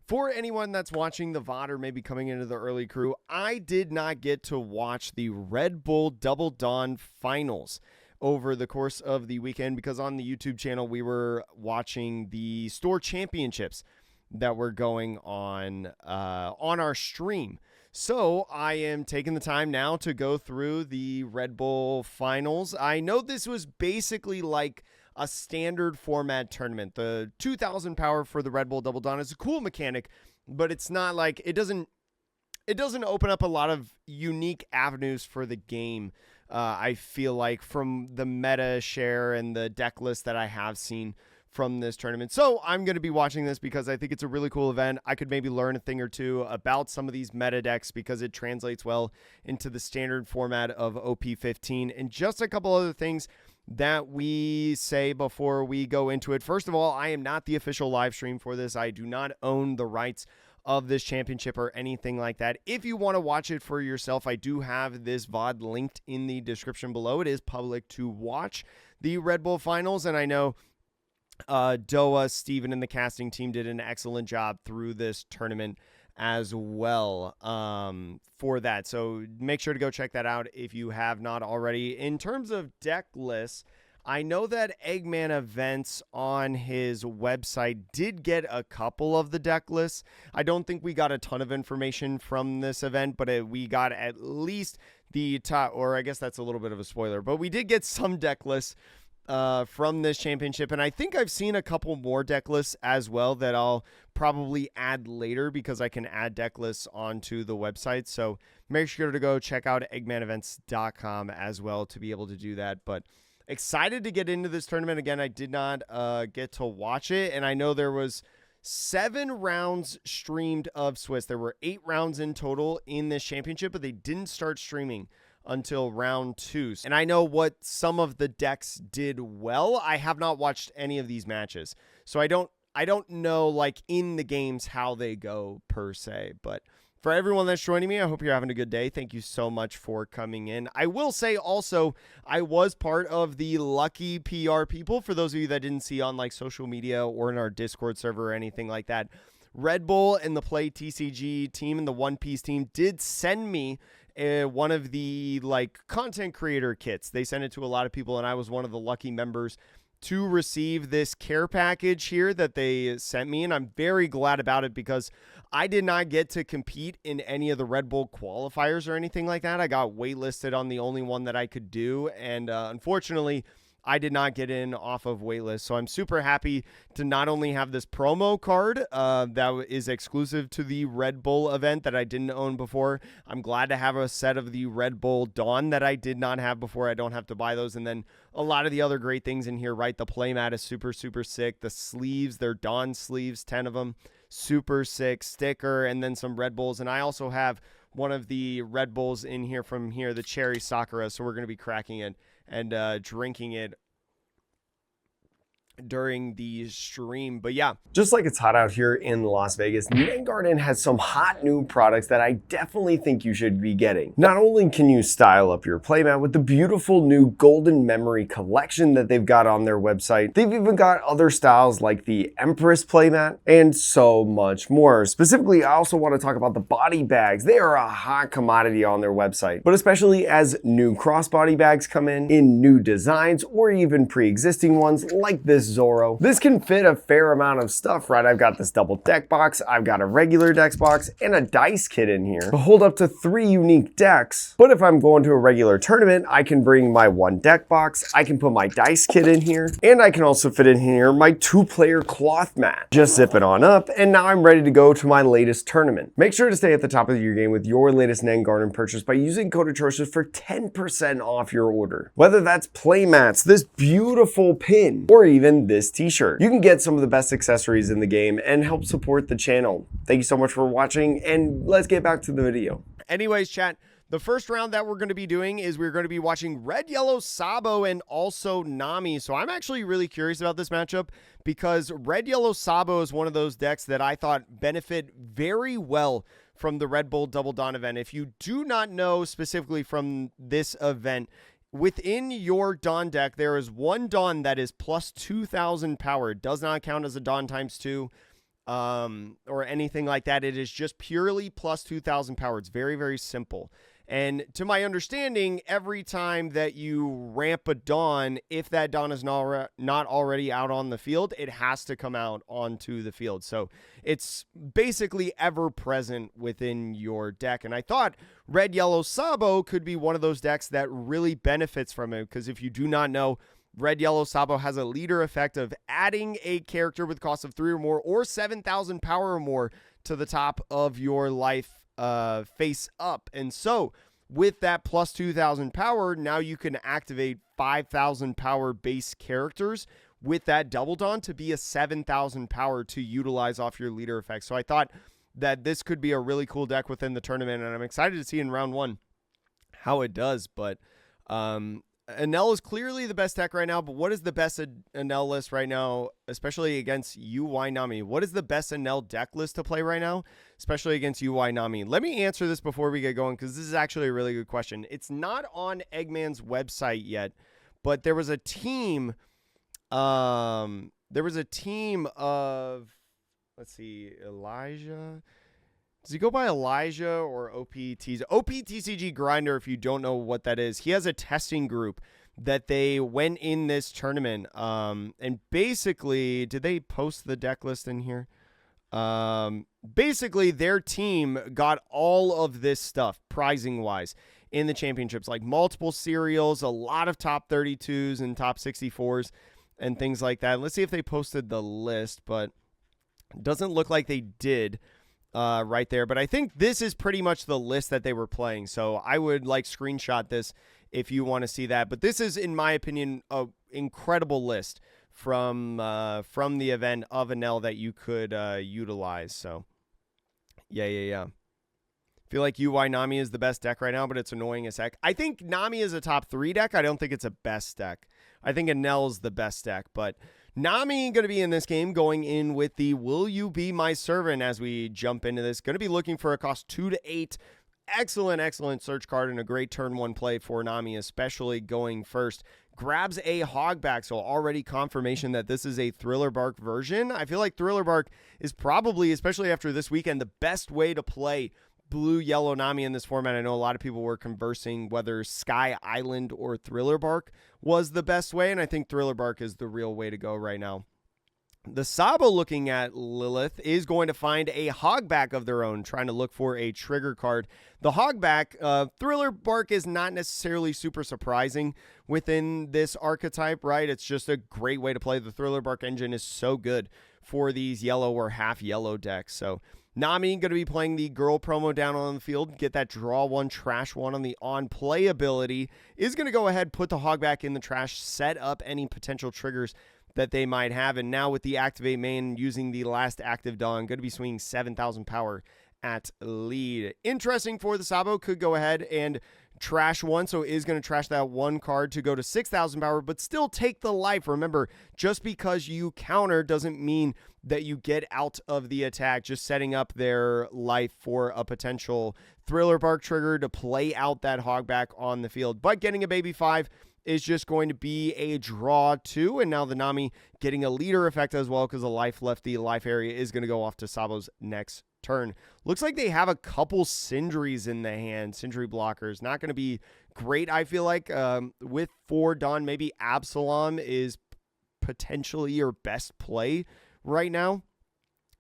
For anyone that's watching the VOD or maybe coming into the early crew, I did not get to watch the Red Bull Double Dawn finals over the course of the weekend because on the YouTube channel we were watching the store championships that were going on our stream. So I am taking the time now to go through the Red Bull finals. I know this was basically like a standard format tournament. The 2000 power for the Red Bull Double Dawn is a cool mechanic, but it's not like it doesn't open up a lot of unique avenues for the game. I feel like from the meta share and the deck list that I have seen from this tournament. So I'm going to be watching this because I think it's a really cool event. I could maybe learn a thing or two about some of these meta decks because it translates well into the standard format of OP15 and just a couple other things that we say before we go into it. First of all, I am not the official live stream for this. I do not own the rights of this championship or anything like that. If you want to watch it for yourself, I do have this VOD linked in the description below. It is public to watch the Red Bull finals, and I know Doa, Steven, and the casting team did an excellent job through this tournament as well for that. So make sure to go check that out if you have not already. In terms of deck lists, I know that Eggman Events on his website did get a couple of the deck lists. I don't think we got a ton of information from this event, but we got at least the top, or I guess that's a little bit of a spoiler, but we did get some deck lists from this championship, and I think I've seen a couple more deck lists as well that I'll probably add later because I can add deck lists onto the website. So make sure to go check out eggmanevents.com as well to be able to do that. But excited to get into this tournament. Again, I did not get to watch it, and I know there was 7 rounds streamed of Swiss. There were 8 rounds in total in this championship, but they didn't start streaming until round 2. And I know what some of the decks did well. I have not watched any of these matches, so I don't know like in the games how they go per se. But for everyone that's joining me, I hope you're having a good day. Thank you so much for coming in. I will say also, I was part of the lucky PR people. For those of you that didn't see on like social media or in our Discord server or anything like that, Red Bull and the Play TCG team and the One Piece team did send me one of the like content creator kits. They sent it to a lot of people, and I was one of the lucky members to receive this care package here that they sent me, and I'm very glad about it because I did not get to compete in any of the Red Bull qualifiers or anything like that. I got waitlisted on the only one that I could do, and unfortunately I did not get in off of waitlist. So I'm super happy to not only have this promo card that is exclusive to the Red Bull event that I didn't own before. I'm glad to have a set of the Red Bull Dawn that I did not have before. I don't have to buy those. And then a lot of the other great things in here, right? The playmat is super, super sick. The sleeves, they're Dawn sleeves, 10 of them. Super sick sticker, and then some Red Bulls. And I also have one of the Red Bulls in here from here, the Cherry Sakura. So we're going to be cracking it and drinking it during the stream. But yeah, just like it's hot out here in Las Vegas, Garden has some hot new products that I definitely think you should be getting. Not only can you style up your playmat with the beautiful new Golden Memory collection that they've got on their website, they've even got other styles like the Empress playmat and so much more. Specifically, I also want to talk about the body bags. They are a hot commodity on their website, but especially as new crossbody bags come in new designs or even pre-existing ones like this Zoro. This can fit a fair amount of stuff, right? I've got this double deck box, I've got a regular decks box, and a dice kit in here to hold up to 3 unique decks. But if I'm going to a regular tournament, I can bring my 1 deck box, I can put my dice kit in here, and I can also fit in here my 2-player cloth mat. Just zip it on up, and now I'm ready to go to my latest tournament. Make sure to stay at the top of your game with your latest Garden purchase by using code Atrocious for 10% off your order. Whether that's playmats, this beautiful pin, or even this t-shirt. You can get some of the best accessories in the game and help support the channel. Thank you so much for watching, and let's get back to the video. Anyways, chat, the first round that we're going to be doing is we're going to be watching Red Yellow Sabo and also Nami. So I'm actually really curious about this matchup because Red Yellow Sabo is one of those decks that I thought benefit very well from the Red Bull Double Dawn event. If you do not know specifically from this event, within your Dawn deck, there is one Dawn that is plus 2,000 power. It does not count as a Dawn times 2. or anything like that. It is just purely plus 2,000 power. It's very, very simple. And to my understanding, every time that you ramp a Dawn, if that Dawn is not already out on the field, it has to come out onto the field. So it's basically ever present within your deck. And I thought Red Yellow Sabo could be one of those decks that really benefits from it, because if you do not know, Red Yellow Sabo has a leader effect of adding a character with cost of 3 or more or 7,000 power or more to the top of your life face up. And so with that plus 2,000 power, now you can activate 5,000 power base characters with that Double Dawn to be a 7,000 power to utilize off your leader effect. So I thought that this could be a really cool deck within the tournament, and I'm excited to see in round 1 how it does. But Enel is clearly the best deck right now, but what is the best Enel list right now, especially against UI Nami? What is the best Enel deck list to play right now, especially against UI Nami? Let me answer this before we get going, because this is actually a really good question. It's not on Eggman's website yet, but there was a team. Of, let's see, Elijah. Does he go by Elijah or OPTCG? OPTCG Grinder, if you don't know what that is. He has a testing group that they went in this tournament. And basically, did they post the deck list in here? Basically, their team got all of this stuff, prizing-wise, in the championships. Like multiple serials, a lot of top 32s and top 64s, and things like that. Let's see if they posted the list, but it doesn't look like they did. Right there, but I think this is pretty much the list that they were playing, so I would like screenshot this if you want to see that. But this is, in my opinion, a incredible list from the event of Enel that you could utilize. So yeah. Feel like UI Nami is the best deck right now, but it's annoying as heck. I think Nami is a top 3 deck. I don't think it's a best deck. I think Enel's the best deck, but Nami going to be in this game going in with the Will You Be My Servant as we jump into this. Going to be looking for a cost 2 to 8. Excellent search card and a great turn 1 play for Nami, especially going first. Grabs a Hogback, so already confirmation that this is a Thriller Bark version. I feel like Thriller Bark is probably, especially after this weekend, the best way to play Blue Yellow Nami in this format. I know a lot of people were conversing whether Sky Island or Thriller Bark was the best way, and I think Thriller Bark is the real way to go right now. The Sabo looking at Lilith is going to find a Hogback of their own, trying to look for a trigger card. The Hogback, Thriller Bark is not necessarily super surprising within this archetype, right? It's just a great way to play. The Thriller Bark engine is so good for these yellow or half yellow decks. So Nami going to be playing the girl promo down on the field, get that draw 1, trash 1 on the on-play ability, is going to go ahead, put the Hogback in the trash, set up any potential triggers that they might have, and now with the activate main using the last active Dawn, going to be swinging 7,000 power at lead. Interesting for the Sabo, could go ahead and trash 1, so is going to trash that 1 card to go to 6,000 power, but still take the life. Remember, just because you counter doesn't mean that you get out of the attack, just setting up their life for a potential Thriller Bark trigger to play out that Hogback on the field. But getting a baby 5 is just going to be a draw 2, and now the Nami getting a leader effect as well, because the life left the life area is going to go off to Sabo's next turn. Looks like they have a couple Sindris in the hand, Sindri blockers. Not going to be great, I feel like. With 4 Dawn, maybe Absalom is potentially your best play right now.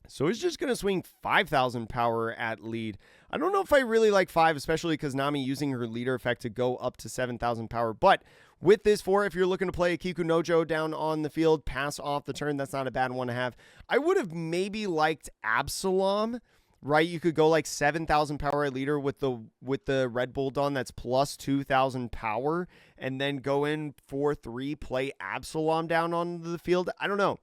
So he's just going to swing 5,000 power at lead. I don't know if I really like 5, especially because Nami using her leader effect to go up to 7,000 power. But with this 4, if you're looking to play a Kiku Nojo down on the field, pass off the turn, that's not a bad one to have. I would have maybe liked Absalom, right? You could go like 7,000 power at leader with the Red Bull Dawn that's plus 2,000 power, and then go in 4-3, play Absalom down on the field. I don't know.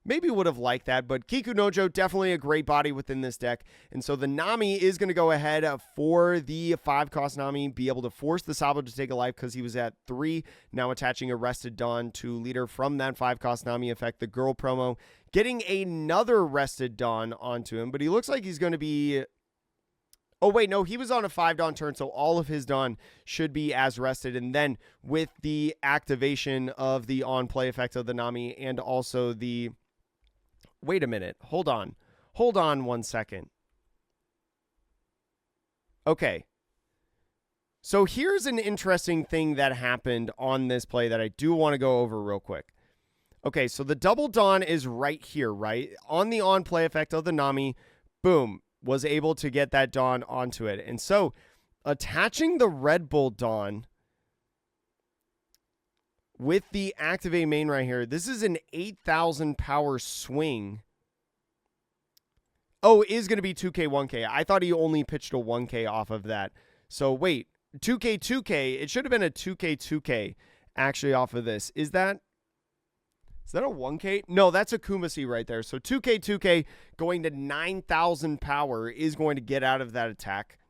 Maybe would have liked that, but Kiku Nojo, definitely a great body within this deck. And so the Nami is going to go ahead for the 5-cost Nami, be able to force the Sabo to take a life because he was at 3. Now attaching Arrested Dawn to leader from that 5-cost Nami effect. The girl promo getting another Rested Dawn onto him, but he looks like he's going to be... Oh, wait, no, he was on a 5 Dawn turn, so all of his Dawn should be as rested. And then with the activation of the on-play effect of the Nami and also the... Wait a minute. Hold on. Hold on one second. Okay. So here's an interesting thing that happened on this play that I do want to go over real quick. Okay, so the double Dawn is right here, right? On the on-play effect of the Nami, boom, was able to get that Dawn onto it. And so attaching the Red Bull Dawn with the activate main right here, this is an 8,000 power swing. Oh, it is going to be 2K, 1K. I thought he only pitched a 1K off of that. So wait, 2K, 2K. It should have been a 2K, 2K actually off of this. Is that a 1K? No, that's a Kumasi right there. So 2K, 2K going to 9,000 power is going to get out of that attack.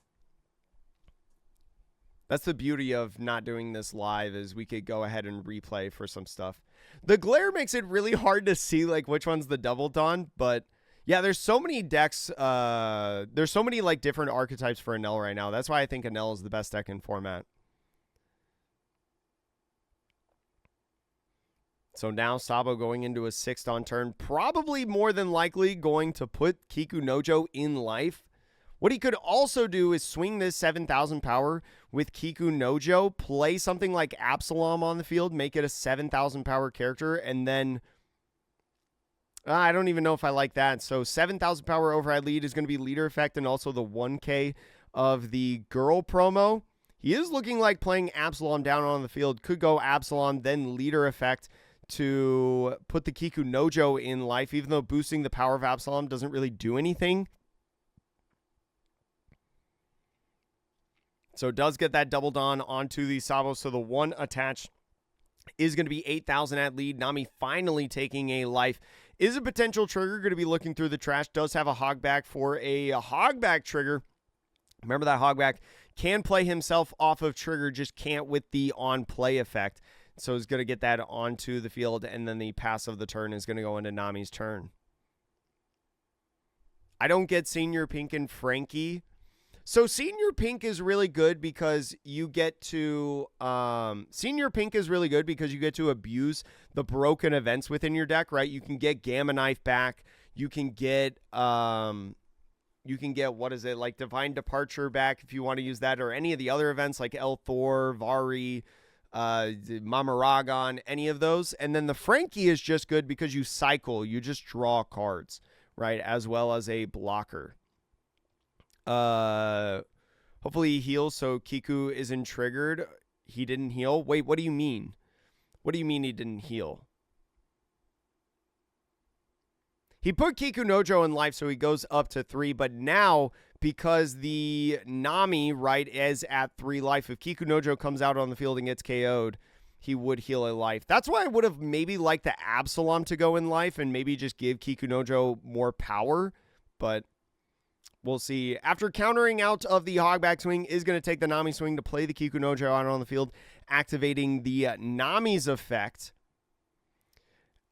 That's the beauty of not doing this live, is we could go ahead and replay for some stuff. The glare makes it really hard to see like which one's the double Dawn, but yeah, there's so many decks. There's so many like different archetypes for Enel right now. That's why I think Enel is the best deck in format. So now Sabo going into a 6th on turn, probably more than likely going to put Kiku Nojo in life. What he could also do is swing this 7,000 power with Kiku Nojo, play something like Absalom on the field, make it a 7,000 power character, and then I don't even know if I like that. So 7,000 power override lead is going to be leader effect and also the 1K of the girl promo. He is looking like playing Absalom down on the field. Could go Absalom, then leader effect to put the Kiku Nojo in life, even though boosting the power of Absalom doesn't really do anything. So it does get that double Dawn onto the Sabo. So the one attached is going to be 8,000 at lead. Nami finally taking a life. Is a potential trigger, going to be looking through the trash. Does have a hogback for a hogback trigger. Remember that hogback can play himself off of trigger, just can't with the on-play effect. So he's going to get that onto the field, and then the pass of the turn is going to go into Nami's turn. I don't get Senior Pink and Frankie. So Senior Pink is really good because you get to Senior Pink is really good because you get to abuse the broken events within your deck, right? You can get Gamma Knife back. You can get what is it, like Divine Departure back if you want to use that, or any of the other events like El Thor, Vari, Mamaragon, any of those. And then the Frankie is just good because you cycle, you just draw cards, right? As well as a blocker. Hopefully he heals so Kiku isn't triggered. He didn't heal. Wait, what do you mean? What do you mean he didn't heal? He put Kiku Nojo in life, so he goes up to 3. But now, because the Nami, right, is at 3 life, if Kiku Nojo comes out on the field and gets KO'd, he would heal a life. That's why I would have maybe liked the Absalom to go in life and maybe just give Kiku Nojo more power. But we'll see. After countering out of the hogback swing, is going to take the Nami swing to play the Kiku Nojo out on the field, activating the Nami's effect.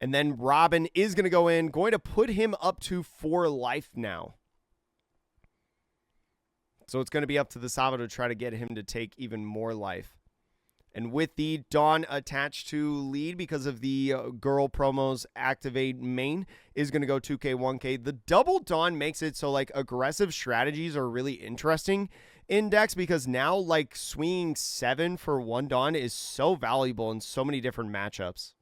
And then Robin is going to go in, going to put him up to 4 life now. So it's going to be up to the Sabo to try to get him to take even more life. And with the Dawn attached to lead because of the girl promos activate main is going to go 2K, 1K. The double Dawn makes it so like aggressive strategies are really interesting in decks because now like swinging 7 for 1 Dawn is so valuable in so many different matchups.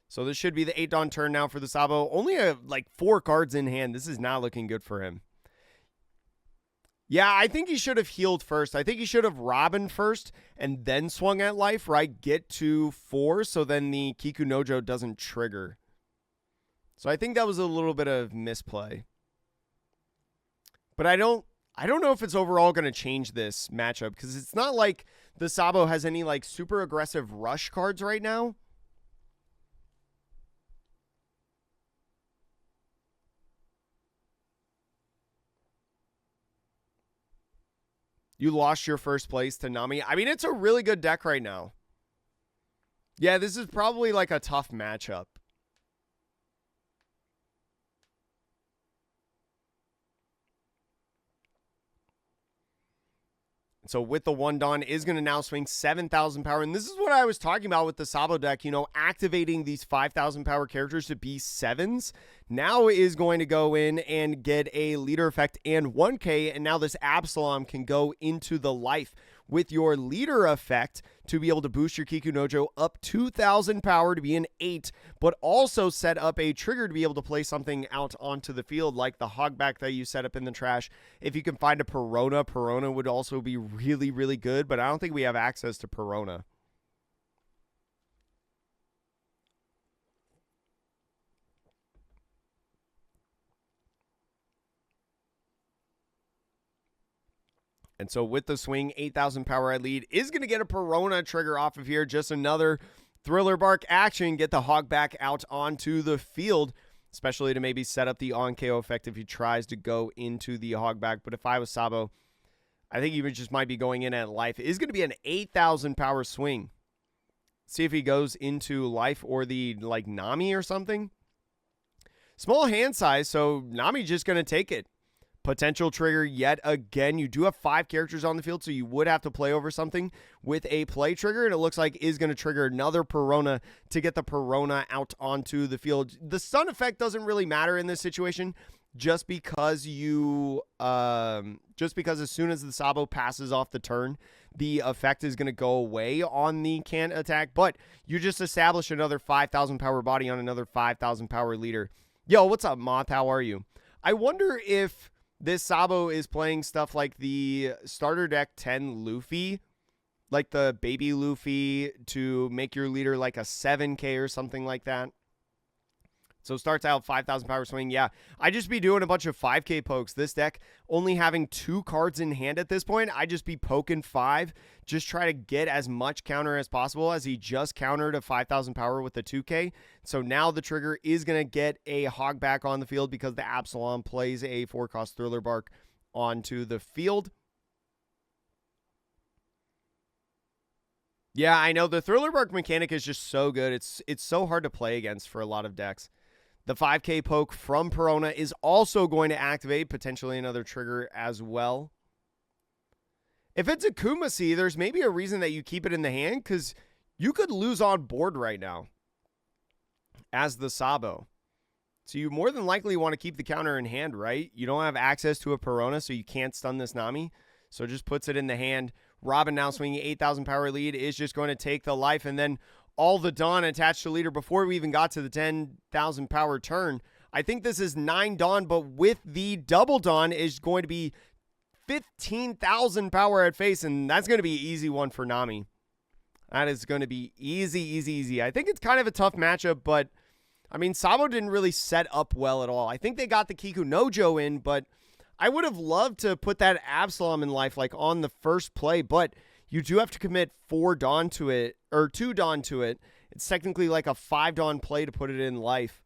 So this should be the 8 Dawn turn now for the Sabo. Only like 4 cards in hand. This is not looking good for him. Yeah, I think he should have healed first. I think he should have Robin first and then swung at life, right? Get to 4 so then the Kiku Nojo doesn't trigger. So I think that was a little bit of misplay. But I don't know if it's overall going to change this matchup because it's not like the Sabo has any like super aggressive rush cards right now. You lost your first place to Nami. I mean, it's a really good deck right now. Yeah, this is probably like a tough matchup. So with the one Dawn is going to now swing 7,000 power. And this is what I was talking about with the Sabo deck, you know, activating these 5,000 power characters to be 7s. Now is going to go in and get a leader effect and 1K. And now this Absalom can go into the life with your leader effect to be able to boost your Kikunojo up 2,000 power to be an 8, but also set up a trigger to be able to play something out onto the field like the Hogback that you set up in the trash. If you can find a Perona would also be really, really good, but I don't think we have access to Perona. And so with the swing, 8,000 power red lead is going to get a Perona trigger off of here. Just another Thriller Bark action. Get the Hogback out onto the field, especially to maybe set up the on-KO effect if he tries to go into the Hogback. But if I was Sabo, I think he just might be going in at life. It is going to be an 8,000 power swing. See if he goes into life or the like Nami or something. Small hand size, so Nami just going to take it. Potential trigger yet again. You do have 5 characters on the field, so you would have to play over something with a play trigger, and it looks like is going to trigger another Perona to get the Perona out onto the field. The stun effect doesn't really matter in this situation, just because you, as soon as the Sabo passes off the turn, the effect is going to go away on the can't attack, but you just establish another 5,000 power body on another 5,000 power leader. Yo, what's up, Moth? How are you? I wonder if this Sabo is playing stuff like the starter deck 10 Luffy, like the baby Luffy, to make your leader like a 7K or something like that. So starts out 5,000 power swing. Yeah, I just be doing a bunch of 5K pokes. This deck only having 2 cards in hand at this point. I just be poking 5. Just try to get as much counter as possible, as he just countered a 5,000 power with the 2K. So now the trigger is going to get a Hogback on the field because the Absalom plays a 4-cost Thriller Bark onto the field. Yeah, I know. The Thriller Bark mechanic is just so good. It's so hard to play against for a lot of decks. The 5K poke from Perona is also going to activate, potentially another trigger as well. If it's a Kumasi, there's maybe a reason that you keep it in the hand, because you could lose on board right now as the Sabo. So you more than likely want to keep the counter in hand, right? You don't have access to a Perona, so you can't stun this Nami. So it just puts it in the hand. Robin now swinging 8,000 power lead is just going to take the life, and then all the Dawn attached to leader before we even got to the 10,000 power turn. I think this is 9 Dawn, but with the double Dawn is going to be 15,000 power at face, and that's going to be an easy one for Nami. That is going to be easy, easy, easy. I think it's kind of a tough matchup, but I mean, Sabo didn't really set up well at all. I think they got the Kikunojo in, but I would have loved to put that Absalom in life like on the first play, but you do have to commit 4 Dawn to it, or 2 Dawn to it. It's technically like a 5 Dawn play to put it in life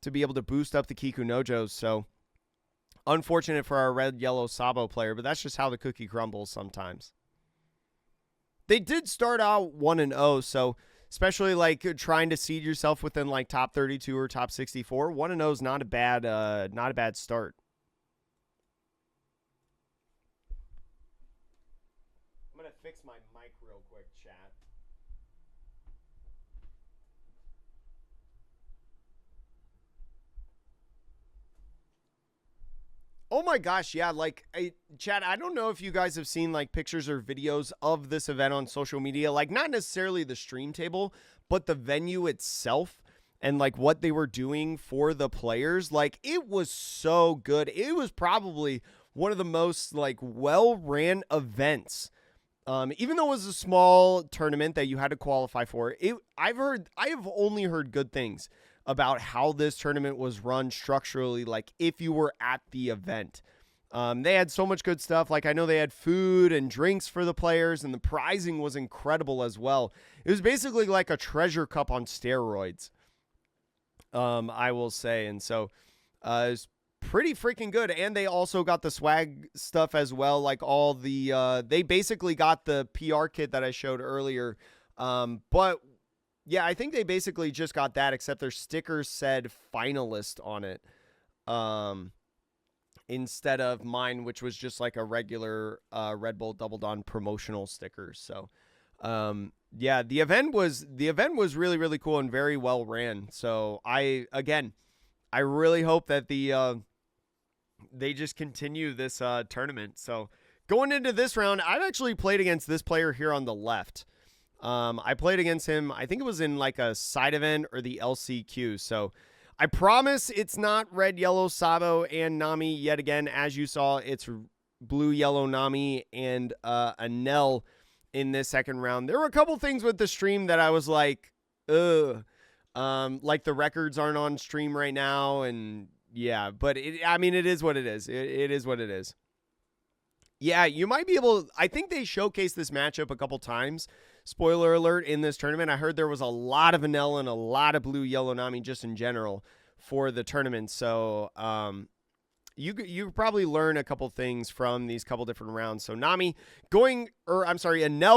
to be able to boost up the Kikunojos. So unfortunate for our red-yellow Sabo player, but that's just how the cookie crumbles sometimes. They did start out 1-0, so especially like trying to seed yourself within like top 32 or top 64, 1-0 is not a bad start. I'm going to fix my mic real quick, chat. Oh my gosh, yeah, like, chat, I don't know if you guys have seen, like, pictures or videos of this event on social media. Like, not necessarily the stream table, but the venue itself and, like, what they were doing for the players. Like, it was so good. It was probably one of the most, like, well-ran events. Even though it was a small tournament that you had to qualify for, I have only heard good things about how this tournament was run structurally, like if you were at the event. They had so much good stuff. Like, I know they had food and drinks for the players, and the prizing was incredible as well. It was basically like a treasure cup on steroids, I will say. And so it's pretty freaking good. And they also got the swag stuff as well. Like all the, they basically got the PR kit that I showed earlier. But yeah, I think they basically just got that, except their stickers said finalist on it. instead of mine, which was just like a regular Red Bull Double Dawn promotional sticker. So yeah, the event was really, really cool and very well ran. So I really hope that they just continue this tournament. So going into this round, I've actually played against this player here on the left. I played against him, I think it was in like a side event or the LCQ. So I promise it's not red, yellow, Sabo, and Nami yet again. As you saw, it's blue, yellow, Nami, and Anel in this second round. There were a couple things with the stream that I was like, ugh. Like the records aren't on stream right now, and yeah, but I mean, it is what it is. It is what it is. Yeah, you might be able. I think they showcased this matchup a couple times. Spoiler alert, in this tournament, I heard there was a lot of Anel and a lot of blue, yellow, Nami just in general for the tournament. So you probably learn a couple things from these couple different rounds. So Anel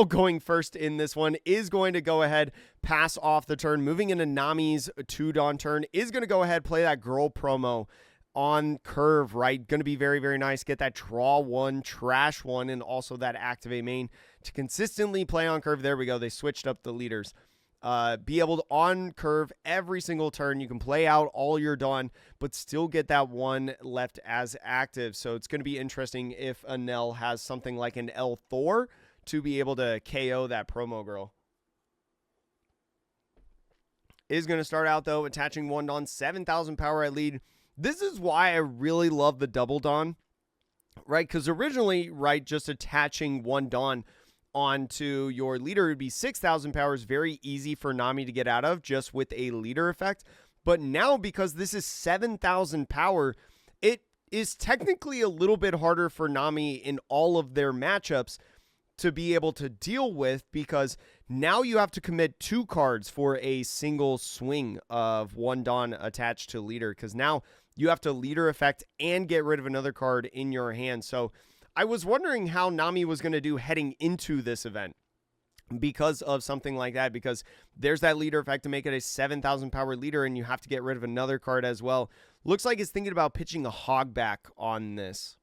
going first in this one is going to go ahead, pass off the turn, moving into Nami's 2-Dawn turn, is going to go ahead, play that girl promo on curve, right? Going to be very, very nice. Get that draw one, trash one, and also that activate main to consistently play on curve. There we go. They switched up the leaders. Be able to on curve every single turn. You can play out all your Dawn, but still get that one left as active. So it's going to be interesting if Anel has something like an L Thor to be able to KO that promo girl. Is going to start out, though, attaching one Dawn, 7,000 power at lead. This is why I really love the Double Dawn, right? Because originally, right, just attaching one Dawn onto your leader would be 6,000 powers, very easy for Nami to get out of just with a leader effect. But now, because this is 7,000 power, it is technically a little bit harder for Nami in all of their matchups to be able to deal with, because now you have to commit 2 cards for a single swing of one Dawn attached to leader, because now you have to leader effect and get rid of another card in your hand. So I was wondering how Nami was going to do heading into this event because of something like that, because there's that leader effect to make it a 7,000 power leader, and you have to get rid of another card as well. Looks like it's thinking about pitching a Hogback on this.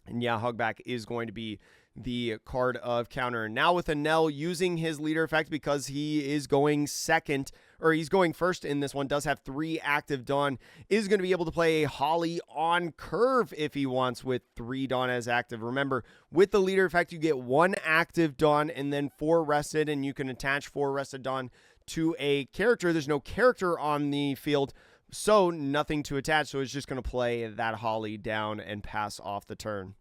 And yeah, Hogback is going to be the card of counter. Now with Anel using his leader effect, because he is going second, or he's going first in this one, does have 3 active Dawn, is going to be able to play a Holly on curve if he wants with 3 Dawn as active. Remember, with the leader effect, you get 1 active Dawn and then 4 rested, and you can attach 4 rested Dawn to a character. There's no character on the field, so nothing to attach, so it's just going to play that Holly down and pass off the turn.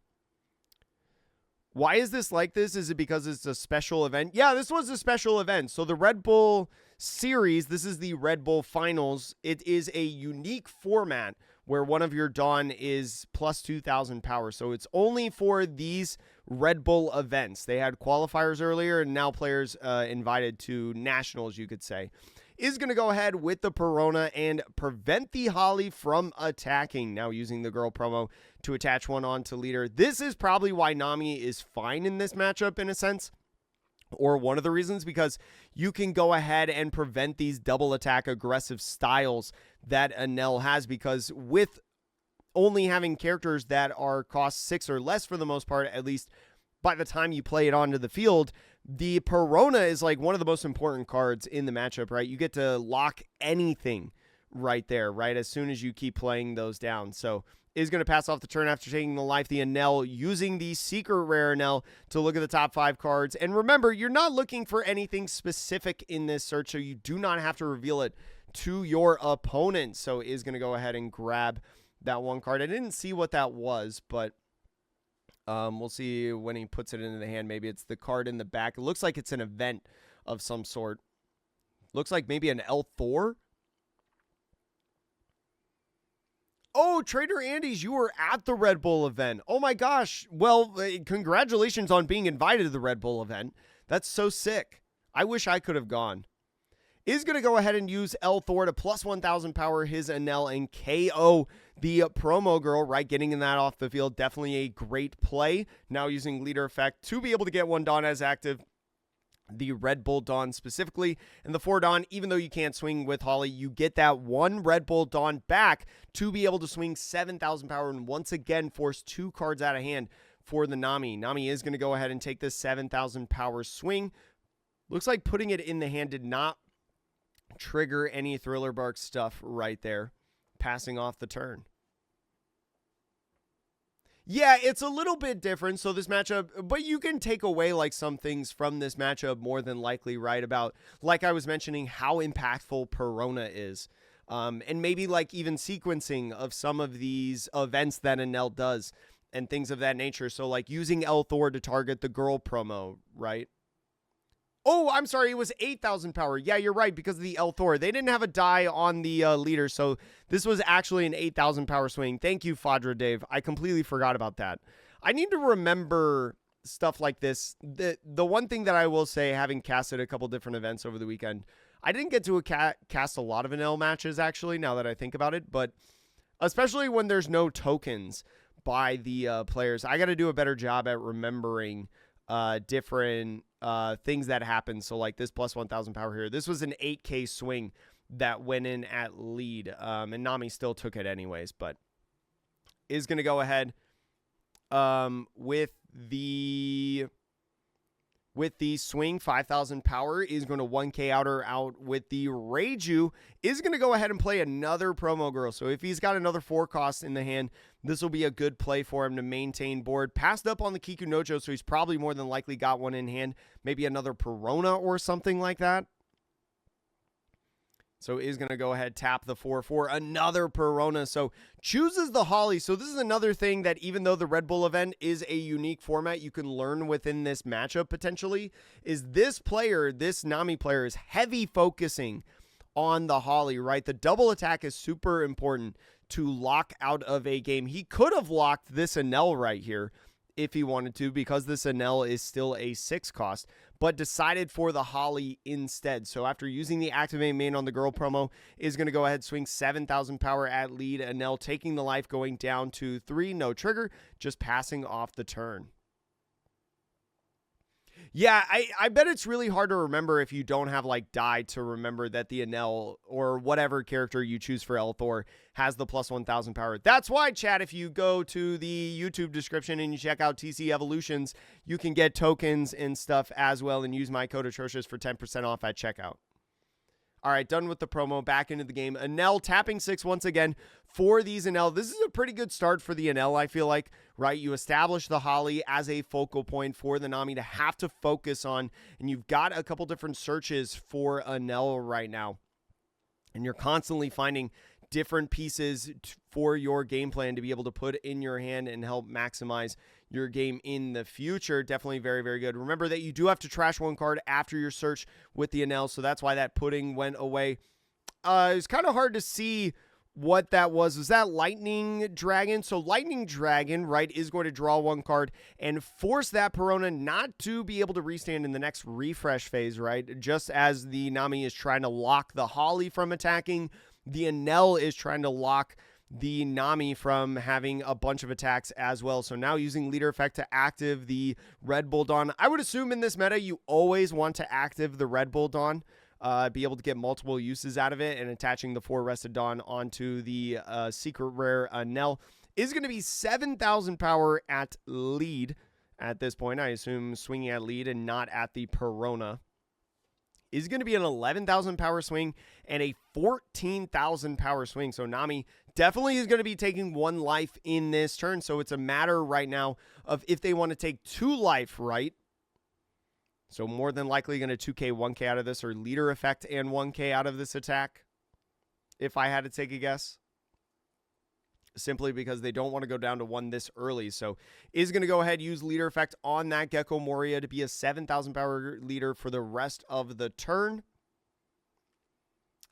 Why is this like this? Is it because it's a special event? Yeah, this was a special event. So the Red Bull series, this is the Red Bull finals. It is a unique format where one of your Dawn is plus 2,000 power. So it's only for these Red Bull events. They had qualifiers earlier, and now players invited to nationals, you could say. Is going to go ahead with the Perona and prevent the Holly from attacking. Now using the girl promo to attach one onto leader. This is probably why Nami is fine in this matchup in a sense, or one of the reasons, because you can go ahead and prevent these double attack aggressive styles that Anel has, because with only having characters that are cost 6 or less for the most part, at least by the time you play it onto the field, the Perona is like one of the most important cards in the matchup, right? You get to lock anything right there, right? As soon as you keep playing those down. So is going to pass off the turn after taking the life. The Anel using the secret rare Anel to look at the top 5 cards. And remember, you're not looking for anything specific in this search, so you do not have to reveal it to your opponent. So is going to go ahead and grab that one card. I didn't see what that was, but we'll see when he puts it into the hand. Maybe it's the card in the back. It looks like it's an event of some sort. Looks like maybe an L Thor. Oh, Trader Andy's, you were at the Red Bull event. Oh my gosh. Well, congratulations on being invited to the Red Bull event. That's so sick. I wish I could have gone. Is going to go ahead and use L Thor to plus 1,000 power his Anel and KO the promo girl, right? Getting that off the field. Definitely a great play. Now using leader effect to be able to get one Dawn as active. the Red Bull Dawn specifically. And the 4 Dawn, even though you can't swing with Holly, you get that 1 Red Bull Dawn back to be able to swing 7,000 power and once again force 2 cards out of hand for the Nami. Nami is going to go ahead and take this 7,000 power swing. Looks like putting it in the hand did not trigger any Thriller Bark stuff right there, passing off the turn. Yeah, it's a little bit different. So this matchup, but you can take away like some things from this matchup more than likely, right? About, like I was mentioning, how impactful Perona is. And maybe like even sequencing of some of these events that Enel does and things of that nature. So like using El Thor to target the girl promo, right? Oh, I'm sorry. It was 8,000 power. Yeah, you're right. Because of the El Thor. They didn't have a die on the leader. So this was actually an 8,000 power swing. Thank you, Fadra Dave. I completely forgot about that. I need to remember stuff like this. The one thing that I will say, having casted a couple different events over the weekend, I didn't get to cast a lot of Enel matches, actually, now that I think about it. But especially when there's no tokens by the players, I got to do a better job at remembering different things that happen. So like this plus 1,000 power here, this was an 8k swing that went in at lead, and Nami still took it anyways, but is going to go ahead with the swing. 5,000 power is going to 1k outer out with the Reiju. Is going to go ahead and play another promo girl. So if he's got another 4 cost in the hand, this will be a good play for him to maintain board. Passed up on the Kiku Nojo, so he's probably more than likely got one in hand. Maybe another Perona or something like that. So is going to go ahead, tap the 4 for another Perona. So chooses the Holly. So this is another thing that even though the Red Bull event is a unique format you can learn within this matchup potentially, is this player, this Nami player, is heavy focusing on the Holly, right? The double attack is super important to lock out of a game. He could have locked this Enel right here if he wanted to, because this Enel is still a 6 cost, but decided for the Holly instead. So after using the activate main on the girl promo, is going to go ahead, swing 7,000 power at lead. Enel taking the life, going down to 3, no trigger, just passing off the turn. Yeah, I bet it's really hard to remember if you don't have like die to remember that the Enel or whatever character you choose for El Thor has the plus 1,000 power. That's why, chat, if you go to the YouTube description and you check out TC Evolutions, you can get tokens and stuff as well and use my code Atrocious for 10% off at checkout. All right, done with the promo, back into the game. Enel tapping 6 once again for these Enel. This is a pretty good start for the Enel, I feel like, right? You establish the Holly as a focal point for the Nami to have to focus on, and you've got a couple different searches for Enel right now. And you're constantly finding different pieces for your game plan to be able to put in your hand and help maximize your game in the future. Definitely very, very good. Remember that you do have to trash 1 card after your search with the Enel, so that's why that pudding went away. It's kind of hard to see what that was. Was that Lightning Dragon? So Lightning Dragon, right, is going to draw 1 card and force that Perona not to be able to restand in the next refresh phase, right? Just as the Nami is trying to lock the Holly from attacking, the Enel is trying to lock the Nami from having a bunch of attacks as well. So now using leader effect to active the Red Bull Dawn. I would assume in this meta, you always want to active the Red Bull Dawn, be able to get multiple uses out of it, and attaching the 4 Rested Dawn onto the secret rare Enel is going to be 7,000 power at lead at this point. I assume swinging at lead and not at the Perona. Is going to be an 11,000 power swing and a 14,000 power swing. So Nami definitely is going to be taking 1 life in this turn. So it's a matter right now of if they want to take 2 life, right? So more than likely going to 2k, 1k out of this, or leader effect and 1k out of this attack, if I had to take a guess. Simply because they don't want to go down to 1 this early. So is going to go ahead, use leader effect on that Gecko Moria to be a 7,000 power leader for the rest of the turn.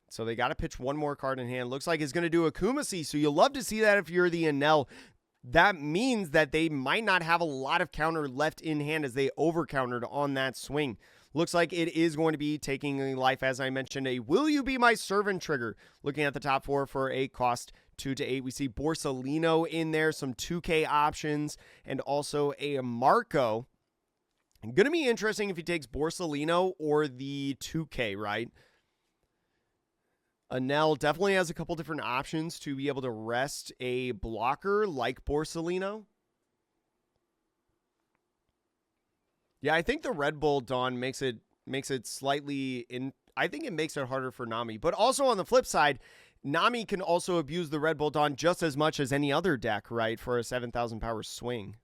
So they got to pitch 1 more card in hand. Looks like it's going to do a Kumasi. So you'll love to see that if you're the Enel. That means that they might not have a lot of counter left in hand as they over-countered on that swing. Looks like it is going to be taking a life, as I mentioned, a Will You Be My Servant trigger. Looking at the top 4 for a cost 2 to 8. We see Borsalino in there, some 2K options, and also a Marco Going to be interesting if he takes Borsalino or the 2K, right? Anel definitely has a couple different options to be able to rest a blocker like Borsalino. Yeah, I think the Red Bull Dawn makes it slightly I think it makes it harder for Nami. But also on the flip side, Nami can also abuse the Red Bull Dawn just as much as any other deck, right, for a 7,000 power swing.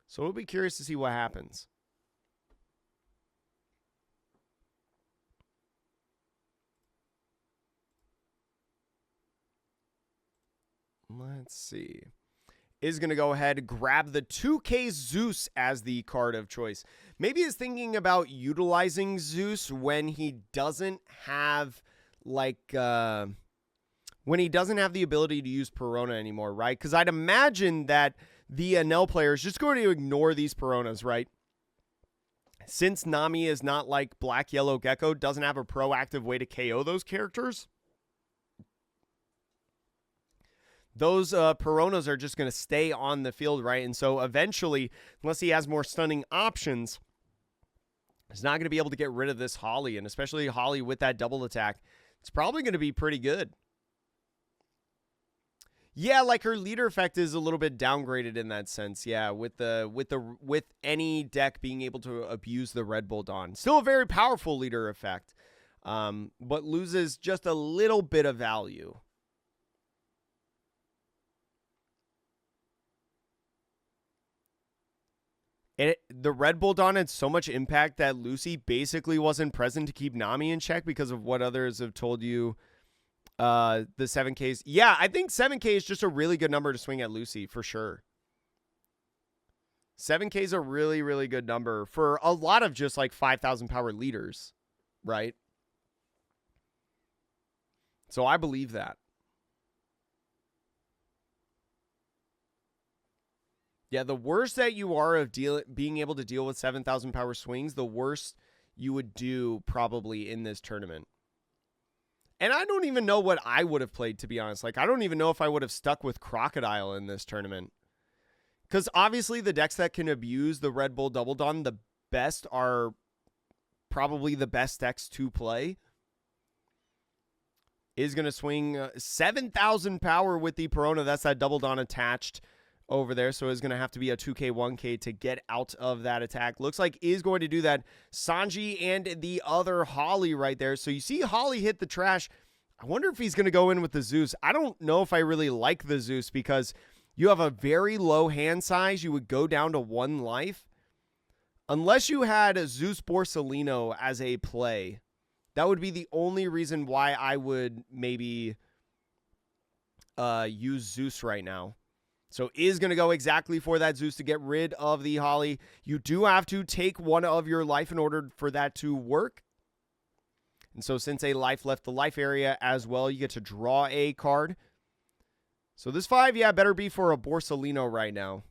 So we'll be curious to see what happens. Let's see. Is going to go ahead and grab the 2K Zeus as the card of choice. Maybe he's thinking about utilizing Zeus when he doesn't have, like, when he doesn't have the ability to use Perona anymore, right? Because I'd imagine that the Anel player is just going to ignore these Peronas, right? Since Nami is not like Black Yellow Gecko, doesn't have a proactive way to KO those characters, those Peronas are just going to stay on the field, right? And so eventually, unless he has more stunning options, he's not going to be able to get rid of this Holly, and especially Holly with that double attack. It's probably going to be pretty good. Yeah, like her leader effect is a little bit downgraded in that sense. Yeah, with any deck being able to abuse the Red Bull Dawn. Still a very powerful leader effect, but loses just a little bit of value. The Red Bull Dawn had so much impact that Lucy basically wasn't present to keep Nami in check because of what others have told you. The 7Ks. Yeah, I think 7K is just a really good number to swing at Lucy, for sure. 7K is a really, really good number for a lot of just like 5,000 power leaders, right? So I believe that. Yeah, the worse that you are of being able to deal with 7,000 power swings, the worse you would do probably in this tournament. And I don't even know what I would have played, to be honest. Like, I don't even know if I would have stuck with Crocodile in this tournament. Because obviously the decks that can abuse the Red Bull Double Dawn the best are probably the best decks to play. Is going to swing 7,000 power with the Perona. That's that Double Dawn attached over there, so it's going to have to be a 2K, 1K to get out of that attack. Looks like is going to do that. Sanji and the other Holly right there. So you see Holly hit the trash. I wonder if he's going to go in with the Zeus. I don't know if I really like the Zeus because you have a very low hand size. You would go down to 1 life. Unless you had Zeus Borsalino as a play, that would be the only reason why I would maybe use Zeus right now. So is going to go exactly for that Zeus to get rid of the Holly. You do have to take 1 of your life in order for that to work. And so since a life left the life area as well, you get to draw a card. So this 5, yeah, better be for a Borsalino right now.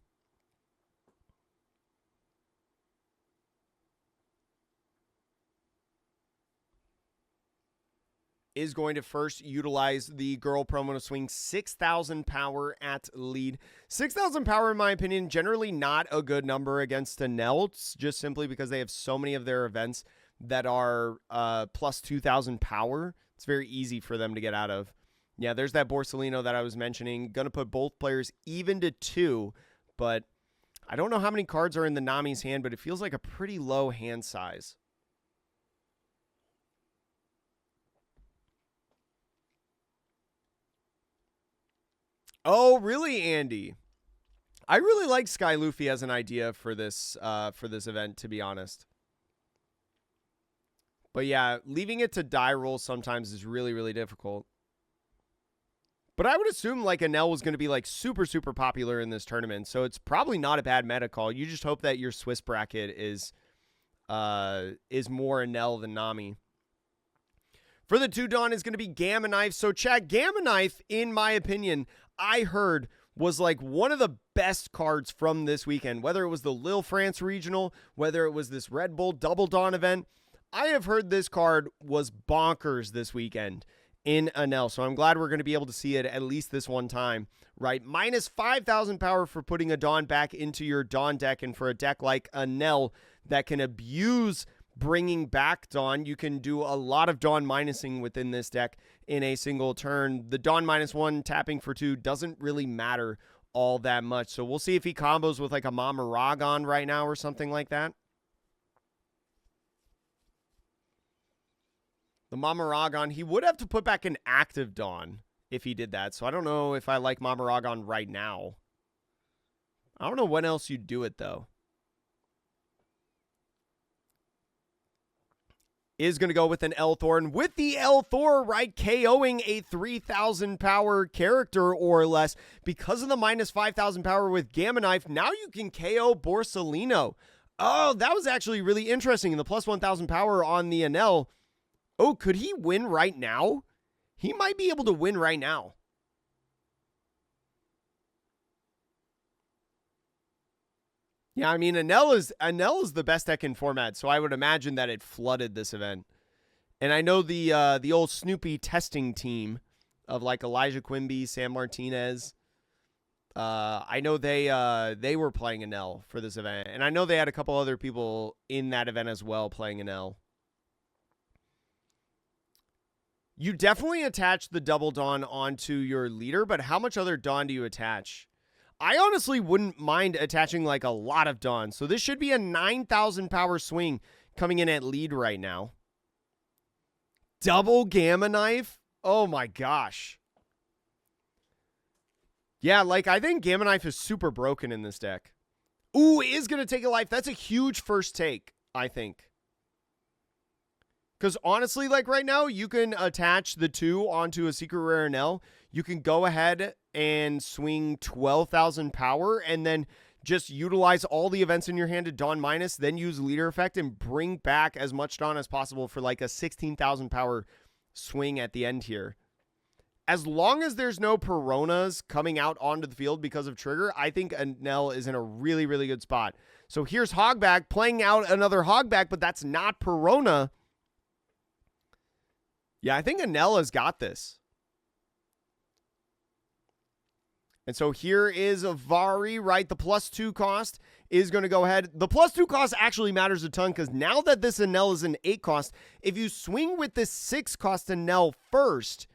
Is going to first utilize the girl promo to swing 6,000 power at lead. 6,000 power, in my opinion, generally not a good number against Anel, just simply because they have so many of their events that are plus 2,000 power. It's very easy for them to get out of. Yeah, there's that Borsalino that I was mentioning. Going to put both players even to 2, but I don't know how many cards are in the Nami's hand, but it feels like a pretty low hand size. Oh, really, Andy? I really like Sky Luffy as an idea for this event, to be honest. But yeah, leaving it to die roll sometimes is really, really difficult. But I would assume like Anel was going to be like super, super popular in this tournament, so it's probably not a bad meta call. You just hope that your Swiss bracket is more Anel than Nami. For the 2 Dawn is going to be Gamma Knife. So, Chad, Gamma Knife, in my opinion, I heard was like one of the best cards from this weekend. Whether it was the Lille France Regional, whether it was this Red Bull Double Dawn event, I have heard this card was bonkers this weekend. in Enel. So I'm glad we're going to be able to see it at least this one time, right? Minus 5,000 power for putting a Dawn back into your Dawn deck. And for a deck like Enel that can abuse bringing back Dawn, you can do a lot of Dawn minusing within this deck in a single turn. The Dawn -1 tapping for 2 doesn't really matter all that much. So we'll see if he combos with like a Mamaragon right now or something like that. The Mamaragon, he would have to put back an active Dawn if he did that. So I don't know if I like Mamaragon right now. I don't know when else you'd do it, though. Is going to go with an Elthor. With the Elthor, right, KOing a 3,000 power character or less. Because of the minus 5,000 power with Gamma Knife, now you can KO Borsalino. Oh, that was actually really interesting. And the plus 1,000 power on the Enel. Oh, could he win right now? He might be able to win right now. Yeah, I mean, Enel is the best deck in format, so I would imagine that it flooded this event. And I know the old Snoopy testing team of like Elijah Quimby, Sam Martinez. I know they were playing Enel for this event, and I know they had a couple other people in that event as well playing Enel. You definitely attach the double Dawn onto your leader, but how much other Dawn do you attach? I honestly wouldn't mind attaching like a lot of Dawn. So this should be a 9,000 power swing coming in at lead right now. Double Gamma Knife? Oh my gosh. Yeah, like I think Gamma Knife is super broken in this deck. Ooh, it is going to take a life. That's a huge first take, I think. Because honestly, like right now, you can attach the 2 onto a Secret Rare Enel. You can go ahead and swing 12,000 power and then just utilize all the events in your hand to Dawn minus, then use Leader Effect and bring back as much Dawn as possible for like a 16,000 power swing at the end here. As long as there's no Peronas coming out onto the field because of Trigger, I think Enel is in a really, really good spot. So here's Hogback playing out another Hogback, but that's not Perona. Yeah, I think Enel has got this. And so here is Vari, right? The +2 cost is going to go ahead. The +2 cost actually matters a ton because now that this Enel is an 8 cost, if you swing with this 6 cost Enel first,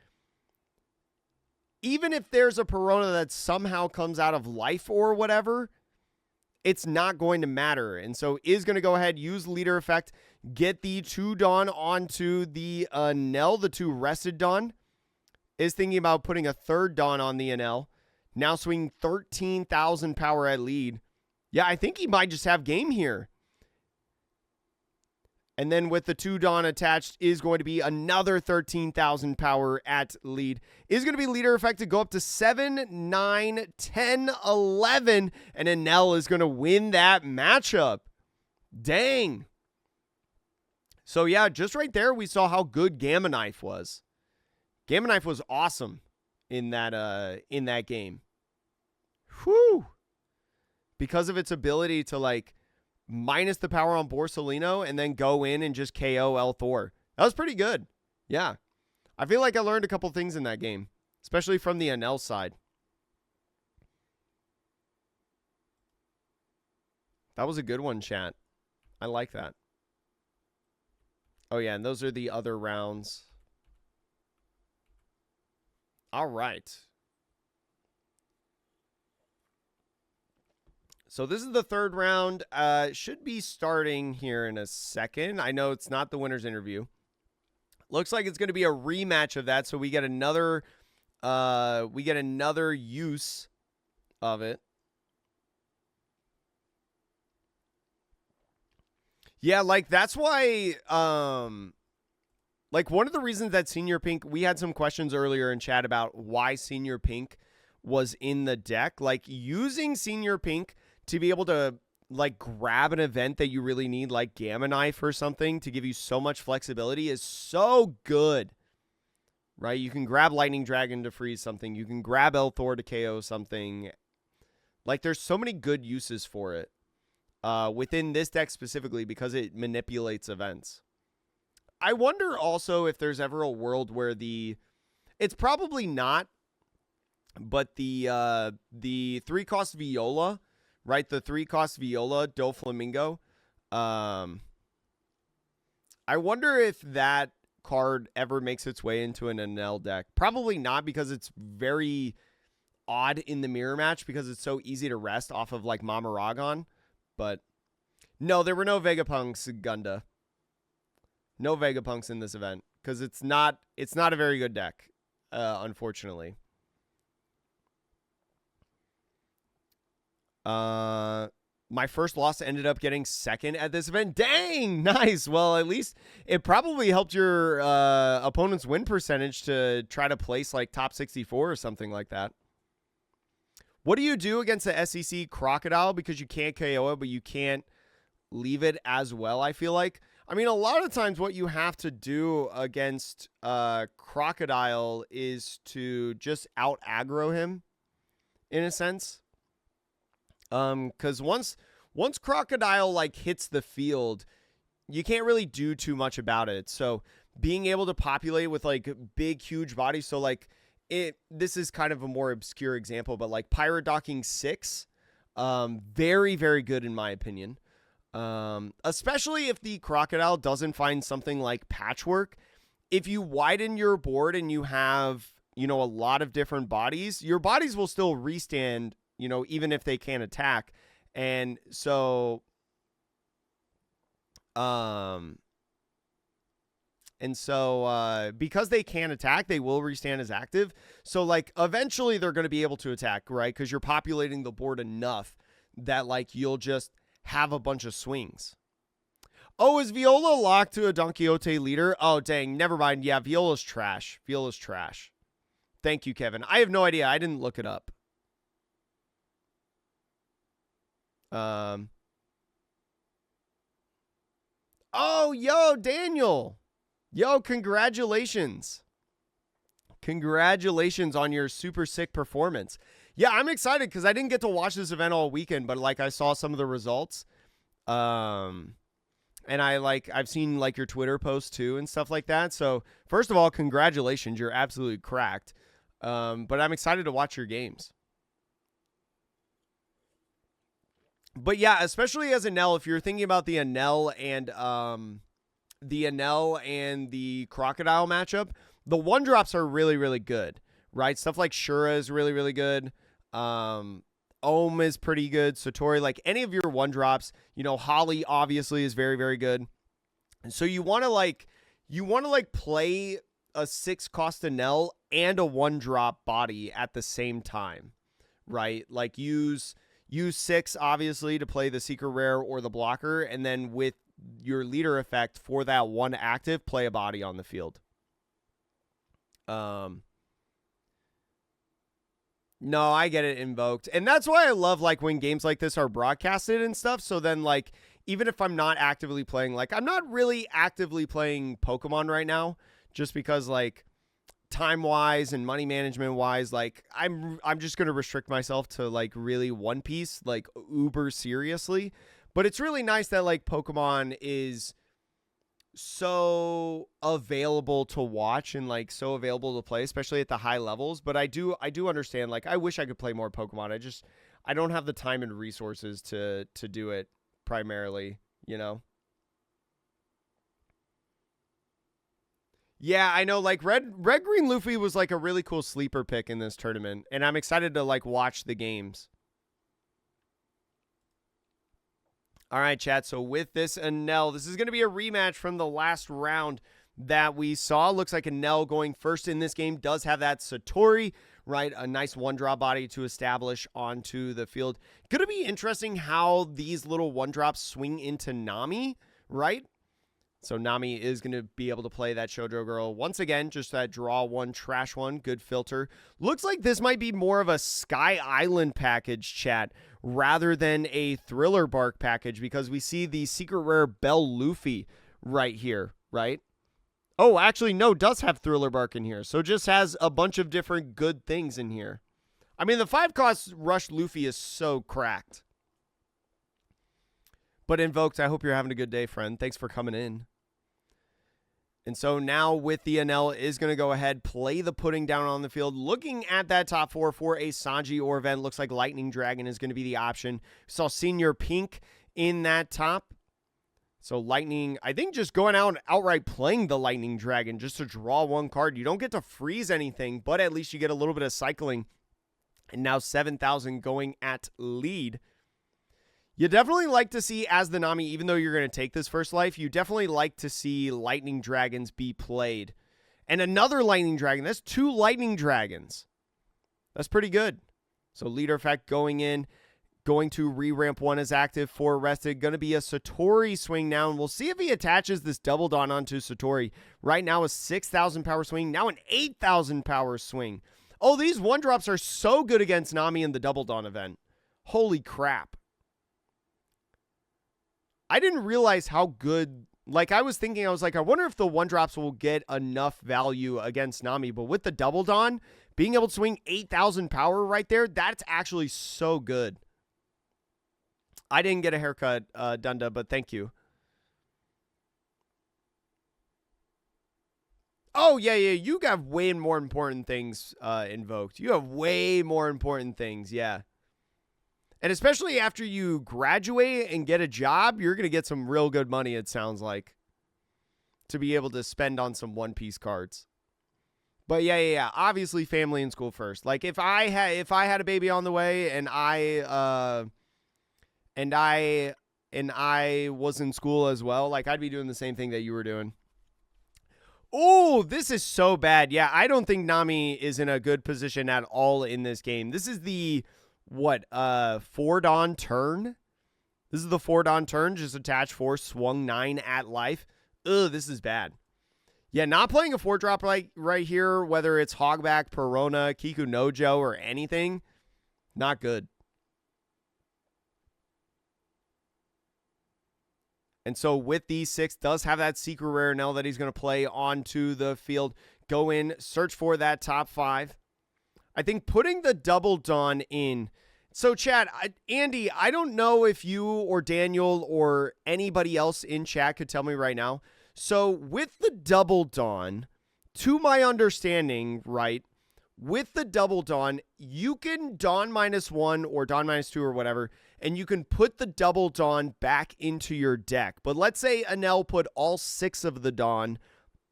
even if there's a Perona that somehow comes out of life or whatever, it's not going to matter. And so is going to go ahead, use Leader Effect, get the 2 Dawn onto the Enel, the 2 rested Dawn. Is thinking about putting a 3rd Dawn on the Enel. Now swinging 13,000 power at lead. Yeah, I think he might just have game here. And then with the 2 Dawn attached is going to be another 13,000 power at lead. Is going to be Leader Effect to go up to 7, 9, 10, 11. And Enel is going to win that matchup. Dang. So yeah, just right there, we saw how good Gamma Knife was. Gamma Knife was awesome in that game. Whew. Because of its ability to like minus the power on Borsalino and then go in and just KO Elthor. That was pretty good. Yeah. I feel like I learned a couple things in that game, especially from the Enel side. That was a good one, chat. I like that. Oh yeah, and those are the other rounds. All right. So this is the 3rd round. Should be starting here in a second. I know it's not the winner's interview. Looks like it's going to be a rematch of that, so we get another use of it. Yeah, like that's why like one of the reasons that Senior Pink, we had some questions earlier in chat about why Senior Pink was in the deck. Like using Senior Pink to be able to like grab an event that you really need, like Gamma Knife or something, to give you so much flexibility is so good, right? You can grab Lightning Dragon to freeze something. You can grab Elthor to KO something. Like there's so many good uses for it within this deck specifically because it manipulates events. I wonder also if there's ever a world where the It's probably not, but the 3-cost Viola, right? The 3-cost Viola Doflamingo. I wonder if that card ever makes its way into an Enel deck. Probably not, because it's very odd in the mirror match because it's so easy to rest off of like Mamaragon. But no, there were no Vegapunks, Gunda. No Vegapunks in this event because it's not a very good deck, unfortunately. My first loss ended up getting second at this event. Dang, nice. Well, at least it probably helped your opponent's win percentage to try to place like top 64 or something like that. What do you do against the SEC Crocodile? Because you can't KO it, but you can't leave it as well, I feel like. I mean, a lot of times what you have to do against Crocodile is to just out-aggro him, in a sense. Because once Crocodile like hits the field, you can't really do too much about it. So being able to populate with like big, huge bodies. So like this is kind of a more obscure example, but like Pirate Docking 6, very, very good in my opinion. Especially if the Crocodile doesn't find something like Patchwork. If you widen your board and you have, you know, a lot of different bodies, your bodies will still restand, you know, even if they can't attack. And so, because they can't attack, they will restand as active. So like eventually they're going to be able to attack, right? Because you're populating the board enough that like you'll just have a bunch of swings. Oh, is Viola locked to a Don Quixote leader? Oh, dang. Never mind. Yeah, Viola's trash. Viola's trash. Thank you, Kevin. I have no idea. I didn't look it up. Oh, yo, Daniel. Yo, congratulations. Congratulations on your super sick performance. Yeah, I'm excited because I didn't get to watch this event all weekend, but like I saw some of the results. And I've seen like your Twitter posts too and stuff like that. So first of all, congratulations. You're absolutely cracked. But I'm excited to watch your games. But yeah, especially as Enel, if you're thinking about the Enel and the Crocodile matchup, the 1-drops are really, really good, right? Stuff like Shura is really, really good. Ohm is pretty good. Satori, like any of your 1-drops, you know, Holly obviously is very, very good. And so you want to play a 6-cost Enel and a 1-drop body at the same time, right? Like use 6 obviously to play the secret rare or the blocker, and then with your leader effect for that 1 active, play a body on the field. No, I get it, Invoked. And that's why I love like when games like this are broadcasted and stuff. So then like even if I'm not actively playing, like I'm not really actively playing Pokemon right now, just because like time-wise and money management-wise, like I'm just going to restrict myself to like really One Piece, like uber seriously. But it's really nice that like Pokemon is so available to watch and like so available to play, especially at the high levels. But I do understand, like I wish I could play more Pokemon. I don't have the time and resources to do it primarily, you know. Yeah, I know, like Red Green Luffy was like a really cool sleeper pick in this tournament, and I'm excited to like watch the games. All right, chat. So with this Enel, this is going to be a rematch from the last round that we saw. Looks like Enel going first in this game does have that Satori, right? A nice 1-drop body to establish onto the field. Going to be interesting how these little 1-drops swing into Nami, right? So Nami is going to be able to play that Shoujo Girl once again, just that draw 1, trash 1, good filter. Looks like this might be more of a Sky Island package, chat, rather than a Thriller Bark package, because we see the secret rare Bell Luffy right here, right? Oh, actually, no, does have Thriller Bark in here. So just has a bunch of different good things in here. I mean, the 5-cost Rush Luffy is so cracked. But Invoked, I hope you're having a good day, friend. Thanks for coming in. And so now with the Enel is going to go ahead, play the pudding down on the field. Looking at that top four for a Sanji or event, looks like Lightning Dragon is going to be the option. Saw Senior Pink in that top. So Lightning, I think just going out and outright playing the Lightning Dragon just to draw one card. You don't get to freeze anything, but at least you get a little bit of cycling. And now 7,000 going at lead. You definitely like to see, as the Nami, even though you're going to take this first life, you definitely like to see Lightning Dragons be played. And another Lightning Dragon. That's 2 Lightning Dragons. That's pretty good. So leader effect going in. Going to re-ramp 1 as active, 4 arrested. Going to be a Satori swing now. And we'll see if he attaches this Double Dawn onto Satori. Right now a 6,000 power swing. Now an 8,000 power swing. Oh, these 1-drops are so good against Nami in the Double Dawn event. Holy crap. I didn't realize how good, like I was thinking, I was like, I wonder if the 1-drops will get enough value against Nami, but with the Double Dawn, being able to swing 8,000 power right there, that's actually so good. I didn't get a haircut, Dunda, but thank you. Oh, yeah, you got way more important things invoked. You have way more important things, yeah. And especially after you graduate and get a job, you're going to get some real good money, it sounds like, to be able to spend on some One Piece cards. But yeah. Obviously, family and school first. Like if I had a baby on the way and I was in school as well, like I'd be doing the same thing that you were doing. Oh, this is so bad. Yeah, I don't think Nami is in a good position at all in this game. This is the 4 Dawn turn? This is the 4 Dawn turn. Just attach 4, swung 9 at life. Ugh, this is bad. Yeah, not playing a 4-drop right here, whether it's Hogback, Perona, Kiku Nojo, or anything, not good. And so with these 6, does have that secret rare Nell that he's going to play onto the field. Go in, search for that top 5. I think putting the Double Dawn in. So, chat, Andy, I don't know if you or Daniel or anybody else in chat could tell me right now. So, with the Double Dawn, to my understanding, right, with the Double Dawn, you can Dawn -1 or Dawn -2 or whatever, and you can put the Double Dawn back into your deck. But let's say Enel put all 6 of the Dawn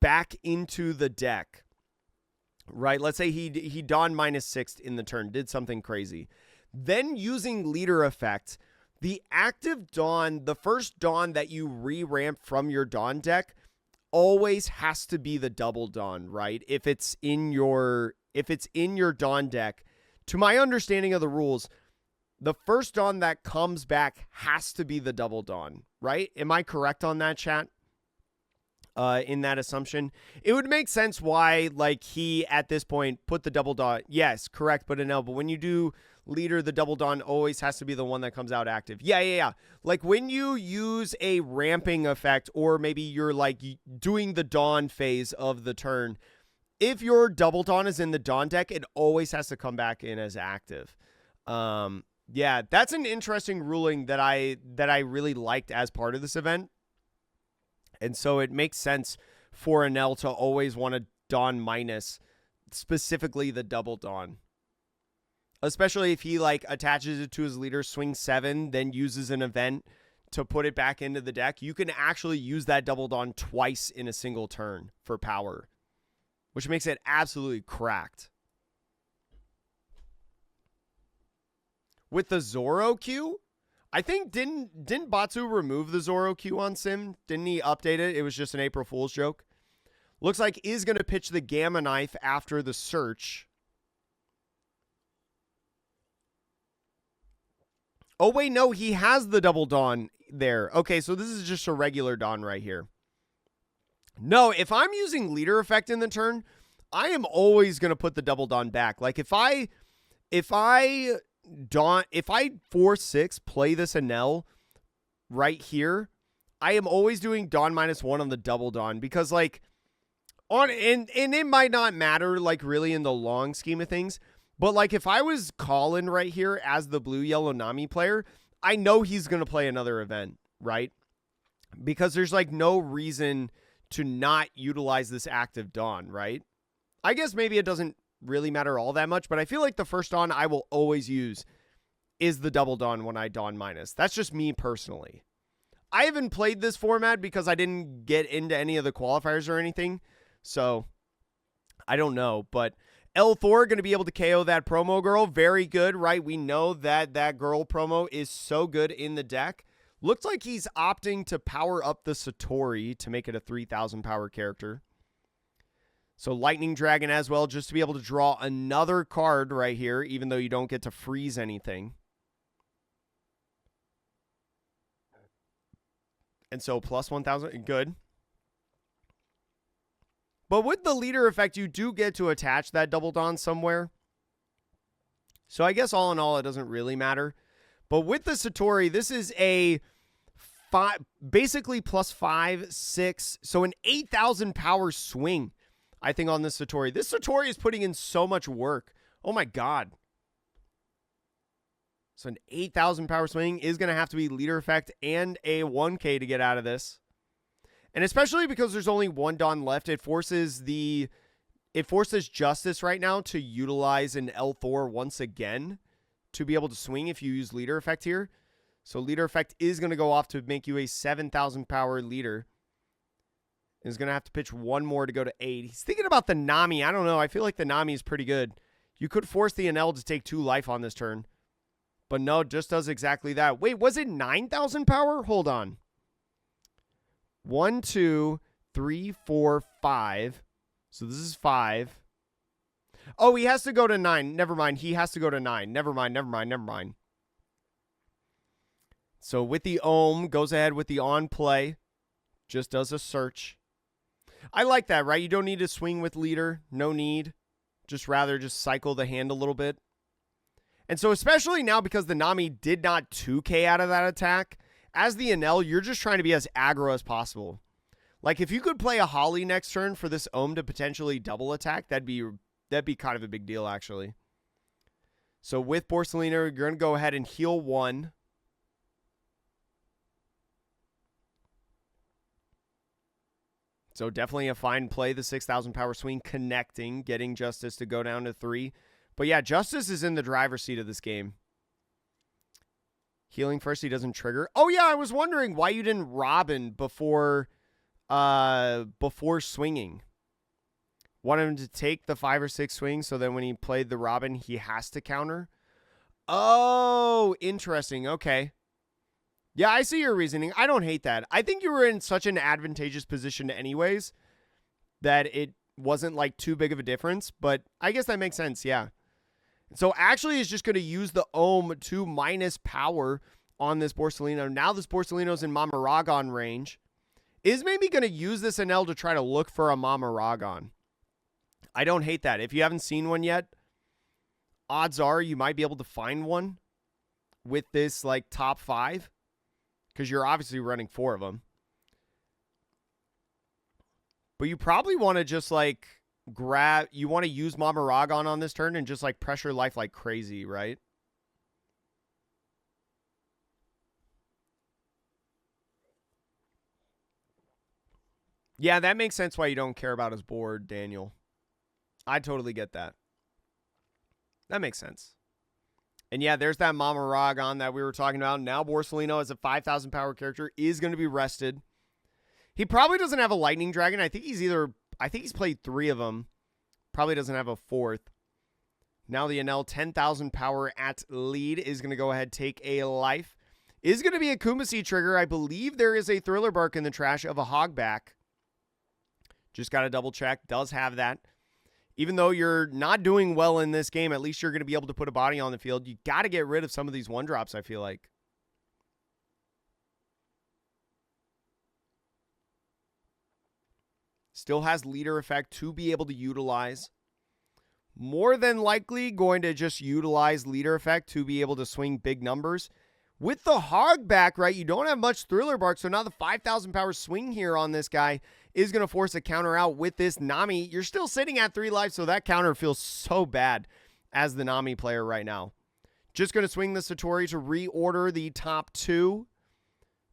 back into the deck. Right, let's say he Dawn -6 in the turn, did something crazy. Then using leader effect, the active Dawn, the first Dawn that you re-ramp from your Dawn deck, always has to be the Double Dawn, right? If it's in your Dawn deck, to my understanding of the rules, the first Dawn that comes back has to be the Double Dawn, right? Am I correct on that, chat? In that assumption, it would make sense why, like, he at this point put the Double Dawn. Yes, correct, but Enel. But when you do leader, the Double Dawn always has to be the one that comes out active. Yeah. Like when you use a ramping effect, or maybe you're like doing the Dawn phase of the turn, if your Double Dawn is in the Dawn deck, it always has to come back in as active. Yeah, that's an interesting ruling that I really liked as part of this event. And so it makes sense for Enel to always want to Dawn minus, specifically the Double Dawn. Especially if he like attaches it to his leader, swing 7, then uses an event to put it back into the deck. You can actually use that Double Dawn twice in a single turn for power, which makes it absolutely cracked. With the Zoro Q, I think didn't Batsu remove the Zoro Q on Sim? Didn't he update it? It was just an April Fool's joke. Looks like is going to pitch the Gamma Knife after the search. Oh, wait, no, he has the Double Dawn there. Okay, so this is just a regular Dawn right here. No, if I'm using leader effect in the turn, I am always going to put the Double Dawn back. Like if I 4/6 play this Enel right here, I am always doing Dawn -1 on the Double Dawn, because like and it might not matter like really in the long scheme of things, but like if I was Colin right here as the blue yellow Nami player, I know he's going to play another event, right? Because there's like no reason to not utilize this active Dawn, right? I guess maybe it doesn't really matter all that much, but I feel like the first Dawn I will always use is the double Dawn when I Dawn minus. That's just me personally. I haven't played this format because I didn't get into any of the qualifiers or anything, so I don't know. But L Thor going to be able to KO that promo girl. Very good, right? We know that that girl promo is so good in the deck. Looks like he's opting to power up the Satori to make it a 3,000 power character. So Lightning Dragon as well, just to be able to draw another card right here, even though you don't get to freeze anything. And so plus 1,000, good. But with the leader effect, you do get to attach that double Dawn somewhere. So I guess all in all, it doesn't really matter. But with the Satori, this is a basically plus 5, 6. So an 8,000 power swing, I think, on this Satori. This Satori is putting in so much work. Oh my God. So an 8,000 power swing is going to have to be leader effect and a 1K to get out of this. And especially because there's only one Dawn left, it forces Justice right now to utilize an L Thor once again to be able to swing if you use leader effect here. So leader effect is going to go off to make you a 7,000 power leader. Is going to have to pitch one more to go to 8. He's thinking about the Nami. I don't know. I feel like the Nami is pretty good. You could force the NL to take 2 life on this turn. But no, just does exactly that. Wait, was it 9,000 power? Hold on. 1, 2, 3, 4, 5. So this is 5. Oh, he has to go to 9. Never mind. He has to go to 9. Never mind. So with the Ohm, goes ahead with the on play. Just does a search. I like that, right? You don't need to swing with leader. No need. Just rather just cycle the hand a little bit. And so especially now because the Nami did not 2K out of that attack, as the Enel, you're just trying to be as aggro as possible. Like if you could play a Holly next turn for this Ohm to potentially double attack, that'd be kind of a big deal actually. So with Borsalino, you're going to go ahead and heal 1. So definitely a fine play, the 6,000 power swing, connecting, getting Justice to go down to 3. But yeah, Justice is in the driver's seat of this game. Healing first, he doesn't trigger. Oh yeah, I was wondering why you didn't Robin before swinging. Wanted him to take the 5 or 6 swings, so then when he played the Robin, he has to counter. Oh, interesting. Okay. Yeah, I see your reasoning. I don't hate that. I think you were in such an advantageous position anyways that it wasn't like too big of a difference, but I guess that makes sense, yeah. So actually he's just going to use the Ohm to minus power on this Borsalino. Now this Borsalino's in Mama Ragon range. Is maybe going to use this NL to try to look for a Mama Ragon. I don't hate that. If you haven't seen one yet, odds are you might be able to find one with this like top 5. Because you're obviously running 4 of them. But you probably want to just like you want to use Mama Ragon on this turn and just like pressure life like crazy, right? Yeah, that makes sense why you don't care about his board, Daniel. I totally get that. That makes sense. And yeah, there's that Mama Ragon that we were talking about. Now Borsalino as a 5,000 power character is going to be rested. He probably doesn't have a Lightning Dragon. I think he's played 3 of them. Probably doesn't have a 4th. Now the NL 10,000 power at lead is going to go ahead, take a life. Is going to be a Kumasi trigger. I believe there is a Thriller Bark in the trash of a Hogback. Just got to double check. Does have that. Even though you're not doing well in this game, at least you're going to be able to put a body on the field. You got to get rid of some of these 1-drops, I feel like. Still has leader effect to be able to utilize. More than likely going to just utilize leader effect to be able to swing big numbers. With the Hogback, right, you don't have much Thriller Bark, so now the 5,000 power swing here on this guy is going to force a counter out with this Nami. You're still sitting at 3 lives, so that counter feels so bad as the Nami player right now. Just going to swing the Satori to reorder the top 2.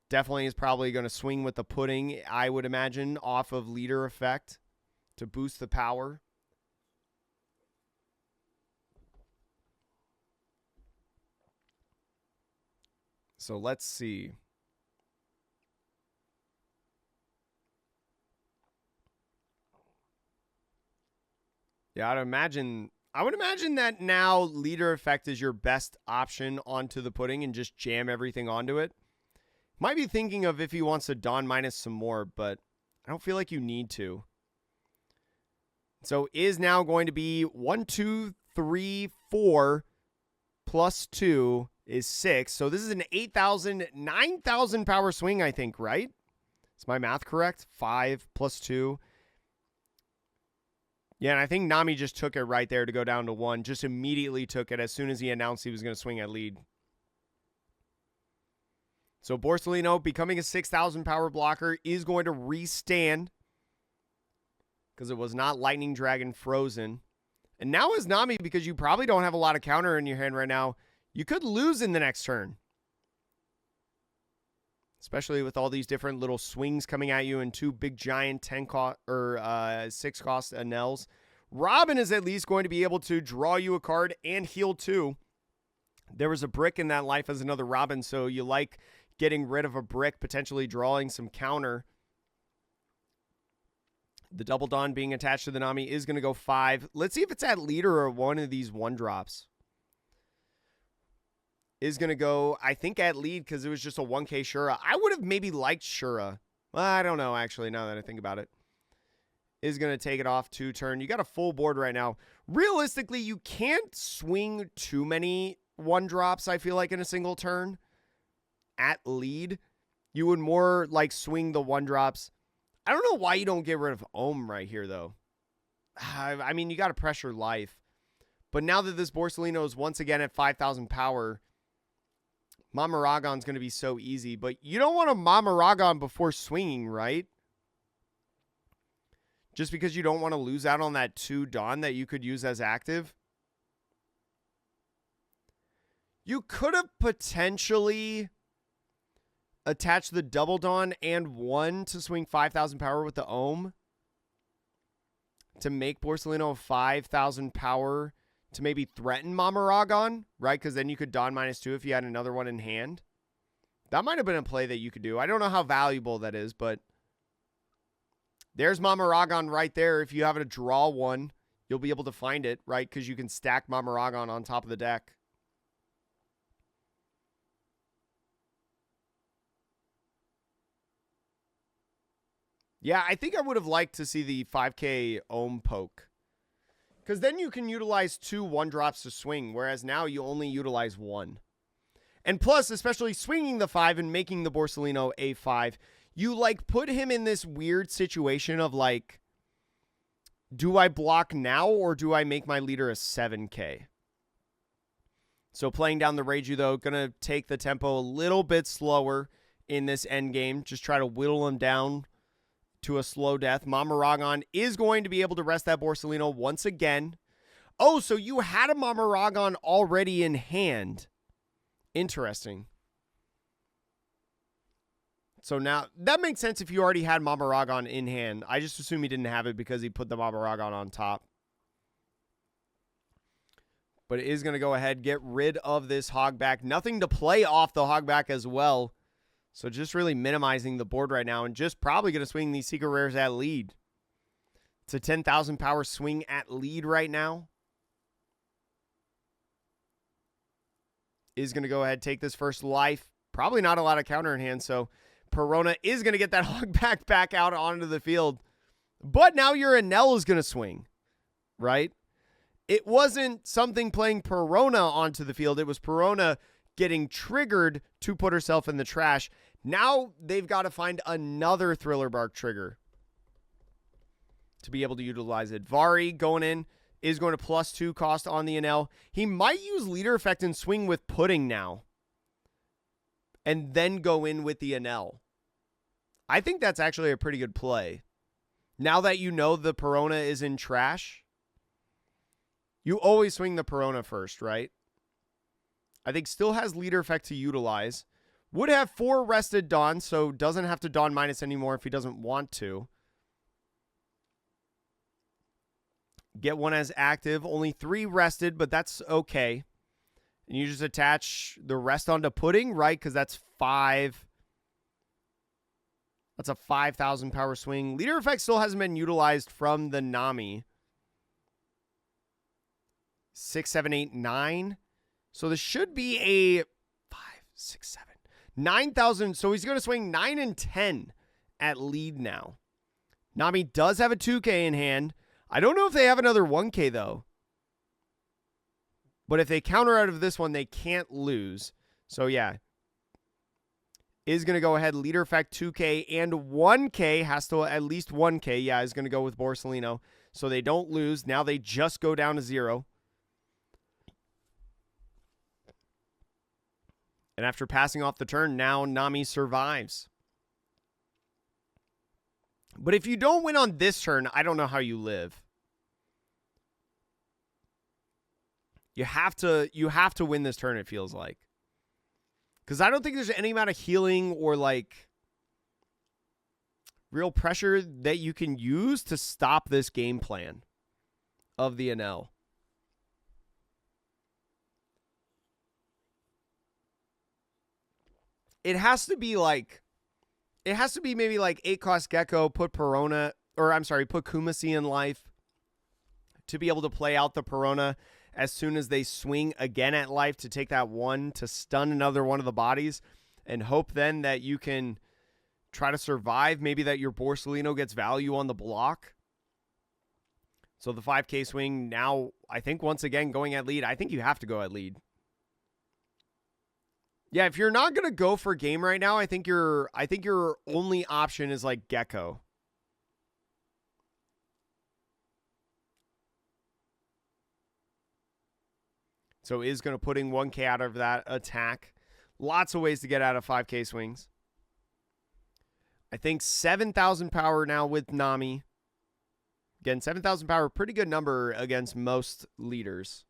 Definitely is probably going to swing with the pudding, I would imagine, off of leader effect to boost the power. So let's see. Yeah, I would imagine that now leader effect is your best option onto the pudding and just jam everything onto it. Might be thinking of if he wants to Dawn minus some more, but I don't feel like you need to. So is now going to be 1, 2, 3, 4 plus 2 is 6. So this is an 8,000, 9,000 power swing, I think, right? Is my math correct? 5 plus 2. Yeah, and I think Nami just took it right there to go down to 1. Just immediately took it as soon as he announced he was going to swing at lead. So Borsellino, becoming a 6,000 power blocker, is going to restand because it was not Lightning Dragon frozen. And now is Nami, because you probably don't have a lot of counter in your hand right now. You could lose in the next turn. Especially with all these different little swings coming at you and 2 big giant 10 cost or 6 cost Anels. Robin is at least going to be able to draw you a card and heal 2. There was a brick in that life as another Robin, so you like getting rid of a brick, potentially drawing some counter. The Double Dawn being attached to the Nami is going to go 5. Let's see if it's at leader or one of these 1-drops. Is going to go, I think, at lead because it was just a 1K Shura. I would have maybe liked Shura. Well, I don't know, actually, now that I think about it. Is going to take it off 2 turn. You got a full board right now. Realistically, you can't swing too many 1-drops, I feel like, in a single turn. At lead, you would more like swing the 1-drops. I don't know why you don't get rid of Ohm right here, though. I mean, you got to pressure life. But now that this Borsellino is once again at 5,000 power, Mamaragon's going to be so easy. But you don't want a Mamaragon before swinging, right? Just because you don't want to lose out on that 2 Dawn that you could use as active. You could have potentially attach the Double Dawn and 1 to swing 5,000 power with the Ohm to make Borsellino 5,000 power to maybe threaten Mamaragon, right? Because then you could Dawn -2 if you had another one in hand. That might have been a play that you could do. I don't know how valuable that is, but there's Mamaragon right there. If you have to draw 1, you'll be able to find it, right? Because you can stack Mamaragon on top of the deck. Yeah, I think I would have liked to see the 5K Ohm poke. Because then you can utilize 2 1-drops to swing, whereas now you only utilize 1. And plus, especially swinging the 5 and making the Borsellino a 5, you like put him in this weird situation of like, do I block now or do I make my leader a 7K? So playing down the Reiju, though, going to take the tempo a little bit slower in this end game. Just try to whittle him down to a slow death. Mamaragon is going to be able to rest that Borsellino once again. Oh, so you had a Mamaragon already in hand. Interesting. So now, that makes sense if you already had Mamaragon in hand. I just assume he didn't have it because he put the Mamaragon on top. But it is going to go ahead, get rid of this Hogback. Nothing to play off the Hogback as well. So just really minimizing the board right now and just probably going to swing these Secret Rares at lead. It's a 10,000 power swing at lead right now. Is going to go ahead, take this first life. Probably not a lot of counter in hand, so Perona is going to get that Hogback back out onto the field. But now your Enel is going to swing, right? It wasn't something playing Perona onto the field. It was Perona getting triggered to put herself in the trash. Now they've got to find another Thriller Bark trigger to be able to utilize it. Vari going in is going to +2 cost on the Enel. He might use leader effect and swing with Pudding now and then go in with the Enel. I think that's actually a pretty good play. Now that you know the Perona is in trash, you always swing the Perona first, right? I think still has leader effect to utilize. Would have 4 rested Dawn, so doesn't have to Dawn minus anymore if he doesn't want to. Get 1 as active. Only 3 rested, but that's okay. And you just attach the rest onto Pudding, right? Because that's 5. That's a 5,000 power swing. Leader effect still hasn't been utilized from the Nami. 6, 7, 8, 9. So this should be a 5, 6, 7, 9,000. So he's going to swing 9 and 10 at lead now. Nami does have a 2K in hand. I don't know if they have another 1K though. But if they counter out of this one, they can't lose. So yeah. Is going to go ahead, leader effect 2K and 1K, has to at least 1K. Yeah, is going to go with Borsalino. So they don't lose. Now they just go down to 0. And after passing off the turn, now Nami survives. But if you don't win on this turn, I don't know how you live. You have to win this turn, it feels like. Because I don't think there's any amount of healing or like real pressure that you can use to stop this game plan of the NL. It has to be maybe like 8 cost Gecko, put Perona, or I'm sorry, put Kumasi in life to be able to play out the Perona as soon as they swing again at life to take that 1 to stun another one of the bodies and hope then that you can try to survive. Maybe that your Borsalino gets value on the block. So the 5K swing now, I think once again going at lead. I think you have to go at lead. Yeah, if you're not going to go for game right now, I think your only option is like Gecko. So is going to putting 1K out of that attack. Lots of ways to get out of 5K swings. I think 7,000 power now with Nami. Again, 7,000 power, pretty good number against most leaders.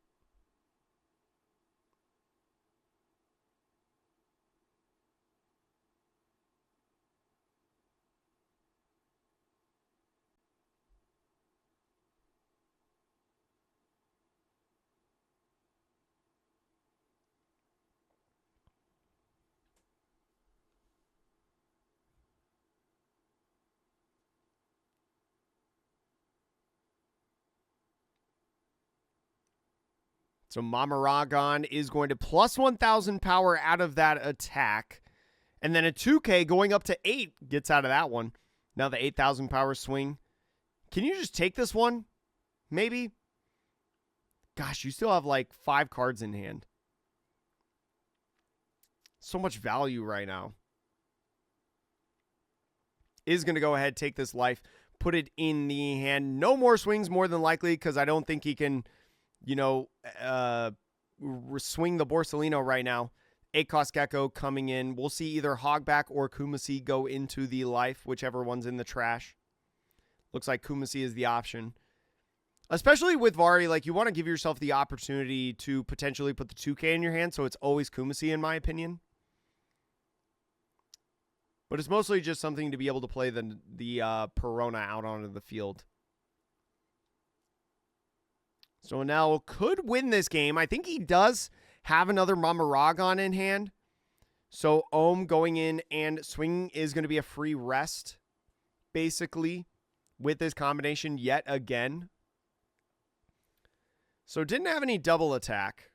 So Mamaragon is going to plus 1,000 power out of that attack. And then a 2K going up to 8 gets out of that one. Now the 8,000 power swing. Can you just take this one? Maybe? Gosh, you still have like 5 cards in hand. So much value right now. Is going to go ahead, take this life, put it in the hand. No more swings more than likely because I don't think he can, swing the Borsalino right now. 8 cost Gecko coming in. We'll see either Hogback or Kumasi go into the life, whichever one's in the trash. Looks like Kumasi is the option. Especially with Vari, like you want to give yourself the opportunity to potentially put the 2K in your hand, so it's always Kumasi in my opinion. But it's mostly just something to be able to play the Perona out onto the field. So now could win this game. I think he does have another Mamaragon in hand. So Ohm going in and swinging is going to be a free rest, basically, with this combination yet again. So didn't have any double attack.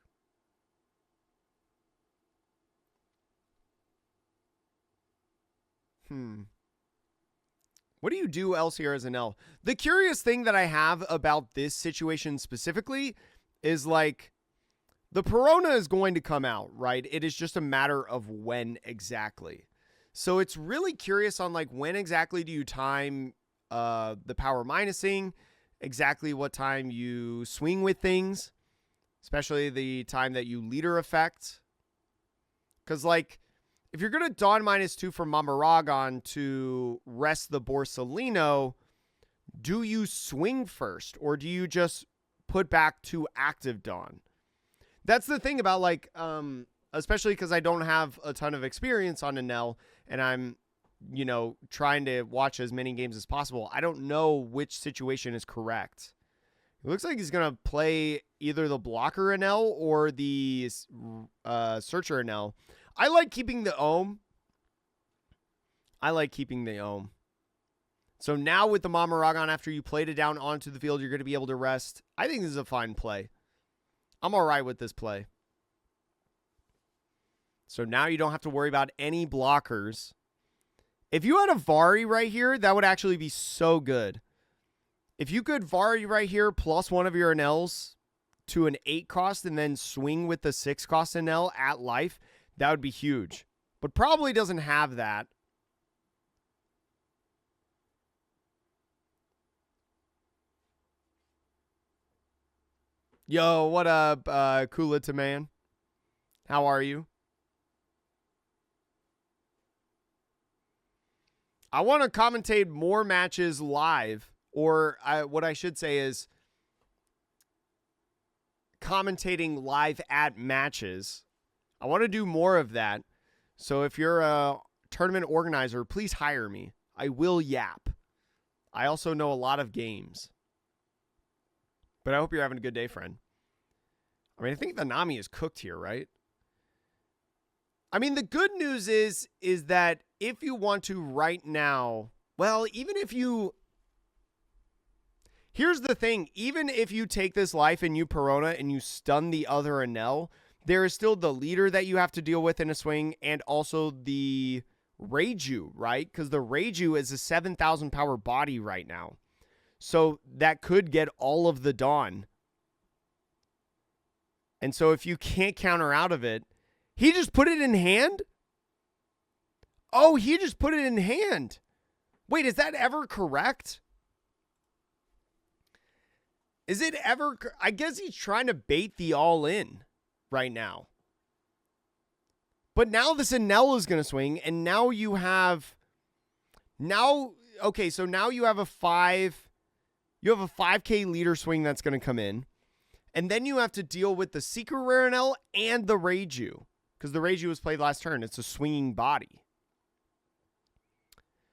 What do you do else here as an L? The curious thing that I have about this situation specifically is like the Perona is going to come out, right? It is just a matter of when exactly. So it's really curious on like when exactly do you time the power minusing, exactly what time you swing with things, especially the time that you leader effect. Because like if you're going to Dawn -2 from Mamaragon to rest the Borsalino, do you swing first or do you just put back 2 active Dawn? That's the thing about like especially because I don't have a ton of experience on Enel, and I'm, trying to watch as many games as possible. I don't know which situation is correct. It looks like he's going to play either the blocker Enel or the searcher Enel. I like keeping the Ohm. So now with the Mamaragon, after you played it down onto the field, you're going to be able to rest. I think this is a fine play. I'm all right with this play. So now you don't have to worry about any blockers. If you had a Vari right here, that would actually be so good. If you could Vari right here plus one of your Enels to an 8 cost and then swing with the 6 cost Enel at life, that would be huge. But probably doesn't have that. Yo, what up, Kulita man? How are you? I want to commentate more matches live, or what I should say is commentating live at matches. I want to do more of that. So if you're a tournament organizer, please hire me. I will yap. I also know a lot of games. But I hope you're having a good day, friend. I mean, I think the Nami is cooked here, right? I mean, the good news is that if you want to right now, well, even if you... Here's the thing. Even if you take this life and you Perona and you stun the other Enel, there is still the leader that you have to deal with in a swing and also the Reiju, right? Because the Reiju is a 7,000 power body right now. So that could get all of the Dawn. And so if you can't counter out of it, he just put it in hand? Oh, he just put it in hand. Wait, is that ever correct? Is it ever... I guess he's trying to bait the all-in right now. But now this Enel is going to swing, and now you have... Now... Okay, so now you have a 5... You have a 5K leader swing that's going to come in. And then you have to deal with the Secret Rare Enel and the Reiju. Because the Reiju was played last turn. It's a swinging body.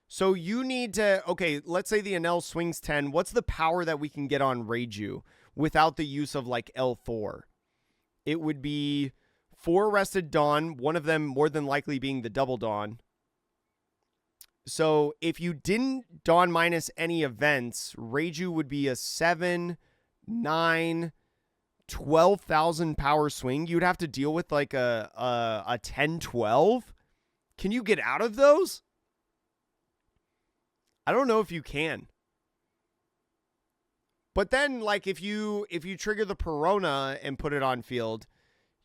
So you need to... Okay, let's say the Enel swings 10. What's the power that we can get on Reiju without the use of like L4? It would be 4 rested Dawn. One of them more than likely being the double Dawn. So if you didn't Dawn minus any events, Reiju would be a 7, 9, 12,000 power swing. You'd have to deal with like a 10, 12. Can you get out of those? I don't know if you can. But then like if you trigger the Perona and put it on field,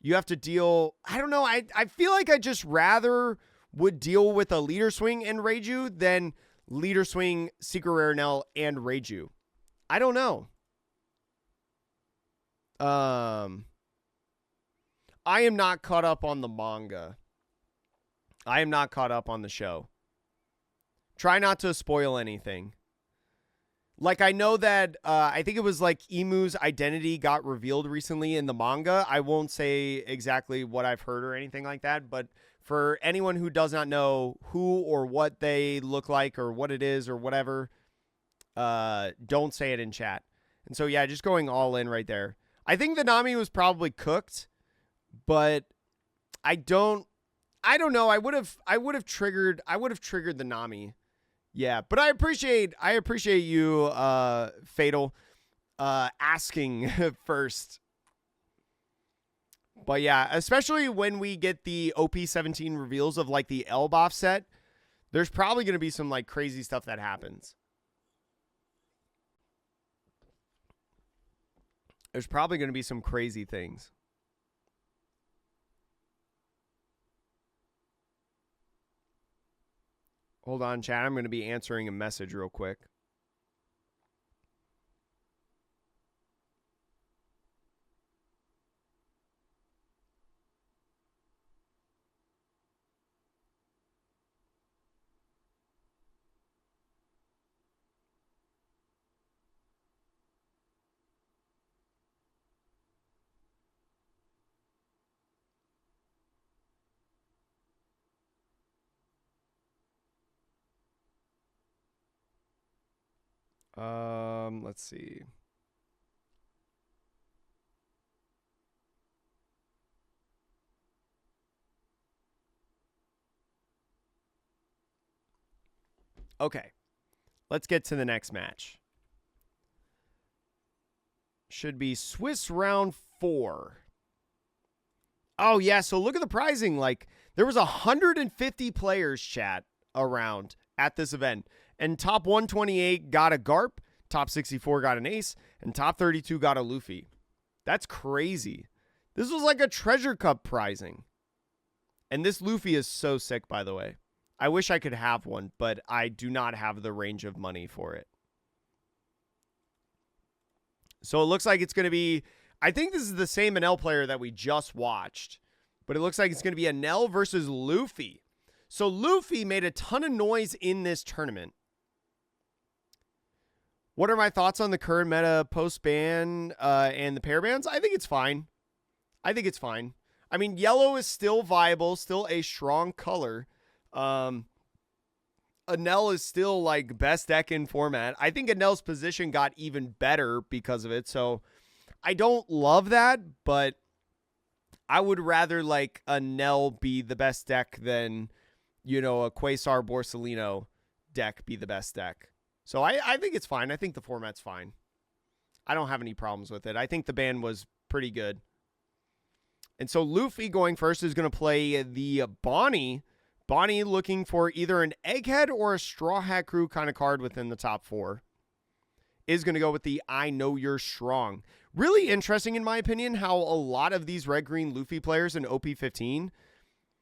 you have to deal... I don't know. I feel like I just rather would deal with a leader swing and Reiju than leader swing, Secret Rare Enel, and Reiju. I don't know. I am not caught up on the manga. I am not caught up on the show. Try not to spoil anything. Like, I know that, I think it was like Emu's identity got revealed recently in the manga. I won't say exactly what I've heard or anything like that, but for anyone who does not know who or what they look like or what it is or whatever, don't say it in chat. And so, yeah, just going all in right there. I think the Nami was probably cooked, but I don't know. I would have triggered the Nami. Yeah, but I appreciate you, Fatal, asking first. But yeah, especially when we get the OP17 reveals of like the Elboff set, there's probably going to be some like crazy stuff that happens. There's probably going to be some crazy things. Hold on, chat. I'm going to be answering a message real quick. Let's see. Okay. Let's get to the next match. Should be Swiss round 4. Oh, yeah. So look at the pricing. Like, there was 150 players, chat, around at this event. And top 128 got a Garp, top 64 got an Ace, and top 32 got a Luffy. That's crazy. This was like a treasure cup pricing. And this Luffy is so sick, by the way. I wish I could have one, but I do not have the range of money for it. So it looks like it's going to be, I think this is the same Enel player that we just watched, but it looks like it's going to be Enel versus Luffy. So Luffy made a ton of noise in this tournament. What are my thoughts on the current meta post-ban and the pair bans? I think it's fine. I think it's fine. I mean, yellow is still viable, still a strong color. Enel is still like best deck in format. I think Enel's position got even better because of it. So I don't love that, but I would rather like Enel be the best deck than, you know, a Quasar Borsalino deck be the best deck. So I think it's fine. I think the format's fine. I don't have any problems with it. I think the ban was pretty good. And so Luffy going first is going to play the Bonnie. Bonnie looking for either an Egghead or a Straw Hat Crew kind of card within the top 4. Is going to go with the I Know You're Strong. Really interesting, in my opinion, how a lot of these red-green Luffy players in OP15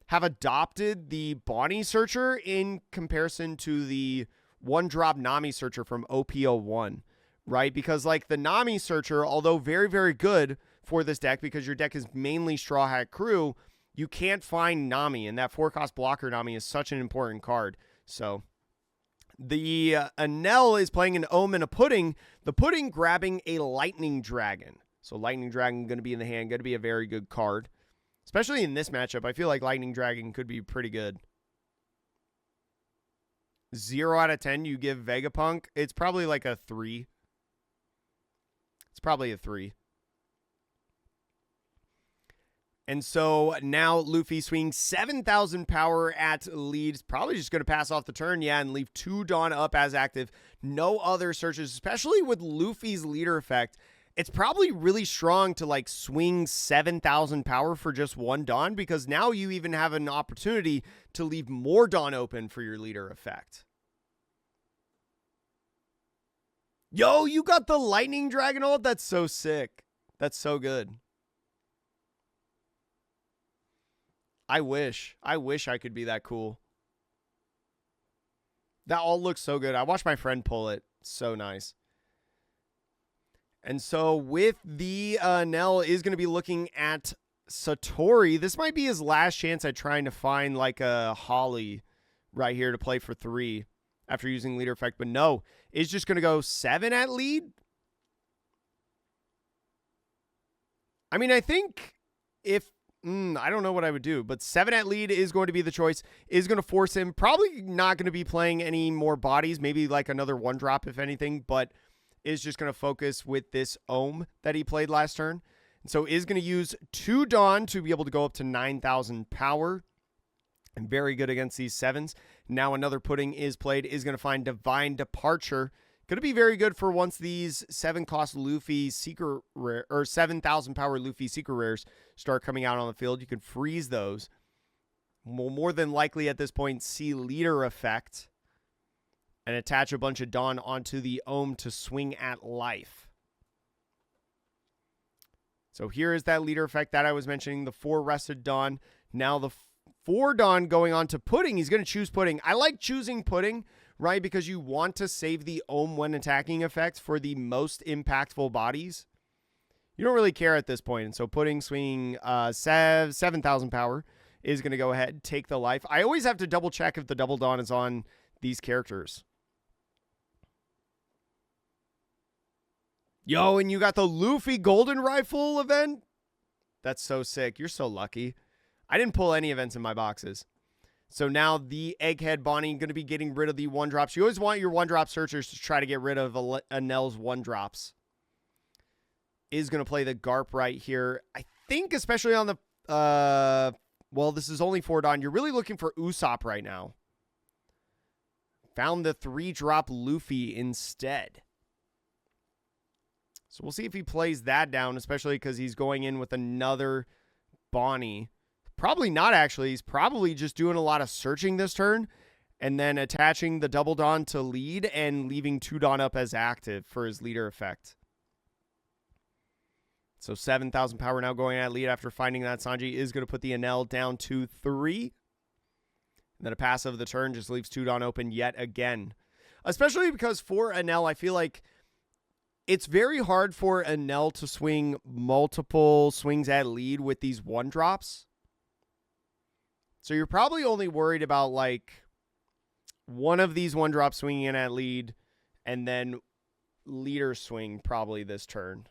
have adopted the Bonnie Searcher in comparison to the one-drop Nami Searcher from OP01, right? Because, like, the Nami Searcher, although very, very good for this deck because your deck is mainly Straw Hat Crew, you can't find Nami, and that 4-cost blocker Nami is such an important card. So the Enel is playing an Ohm and a Pudding. The Pudding grabbing a Lightning Dragon. So Lightning Dragon going to be in the hand, going to be a very good card. Especially in this matchup, I feel like Lightning Dragon could be pretty good. 0 out of 10 you give Vegapunk. It's probably like a 3. It's probably a 3. And so now Luffy swings 7,000 power at lead. Probably just going to pass off the turn, yeah, and leave 2 Dawn up as active. No other searches, especially with Luffy's leader effect. It's probably really strong to like swing 7,000 power for just 1 Dawn because now you even have an opportunity to leave more Dawn open for your leader effect. Yo, you got the Lightning Dragon ult? That's so sick. That's so good. I wish I could be that cool. That all looks so good. I watched my friend pull it. So nice. And so with the Nell is going to be looking at Satori. This might be his last chance at trying to find like a Holly right here to play for 3 after using leader effect. But no, is just going to go 7 at lead. I mean, I think if... I don't know what I would do, but 7 at lead is going to be the choice. Is going to force him. Probably not going to be playing any more bodies. Maybe like another 1-drop, if anything, but is just going to focus with this Ohm that he played last turn. And so is going to use 2 Dawn to be able to go up to 9,000 power. And very good against these 7s. Now another Pudding is played. Is going to find Divine Departure. Going to be very good for once these 7-cost Luffy secret rare or 7,000 power Luffy secret rares start coming out on the field. You can freeze those. We'll more than likely at this point see leader effect and attach a bunch of Dawn onto the Ohm to swing at life. So here is that leader effect that I was mentioning, the 4 rested Dawn. Now the 4 Dawn going on to Pudding. He's going to choose Pudding. I like choosing Pudding, right? Because you want to save the Ohm when attacking effect for the most impactful bodies. You don't really care at this point. And so Pudding swinging 7,000 power is going to go ahead, take the life. I always have to double check if the double Dawn is on these characters. Yo, and you got the Luffy Golden Rifle event? That's so sick. You're so lucky. I didn't pull any events in my boxes. So now the Egghead Bonnie going to be getting rid of the 1-drops. You always want your 1-drop searchers to try to get rid of Anel's 1-drops. Is going to play the Garp right here. I think especially on the... well, this is only 4 Dawn. You're really looking for Usopp right now. Found the 3-drop Luffy instead. So we'll see if he plays that down, especially because he's going in with another Bonnie. Probably not, actually. He's probably just doing a lot of searching this turn and then attaching the Double Dawn to lead and leaving 2 Dawn up as active for his leader effect. So 7,000 power now going at lead after finding that Sanji is going to put the Enel down to 3. And then a passive of the turn just leaves 2 Dawn open yet again. Especially because for Enel, I feel like it's very hard for Enel to swing multiple swings at lead with these 1-drops. So you're probably only worried about like one of these 1-drops swinging in at lead and then leader swing probably this turn.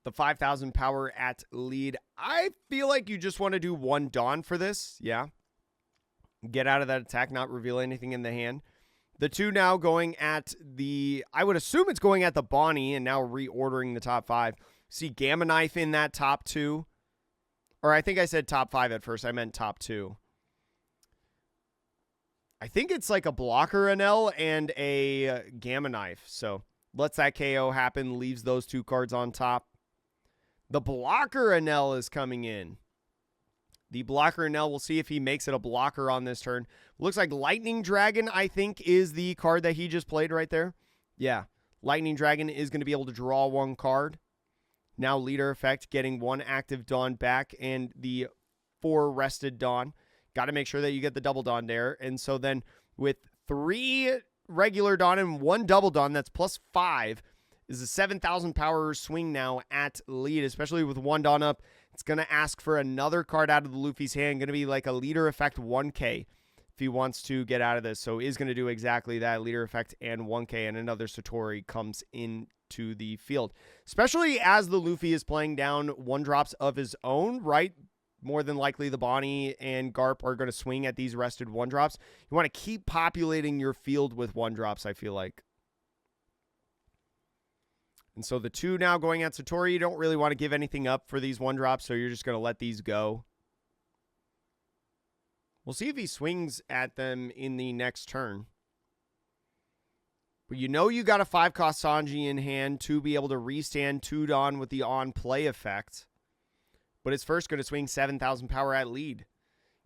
The 5,000 power at lead. I feel like you just want to do 1 Dawn for this. Yeah. Get out of that attack, not reveal anything in the hand. The 2 now going at the... I would assume it's going at the Bonnie and now reordering the top 5. See Gamma Knife in that top 2. Or I think I said top 5 at first. I meant top 2. I think it's like a blocker Enel and a Gamma Knife. So lets that KO happen. Leaves those 2 cards on top. The blocker Enel is coming in. The blocker Enel, we'll see if he makes it a blocker on this turn. Looks like Lightning Dragon, I think, is the card that he just played right there. Yeah, Lightning Dragon is going to be able to draw 1 card. Now leader effect, getting 1 active Dawn back and the 4 rested Dawn. Got to make sure that you get the double Dawn there. And so then with 3 regular Dawn and 1 double Dawn, that's plus 5, is a 7,000 power swing now at lead, especially with 1 Dawn up. It's going to ask for another card out of the Luffy's hand. Going to be like a leader effect 1K if he wants to get out of this. So is going to do exactly that, leader effect and 1K, and another Satori comes into the field. Especially as the Luffy is playing down 1-drops of his own, right? More than likely the Bonnie and Garp are going to swing at these rested 1-drops. You want to keep populating your field with 1-drops, I feel like. And so the 2 now going at Satori, you don't really want to give anything up for these 1-drops, so you're just going to let these go. We'll see if he swings at them in the next turn. But you know you got a 5-cost Sanji in hand to be able to restand 2 Dawn with the on-play effect. But it's first going to swing 7,000 power at lead.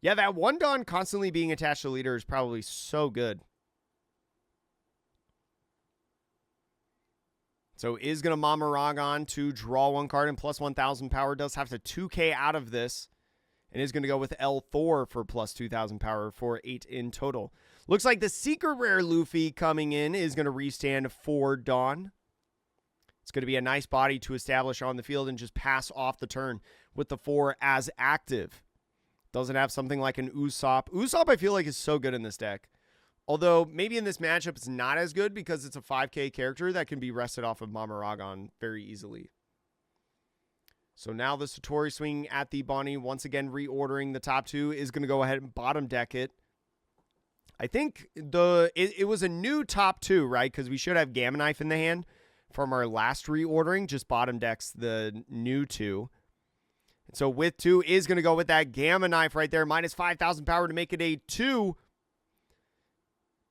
Yeah, that 1 Dawn constantly being attached to leader is probably so good. So is going to Mamaragon to draw 1 card and plus 1,000 power. Does have to 2K out of this. And is going to go with L Thor for plus 2,000 power for 8 in total. Looks like the secret rare Luffy coming in is going to restand 4 Dawn. It's going to be a nice body to establish on the field and just pass off the turn with the 4 as active. Doesn't have something like an Usopp. Usopp I feel like is so good in this deck. Although, maybe in this matchup, it's not as good because it's a 5K character that can be rested off of Mamaragon very easily. So now the Satori swinging at the Bonnie, once again reordering the top 2, is going to go ahead and bottom deck it. I think it was a new top 2, right? Because we should have Gamma Knife in the hand from our last reordering, just bottom decks the new 2. So with 2 is going to go with that Gamma Knife right there, minus 5,000 power to make it a 2.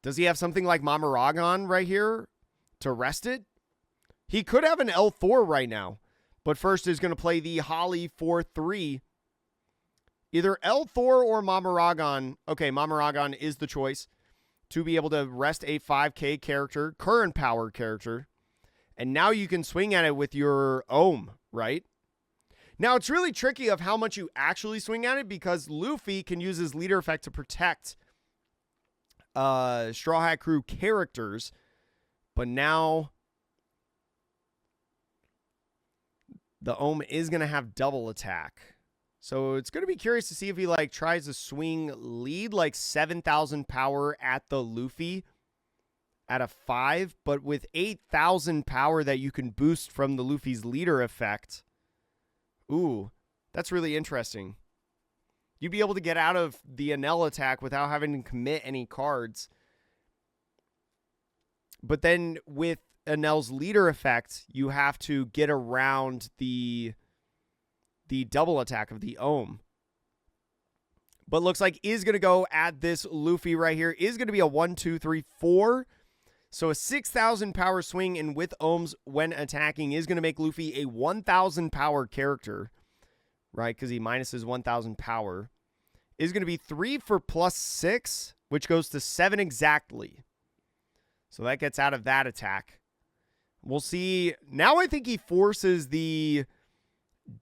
Does he have something like Mamaragon right here to rest it? He could have an L4 right now, but first is going to play the Holly 4-3. Either L4 or Mamaragon. Okay, Mamaragon is the choice to be able to rest a 5K character, current power character, and now you can swing at it with your Ohm, right? Now, it's really tricky of how much you actually swing at it because Luffy can use his leader effect to protect Straw Hat Crew characters, but now the Ohm is going to have double attack. So it's going to be curious to see if he like tries to swing lead like 7,000 power at the Luffy at a 5, but with 8,000 power that you can boost from the Luffy's leader effect. Ooh, that's really interesting. You'd be able to get out of the Enel attack without having to commit any cards. But then with Enel's leader effect, you have to get around the double attack of the Ohm. But looks like is going to go at this Luffy right here. Is going to be a 1, 2, 3, 4. So a 6,000 power swing, and with Ohms when attacking is going to make Luffy a 1,000 power character. Right, because he minuses 1,000 power. Is going to be 3 for +6, which goes to 7 exactly. So that gets out of that attack. We'll see. Now I think he forces the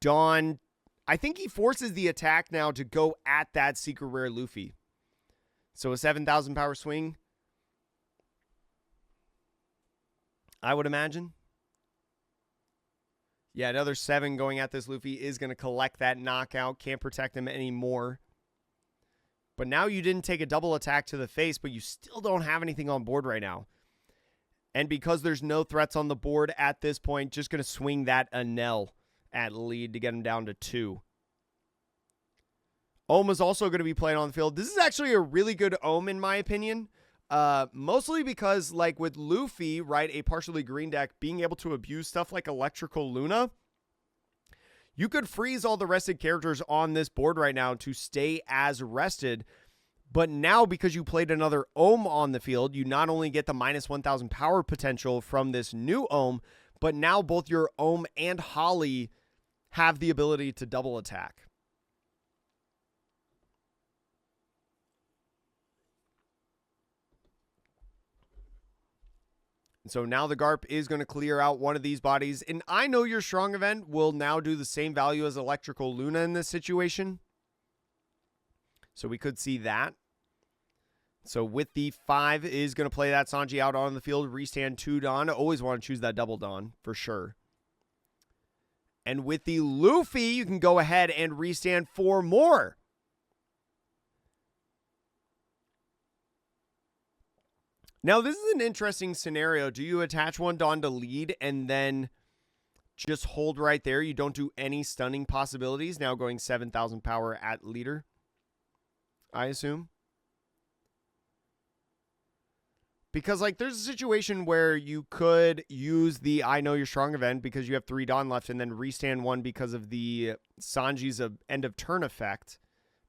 Dawn. I think he forces the attack now to go at that secret rare Luffy. So a 7,000 power swing, I would imagine. Yeah, another 7 going at this Luffy is going to collect that knockout. Can't protect him anymore. But now you didn't take a double attack to the face, but you still don't have anything on board right now. And because there's no threats on the board at this point, just going to swing that Enel at lead to get him down to 2. Ohm is also going to be playing on the field. This is actually a really good Ohm in my opinion. Mostly because, like with Luffy, right, a partially green deck, being able to abuse stuff like Electrical Luna, you could freeze all the rested characters on this board right now to stay as rested. But now, because you played another Ohm on the field, you not only get the minus 1,000 power potential from this new Ohm, but now both your Ohm and Holly have the ability to double attack. So now the Garp is going to clear out one of these bodies. And I know your strong event will now do the same value as Electrical Luna in this situation. So we could see that. So with the 5 is going to play that Sanji out on the field. Restand 2 Dawn. Always want to choose that double Dawn for sure. And with the Luffy, you can go ahead and restand 4 more. Now, this is an interesting scenario. Do you attach one Dawn to lead and then just hold right there? You don't do any stunning possibilities. Now going 7,000 power at leader, I assume. Because, like, there's a situation where you could use the I Know You're Strong event because you have 3 Dawn left and then restand 1 because of the Sanji's end of turn effect.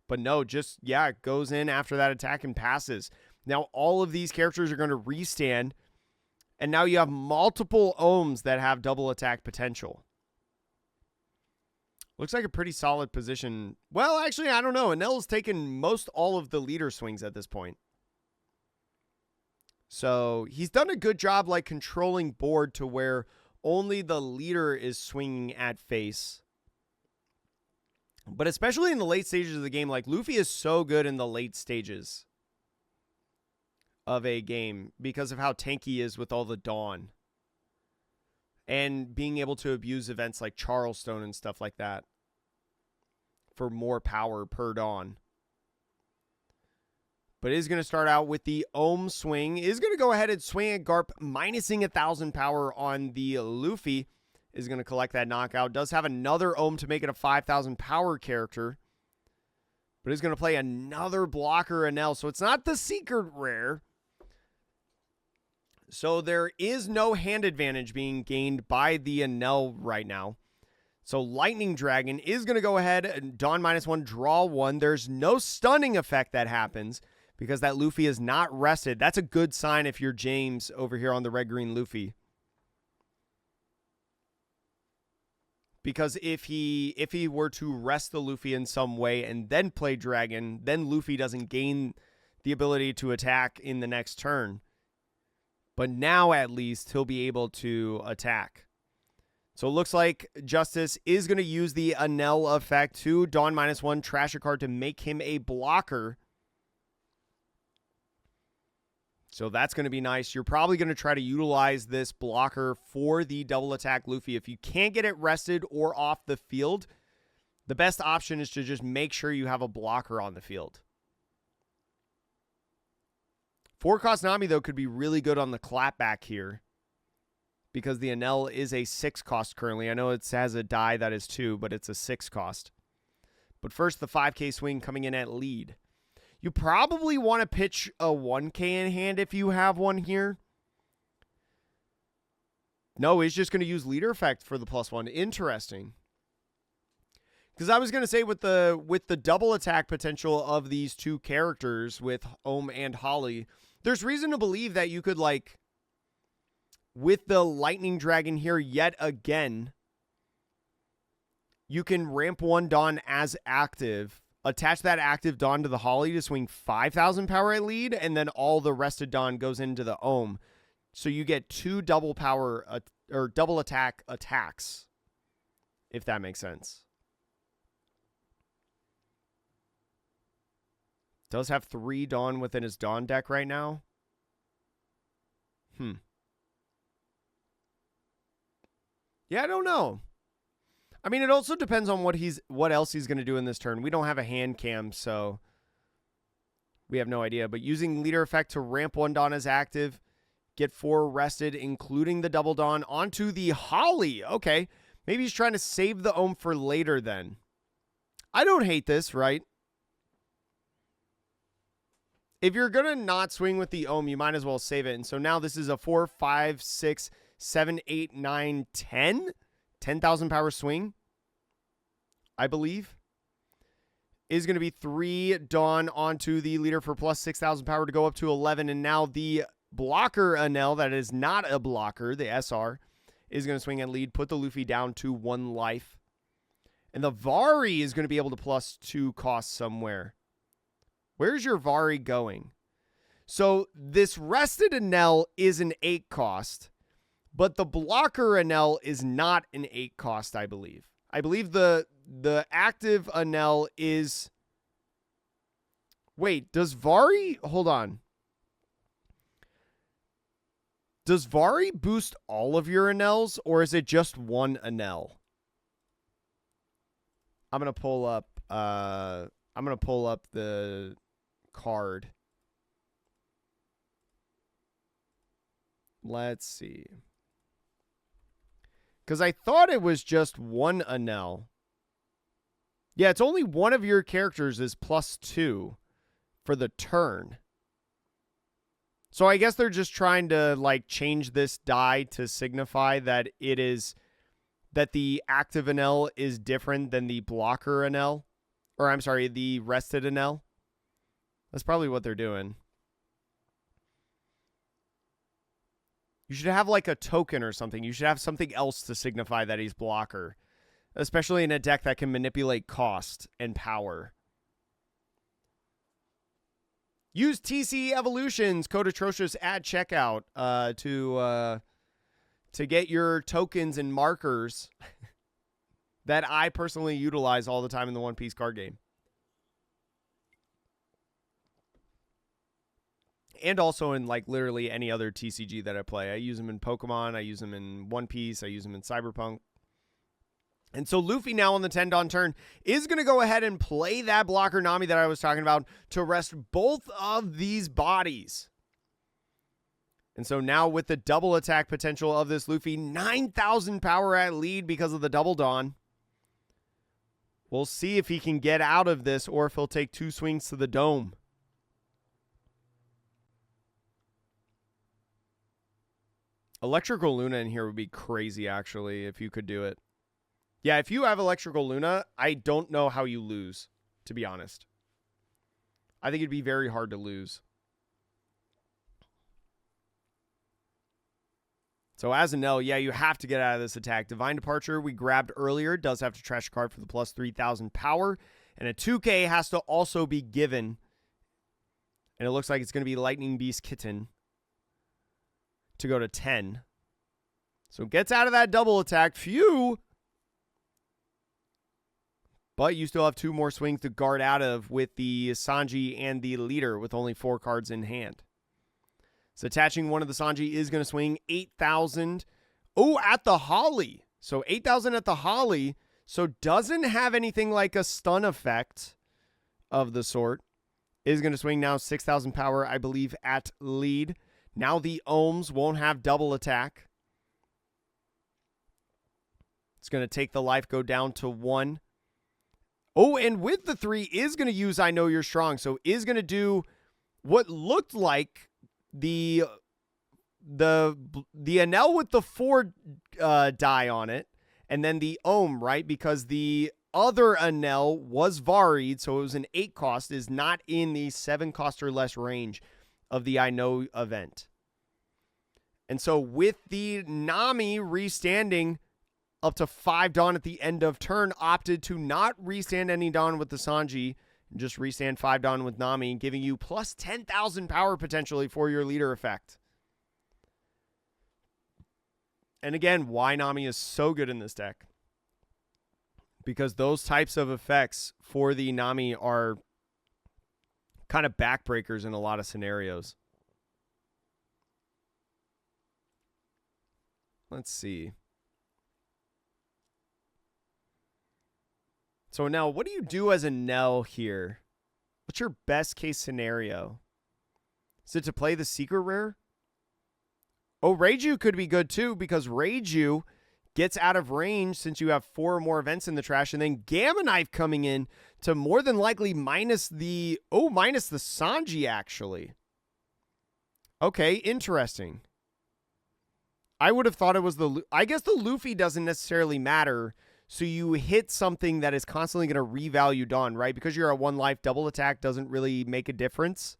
But no, just, yeah, it goes in after that attack and passes. Now, all of these characters are going to restand, and now you have multiple Ohms that have double attack potential. Looks like a pretty solid position. Well, actually, I don't know. Enel's taken most all of the leader swings at this point. So he's done a good job, like, controlling board to where only the leader is swinging at face. But especially in the late stages of the game, like, Luffy is so good in the late stages of a game because of how tanky he is with all the Dawn. And being able to abuse events like Charleston and stuff like that for more power per Dawn. But is going to start out with the Ohm swing. Is going to go ahead and swing at Garp, minusing 1,000 power on the Luffy. Is going to collect that knockout. Does have another Ohm to make it a 5,000 power character. But is going to play another blocker Enel. So it's not the secret rare. So there is no hand advantage being gained by the Enel right now. So Lightning Dragon is going to go ahead and Dawn -1, draw 1. There's no stunning effect that happens because that Luffy is not rested. That's a good sign if you're James over here on the red-green Luffy. Because if he were to rest the Luffy in some way and then play Dragon, then Luffy doesn't gain the ability to attack in the next turn. But now, at least, he'll be able to attack. So it looks like Justice is going to use the Enel effect to Dawn -1, trash a card to make him a blocker. So that's going to be nice. You're probably going to try to utilize this blocker for the double attack Luffy. If you can't get it rested or off the field, the best option is to just make sure you have a blocker on the field 4-cost Nami, though, could be really good on the clapback here because the Enel is a 6-cost currently. I know it has a die that is 2, but it's a 6-cost. But first, the 5K swing coming in at lead. You probably want to pitch a 1K in hand if you have one here. No, he's just going to use leader effect for the +1. Interesting. Because I was going to say with the double attack potential of these two characters with Ohm and Holly, there's reason to believe that you could, like, with the Lightning Dragon here yet again, you can ramp 1 Dawn as active, attach that active Dawn to the Holly to swing 5,000 power at lead, and then all the rested Dawn goes into the Ohm. So you get 2 double power or double attack attacks, if that makes sense. Does have 3 Dawn within his Dawn deck right now. Yeah, I don't know. I mean, it also depends on what else he's going to do in this turn. We don't have a hand cam, so we have no idea. But using leader effect to ramp 1 Dawn as active, get 4 rested, including the double Dawn, onto the Holly. Okay, maybe he's trying to save the Ohm for later then. I don't hate this, right? If you're going to not swing with the Ohm, you might as well save it. And so now this is a 4, 5, 6, 7, 8, 9, 10. 10,000 power swing, I believe, is going to be 3 Dawn onto the leader for plus 6,000 power to go up to 11. And now the blocker Enel, that is not a blocker, the SR, is going to swing and lead, put the Luffy down to 1 life. And the Vari is going to be able to plus 2 cost somewhere. Where's your Vari going? So this rested Enel is an 8 cost. But the blocker Enel is not an 8 cost, I believe. I believe the active Enel is... Wait, does Vari... Hold on. Does Vari boost all of your Enels, or is it just 1 Enel? I'm going to pull up... the card. Let's see. Because I thought it was just 1 Enel. Yeah, it's only one of your characters is plus 2 for the turn. So I guess they're just trying to, like, change this die to signify that it is... that the active Enel is different than the blocker Enel. Or, I'm sorry, the rested Enel. That's probably what they're doing. You should have like a token or something. You should have something else to signify that he's blocker. Especially in a deck that can manipulate cost and power. Use TCE Evolutions, code Atrocious at checkout to get your tokens and markers that I personally utilize all the time in the One Piece card game. And also in, like, literally any other TCG that I play. I use them in Pokemon. I use them in One Piece. I use them in Cyberpunk. And so Luffy now on the 10 Dawn turn is going to go ahead and play that blocker Nami that I was talking about to rest both of these bodies. And so now with the double attack potential of this Luffy, 9,000 power at lead because of the double Dawn. We'll see if he can get out of this or if he'll take 2 swings to the dome. Electrical Luna in here would be crazy, actually, if you could do it. Yeah, if you have Electrical Luna, I don't know how you lose, to be honest. I think it'd be very hard to lose. So as a no, yeah, you have to get out of this attack. Divine Departure, we grabbed earlier, does have to trash a card for the plus 3,000 power. And a 2K has to also be given. And it looks like it's going to be Lightning Beast Kitten to go to 10. So it gets out of that double attack. Phew! But you still have 2 more swings to guard out of with the Sanji and the leader with only 4 cards in hand. So attaching one of the Sanji is going to swing 8,000. Oh, at the Holly. So 8,000 at the Holly. So doesn't have anything like a stun effect of the sort. is going to swing now 6,000 power, I believe, at lead. Now the Ohms won't have double attack. It's going to take the life, go down to 1. Oh, and with the 3 is going to use I Know You're Strong. So is going to do what looked like the Enel with the 4 die on it. And then the Ohm, right? Because the other Enel was varied, so it was an 8 cost, is not in the 7 cost or less range of the I Know event. And so with the Nami restanding up to 5 Dawn at the end of turn, opted to not restand any Dawn with the Sanji, and just restand 5 Dawn with Nami, giving you plus 10,000 power potentially for your leader effect. And again, why Nami is so good in this deck. Because those types of effects for the Nami are kind of backbreakers in a lot of scenarios. Let's see. So now, what do you do as a Nell here? What's your best case scenario? Is it to play the secret rare? Oh, Reiju could be good too, because Reiju gets out of range since you have 4 or more events in the trash, and then Gamma Knife coming in to more than likely minus the Sanji, actually. Okay, interesting. I would have thought it was I guess the Luffy doesn't necessarily matter, so you hit something that is constantly going to revalue Dawn, right? Because you're at 1 life, double attack doesn't really make a difference.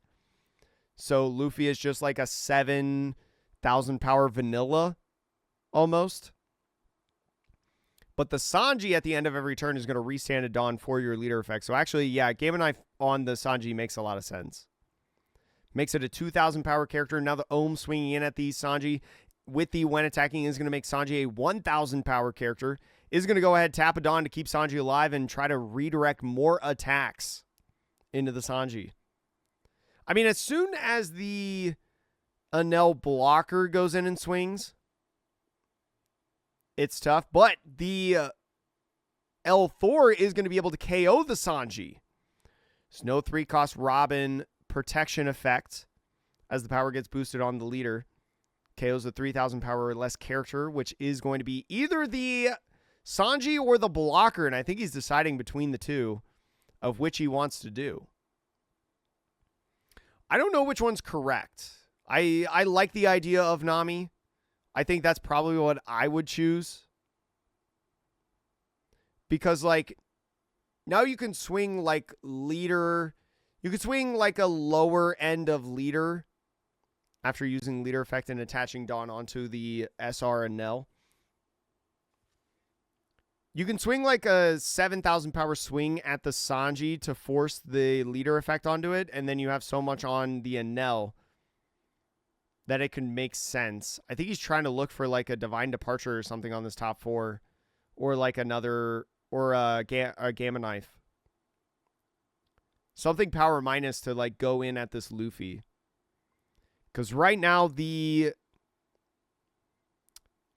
So Luffy is just like a 7,000 power vanilla, almost. But the Sanji at the end of every turn is going to restand a Dawn for your leader effect. So actually, yeah, Gamma Knife on the Sanji makes a lot of sense. Makes it a 2,000 power character. Now the Ohm swinging in at the Sanji with the when attacking is going to make Sanji a 1,000 power character. Is going to go ahead, tap a Dawn to keep Sanji alive and try to redirect more attacks into the Sanji. I mean, as soon as the Enel blocker goes in and swings, it's tough. But the El Thor is going to be able to KO the Sanji. There's no 3-cost Robin protection effect as the power gets boosted on the leader. KO's a 3,000 power or less character, which is going to be either the Sanji or the blocker, and I think he's deciding between the two of which he wants to do. I don't know which one's correct. I like the idea of Nami. I think that's probably what I would choose. Because, like, now you can swing, like, leader. You could swing, like, a lower end of leader after using leader effect and attaching Dawn onto the SR and Nell. You can swing like a 7,000 power swing at the Sanji to force the leader effect onto it, and then you have so much on the Enel that it can make sense. I think he's trying to look for like a Divine Departure or something on this top 4, or like another, or a Gamma Knife. Something power minus to like go in at this Luffy. Because right now it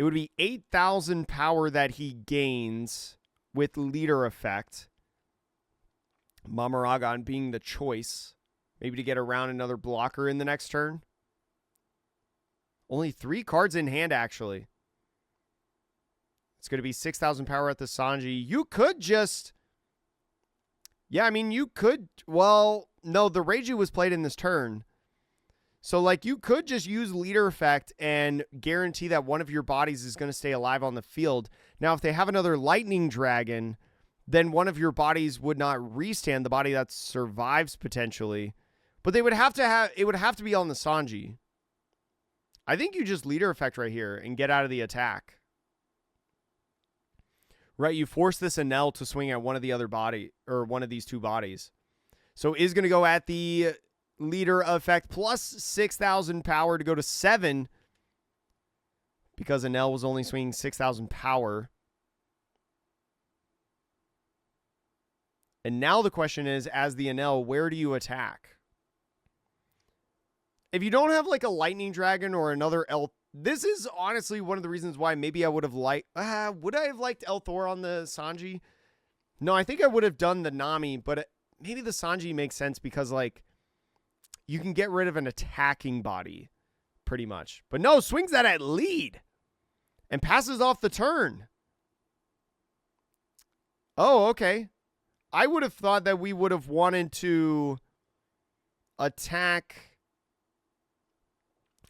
would be 8,000 power that he gains with leader effect. Mamaragon being the choice. Maybe to get around another blocker in the next turn. Only 3 cards in hand, actually. It's going to be 6,000 power at the Sanji. You could just... Yeah, I mean, you could... Well, no, the Reiju was played in this turn. So, like, you could just use leader effect and guarantee that one of your bodies is going to stay alive on the field. Now, if they have another lightning dragon, then one of your bodies would not restand, the body that survives potentially. But they would have to have, it would have to be on the Sanji. I think you just leader effect right here and get out of the attack. Right, you force this Enel to swing at one of the other body, or one of these 2 bodies. So is going to go at the leader effect plus 6,000 power to go to 7 because Enel was only swinging 6,000 power. And now the question is, as the Enel, where do you attack? If you don't have like a lightning dragon or another this is honestly one of the reasons why maybe I would have liked, would I have liked El Thor on the Sanji? No, I think I would have done the Nami, but maybe the Sanji makes sense because like you can get rid of an attacking body, pretty much. But no, swings that at lead and passes off the turn. Oh, okay. I would have thought that we would have wanted to attack.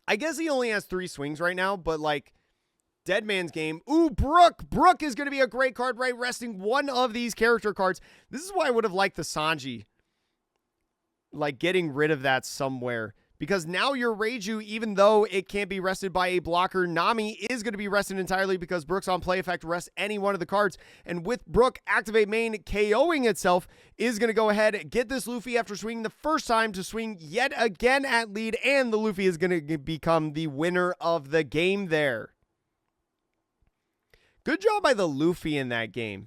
I guess he only has 3 swings right now, but like Dead Man's Game. Ooh, Brook. Brook is going to be a great card, right? Resting one of these character cards. This is why I would have liked the Sanji. Like getting rid of that somewhere. Because now your Reiju, even though it can't be rested by a blocker, Nami is going to be rested entirely because Brook's on play effect rests any one of the cards. And with Brook, activate main KOing itself is going to go ahead, get this Luffy after swinging the first time to swing yet again at lead. And the Luffy is going to become the winner of the game there. Good job by the Luffy in that game.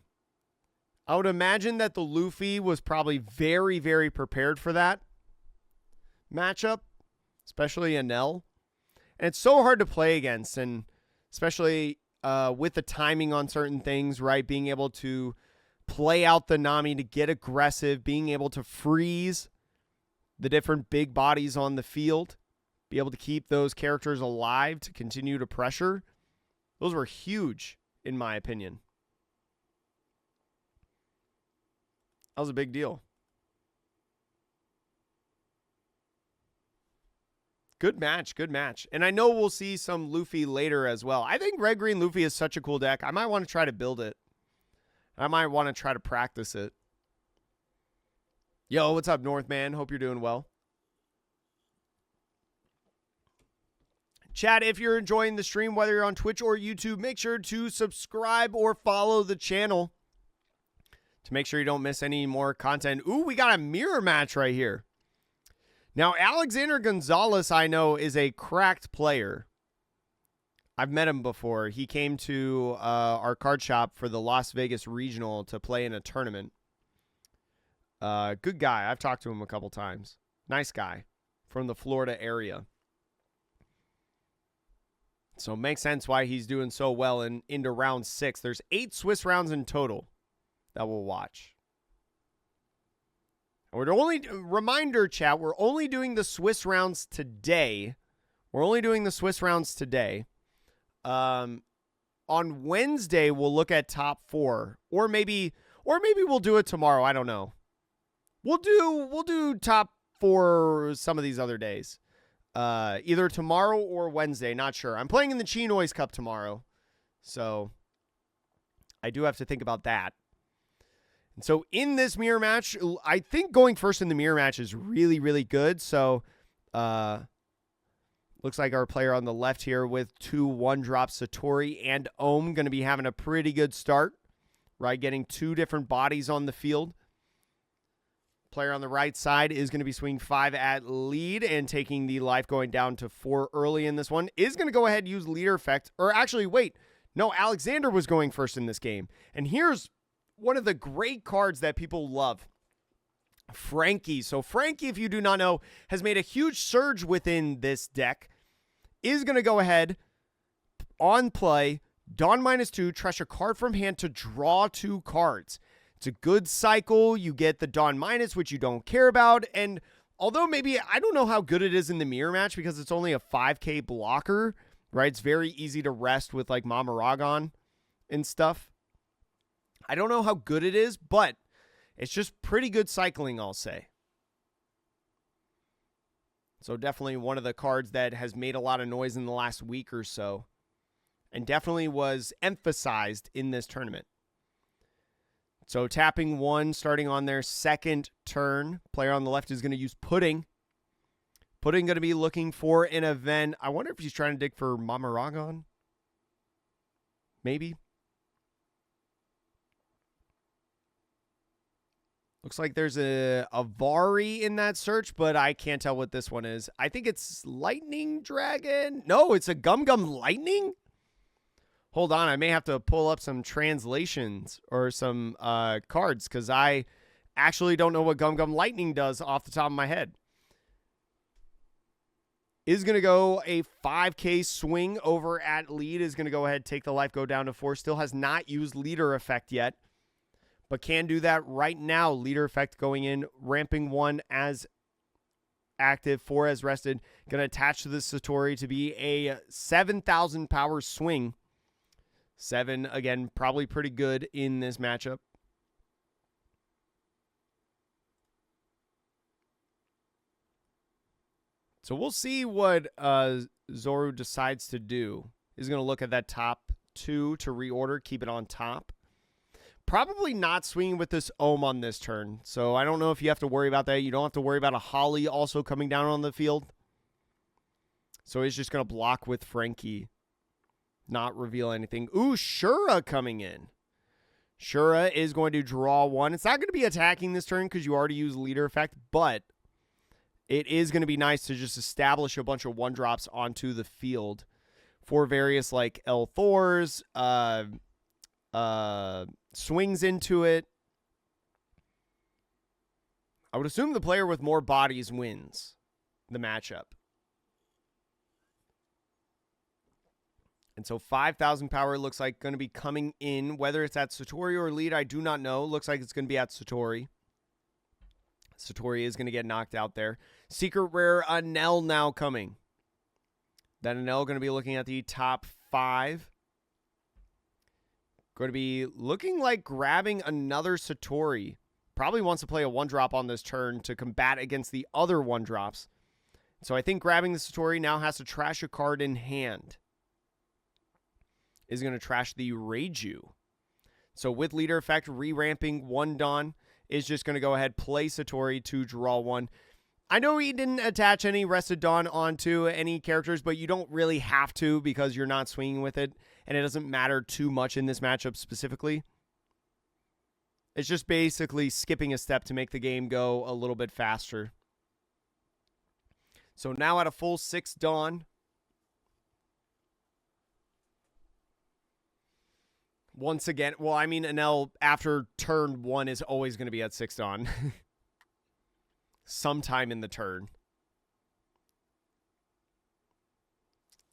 I would imagine that the Luffy was probably very, very prepared for that matchup, especially Enel. And it's so hard to play against, and especially with the timing on certain things, right? Being able to play out the Nami to get aggressive, being able to freeze the different big bodies on the field, be able to keep those characters alive to continue to pressure. Those were huge, in my opinion. That was a big deal. Good match, good match. And I know we'll see some Luffy later as well. I think Red Green Luffy is such a cool deck. I might want to try to build it. I might want to try to practice it. Yo, what's up, Northman? Hope you're doing well. Chat, if you're enjoying the stream, whether you're on Twitch or YouTube, make sure to subscribe or follow the channel to make sure you don't miss any more content. Ooh, we got a mirror match right here. Now, Alexander Gonzalez, I know, is a cracked player. I've met him before. He came to our card shop for the Las Vegas Regional to play in a tournament. Good guy. I've talked to him a couple times. Nice guy from the Florida area. So it makes sense why he's doing so well into round 6. There's 8 Swiss rounds in total that we'll watch. We're only, reminder, chat, we're only doing the Swiss rounds today. We're only doing the Swiss rounds today. On Wednesday, we'll look at top 4. Or maybe we'll do it tomorrow. I don't know. We'll do top 4 some of these other days. Either tomorrow or Wednesday, not sure. I'm playing in the Chinois Cup tomorrow, so I do have to think about that. And so in this mirror match, I think going first in the mirror match is really, really good. So looks like our player on the left here with 2 1-drop Satori and Ohm going to be having a pretty good start, right? Getting 2 different bodies on the field. Player on the right side is going to be swinging 5 at lead and taking the life going down to 4 early in this one. Is going to go ahead and use leader effect. Or actually, wait. No, Alexander was going first in this game. And here's one of the great cards that people love. Frankie. So Frankie, if you do not know, has made a huge surge within this deck. Is going to go ahead on play. Dawn -2. Trash a card from hand to draw 2 cards. It's a good cycle. You get the Dawn -, which you don't care about. And although maybe, I don't know how good it is in the mirror match because it's only a 5k blocker, right? It's very easy to rest with like Mamaragon and stuff. I don't know how good it is, but it's just pretty good cycling, I'll say. So definitely one of the cards that has made a lot of noise in the last week or so. And definitely was emphasized in this tournament. So tapping 1, starting on their second turn. Player on the left is going to use Pudding. Pudding going to be looking for an event. I wonder if he's trying to dig for Mamaragon. Maybe. Looks like there's a Vari in that search, but I can't tell what this one is. I think it's Lightning Dragon. No, it's a Gum Gum Lightning? Hold on, I may have to pull up some translations or some cards because I actually don't know what Gum Gum Lightning does off the top of my head. Is going to go a 5k swing over at lead. Is going to go ahead, take the life, go down to 4. Still has not used leader effect yet, but can do that right now. Leader effect going in, ramping 1 as active, 4 as rested. Going to attach to the Satori to be a 7,000 power swing. 7, again, probably pretty good in this matchup. So we'll see what Zoru decides to do. He's going to look at that top 2 to reorder, keep it on top. Probably not swinging with this Ohm on this turn. So I don't know if you have to worry about that. You don't have to worry about a Holly also coming down on the field. So he's just going to block with Frankie. Not reveal anything. Ooh, Shura coming in. Shura is going to draw 1. It's not going to be attacking this turn because you already use leader effect, but it is going to be nice to just establish a bunch of 1-drops onto the field for various like L Thors, swings into it. I would assume the player with more bodies wins the matchup. And so 5,000 power looks like going to be coming in. Whether it's at Satori or lead, I do not know. Looks like it's going to be at Satori. Satori is going to get knocked out there. Secret rare Anel now coming. That Anel going to be looking at the top 5. Going to be looking like grabbing another Satori. Probably wants to play a 1-drop on this turn to combat against the other 1-drops. So I think grabbing the Satori now has to trash a card in hand. Is going to trash the Reiju. So with leader effect, re-ramping 1 Dawn is just going to go ahead, play Satori to draw 1. I know he didn't attach any Rested Dawn onto any characters, but you don't really have to because you're not swinging with it, and it doesn't matter too much in this matchup specifically. It's just basically skipping a step to make the game go a little bit faster. So now at a full 6 Dawn. Once again, well, I mean, Anel after turn 1 is always going to be at 6 Dawn. Sometime in the turn.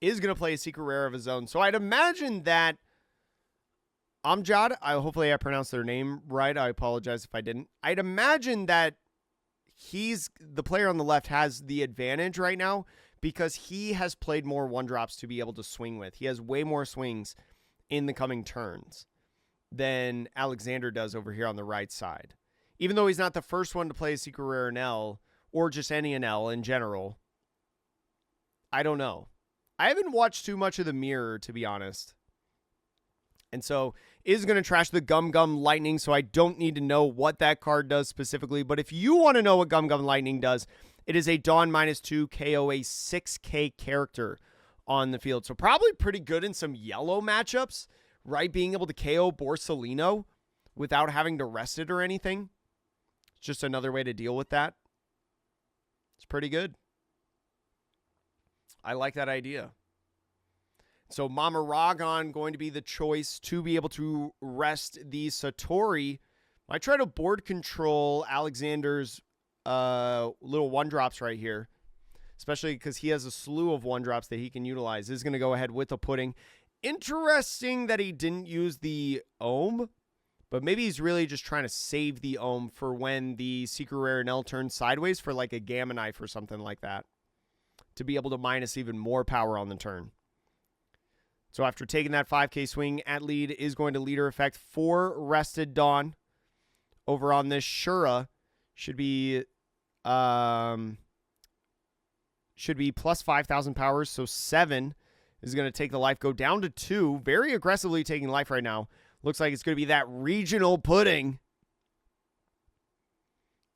Is going to play a secret rare of his own. So I'd imagine that Amjad, hopefully I pronounced their name right. I apologize if I didn't. I'd imagine that the player on the left has the advantage right now because he has played more 1-drops to be able to swing with. He has way more swings in the coming turns than Alexander does over here on the right side. Even though he's not the first one to play a secret rare Anel, or just any Anel in general, I don't know. I haven't watched too much of the mirror, to be honest. And so is going to trash the Gum Gum Lightning, so I don't need to know what that card does specifically. But if you want to know what Gum Gum Lightning does, it is a Dawn -2 KO a 6K character on the field. So probably pretty good in some yellow matchups, right? Being able to KO Borsalino without having to rest it or anything. It's just another way to deal with that. It's pretty good. I like that idea. So Mama Ragon going to be the choice to be able to rest the Satori. I try to board control Alexander's little 1-drops right here, especially because he has a slew of 1-drops that he can utilize. Is going to go ahead with the pudding. Interesting that he didn't use the Ohm, but maybe he's really just trying to save the Ohm for when the secret rare Anel turns sideways for like a Gamma Knife or something like that, to be able to minus even more power on the turn. So after taking that 5K swing at lead, is going to leader effect 4 Rested Dawn. Over on this Shura should be plus 5,000 powers, so 7 is going to take the life, go down to 2. Very aggressively taking life right now. Looks like it's going to be that regional pudding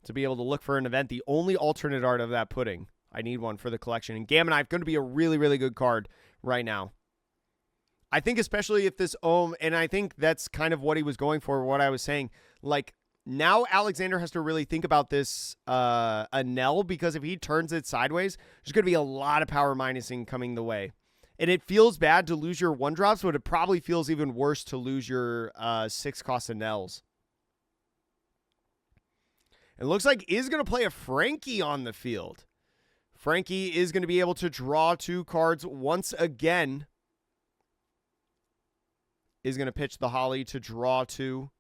to be able to look for an event. The only alternate art of that pudding. I need one for the collection. And Gamma Knife going to be a really, really good card right now. I think especially if this Ohm, and I think that's kind of what he was going for, what I was saying. Like, now Alexander has to really think about this Anel, because if he turns it sideways, there's going to be a lot of power minusing coming the way. And it feels bad to lose your 1-drops, but it probably feels even worse to lose your 6-cost Anels. It looks like is going to play a Frankie on the field. Frankie is going to be able to draw 2 cards once again. Is going to pitch the Holly to draw 2.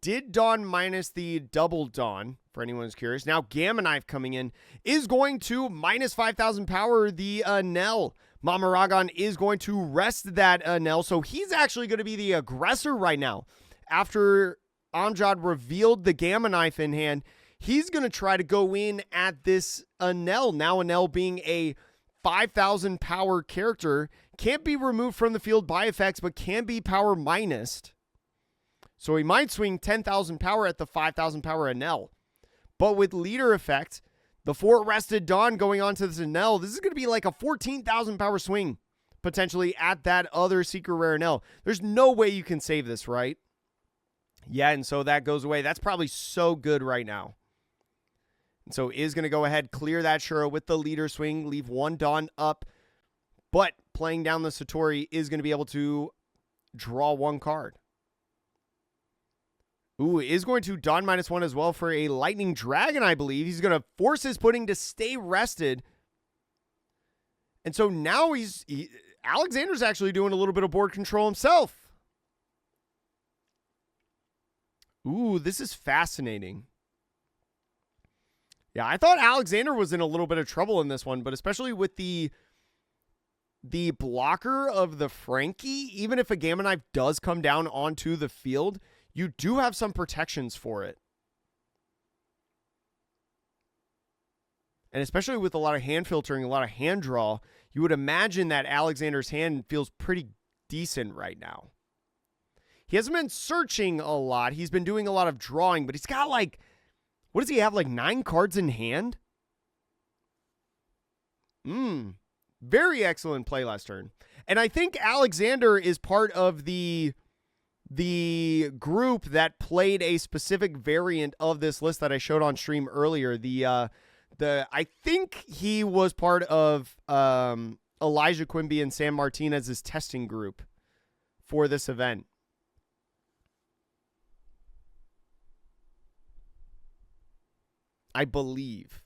Did Dawn minus the double Dawn, for anyone who's curious. Now Gamma Knife coming in is going to minus 5,000 power the Nell. Mamaragon is going to rest that Nell, so he's actually going to be the aggressor right now. After Amjad revealed the Gamma Knife in hand, he's going to try to go in at this Nell. Now Nell being a 5,000 power character, can't be removed from the field by effects, but can be power minused. So he might swing 10,000 power at the 5,000 power Enel. But with leader effect, the 4 rested Dawn going on to this Enel, this is going to be like a 14,000 power swing potentially at that other secret rare Enel. There's no way you can save this, right? Yeah, and so that goes away. That's probably so good right now. And so is going to go ahead, clear that Shura with the leader swing, leave 1 Dawn up. But playing down the Satori is going to be able to draw 1 card. Ooh, is going to Dawn -1 as well for a Lightning Dragon, I believe. He's going to force his pudding to stay rested. And so now Alexander's actually doing a little bit of board control himself. Ooh, this is fascinating. Yeah, I thought Alexander was in a little bit of trouble in this one, but especially with the blocker of the Frankie, even if a Gamma Knife does come down onto the field, you do have some protections for it. And especially with a lot of hand filtering, a lot of hand draw, you would imagine that Alexander's hand feels pretty decent right now. He hasn't been searching a lot. He's been doing a lot of drawing, but he's got like, what does he have, like 9 cards in hand? Very excellent play last turn. And I think Alexander is part of the group that played a specific variant of this list that I showed on stream earlier. I think he was part of Elijah Quimby and Sam Martinez's testing group for this event. I believe.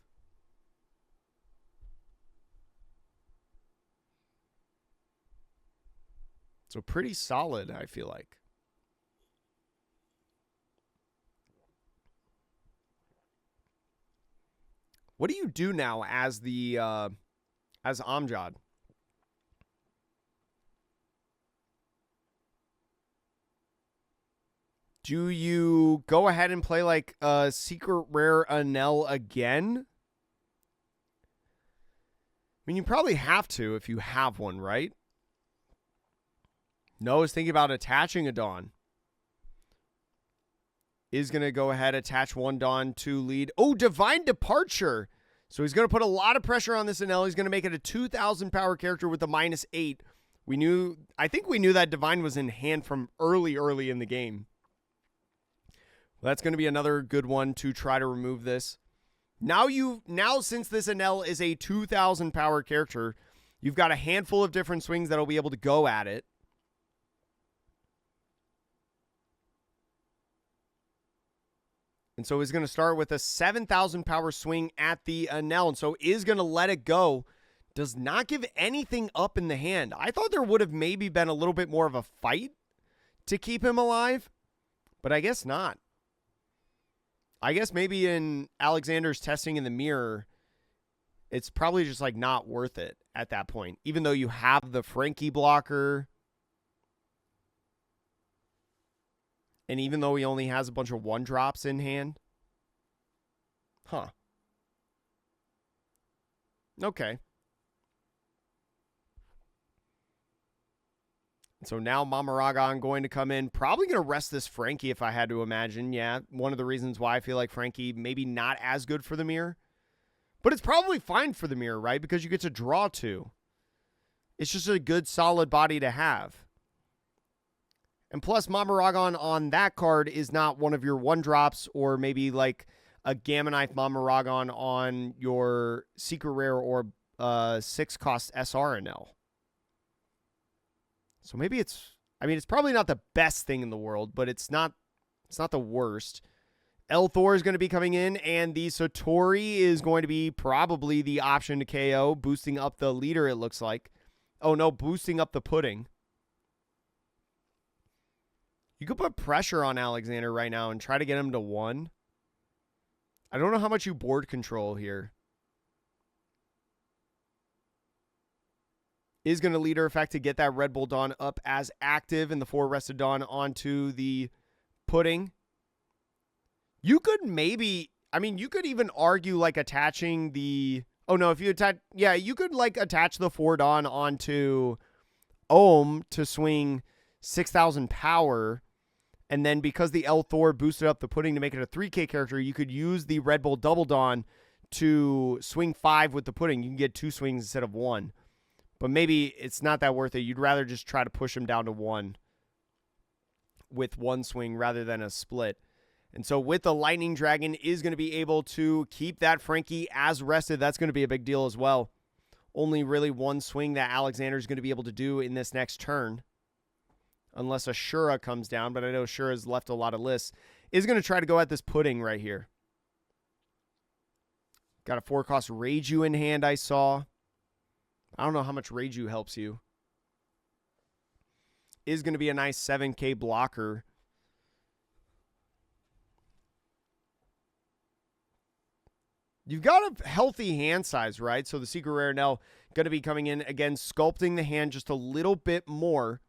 So pretty solid, I feel like. What do you do now as the as Amjad? Do you go ahead and play like a secret rare Enel again? I mean, you probably have to if you have one, right? No, I was thinking about attaching a Dawn. Is going to go ahead, attach 1 Dawn to lead. Oh, Divine Departure. So he's going to put a lot of pressure on this Enel. He's going to make it a 2,000 power character with a -8. I think we knew that Divine was in hand from early in the game. Well, that's going to be another good one to try to remove this. Now since this Enel is a 2,000 power character, you've got a handful of different swings that'll be able to go at it. And so he's going to start with a 7,000 power swing at the Enel. And so is going to let it go. Does not give anything up in the hand. I thought there would have maybe been a little bit more of a fight to keep him alive, but I guess not. I guess maybe in Alexander's testing in the mirror, it's probably just like not worth it at that point. Even though you have the Frankie blocker. And even though he only has a bunch of 1-drops in hand. Huh. Okay. So now Mamaragon going to come in. Probably going to rest this Frankie if I had to imagine. Yeah, one of the reasons why I feel like Frankie maybe not as good for the mirror. But it's probably fine for the mirror, right? Because you get to draw 2. It's just a good solid body to have. And plus, Mamaragon on that card is not one of your 1-drops or maybe like a Gamma Knife Mamaragon on your Secret Rare or 6-cost SR Enel. So maybe it's probably not the best thing in the world, but it's not the worst. El Thor is going to be coming in, and the Satori is going to be probably the option to KO, boosting up the leader, it looks like. Oh, no, boosting up the pudding. You could put pressure on Alexander right now and try to get him to 1. I don't know how much you board control here. Is going to leader effect to get that Red Bull Dawn up as active and the 4 rested Dawn onto the pudding. You could maybe, I mean, you could even argue like attaching the, oh no, if you attach, yeah, you could like attach the 4 Dawn onto Ohm to swing 6,000 power. And then because the L Thor boosted up the pudding to make it a 3K character, you could use the Red Bull Double Dawn to swing 5 with the pudding. You can get 2 swings instead of 1. But maybe it's not that worth it. You'd rather just try to push him down to 1 with 1 swing rather than a split. And so with the Lightning Dragon is going to be able to keep that Frankie as rested. That's going to be a big deal as well. Only really 1 swing that Alexander is going to be able to do in this next turn. Unless Ashura comes down, but I know Ashura's left a lot of lists. Is going to try to go at this pudding right here. Got a 4-cost Reiju in hand, I saw. I don't know how much Reiju helps you. Is going to be a nice 7K blocker. You've got a healthy hand size, right? So the Secret Rare Nell going to be coming in, again, sculpting the hand just a little bit more.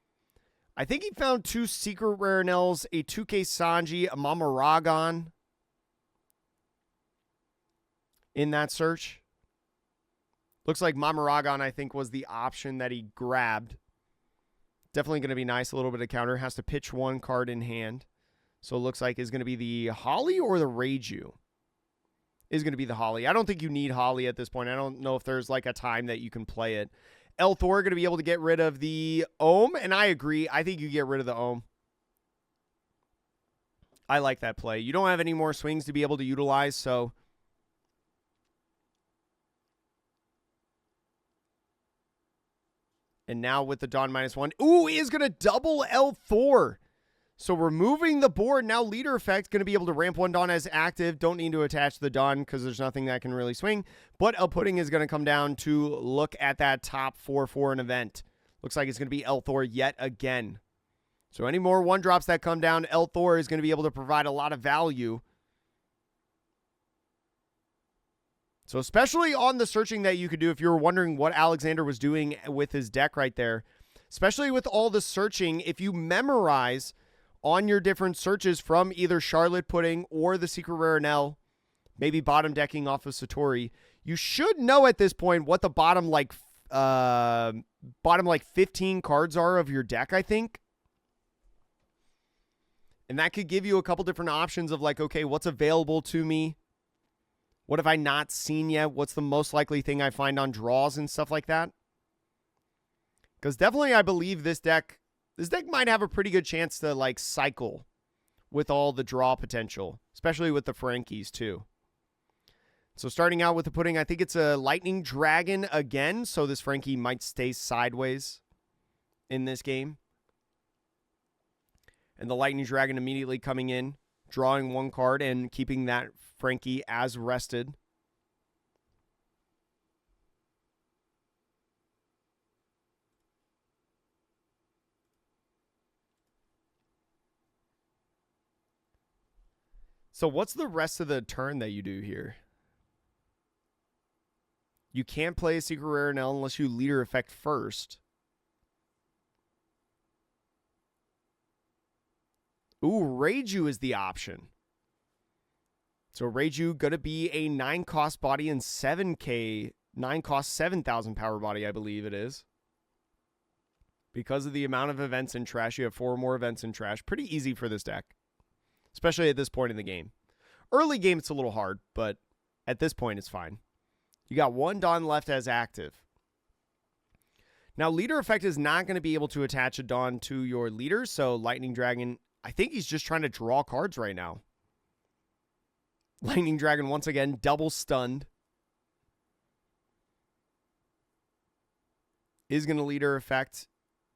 I think he found 2 Secret Rare Nells, a 2K Sanji, a Mamaragon in that search. Looks like Mamaragon, I think, was the option that he grabbed. Definitely going to be nice. A little bit of counter. Has to pitch 1 card in hand. So it looks like is going to be the Holly or the Reiju. Is going to be the Holly. I don't think you need Holly at this point. I don't know if there's like a time that you can play it. El Thor going to be able to get rid of the Ohm, and I agree. I think you get rid of the Ohm. I like that play. You don't have any more swings to be able to utilize, so... And now with the Dawn -1. Ooh, he is going to double El Thor. So removing the board, now leader effect, going to be able to ramp 1 Dawn as active. Don't need to attach the Dawn because there's nothing that can really swing. But El Pudding is going to come down to look at that top 4 for an event. Looks like it's going to be El Thor yet again. So any more 1-drops that come down, El Thor is going to be able to provide a lot of value. So especially on the searching that you could do, if you were wondering what Alexander was doing with his deck right there, especially with all the searching, if you memorize on your different searches from either Charlotte Pudding or the Secret Rare Nell, maybe bottom decking off of Satori, you should know at this point what the bottom 15 cards are of your deck, I think. And that could give you a couple different options of like, okay, what's available to me? What have I not seen yet? What's the most likely thing I find on draws and stuff like that? Because definitely I believe this deck might have a pretty good chance to like cycle with all the draw potential, especially with the Frankies too. So starting out with the pudding, I think it's a Lightning Dragon again, so this Frankie might stay sideways in this game. And the Lightning Dragon immediately coming in, drawing 1 card and keeping that Frankie as rested. So what's the rest of the turn that you do here? You can't play a Secret Rare Nell unless you leader effect first. Ooh, Reiju is the option. So Reiju going to be a 9-cost body and 7K, 9-cost 7,000 power body, I believe it is. Because of the amount of events in trash, you have 4 more events in trash. Pretty easy for this deck, especially at this point in the game. Early game, it's a little hard, but at this point, it's fine. You got 1 Dawn left as active. Now, leader effect is not going to be able to attach a Dawn to your leader, so Lightning Dragon, I think he's just trying to draw cards right now. Lightning Dragon, once again, double stunned. Is going to leader effect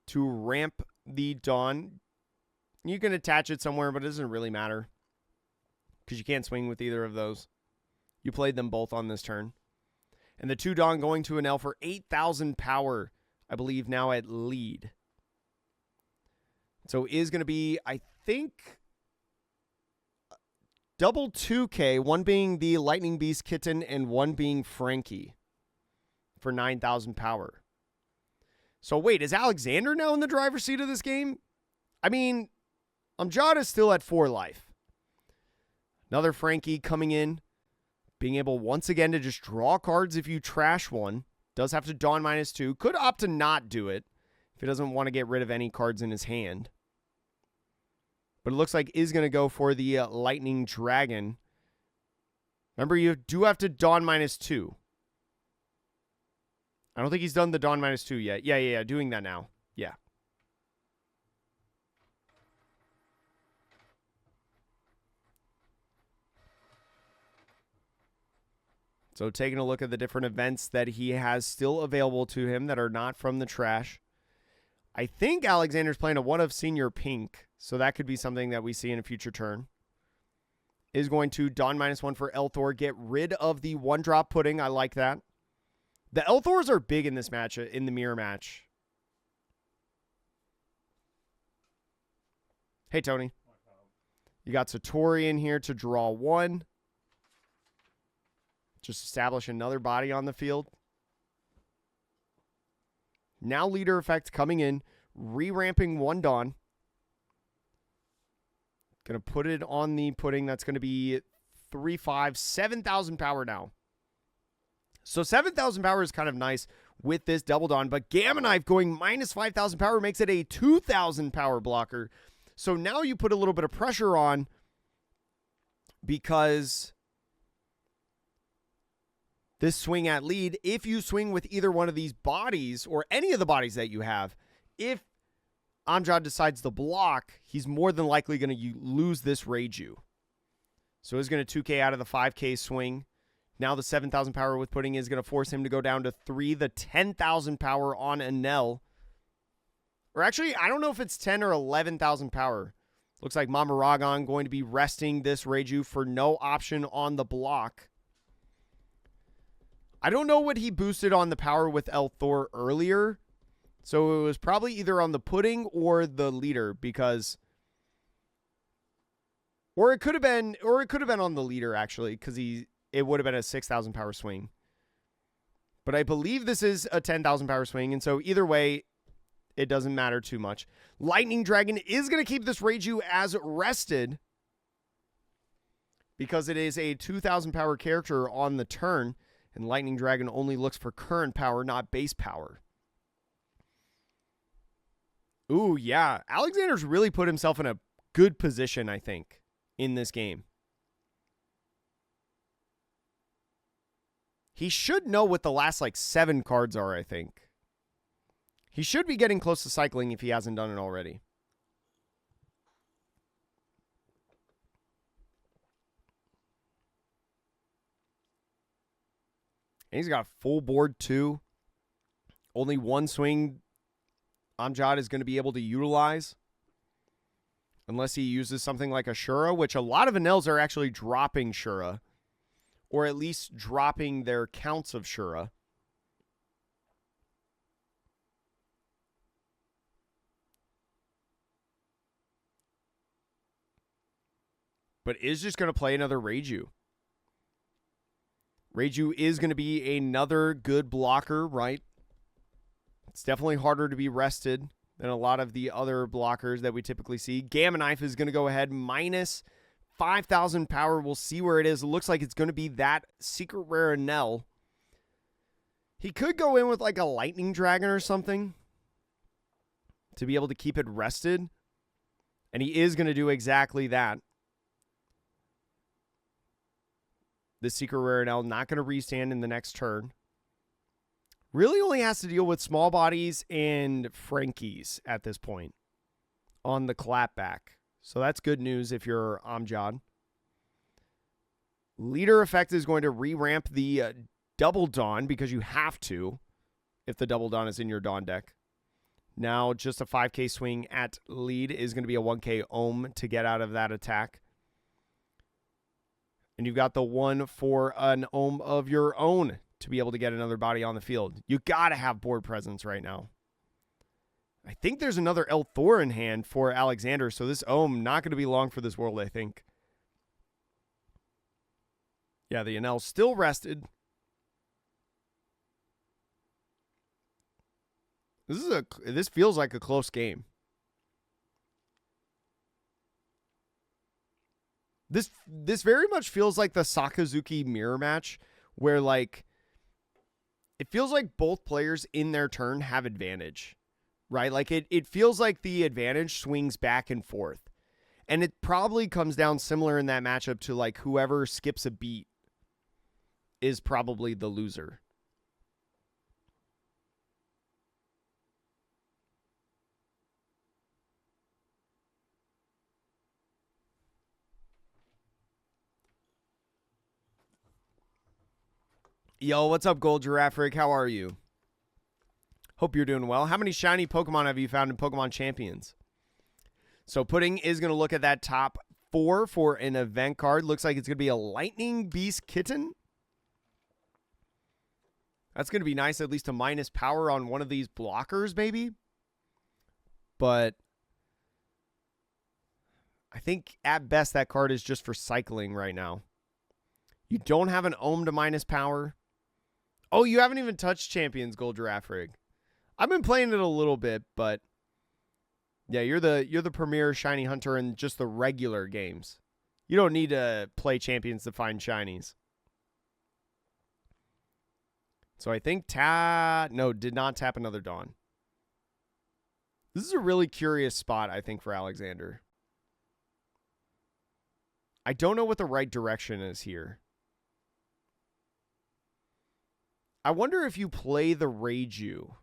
to ramp the Dawn. You can attach it somewhere, but it doesn't really matter because you can't swing with either of those. You played them both on this turn. And the 2 Dawn going to an L for 8,000 power, I believe now at lead. So is going to be, I think, double 2K, one being the Lightning Beast Kitten and one being Frankie for 9,000 power. So wait, is Alexander now in the driver's seat of this game? I mean, Amjad is still at 4 life. Another Frankie coming in, being able once again to just draw cards if you trash one. Does have to Dawn -2. Could opt to not do it if he doesn't want to get rid of any cards in his hand. But it looks like is going to go for the Lightning Dragon. Remember, you do have to Dawn -2. I don't think he's done the Dawn -2 yet. Yeah, doing that now. Yeah. So taking a look at the different events that he has still available to him that are not from the trash. I think Alexander's playing a 1 of Senior Pink, so that could be something that we see in a future turn. Is going to Dawn -1 for Elthor, get rid of the 1-drop pudding. I like that. The Elthors are big in this match, in the mirror match. Hey, Tony. You got Satori in here to draw 1. Just establish another body on the field. Now leader effect coming in, re-ramping 1 Dawn. Going to put it on the pudding. That's going to be 3-5, 7,000 power now. So 7,000 power is kind of nice with this double Dawn, but Gamma Knife going -5,000 power makes it a 2,000 power blocker. So now you put a little bit of pressure on because this swing at lead, if you swing with either one of these bodies or any of the bodies that you have, if Amjad decides to block, he's more than likely going to lose this Reiju. So he's going to 2K out of the 5K swing. Now the 7,000 power with pudding is going to force him to go down to 3. The 10,000 power on Enel. Or actually, I don't know if it's 10 or 11,000 power. Looks like Mamaragon going to be resting this Reiju for no option on the block. I don't know what he boosted on the power with Elthor earlier. So it was probably either on the pudding or the leader because... Or it could have been on the leader, actually, because it would have been a 6,000 power swing. But I believe this is a 10,000 power swing, and so either way, it doesn't matter too much. Lightning Dragon is going to keep this Reiju as rested because it is a 2,000 power character on the turn, and Lightning Dragon only looks for current power, not base power. Ooh, yeah. Alexander's really put himself in a good position, I think, in this game. He should know what the last, 7 cards are, I think. He should be getting close to cycling if he hasn't done it already. And he's got full board, too. Only 1 swing Amjad is going to be able to utilize. Unless he uses something like a Shura, which a lot of Enels are actually dropping Shura. Or at least dropping their counts of Shura. But is just going to play another Reiju. Reiju is going to be another good blocker, right? It's definitely harder to be rested than a lot of the other blockers that we typically see. Gamma Knife is going to go ahead minus 5,000 power. We'll see where it is. It looks like it's going to be that secret rare Enel. He could go in with a Lightning Dragon or something to be able to keep it rested. And he is going to do exactly that. The secret rare Enel not going to restand in the next turn. Really only has to deal with small bodies and Frankies at this point on the clapback. So that's good news if you're Amjad. Leader effect is going to re-ramp the double Dawn because you have to if the double Dawn is in your Dawn deck. Now just a 5K swing at lead is going to be a 1K Ohm to get out of that attack. And you've got the 1 for an Ohm of your own to be able to get another body on the field. You got to have board presence right now. I think there's another El Thor in hand for Alexander, so this Ohm not going to be long for this world, I think. Yeah, the Enel still rested. This feels like a close game. This very much feels like the Sakazuki mirror match, where like it feels like both players in their turn have advantage, right? Like it feels like the advantage swings back and forth. And it probably comes down similar in that matchup to like whoever skips a beat is probably the loser. Yo, what's up, Gold Giraffe Rig? How are you? Hope you're doing well. How many shiny Pokemon have you found in Pokemon Champions? So Pudding is going to look at that top 4 for an event card. Looks like it's going to be a Lightning Beast Kitten. That's going to be nice, at least to minus power on one of these blockers, maybe. But I think at best that card is just for cycling right now. You don't have an Ohm to minus power. Oh, you haven't even touched Champions, Gold Giraffe Rig. I've been playing it a little bit, but yeah, you're the premier shiny hunter in just the regular games. You don't need to play Champions to find shinies. So I think did not tap another Dawn. This is a really curious spot, I think, for Alexander. I don't know what the right direction is here. I wonder if you play the Reiju.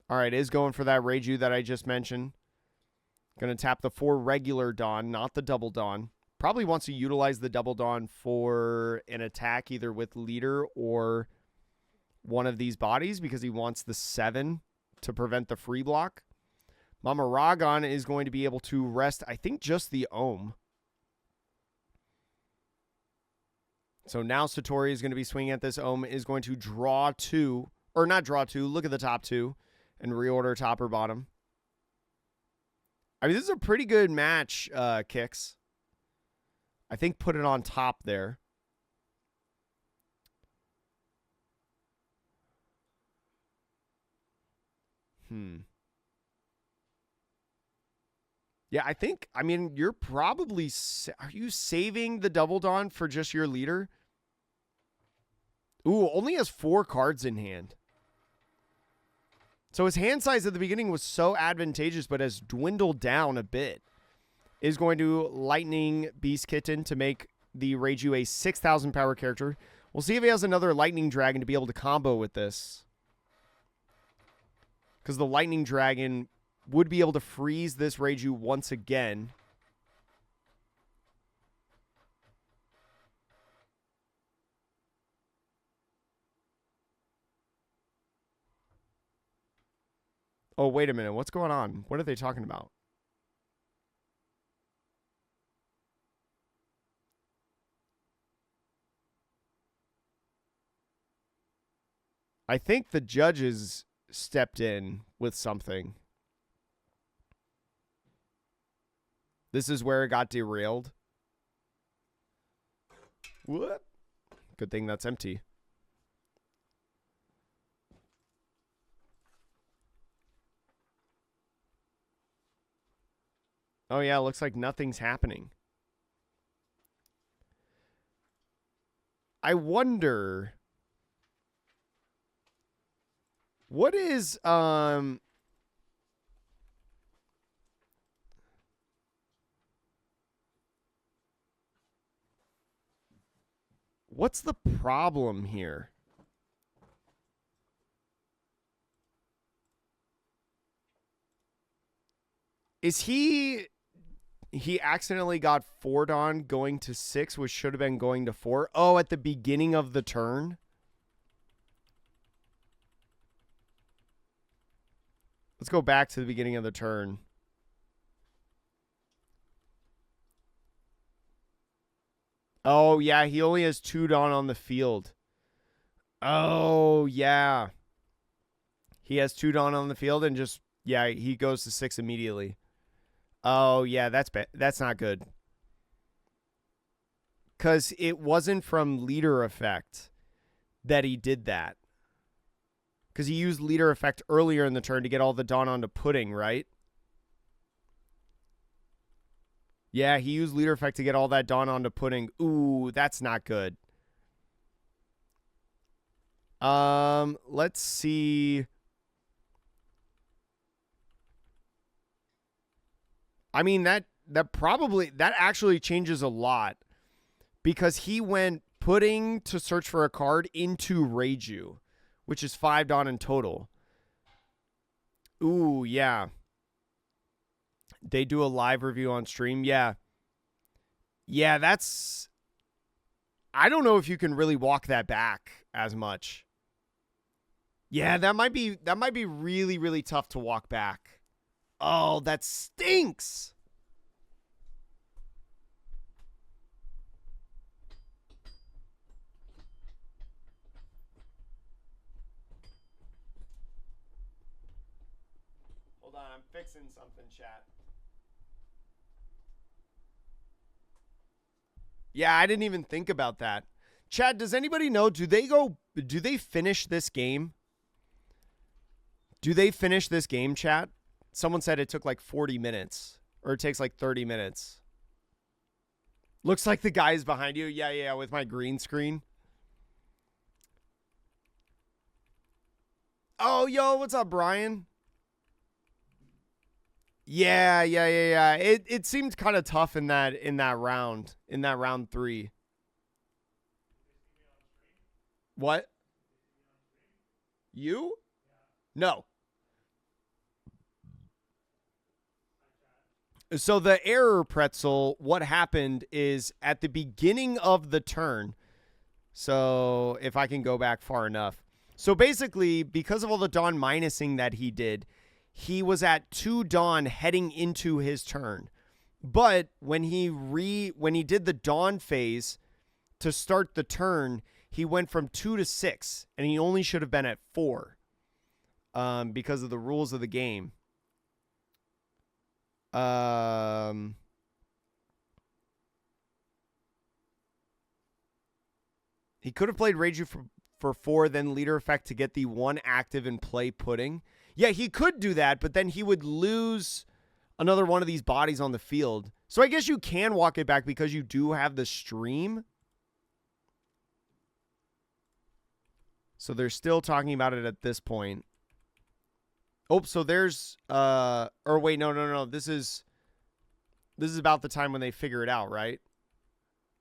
All right, is going for that Reiju that I just mentioned. Going to tap the 4 regular Dawn, not the double Dawn. Probably wants to utilize the double Dawn for an attack either with leader or one of these bodies because he wants the 7 to prevent the free block. Mama Ragon is going to be able to rest, I think, just the Ohm. So now Satori is going to be swinging at this Ohm, is going to draw 2, or not draw 2, look at the top 2, and reorder top or bottom. I mean, this is a pretty good match, Kicks. I think put it on top there. Yeah, I mean, you're probably, are you saving the double Dawn for just your leader? Ooh, only has 4 cards in hand. So his hand size at the beginning was so advantageous, but has dwindled down a bit. Is going to Lightning Beast Kitten to make the Reiju a 6,000 power character. We'll see if he has another Lightning Dragon to be able to combo with this. Because the Lightning Dragon would be able to freeze this Reiju once again. Oh, wait a minute. What's going on? What are they talking about? I think the judges stepped in with something. This is where it got derailed. What? Good thing that's empty. Oh, yeah, looks like nothing's happening. I wonder, what is, what's the problem here? Is he accidentally got 4 Dawn going to 6, which should have been going to 4? Oh, at the beginning of the turn? Let's go back to the beginning of the turn. Oh, yeah, he only has 2 Dawn on the field. Oh, yeah. He has 2 Dawn on the field and just, yeah, he goes to 6 immediately. Oh, yeah, that's bad. That's not good. Because it wasn't from leader effect that he did that. Because he used leader effect earlier in the turn to get all the Dawn onto Pudding, right? Yeah, he used leader effect to get all that Dawn onto Pudding. Ooh, that's not good. Let's see. I mean, that actually changes a lot. Because he went Pudding to search for a card into Reiju, which is 5 Dawn in total. Ooh, yeah. They do a live review on stream. Yeah. Yeah, that's... I don't know if you can really walk that back as much. Yeah, that might be really, really tough to walk back. Oh, that stinks. Hold on, I'm fixing something, chat. Yeah, I didn't even think about that. Chad, does anybody know, do they finish this game? Do they finish this game, chat? Someone said it took like 40 minutes. Or it takes like 30 minutes. Looks like the guy's behind you. Yeah, with my green screen. Oh, yo, what's up, Brian? Yeah. It seemed kind of tough in that round. In that round 3. What? You? No. So the error pretzel, what happened is at the beginning of the turn. So if I can go back far enough. So basically, because of all the Dawn minusing that he did, he was at 2 Dawn heading into his turn. But when he did the Dawn phase to start the turn, he went from 2 to 6, and he only should have been at 4 because of the rules of the game. He could have played Reiju for 4, then leader effect to get the 1 active and play Pudding. Yeah, he could do that, but then he would lose another one of these bodies on the field. So I guess you can walk it back because you do have the stream. So they're still talking about it at this point. Oh, so there's or wait, no. This is about the time when they figure it out, right?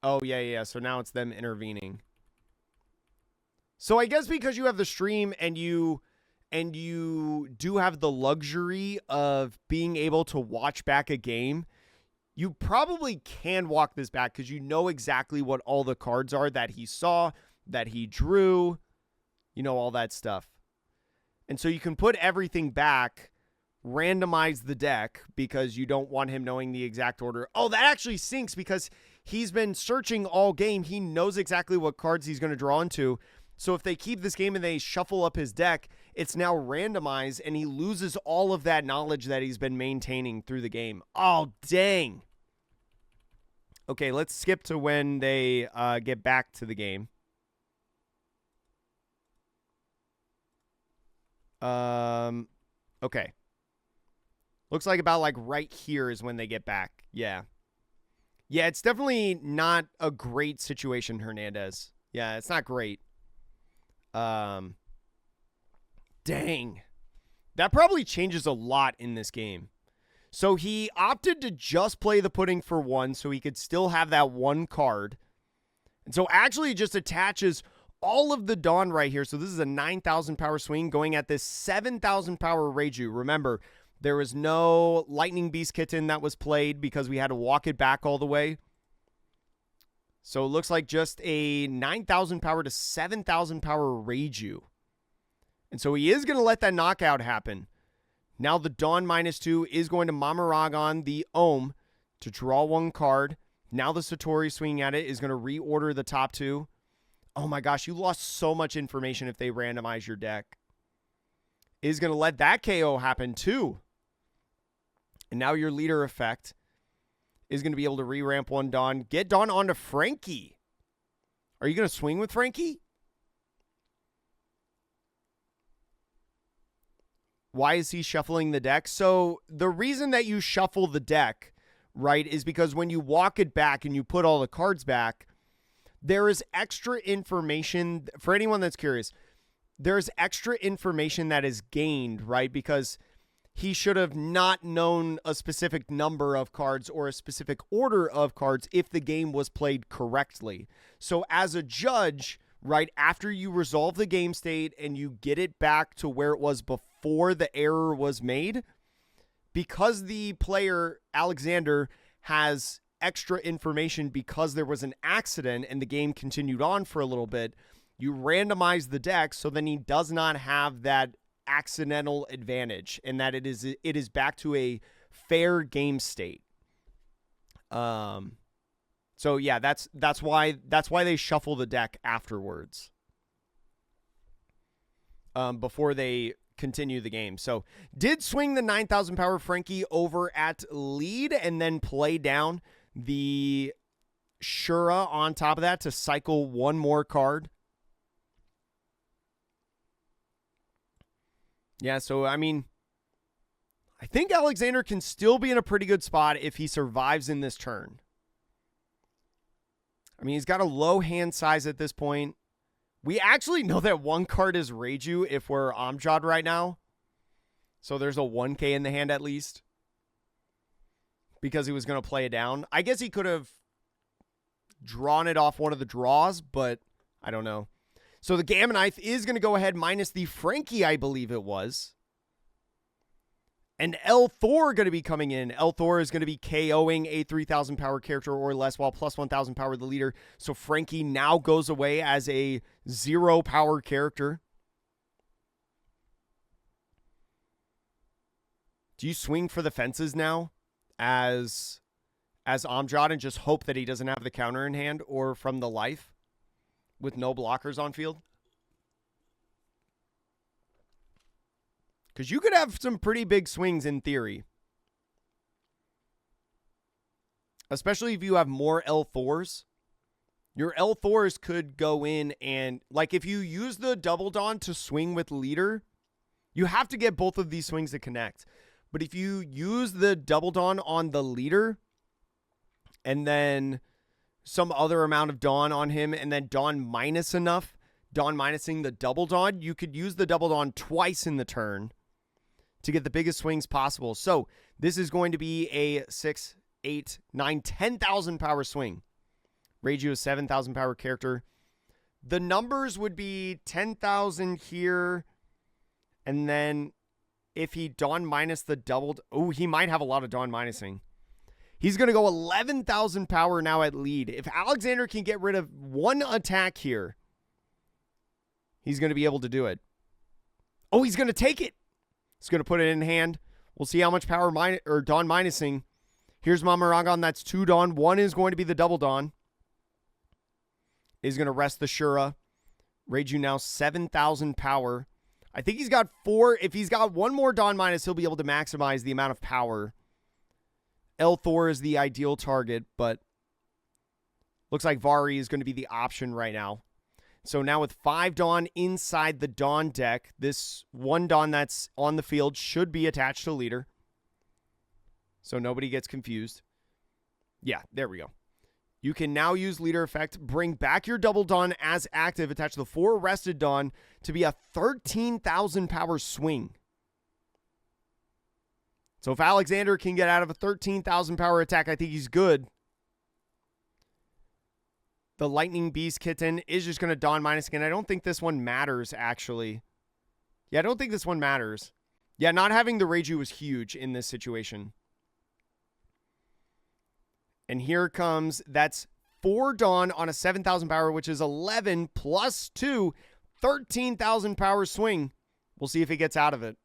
Oh, yeah. So now it's them intervening. So I guess because you have the stream and you do have the luxury of being able to watch back a game, you probably can walk this back because you know exactly what all the cards are that he saw, that he drew, all that stuff. And so you can put everything back, randomize the deck because you don't want him knowing the exact order. Oh, that actually sinks because he's been searching all game. He knows exactly what cards he's going to draw into. So if they keep this game and they shuffle up his deck, it's now randomized and he loses all of that knowledge that he's been maintaining through the game. Oh, dang. Okay, let's skip to when they get back to the game. Okay. Looks like about like right here is when they get back. Yeah. Yeah, it's definitely not a great situation, Hernandez. Yeah, it's not great. Dang. That probably changes a lot in this game. So he opted to just play the Pudding for 1 so he could still have that 1 card. And so actually it just attaches all of the Dawn right here. So this is a 9,000 power swing going at this 7,000 power Reiju. Remember, there was no Lightning Beast Kitten that was played because we had to walk it back all the way. So it looks like just a 9,000 power to 7,000 power Reiju. And so he is going to let that knockout happen. Now the Dawn -2 is going to Mamaragon the Ohm to draw 1 card. Now the Satori swinging at it is going to reorder the top two. Oh my gosh, you lost so much information if they randomize your deck. Is going to let that KO happen too. And now your leader effect is going to be able to re-ramp one Dawn. Get Dawn onto Frankie. Are you going to swing with Frankie? Why is he shuffling the deck? So the reason that you shuffle the deck, right, is because when you walk it back and you put all the cards back, there is extra information. For anyone that's curious, there's extra information that is gained, right? Because he should have not known a specific number of cards or a specific order of cards if the game was played correctly. So as a judge, right, after you resolve the game state and you get it back to where it was before the error was made, because the player, Alexander, has extra information because there was an accident and the game continued on for a little bit, you randomize the deck so then he does not have that accidental advantage, and that it is back to a fair game state. So yeah, that's why they shuffle the deck afterwards, before they continue the game. So did swing the 9,000 power Frankie over at lead and then play down the Shura on top of that to cycle one more card. Yeah, so, I mean, I think Alexander can still be in a pretty good spot if he survives in this turn. I mean, he's got a low hand size at this point. We actually know that one card is Reiju if we're Amjad right now. So there's a 1K in the hand at least, because he was going to play it down. I guess he could have drawn it off one of the draws, but I don't know. So the Gamma Knife is going to go ahead minus the Frankie, I believe it was. And El Thor going to be coming in. El Thor is going to be KOing a 3,000 power character or less while plus 1,000 power the leader. So Frankie now goes away as a 0 power character. Do you swing for the fences now as Amjad and just hope that he doesn't have the counter in hand, or from the life with no blockers on field? Because you could have some pretty big swings in theory. Especially if you have more El Thors. Your El Thors could go in and, like, if you use the Double Dawn to swing with leader, you have to get both of these swings to connect. But if you use the Double Dawn on the leader and then some other amount of Dawn on him and then Dawn minus enough, Dawn minusing the Double Dawn, you could use the Double Dawn twice in the turn to get the biggest swings possible. So this is going to be a 6, 8, 9, 10,000 power swing. Reiju is 7,000 power character. The numbers would be 10,000 here, and then if he Dawn minus the doubled, oh, he might have a lot of Dawn minusing. He's going to go 11,000 power now at lead. If Alexander can get rid of one attack here, he's going to be able to do it. Oh, he's going to take it. He's going to put it in hand. We'll see how much power Dawn minusing. Here's Mamaragon. That's 2 Dawn. 1 is going to be the Double Dawn. Is going to rest the Shura. Reiju now 7,000 power. I think he's got 4. If he's got 1 more Dawn minus, he'll be able to maximize the amount of power. El Thor is the ideal target, but looks like Vari is going to be the option right now. So now with 5 Dawn inside the Dawn deck, this 1 Dawn that's on the field should be attached to leader. So nobody gets confused. Yeah, there we go. You can now use leader effect, bring back your Double Dawn as active, attach the 4 rested Dawn to be a 13,000 power swing. So if Alexander can get out of a 13,000 power attack, I think he's good. The Lightning Beast Kitten is just going to Dawn minus again. I don't think this one matters, actually. Yeah, I don't think this one matters. Yeah, not having the Reiju was huge in this situation. And here comes, that's 4 Dawn on a 7,000 power, which is 11 plus 2, 13,000 power swing. We'll see if he gets out of it.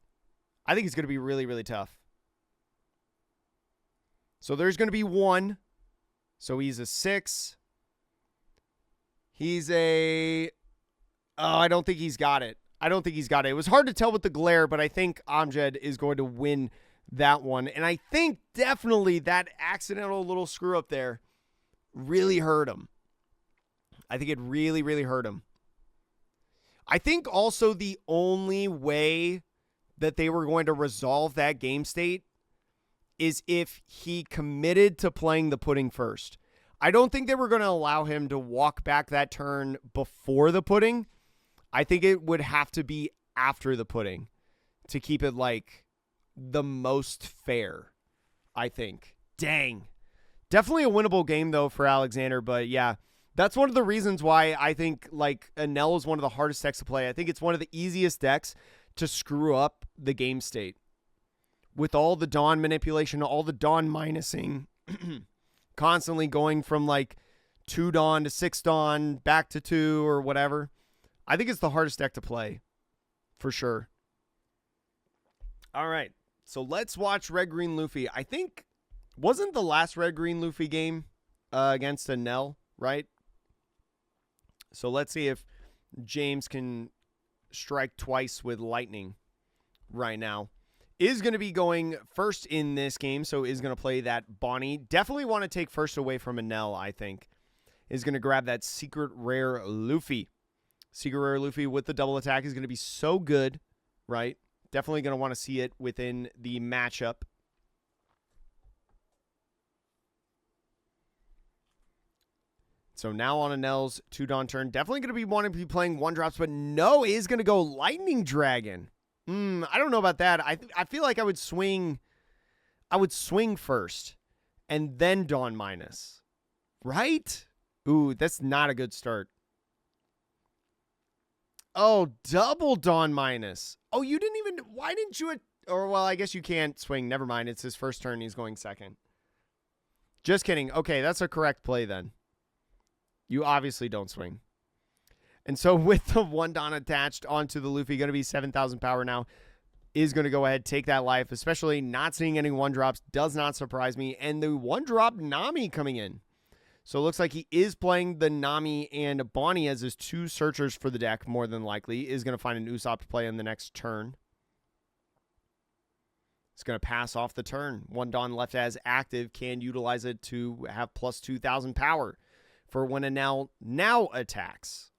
I think it's going to be really, really tough. So there's going to be 1. So he's a 6. He's a... Oh, I don't think he's got it. It was hard to tell with the glare, but I think Amjad is going to win that one. And I think definitely that accidental little screw up there really hurt him. I think it really, really hurt him. I think also the only way that they were going to resolve that game state is if he committed to playing the pudding first. I don't think they were going to allow him to walk back that turn before the pudding. I think it would have to be after the pudding to keep it like the most fair, I think. Dang. Definitely a winnable game though for Alexander, but yeah, that's one of the reasons why I think like Enel is one of the hardest decks to play. I think it's one of the easiest decks to screw up the game state. With all the Dawn manipulation, all the Dawn minusing, constantly going from like 2 Dawn to 6 Dawn, back to 2 or whatever. I think it's the hardest deck to play, for sure. All right, so let's watch Red Green Luffy. I think, wasn't the last Red Green Luffy game against Enel, right? So let's see if James can strike twice with lightning right now. Is going to be going first in this game, so is going to play that Bonnie. Definitely want to take first away from Enel, I think. Is going to grab that Secret Rare Luffy. Secret Rare Luffy with the double attack is going to be so good, right? Definitely going to want to see it within the matchup. So now on Enel's 2 Dawn turn, definitely going to be wanting to be playing 1-drops, but no, is going to go Lightning Dragon. I don't know about that. I feel like I would swing first and then Dawn minus. Right? Ooh, that's not a good start. Oh, double Dawn minus. Oh, you didn't even... Why didn't you... Or, well, I guess you can't swing. Never mind. It's his first turn. He's going second. Just kidding. Okay, that's a correct play then. You obviously don't swing. And so with the 1 Dawn attached onto the Luffy, going to be 7,000 power now, is going to go ahead, take that life, especially not seeing any 1-drops does not surprise me. And the 1-drop Nami coming in. So it looks like he is playing the Nami and Bonnie as his 2 searchers for the deck, more than likely. Is going to find an Usopp to play on the next turn. It's going to pass off the turn. 1 Dawn left as active, can utilize it to have plus 2,000 power for when a now attacks.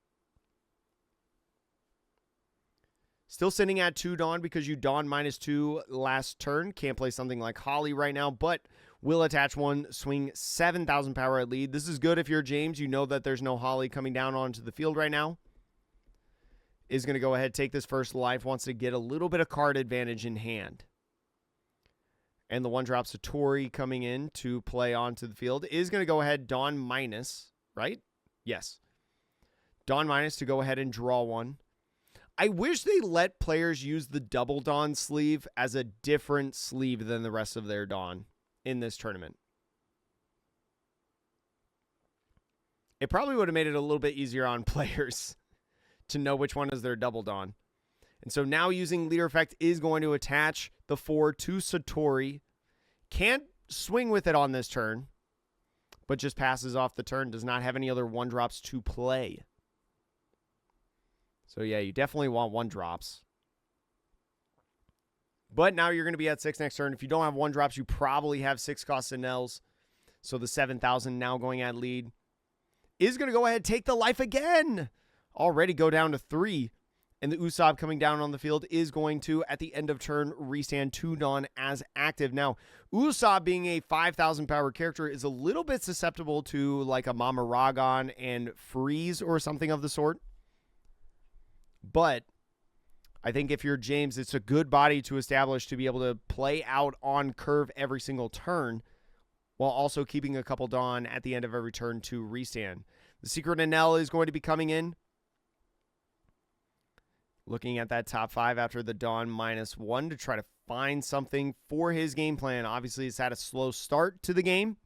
Still sitting at 2 Dawn because you Dawn -2 last turn. Can't play something like Holly right now, but will attach 1, swing 7,000 power at lead. This is good if you're James. You know that there's no Holly coming down onto the field right now. Is going to go ahead, take this first life, wants to get a little bit of card advantage in hand. And the 1-drop Satori coming in to play onto the field. Is going to go ahead, Dawn minus, right? Yes. Dawn minus to go ahead and draw 1. I wish they let players use the double Dawn sleeve as a different sleeve than the rest of their Dawn in this tournament. It probably would have made it a little bit easier on players to know which one is their double Dawn. And so now using Leader Effect is going to attach the 4 to Satori. Can't swing with it on this turn, but just passes off the turn. Does not have any other 1-drops to play. So yeah, you definitely want 1-drops. But now you're going to be at 6 next turn. If you don't have 1-drops, you probably have 6 cost Enels. So the 7,000 now going at lead. Is going to go ahead, take the life again. Already go down to 3. And the Usopp coming down on the field is going to, at the end of turn, restand 2 Dawn as active. Now, Usopp being a 5,000 power character is a little bit susceptible to like a Mama Ragon and freeze or something of the sort. But I think if you're James, it's a good body to establish to be able to play out on curve every single turn while also keeping a couple Dawn at the end of every turn to restand. The Secret Enel is going to be coming in. Looking at that top 5 after the Dawn -1 to try to find something for his game plan. Obviously, it's had a slow start to the game.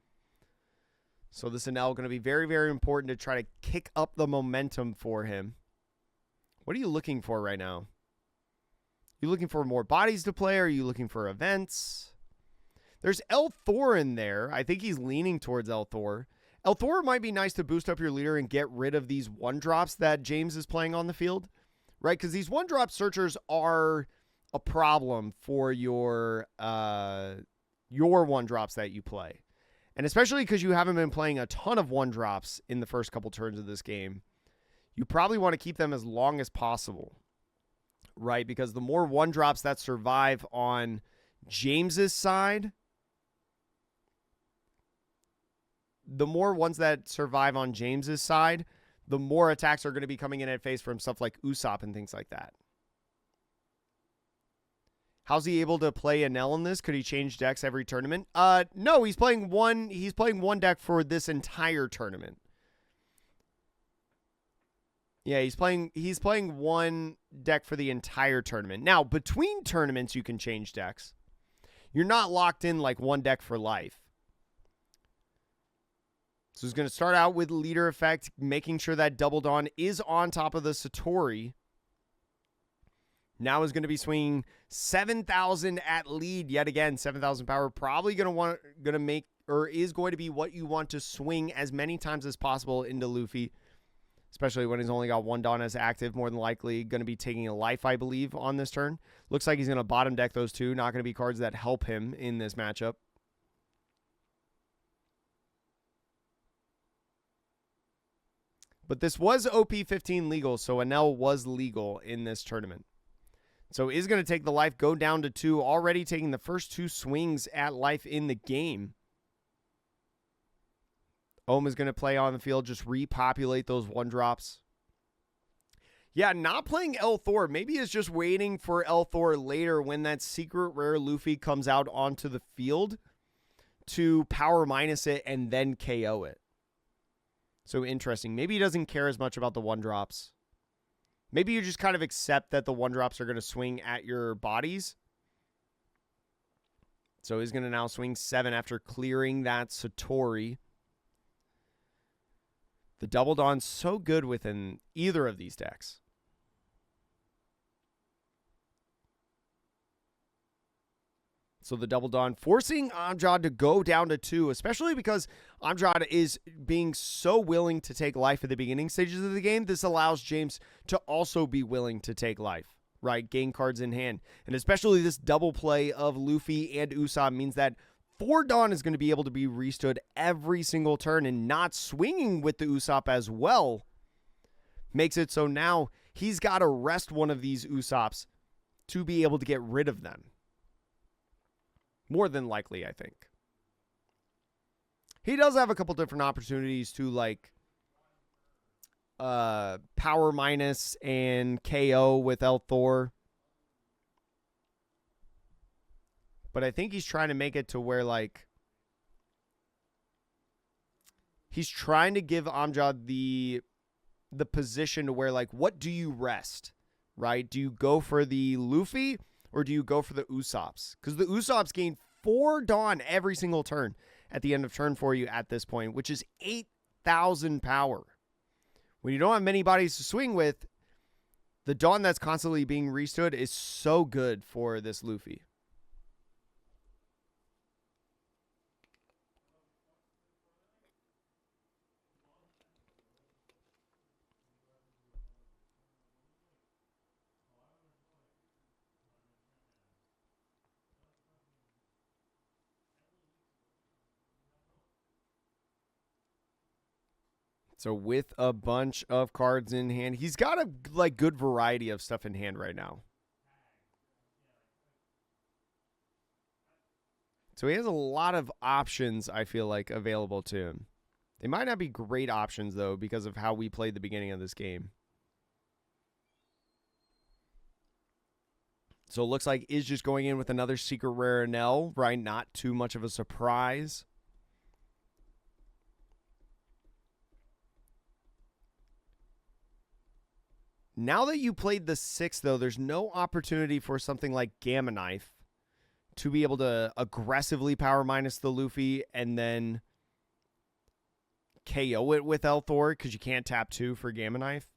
So this Enel going to be very, very important to try to kick up the momentum for him. What are you looking for right now? You looking for more bodies to play? Or are you looking for events? There's El Thor in there. I think he's leaning towards El Thor. Elthor might be nice to boost up your leader and get rid of these 1-drops that James is playing on the field, right? Because these 1-drop searchers are a problem for your 1-drops that you play. And especially because you haven't been playing a ton of 1-drops in the first couple turns of this game, you probably want to keep them as long as possible, right? Because the more 1-drops that survive on James's side, the more ones that survive on James's side, the more attacks are going to be coming in at face from stuff like Usopp and things like that. How's he able to play Enel in this? Could he change decks every tournament? No, he's playing one deck for this entire tournament. Yeah, he's playing one deck for the entire tournament. Now, between tournaments you can change decks. You're not locked in like one deck for life. So he's going to start out with leader effect, making sure that Double Dawn is on top of the Satori. Now is going to be swinging 7,000 at lead yet again. 7,000 power, probably going to make, or is going to be what you want to swing as many times as possible into Luffy, especially when he's only got 1 Dawn as active. More than likely going to be taking a life, I believe, on this turn. Looks like he's going to bottom deck those 2. Not going to be cards that help him in this matchup. But this was OP15 legal, so Enel was legal in this tournament. So is going to take the life, go down to 2, already taking the first 2 swings at life in the game. Ohm is going to play on the field, just repopulate those 1-drops. Yeah, not playing Elthor. Maybe is just waiting for Elthor later when that secret rare Luffy comes out onto the field to power minus it and then KO it. So interesting. Maybe he doesn't care as much about the 1-drops. Maybe you just kind of accept that the 1-drops are going to swing at your bodies. So he's going to now swing 7 after clearing that Satori. The Double Dawn's so good within either of these decks. So the Double Dawn forcing Amjad to go down to 2, especially because Amjad is being so willing to take life at the beginning stages of the game. This allows James to also be willing to take life, right? Gain cards in hand. And especially this double play of Luffy and Usopp means that 4 Dawn is going to be able to be restood every single turn, and not swinging with the Usopp as well makes it so now he's got to rest one of these Usopps to be able to get rid of them. More than likely, I think. He does have a couple different opportunities to, like, power minus and KO with Elthor. But I think he's trying to make it to where, like, he's trying to give Amjad the position to where, like, what do you rest, right? Do you go for the Luffy or do you go for the Usopps? Because the Usopps gain 4 Dawn every single turn at the end of turn for you at this point, which is 8,000 power. When you don't have many bodies to swing with, the Dawn that's constantly being restood is so good for this Luffy. So with a bunch of cards in hand, he's got a good variety of stuff in hand right now. So he has a lot of options, I feel like, available to him. They might not be great options, though, because of how we played the beginning of this game. So it looks like is just going in with another secret rare Enel, right? Not too much of a surprise. Now that you played the 6, though, there's no opportunity for something like Gamma Knife to be able to aggressively power minus the Luffy and then KO it with Elthor, because you can't tap 2 for Gamma Knife.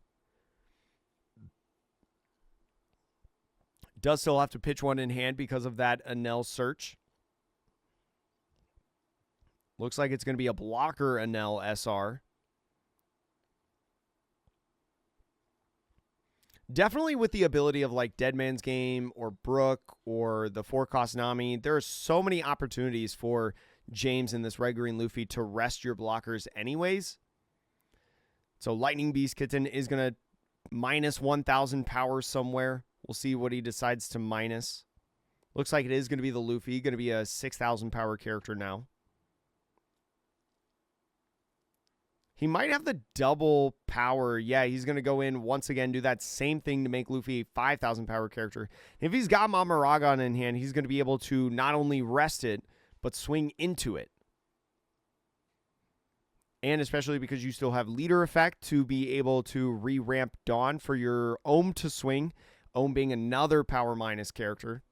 Does still have to pitch 1 in hand because of that Enel search. Looks like it's going to be a blocker Enel SR. Definitely with the ability of like Dead Man's Game or Brook or the 4-cost Nami, there are so many opportunities for James in this Red Green Luffy to rest your blockers anyways. So Lightning Beast Kitten is going to minus 1,000 power somewhere. We'll see what he decides to minus. Looks like it is going to be the Luffy, going to be a 6,000 power character now. He might have the double power. Yeah, he's going to go in once again, do that same thing to make Luffy a 5,000 power character. If he's got Mamaragon in hand, he's going to be able to not only rest it, but swing into it. And especially because you still have leader effect to be able to re-ramp Dawn for your Ohm to swing. Ohm being another power minus character.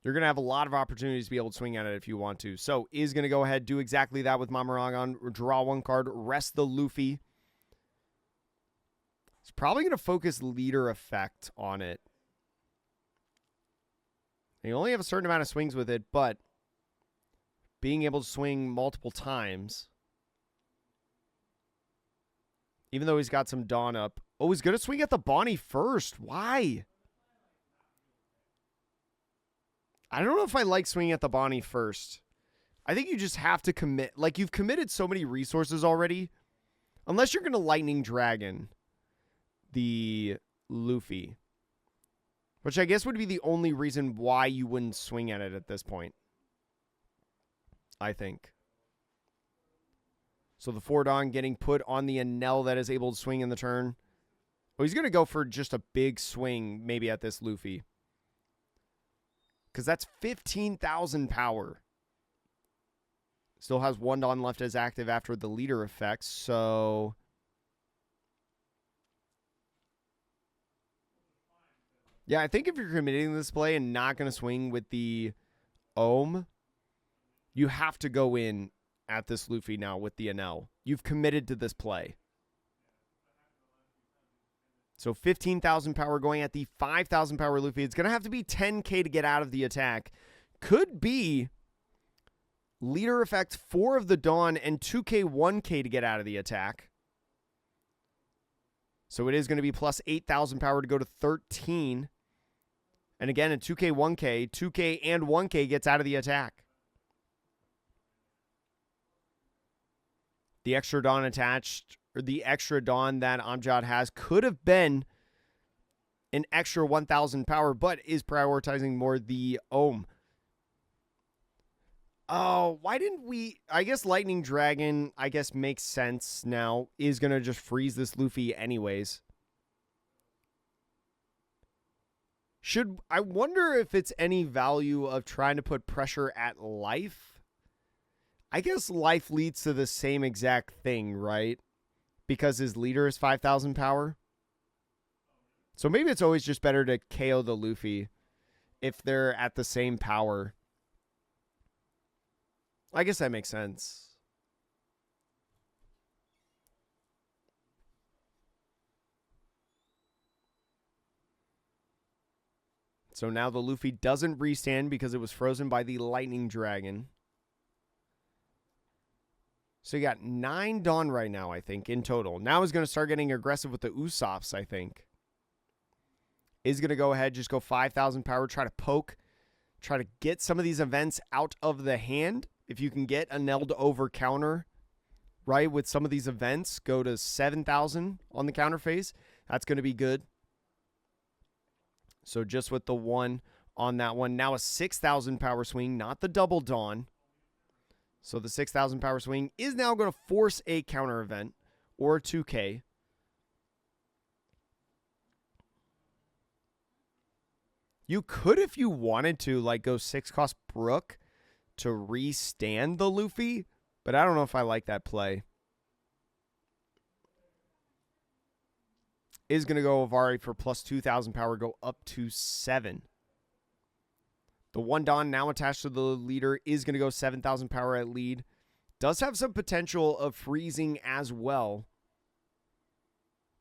You're going to have a lot of opportunities to be able to swing at it if you want to. So, is going to go ahead, do exactly that with Mamaragon. Draw one card, rest the Luffy. It's probably going to focus leader effect on it. You only have a certain amount of swings with it, but being able to swing multiple times, even though he's got some Dawn up. Oh, he's going to swing at the Bonnie first. Why? I don't know if I like swinging at the Bonnie first. I think you just have to commit. Like, you've committed so many resources already. Unless you're going to Lightning Dragon the Luffy. Which I guess would be the only reason why you wouldn't swing at it at this point. I think. So the 4-Dawn getting put on the Enel that is able to swing in the turn. Oh, he's going to go for just a big swing maybe at this Luffy. Because that's 15,000 power. Still has 1 Dawn left as active after the leader effects, so... Yeah, I think if you're committing this play and not going to swing with the Ohm, you have to go in at this Luffy now with the Enel. You've committed to this play. So 15,000 power going at the 5,000 power Luffy. It's going to have to be 10k to get out of the attack. Could be leader effect 4 of the Dawn and 2k, 1k to get out of the attack. So it is going to be plus 8,000 power to go to 13. And again, a 2k, 1k, 2k and 1k gets out of the attack. The extra Dawn attached, or the extra Dawn that Amjad has, could have been an extra 1,000 power, but is prioritizing more the Ohm. Oh, why didn't we... I guess Lightning Dragon, I guess, makes sense now. Is going to just freeze this Luffy anyways. I wonder if it's any value of trying to put pressure at life? I guess life leads to the same exact thing, right? Because his leader is 5,000 power. So maybe it's always just better to KO the Luffy if they're at the same power. I guess that makes sense. So now the Luffy doesn't restand because it was frozen by the Lightning Dragon. So you got 9 Dawn right now, I think, in total. Now he's going to start getting aggressive with the Usopps, I think. Is going to go ahead, just go 5,000 power, try to poke, try to get some of these events out of the hand. If you can get a Neld over counter, right, with some of these events, go to 7,000 on the counter phase. That's going to be good. So just with the 1 on that one. Now a 6,000 power swing, not the double Dawn. So the 6,000 power swing is now going to force a counter event or a 2K. You could, if you wanted to, like go 6-cost Brook to restand the Luffy, but I don't know if I like that play. Is going to go Avari for plus 2,000 power, go up to 7. The 1 Dawn now attached to the leader is going to go 7,000 power at lead. Does have some potential of freezing as well.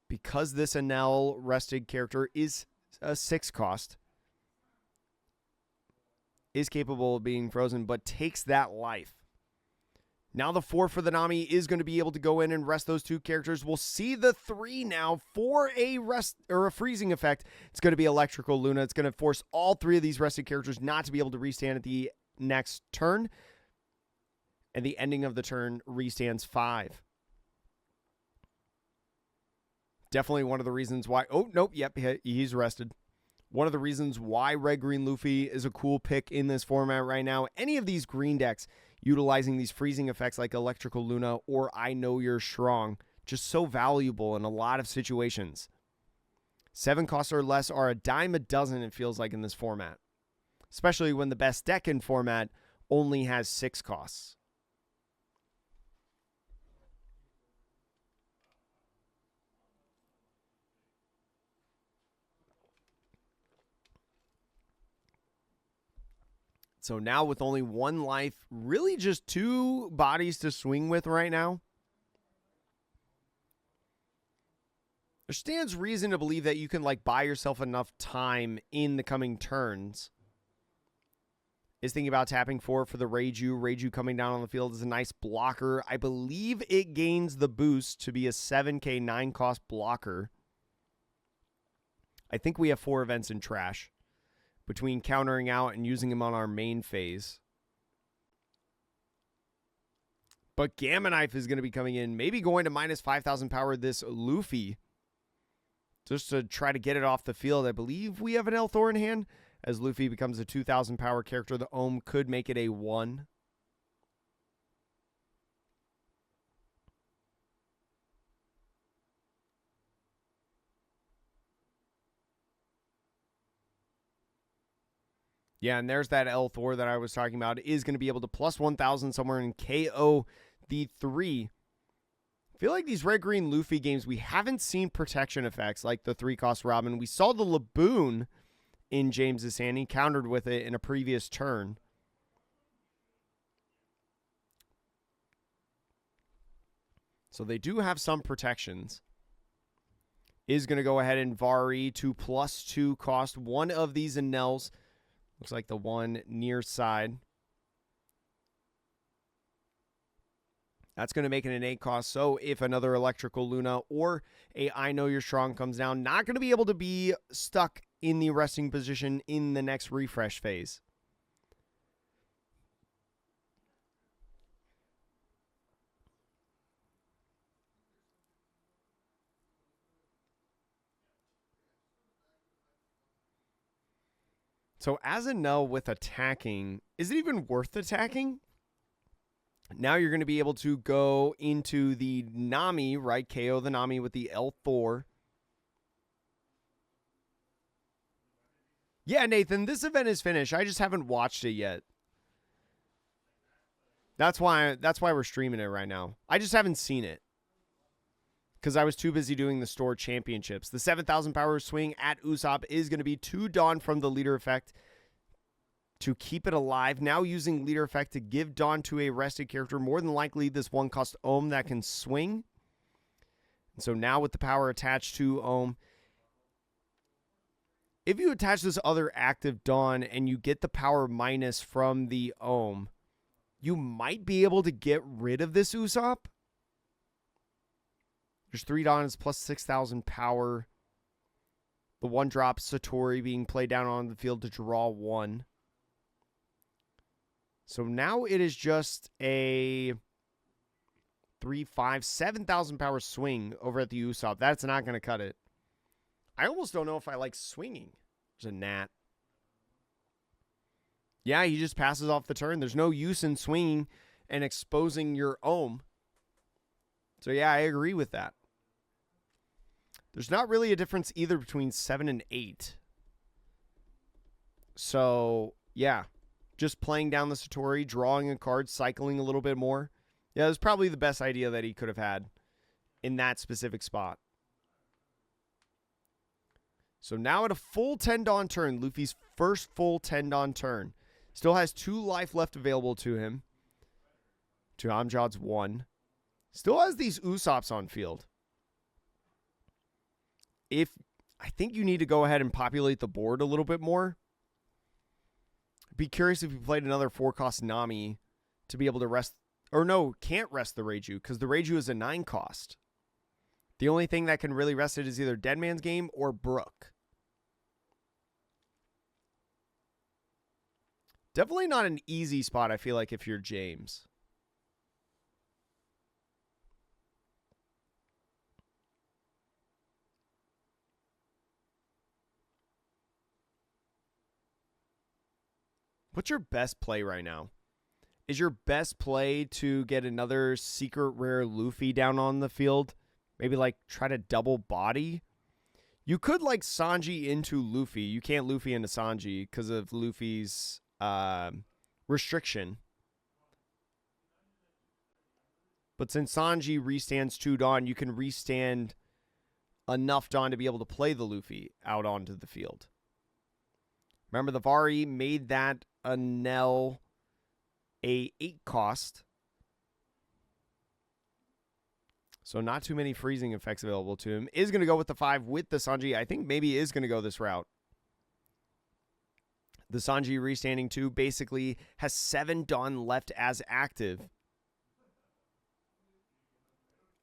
Because this Enel rested character is a 6 cost. is capable of being frozen, but takes that life. Now the 4 for the Nami is going to be able to go in and rest those 2 characters. We'll see the 3 now for a rest or a freezing effect. It's going to be Electrical Luna. It's going to force all 3 of these rested characters not to be able to restand at the next turn. And the ending of the turn restands 5. Definitely one of the reasons why... Oh, nope. Yep, he's rested. One of the reasons why Red-Green Luffy is a cool pick in this format right now. Any of these green decks utilizing these freezing effects like Electrical Luna or I Know You're Strong, just so valuable in a lot of situations. 7 costs or less are a dime a dozen, it feels like, in this format. Especially when the best deck in format only has 6 costs. So now with only 1 life, really just 2 bodies to swing with right now. There stands reason to believe that you can buy yourself enough time in the coming turns. Is thinking about tapping 4 for the Reiju. Reiju coming down on the field is a nice blocker. I believe it gains the boost to be a 7k 9 cost blocker. I think we have 4 events in trash between countering out and using him on our main phase. But Gamma Knife is going to be coming in, maybe going to minus 5,000 power this Luffy, just to try to get it off the field. I believe we have an L-Thor in hand. As Luffy becomes a 2,000 power character, the Ohm could make it a 1. Yeah, and there's that L-Thor that I was talking about. It is going to be able to plus 1,000 somewhere and KO the 3. I feel like these red-green Luffy games, we haven't seen protection effects like the 3-cost Robin. We saw the Laboon in James's hand. He countered with it in a previous turn. So they do have some protections. Is going to go ahead and Vari to plus 2 cost one of these Enels. Looks like the one near side. That's going to make it an 8 cost. So if another Electrical Luna or a I Know You're Strong comes down, not going to be able to be stuck in the resting position in the next refresh phase. So as a null with attacking, is it even worth attacking? Now you're going to be able to go into the Nami, right? KO the Nami with the L-Thor. Yeah, Nathan, this event is finished. I just haven't watched it yet. That's why we're streaming it right now. I just haven't seen it, because I was too busy doing the store championships. The 7,000 power swing at Usopp is going to be 2 Dawn from the leader effect to keep it alive. Now using leader effect to give Dawn to a rested character. More than likely this 1-cost Ohm that can swing. And so now with the power attached to Ohm, if you attach this other active Dawn and you get the power minus from the Ohm, you might be able to get rid of this Usopp. There's 3 Dawns plus 6,000 power. The 1-drop Satori being played down on the field to draw 1. So now it is just a 3, 5, 7,000 power swing over at the Usopp. That's not going to cut it. I almost don't know if I like swinging. There's a gnat. Yeah, he just passes off the turn. There's no use in swinging and exposing your Ohm. So yeah, I agree with that. There's not really a difference either between 7 and 8. So, yeah. Just playing down the Satori, drawing a card, cycling a little bit more. Yeah, it was probably the best idea that he could have had in that specific spot. So now at a full 10 Dawn turn, Luffy's first full 10 Dawn turn. Still has 2 life left available to him. To Amjad's 1. Still has these Usopps on field. I think you need to go ahead and populate the board a little bit more. Be curious if you played another 4-cost Nami to be able to rest. Or no, can't rest the Reiju because the Reiju is a 9-cost. The only thing that can really rest it is either Dead Man's Game or Brook. Definitely not an easy spot, I feel like, if you're James. What's your best play right now? Is your best play to get another secret rare Luffy down on the field? Maybe like try to double body? You could like Sanji into Luffy. You can't Luffy into Sanji because of Luffy's restriction. But since Sanji restands 2 Dawn, you can restand enough Dawn to be able to play the Luffy out onto the field. Remember, the Vari made that a Nell a 8-cost. So not too many freezing effects available to him. Is going to go with the 5 with the Sanji. I think maybe is going to go this route. The Sanji restanding 2 basically has 7 Dawn left as active.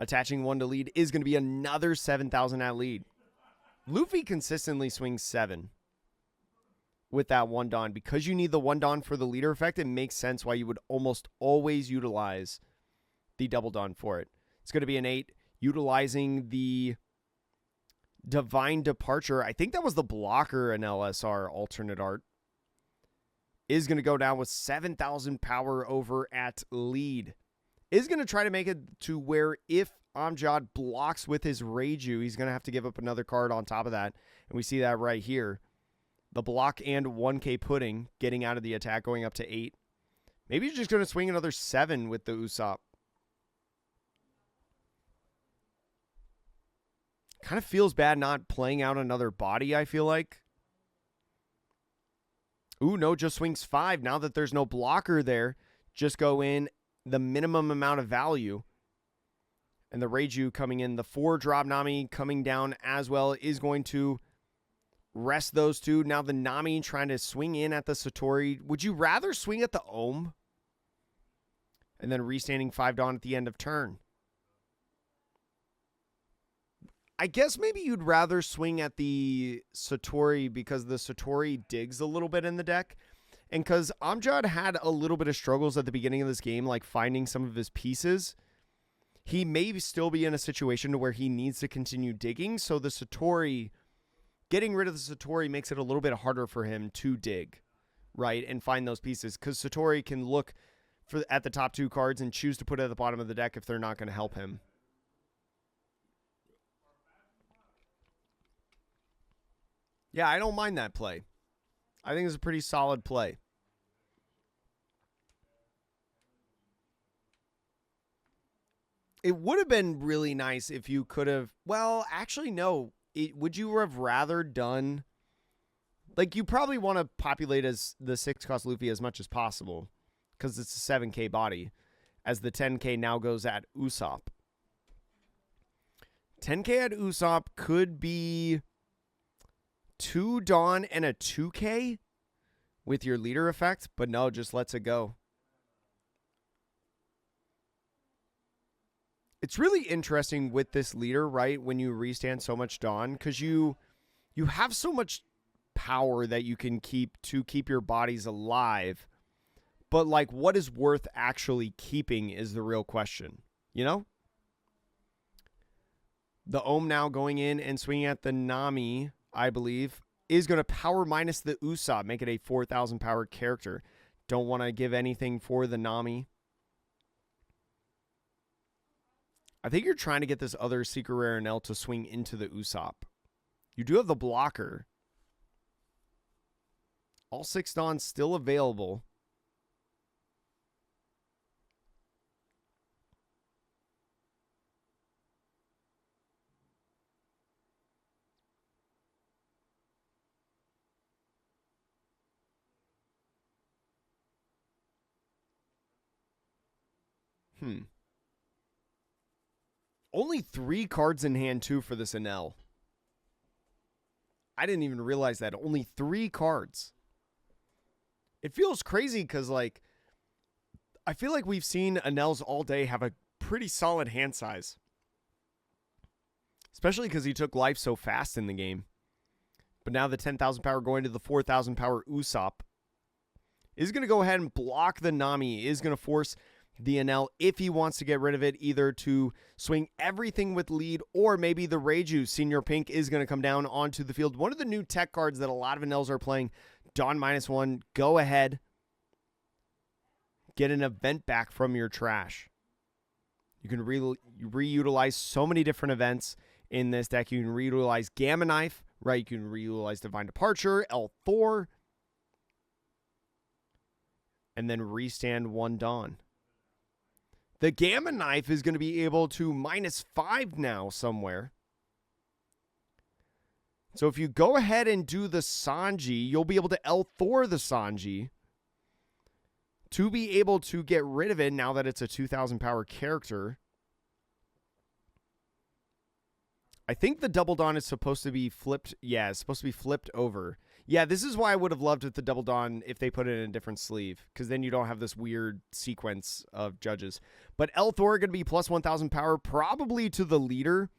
Attaching 1 to lead is going to be another 7,000 at lead. Luffy consistently swings 7 with that 1 Dawn. Because you need the 1 Dawn for the leader effect, it makes sense why you would almost always utilize the double Dawn for it. It's going to be an 8, utilizing the Divine Departure. I think that was the blocker in LSR alternate art. Is going to go down with 7,000 power over at lead. Is going to try to make it to where if Amjad blocks with his Reiju, he's going to have to give up another card on top of that. And we see that right here. The block and 1k pudding getting out of the attack, going up to 8. Maybe he's just going to swing another 7 with the Usopp. Kind of feels bad not playing out another body, I feel like. Ooh, no, just swings 5. Now that there's no blocker there, just go in the minimum amount of value. And the Reiju coming in. The 4-drop Nami coming down as well is going to rest those 2. Now the Nami trying to swing in at the Satori. Would you rather swing at the Ohm? And then restanding 5 Dawn at the end of turn. I guess maybe you'd rather swing at the Satori because the Satori digs a little bit in the deck. And because Amjad had a little bit of struggles at the beginning of this game, like finding some of his pieces, he may still be in a situation to where he needs to continue digging. So the Satori, getting rid of the Satori makes it a little bit harder for him to dig, right, and find those pieces. Because Satori can look at the top 2 cards and choose to put it at the bottom of the deck if they're not going to help him. Yeah, I don't mind that play. I think it's a pretty solid play. It would have been really nice if you could have... Well, actually, no. Would you have rather done... Like, you probably want to populate as the 6-cost Luffy as much as possible. Because it's a 7k body. As the 10k now goes at Usopp. 10k at Usopp could be 2 Dawn and a 2k with your leader effect. But no, just lets it go. It's really interesting with this leader, right, when you restand so much Dawn, because you have so much power that you can keep to keep your bodies alive. But, like, what is worth actually keeping is the real question, you know? The Ohm now going in and swinging at the Nami, I believe, is going to power minus the Usopp, make it a 4,000 power character. Don't want to give anything for the Nami. I think you're trying to get this other Secret Rare NL to swing into the Usopp. You do have the blocker. All 6 Dawns still available. Only 3 cards in hand, too, for this NL. I didn't even realize that. Only 3 cards. It feels crazy because, like, I feel like we've seen Anel's all day have a pretty solid hand size. Especially because he took life so fast in the game. But now the 10,000 power going to the 4,000 power Usopp is going to go ahead and block the Nami. Is going to force the Enel, if he wants to get rid of it, either to swing everything with lead or maybe the Reiju. Senior Pink is going to come down onto the field. One of the new tech cards that a lot of Enels are playing, Dawn -1. Go ahead. Get an event back from your trash. You can reutilize so many different events in this deck. You can reutilize Gamma Knife, right? You can reutilize Divine Departure, L4, and then restand 1 Dawn. The Gamma Knife is going to be able to -5 now somewhere. So if you go ahead and do the Sanji, you'll be able to L4 the Sanji to be able to get rid of it now that it's a 2,000 power character. I think the Double Dawn is supposed to be flipped. Yeah, it's supposed to be flipped over. Yeah, this is why I would have loved with the Double Dawn if they put it in a different sleeve, because then you don't have this weird sequence of judges. But L-Thor going to be plus 1,000 power, probably to the leader.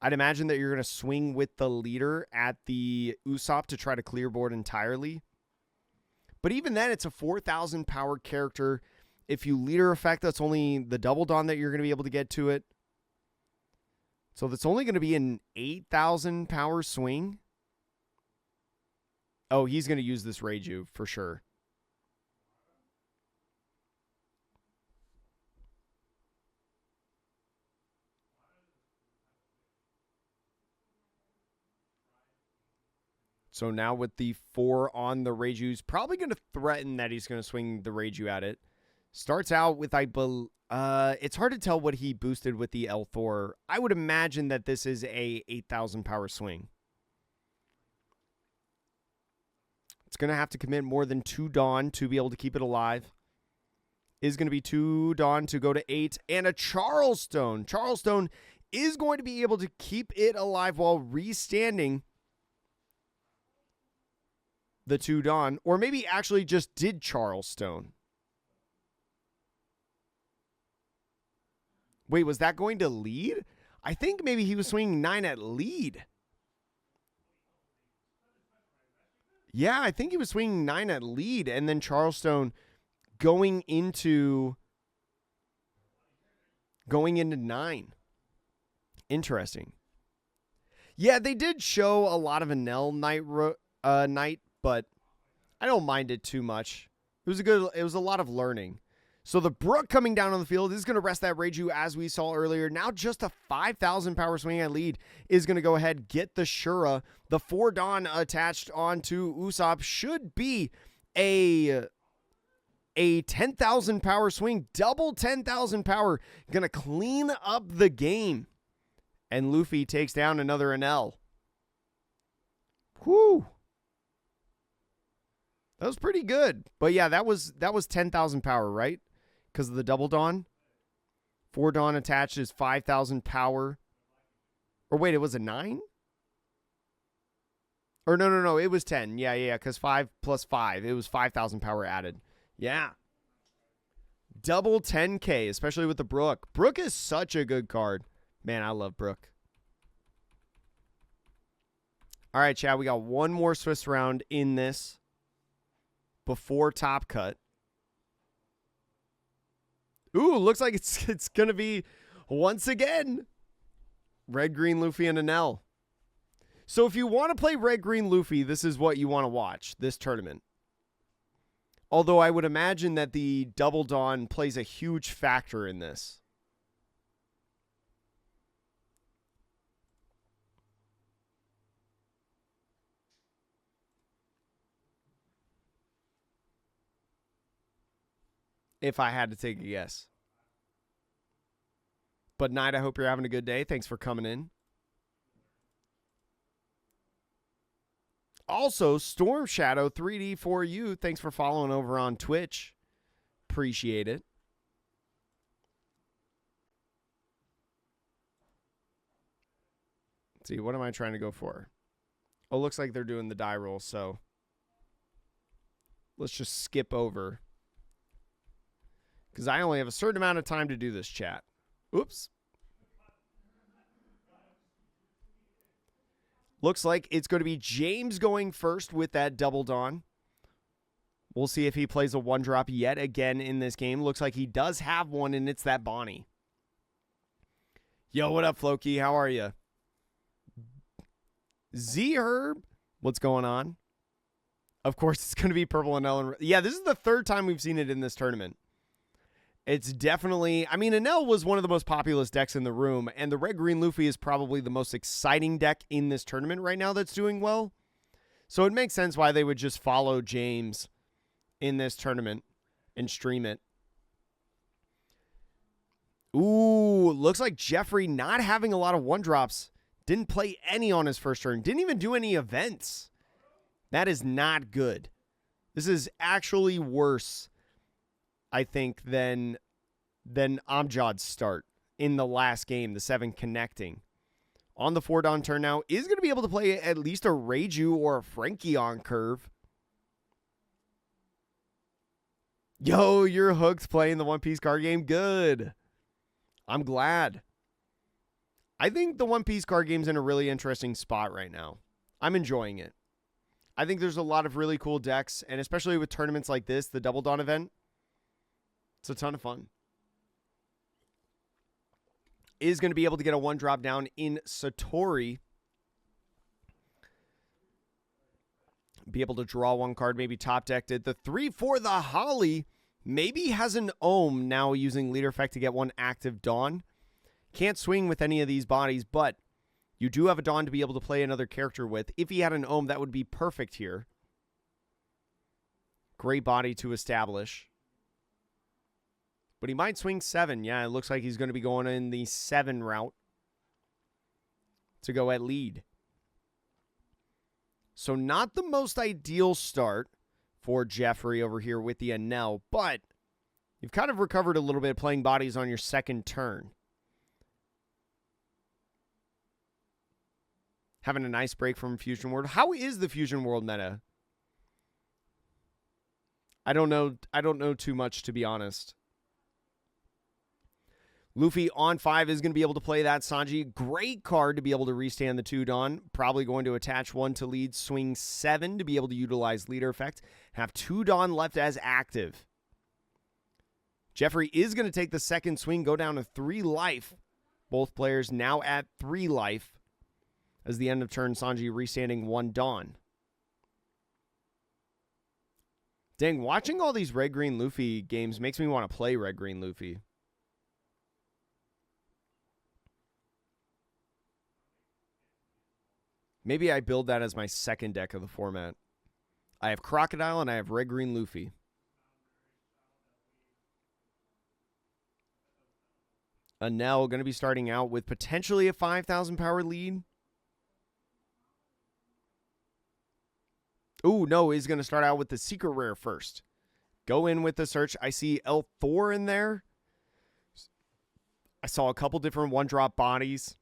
I'd imagine that you're going to swing with the leader at the Usopp to try to clear board entirely. But even then, it's a 4,000 power character. If you leader effect, that's only the Double Dawn that you're going to be able to get to it. So that's only going to be an 8,000 power swing. Oh, he's going to use this Reiju for sure. So now with the 4 on the Reiju, he's probably going to threaten that he's going to swing the Reiju at it. Starts out with, it's hard to tell what he boosted with the L-Thor. I would imagine that this is a 8,000 power swing. It's going to have to commit more than 2 Dawn to be able to keep it alive. Is going to be 2 Dawn to go to 8. And a Charleston. Charleston is going to be able to keep it alive while restanding the 2 Dawn. Or maybe actually just did Charleston. Wait, was that going to lead? I think maybe he was swinging 9 at lead. Yeah, I think he was swinging 9 at lead, and then Charleston going into 9. Interesting. Yeah, they did show a lot of Enel night, but I don't mind it too much. It was a lot of learning. So the Brook coming down on the field is going to rest that Reiju as we saw earlier. Now just a 5,000 power swing at lead is going to go ahead, get the Shura. The 4 Dawn attached onto Usopp should be a 10,000 power swing. Double 10,000 power. Going to clean up the game. And Luffy takes down another Enel. Whew. That was pretty good. But yeah, that was 10,000 power, right? Because of the Double Dawn. 4 Dawn attached is 5,000 power. Or wait, it was a 9? Or no, it was 10. Yeah, because 5 plus 5. It was 5,000 power added. Yeah. Double 10K, especially with the Brook. Brook is such a good card. Man, I love Brook. All right, Chad, we got one more Swiss round in this before Top Cut. Ooh, looks like it's going to be, once again, Red, Green, Luffy, and Enel. So if you want to play Red, Green, Luffy, this is what you want to watch, this tournament. Although I would imagine that the Double Dawn plays a huge factor in this. If I had to take a guess. But Knight, I hope you're having a good day. Thanks for coming in. Also, Storm Shadow 3D for you. Thanks for following over on Twitch. Appreciate it. Let's see, what am I trying to go for? Oh, looks like they're doing the die roll, so let's just skip over, because I only have a certain amount of time to do this, chat. Oops. Looks like it's going to be James going first with that Double Dawn. We'll see if he plays a 1-drop yet again in this game. Looks like he does have one, and it's that Bonnie. Yo, what up, Floki? How are you? Z-Herb, what's going on? Of course, it's going to be Purple Anel. Yeah, this is the third time we've seen it in this tournament. It's definitely, I mean, Anel was one of the most populous decks in the room, and the Red-Green Luffy is probably the most exciting deck in this tournament right now that's doing well. So it makes sense why they would just follow James in this tournament and stream it. Ooh, looks like Jeffrey not having a lot of 1-drops. Didn't play any on his first turn. Didn't even do any events. That is not good. This is actually worse, I think, than Amjad's start in the last game, the 7 connecting. On the 4-Dawn turn now, is going to be able to play at least a Reiju or a Frankie on curve. Yo, you're hooked playing the One Piece card game? Good. I'm glad. I think the One Piece card game's in a really interesting spot right now. I'm enjoying it. I think there's a lot of really cool decks, and especially with tournaments like this, the Double Dawn event, it's a ton of fun. Is going to be able to get a 1-drop down in Satori. Be able to draw 1 card, maybe top decked it. The 3 for the Holly maybe has an Ohm now using Leader Effect to get 1 active Dawn. Can't swing with any of these bodies, but you do have a Dawn to be able to play another character with. If he had an Ohm, that would be perfect here. Great body to establish. But he might swing 7. Yeah, it looks like he's going to be going in the 7 route to go at lead. So not the most ideal start for Jeffrey over here with the Anel, but you've kind of recovered a little bit playing bodies on your second turn. Having a nice break from Fusion World. How is the Fusion World meta? I don't know too much, to be honest. Luffy on 5 is going to be able to play that Sanji. Great card to be able to restand the 2 Dawn. Probably going to attach 1 to lead. Swing 7 to be able to utilize Leader Effect. Have 2 Dawn left as active. Jeffrey is going to take the second swing, go down to 3 life. Both players now at 3 life. As the end of turn, Sanji restanding 1 Dawn. Dang, watching all these Red-Green Luffy games makes me want to play Red-Green Luffy. Maybe I build that as my second deck of the format. I have Crocodile and I have Red-Green Luffy. Anel going to be starting out with potentially a 5,000 power lead. Ooh, no, he's going to start out with the secret rare first. Go in with the search. I see El Thor in there. I saw a couple different 1-drop bodies.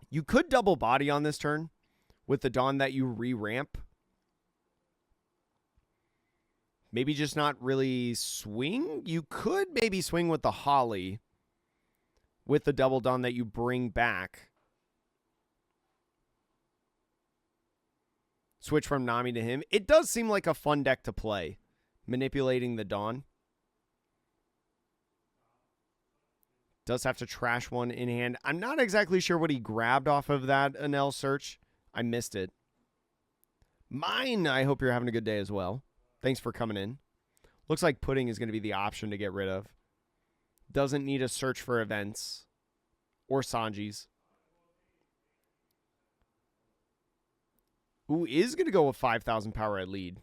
You could double body on this turn with the Dawn that you re-ramp. Maybe just not really swing. You could maybe swing with the Holly with the double Dawn that you bring back. Switch from Nami to him. It does seem like a fun deck to play. Manipulating the Dawn. Does have to trash 1 in hand. I'm not exactly sure what he grabbed off of that Anel search. I missed it. Mine, I hope you're having a good day as well. Thanks for coming in. Looks like Pudding is going to be the option to get rid of. Doesn't need a search for events. Or Sanji's. Who is going to go with 5,000 power at lead?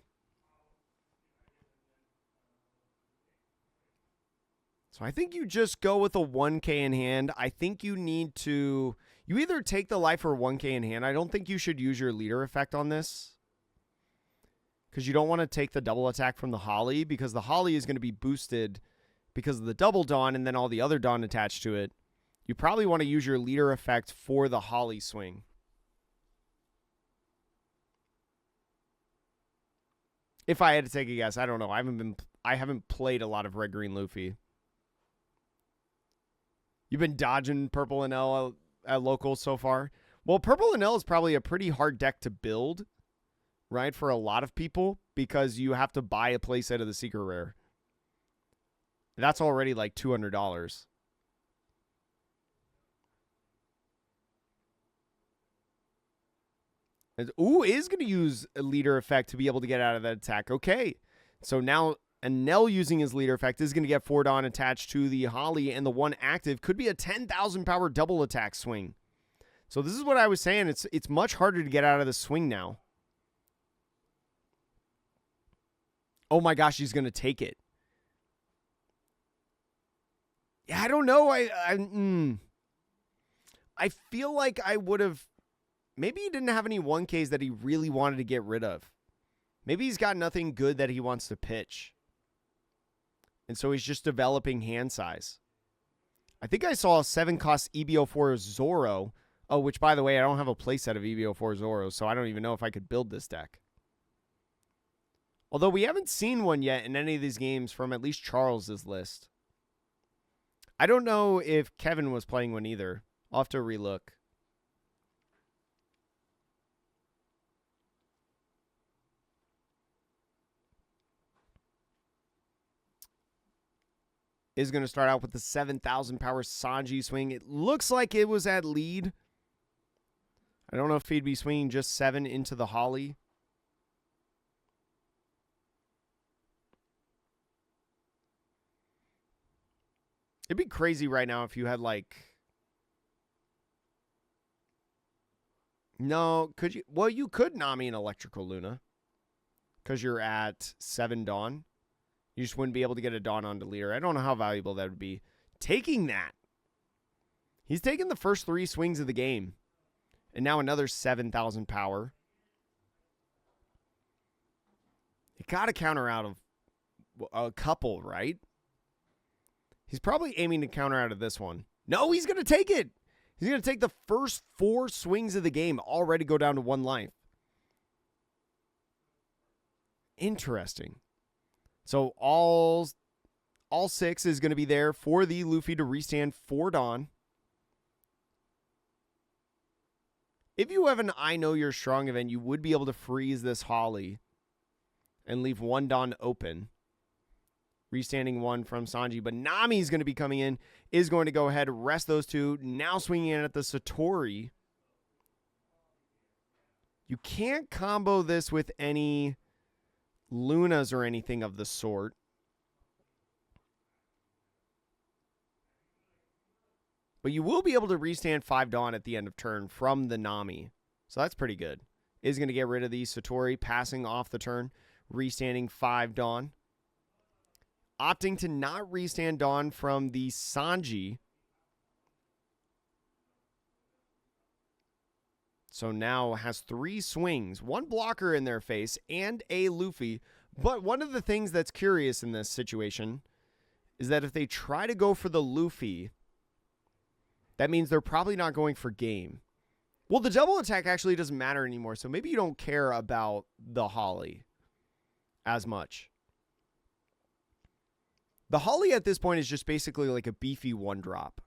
So I think you just go with a 1K in hand. I think you need to... You either take the life or 1K in hand. I don't think you should use your leader effect on this. Because you don't want to take the double attack from the Holly. Because the Holly is going to be boosted because of the double Dawn and then all the other Dawn attached to it. You probably want to use your leader effect for the Holly swing. If I had to take a guess, I don't know. I haven't played a lot of red green Luffy. You've been dodging purple and L at locals so far. Well, purple and L is probably a pretty hard deck to build, right, for a lot of people because you have to buy a playset of the secret rare. That's already like $200. Ooh, is going to use a leader effect to be able to get out of that attack. Okay. So now Anel using his leader effect is going to get 4 Dawn attached to the Holly, and the one active could be a 10,000 power double attack swing. So this is what I was saying. It's much harder to get out of the swing now. Oh my gosh, he's going to take it. Yeah, I don't know. I feel like I would have. Maybe he didn't have any 1Ks that he really wanted to get rid of. Maybe he's got nothing good that he wants to pitch. And so he's just developing hand size. I think I saw a 7-cost EBO4 Zoro. Oh, which, by the way, I don't have a playset of EBO4 Zoro, so I don't even know if I could build this deck. Although we haven't seen one yet in any of these games from at least Charles's list. I don't know if Kevin was playing one either. I'll have to relook. Is going to start out with the 7,000 power Sanji swing. It looks like it was at lead. I don't know if he'd be swinging just 7 into the Holly. It'd be crazy right now if you had like... No, could you? Well, you could Nami an Electrical Luna because you're at 7 Dawn. You just wouldn't be able to get a Dawn onto leader. I don't know how valuable that would be. Taking that. He's taken the first 3 swings of the game. And now another 7,000 power. You got to counter out of a couple, right? He's probably aiming to counter out of this one. No, he's going to take it. He's going to take the first 4 swings of the game. Already go down to 1 life. Interesting. So all 6 is going to be there for the Luffy to restand 4 Dawn. If you have an I Know You're Strong event, you would be able to freeze this Holly and leave 1 Dawn open. Restanding 1 from Sanji. But Nami's going to be coming in, is going to go ahead, rest those 2. Now swinging in at the Satori. You can't combo this with any Lunas or anything of the sort. But you will be able to restand 5 Dawn at the end of turn from the Nami. So that's pretty good. Is going to get rid of the Satori, passing off the turn, restanding 5 Dawn. Opting to not restand Dawn from the Sanji. So now has 3 swings, 1 blocker in their face, and a Luffy. But one of the things that's curious in this situation is that if they try to go for the Luffy, that means they're probably not going for game. Well, the double attack actually doesn't matter anymore, so maybe you don't care about the Holly as much. The Holly at this point is just basically like a beefy 1-drop.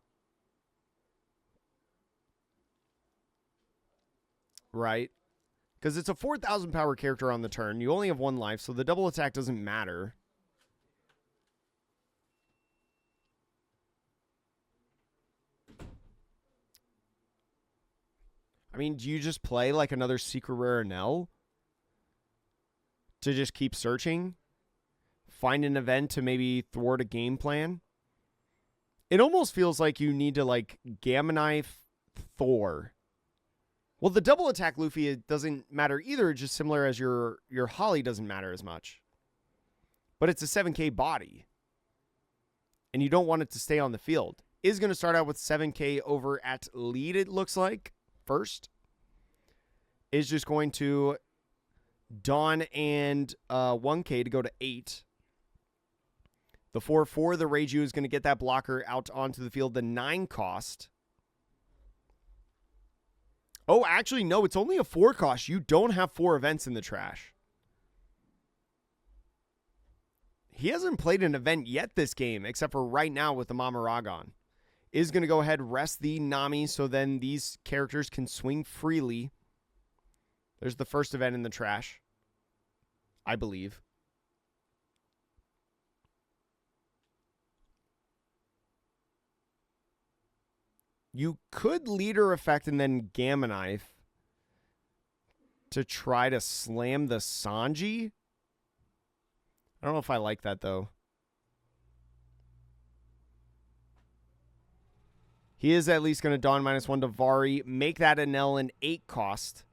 Right? Because it's a 4,000 power character on the turn. You only have 1 life, so the double attack doesn't matter. I mean, do you just play like another secret rare Enel to just keep searching? Find an event to maybe thwart a game plan? It almost feels like you need to like Gamma Knife Thor. Well, the double attack Luffy, it doesn't matter either. It's just similar as your Holly doesn't matter as much. But it's a 7K body. And you don't want it to stay on the field. Is going to start out with 7K over at lead, it looks like. First. Is just going to Dawn and 1K to go to 8. The 4/4, the Reiju is going to get that blocker out onto the field. The 9 cost. Oh, actually, no, it's only a 4 cost. You don't have 4 events in the trash. He hasn't played an event yet this game, except for right now with the Mamaragon. Is going to go ahead, rest the Nami, so then these characters can swing freely. There's the first event in the trash, I believe. You could leader effect and then Gamma Knife to try to slam the Sanji. I don't know if I like that, though. He is at least going to Dawn -1 to Vari, make that Enel an 8 cost.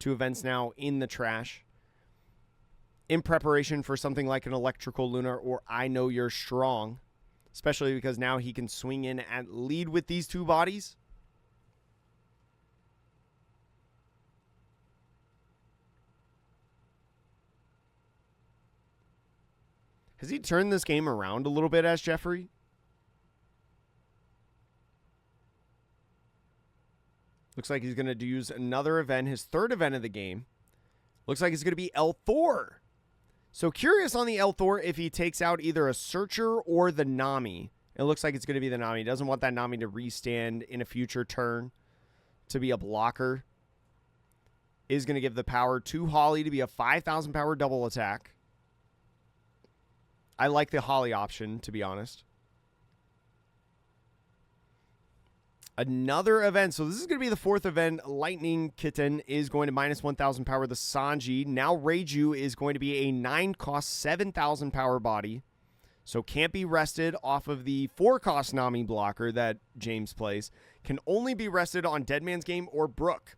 2 events now in the trash. In preparation for something like an Electrical Lunar or I Know You're Strong. Especially because now he can swing in at lead with these 2 bodies. Has he turned this game around a little bit as Jeffrey? Looks like he's going to use another event, his 3rd event of the game. Looks like it's going to be El Thor. So curious on the El Thor if he takes out either a Searcher or the Nami. It looks like it's going to be the Nami. He doesn't want that Nami to restand in a future turn to be a blocker. Is going to give the power to Holly to be a 5,000 power double attack. I like the Holly option, to be honest. Another event. So this is going to be the 4th event. Lightning Kitten is going to -1,000 power the Sanji. Now Reiju is going to be a 9 cost, 7,000 power body. So can't be rested off of the 4 cost Nami blocker that James plays. Can only be rested on Dead Man's Game or Brook,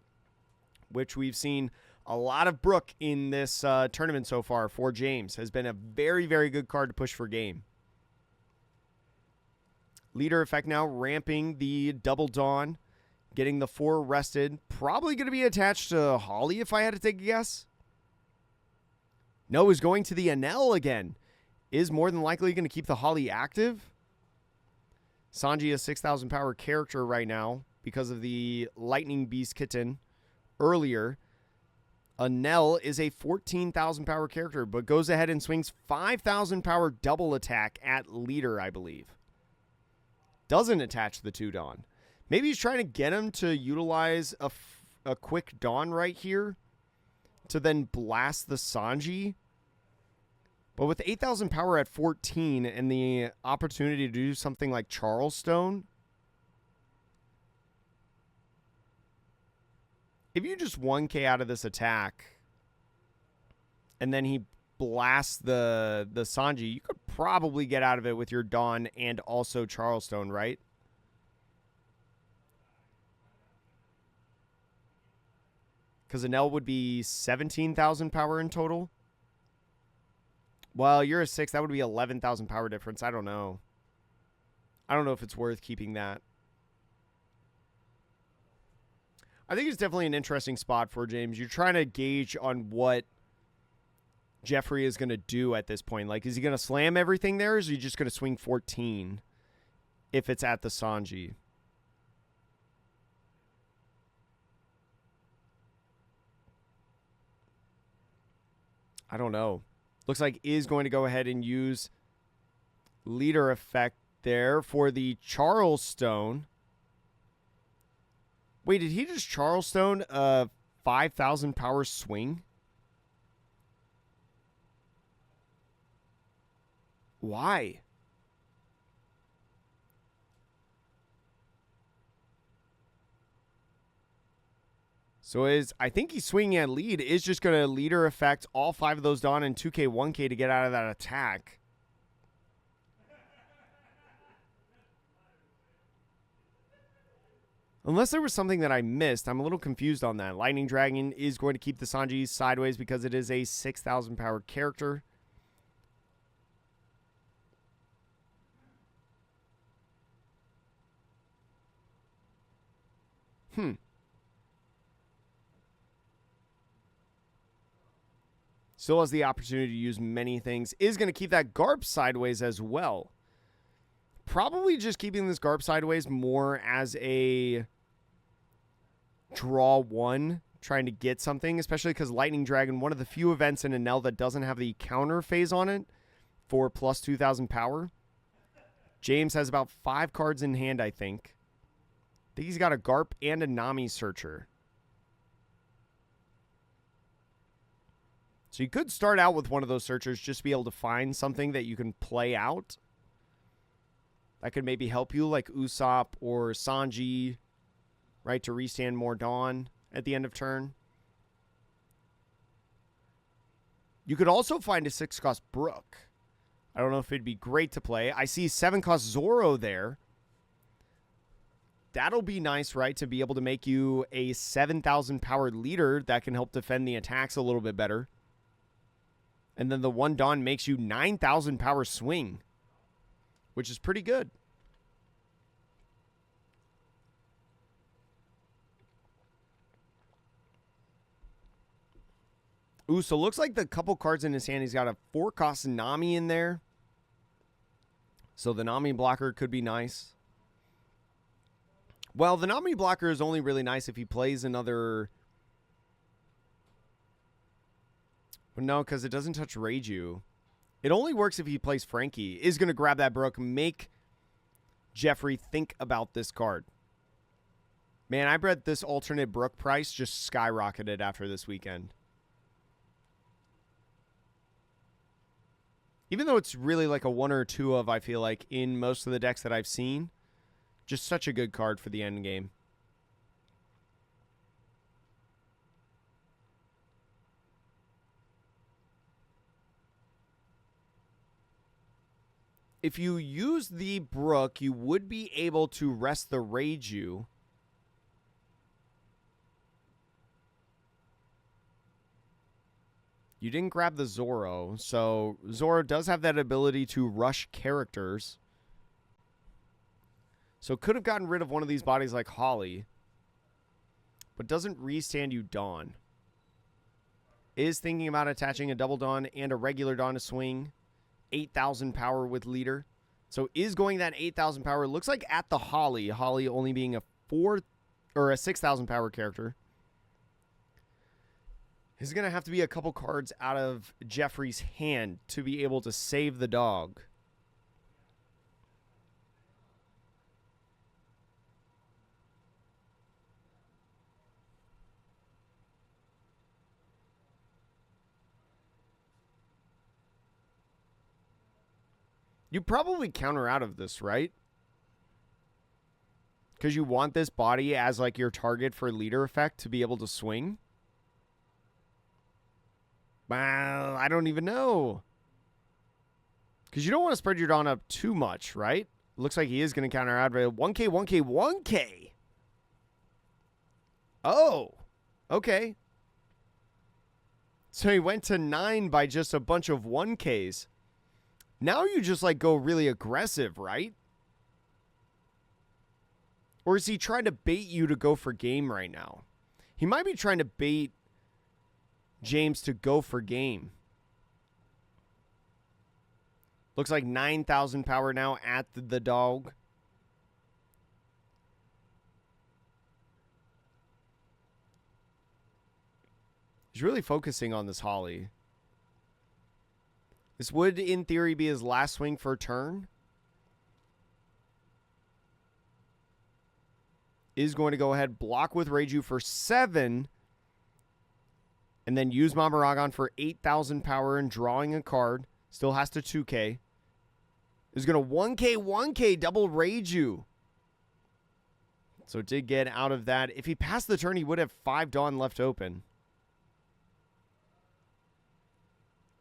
which we've seen a lot of Brook in this tournament so far for James. Has been a very, very good card to push for game. Leader effect now, ramping the Double Dawn, getting the 4 rested. Probably going to be attached to Holly if I had to take a guess. No, is going to the Enel again. Is more than likely going to keep the Holly active. Sanji is 6,000 power character right now because of the Lightning Beast Kitten earlier. Enel is a 14,000 power character, but goes ahead and swings 5,000 power double attack at leader, I believe. Doesn't attach the 2 Dawn. Maybe he's trying to get him to utilize a quick Dawn right here to then blast the Sanji. But with 8,000 power at 14 and the opportunity to do something like Charleston, if you just 1k out of this attack and then he blasts the Sanji, you could probably get out of it with your Dawn and also Charleston, right? Because Enel would be 17,000 power in total. Well, you're a 6. That would be 11,000 power difference. I don't know. I don't know if it's worth keeping that. I think it's definitely an interesting spot for James. You're trying to gauge on what Jeffrey is going to do at this point. Like, is he going to slam everything there, or is he just going to swing 14 if it's at the Sanji? I don't know. Looks like is going to go ahead and use leader effect there for the Charleston. Wait, did he just Charleston a 5,000 power swing? Why? So I think he's swinging at lead. Is just going to leader effect all 5 of those Dawn and 2k, 1k to get out of that attack. Unless there was something that I missed. I'm a little confused on that. Lightning Dragon is going to keep the Sanji sideways because it is a 6,000 power character. Still has the opportunity to use many things. Is going to keep that Garp sideways as well. Probably just keeping this Garp sideways more as a draw 1, trying to get something, especially because Lightning Dragon, one of the few events in Enel that doesn't have the counter phase on it, for plus 2,000 power. James has about 5 cards in hand, I think. I think he's got a Garp and a Nami Searcher. So you could start out with one of those searchers, just to be able to find something that you can play out. That could maybe help you, like Usopp or Sanji, right, to restand more Dawn at the end of turn. You could also find a 6-cost Brook. I don't know if it'd be great to play. I see 7-cost Zoro there. That'll be nice, right, to be able to make you a 7,000 powered leader that can help defend the attacks a little bit better. And then the 1 Dawn makes you 9,000 power swing, which is pretty good. Ooh, so looks like the couple cards in his hand, he's got a 4-cost Nami in there. So the Nami blocker could be nice. Well, the Nami blocker is only really nice if he plays another... No, because it doesn't touch Reiju. It only works if he plays Frankie. Is going to grab that Brook, make Jeffrey think about this card. Man, I bet this alternate Brook price just skyrocketed after this weekend. Even though it's really like a 1 or 2 of, I feel like, in most of the decks that I've seen. Just such a good card for the end game. If you use the Brook, you would be able to rest the Reiju. You didn't grab the Zoro, so Zoro does have that ability to rush characters. So could have gotten rid of one of these bodies like Holly, but doesn't restand you Dawn. Is thinking about attaching a double Dawn and a regular Dawn to swing. 8,000 power with leader. So is going that 8,000 power. Looks like at the Holly. Holly only being a 6,000 power character. Is going to have to be a couple cards out of Jeffrey's hand to be able to save the dog. You probably counter out of this, right? Because you want this body as like your target for leader effect to be able to swing. Well, I don't even know. Because you don't want to spread your Dawn up too much, right? Looks like he is going to counter out. 1K, 1K, 1K. Oh, okay. So he went to 9 by just a bunch of 1Ks. Now you just like go really aggressive, right? Or is he trying to bait you to go for game right now? He might be trying to bait James to go for game. Looks like 9,000 power now at the dog. He's really focusing on this Holly. This would, in theory, be his last swing for a turn. Is going to go ahead, block with Reiju for 7. And then use Mamaragon for 8,000 power and drawing a card. Still has to 2K. Is going to 1K, 1K, double Reiju. So did get out of that. If he passed the turn, he would have 5 Dawn left open.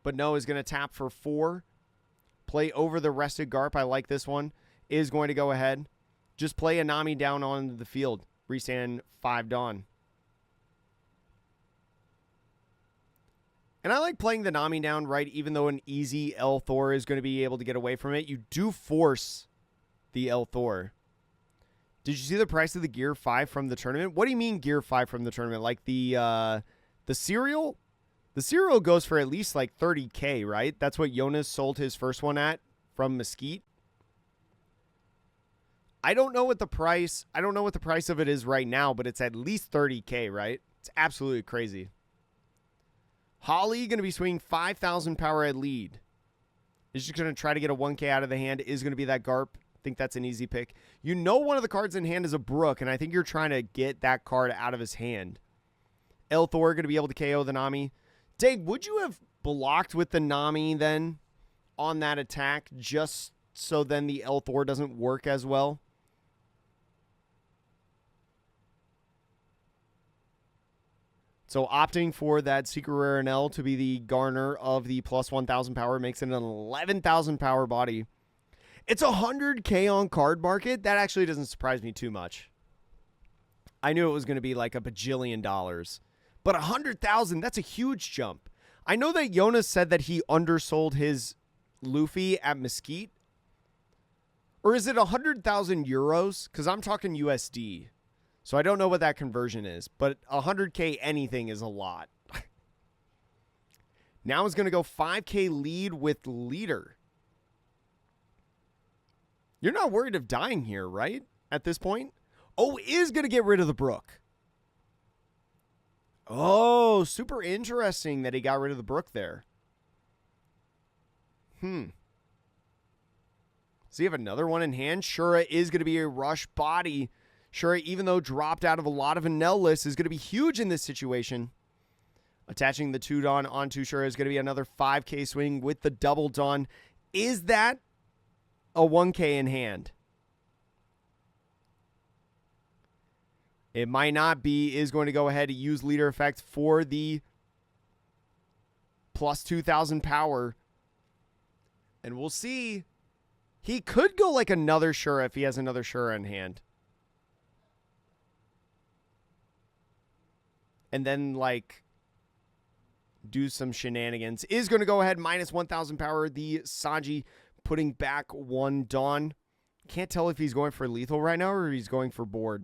But no, is going to tap for 4. Play over the rested Garp. I like this one. Is going to go ahead. Just play a Nami down on the field. Restand 5 Dawn. And I like playing the Nami down, right? Even though an easy L Thor is going to be able to get away from it. You do force the L Thor. Did you see the price of the Gear 5 from the tournament? What do you mean Gear 5 from the tournament? Like the cereal? The cereal goes for at least like 30K, right? That's what Jonas sold his first one at from Mesquite. I don't know what the price of it is right now, but it's at least 30K, right? It's absolutely crazy. Holly going to be swinging 5,000 power at lead. Is just going to try to get a 1K out of the hand. Is going to be that Garp. I think that's an easy pick. You know one of the cards in hand is a Brook, and I think you're trying to get that card out of his hand. El Thor going to be able to KO the Nami. Dave, would you have blocked with the Nami then on that attack just so then the El Thor doesn't work as well? So opting for that Secret Rare NL to be the garner of the plus 1,000 power makes it an 11,000 power body. It's 100K on card market. That actually doesn't surprise me too much. I knew it was going to be like a bajillion dollars. But 100,000, that's a huge jump. I know that Jonas said that he undersold his Luffy at Mesquite. Or is it 100,000 euros? Because I'm talking USD. So I don't know what that conversion is. But 100K anything is a lot. Now he's going to go 5K lead with leader. You're not worried of dying here, right? At this point? Oh, is going to get rid of the Brook. Oh, super interesting that he got rid of the Brook there. Does he have another one in hand? Shura is going to be a rush body. Shura, even though dropped out of a lot of Enel lists, is going to be huge in this situation. Attaching the 2 Dawn onto Shura is going to be another 5K swing with the double Dawn. Is that a 1K in hand? It might not be. Is going to go ahead and use leader effect for the plus 2,000 power. And we'll see. He could go like another Shura if he has another Shura in hand. And then like do some shenanigans. Is going to go ahead minus 1,000 power. The Sanji putting back 1 Dawn. Can't tell if he's going for lethal right now or he's going for board.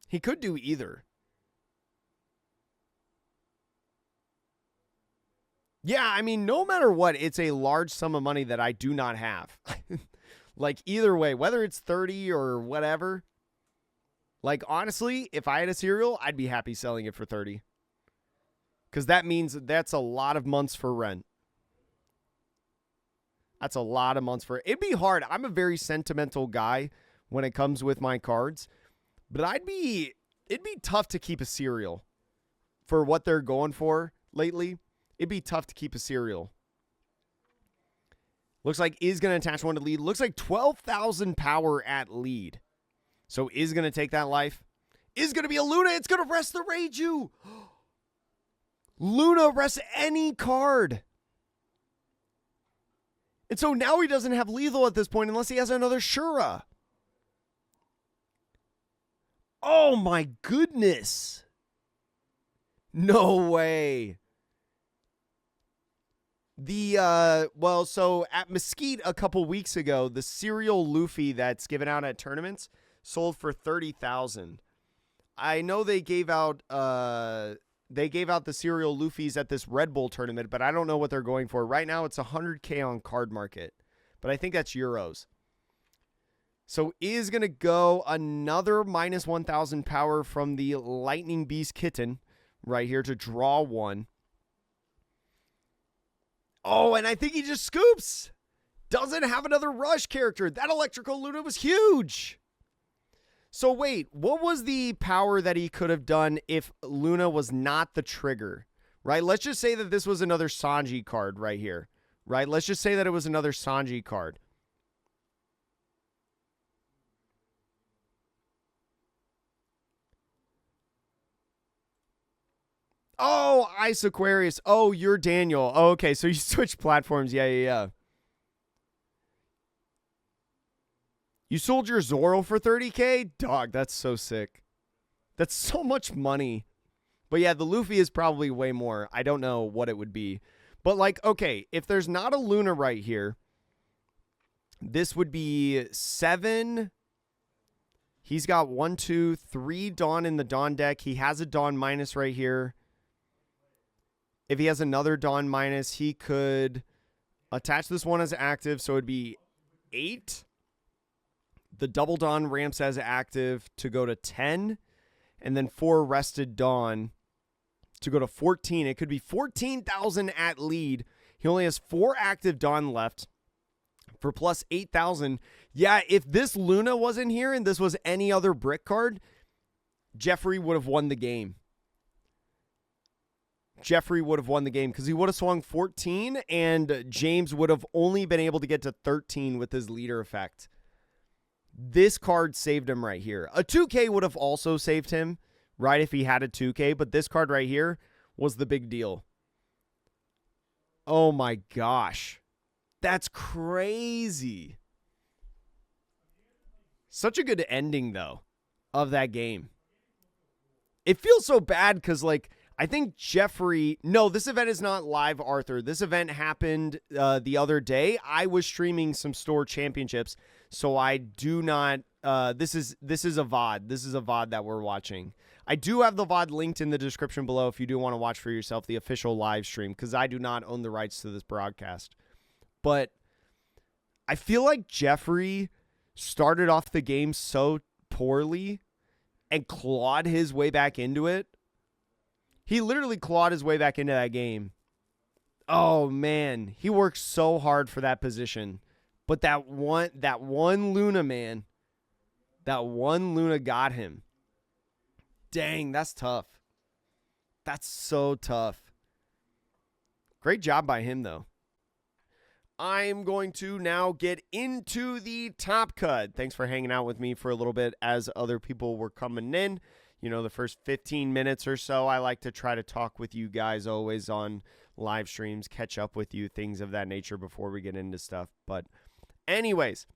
He could do either. Yeah, I mean, no matter what, it's a large sum of money that I do not have. Like, either way, whether it's 30 or whatever. Like, honestly, if I had a cereal, I'd be happy selling it for 30. Because that means that's a lot of months for rent. That's a lot of months for it. It'd be hard. I'm a very sentimental guy when it comes with my cards. But it'd be tough to keep a cereal for what they're going for lately. It'd be tough to keep a cereal. Looks like is going to attach 1 to lead. Looks like 12,000 power at lead. So is going to take that life. Is going to be a Luna. It's going to rest the Reiju. Luna rests any card. And so now he doesn't have lethal at this point unless he has another Shura. Oh my goodness. No way. So at Mesquite a couple weeks ago, the cereal Luffy that's given out at tournaments sold for 30,000. I know they gave out the cereal Luffys at this Red Bull tournament, but I don't know what they're going for. Right now it's 100K on card market, but I think that's euros. So is going to go another minus 1,000 power from the Lightning Beast Kitten right here to draw 1. Oh, and I think he just scoops. Doesn't have another rush character. That Electrical Luna was huge. So wait, what was the power that he could have done if Luna was not the trigger? Right? Let's just say that this was another Sanji card right here. Right? Let's just say that it was another Sanji card. Oh, Ice Aquarius. Oh, you're Daniel. Oh, okay, so you switched platforms. Yeah. You sold your Zoro for 30K? Dog, that's so sick. That's so much money. But yeah, the Luffy is probably way more. I don't know what it would be. But like, okay, if there's not a Luna right here, this would be 7. He's got 1, 2, 3 Dawn in the Dawn deck. He has a Dawn minus right here. If he has another Dawn minus, he could attach this one as active, so it'd be 8. The double Dawn ramps as active to go to 10, and then 4 rested Dawn to go to 14. It could be 14,000 at lead. He only has 4 active Dawn left for plus 8,000. Yeah, if this Luna wasn't here and this was any other brick card, Jeffrey would have won the game. Jeffrey would have won the game because he would have swung 14 and James would have only been able to get to 13 with his leader effect. This card saved him right here. A 2K would have also saved him, right, if he had a 2K, but this card right here was the big deal. Oh my gosh. That's crazy. Such a good ending, though, of that game. It feels so bad because, like, I think Jeffrey... No, this event is not live, Arthur. This event happened the other day. I was streaming some store championships, so I do not... This is a VOD. This is a VOD that we're watching. I do have the VOD linked in the description below if you do want to watch for yourself the official live stream, because I do not own the rights to this broadcast. But I feel like Jeffrey started off the game so poorly and clawed his way back into it. He literally clawed his way back into that game. Oh, man. He worked so hard for that position. But that one Luna, man, that one Luna got him. Dang, that's tough. That's so tough. Great job by him, though. I'm going to now get into the top cut. Thanks for hanging out with me for a little bit as other people were coming in. You know, the first 15 minutes or so, I like to try to talk with you guys always on live streams, catch up with you, things of that nature before we get into stuff. But anyways,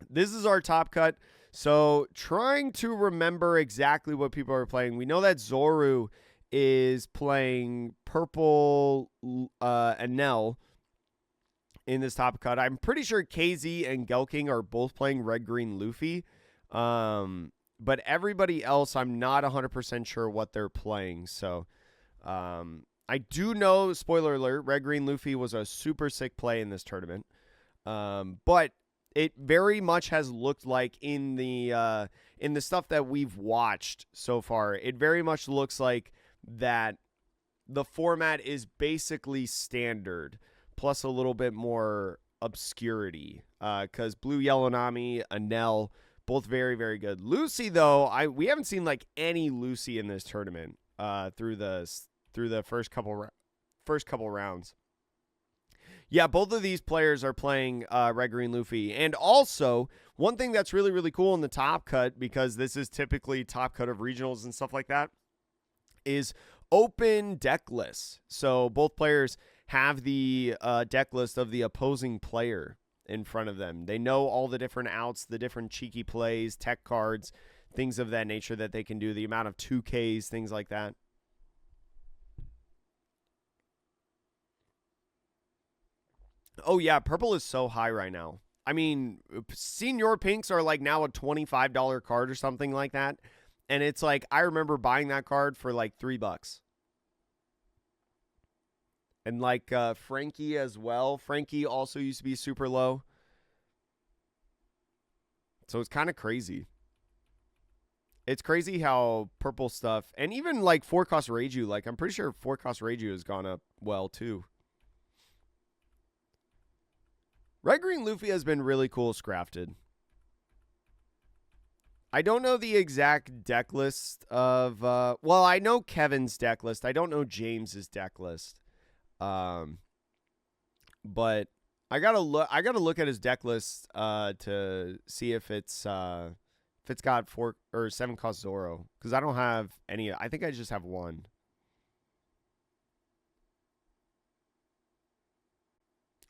this is our top cut. So trying to remember exactly what people are playing. We know that Zoru is playing purple Enel in this top cut. I'm pretty sure KZ and Gelking are both playing red-green Luffy. But everybody else, I'm not 100% sure what they're playing. So I do know, spoiler alert, red-green Luffy was a super sick play in this tournament. But it very much has looked like in the stuff that we've watched so far, it very much looks like that the format is basically standard, plus a little bit more obscurity. Because Blue Yellow Nami, Enel, both very, very good. Lucy, though, we haven't seen like any Lucy in this tournament through the first couple rounds. Yeah, both of these players are playing Red Green Luffy. And also, one thing that's really, really cool in the top cut, because this is typically top cut of regionals and stuff like that, is open deck lists. So both players have the deck list of the opposing player in front of them. They know all the different outs, the different cheeky plays, tech cards, things of that nature that they can do, the amount of 2Ks, things like that. Oh, yeah, purple is so high right now. I mean, Senior Pinks are like now a $25 card or something like that. And it's like, I remember buying that card for like $3. And like Frankie as well. Frankie also used to be super low. So it's kind of crazy. It's crazy how purple stuff, and even like 4-cost Reiju, like I'm pretty sure 4-cost Reiju has gone up well too. Red Green Luffy has been really cool scrafted. I don't know the exact deck list of, well, I know Kevin's deck list. I don't know James's deck list. But I gotta look at his deck list to see if it's got 4 or 7-cost Zoro, because I don't have any. I think I just have one.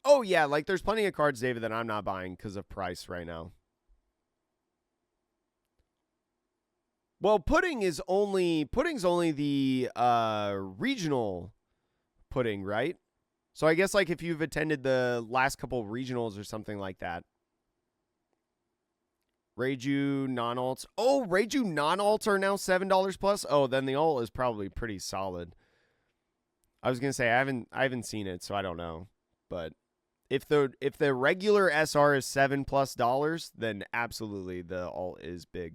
Oh yeah, like there's plenty of cards, David, that I'm not buying because of price right now. Well, pudding's only the regional pudding, right? So I guess like if you've attended the last couple regionals or something like that. Reiju non-alts. Oh, Reiju non-alts are now $7 plus. Oh, then the alt is probably pretty solid. I was gonna say I haven't seen it, so I don't know. But if the regular SR is $7+, then absolutely the alt is big.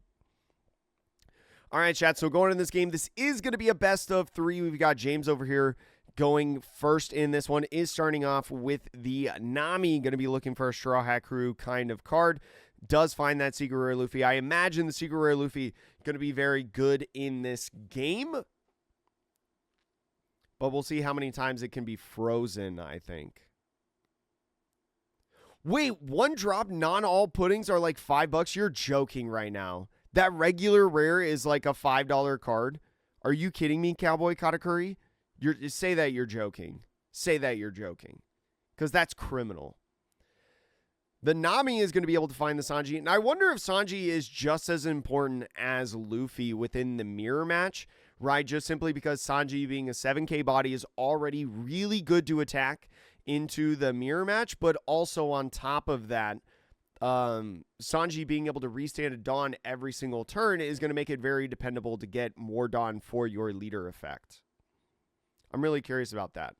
All right, chat. So going in this game, this is going to be a best of 3. We've got James over here going first in this one. Is starting off with the Nami. Going to be looking for a Straw Hat Crew kind of card. Does find that Secret Rare Luffy. I imagine the Secret Rare Luffy going to be very good in this game. But we'll see how many times it can be frozen, I think. Wait, one drop non-all puddings are like $5? You're joking right now. That regular rare is like a $5 card. Are you kidding me, Cowboy Katakuri? Say that you're joking. Say that you're joking. Because that's criminal. The Nami is going to be able to find the Sanji. And I wonder if Sanji is just as important as Luffy within the mirror match. Right? Just simply because Sanji being a 7k body is already really good to attack into the mirror match. But also on top of that, Sanji being able to restand a Dawn every single turn is going to make it very dependable to get more Dawn for your leader effect. I'm really curious about that.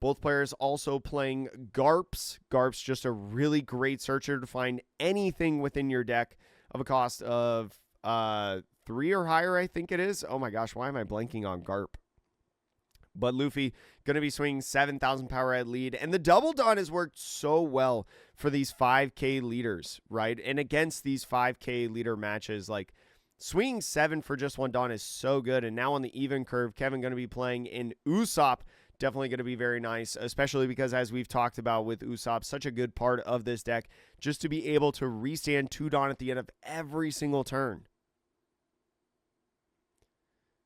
Both players also playing Garps. Garps just a really great searcher to find anything within your deck of a cost of 3 or higher, I think it is. Oh my gosh, why am I blanking on Garp? But Luffy going to be swinging 7,000 power at lead. And the double Dawn has worked so well for these 5k leaders, right? And against these 5k leader matches, like swinging 7 for just one Dawn is so good. And now on the even curve, Kevin going to be playing in Usopp. Definitely going to be very nice, especially because as we've talked about with Usopp, such a good part of this deck, just to be able to restand 2 Dawn at the end of every single turn.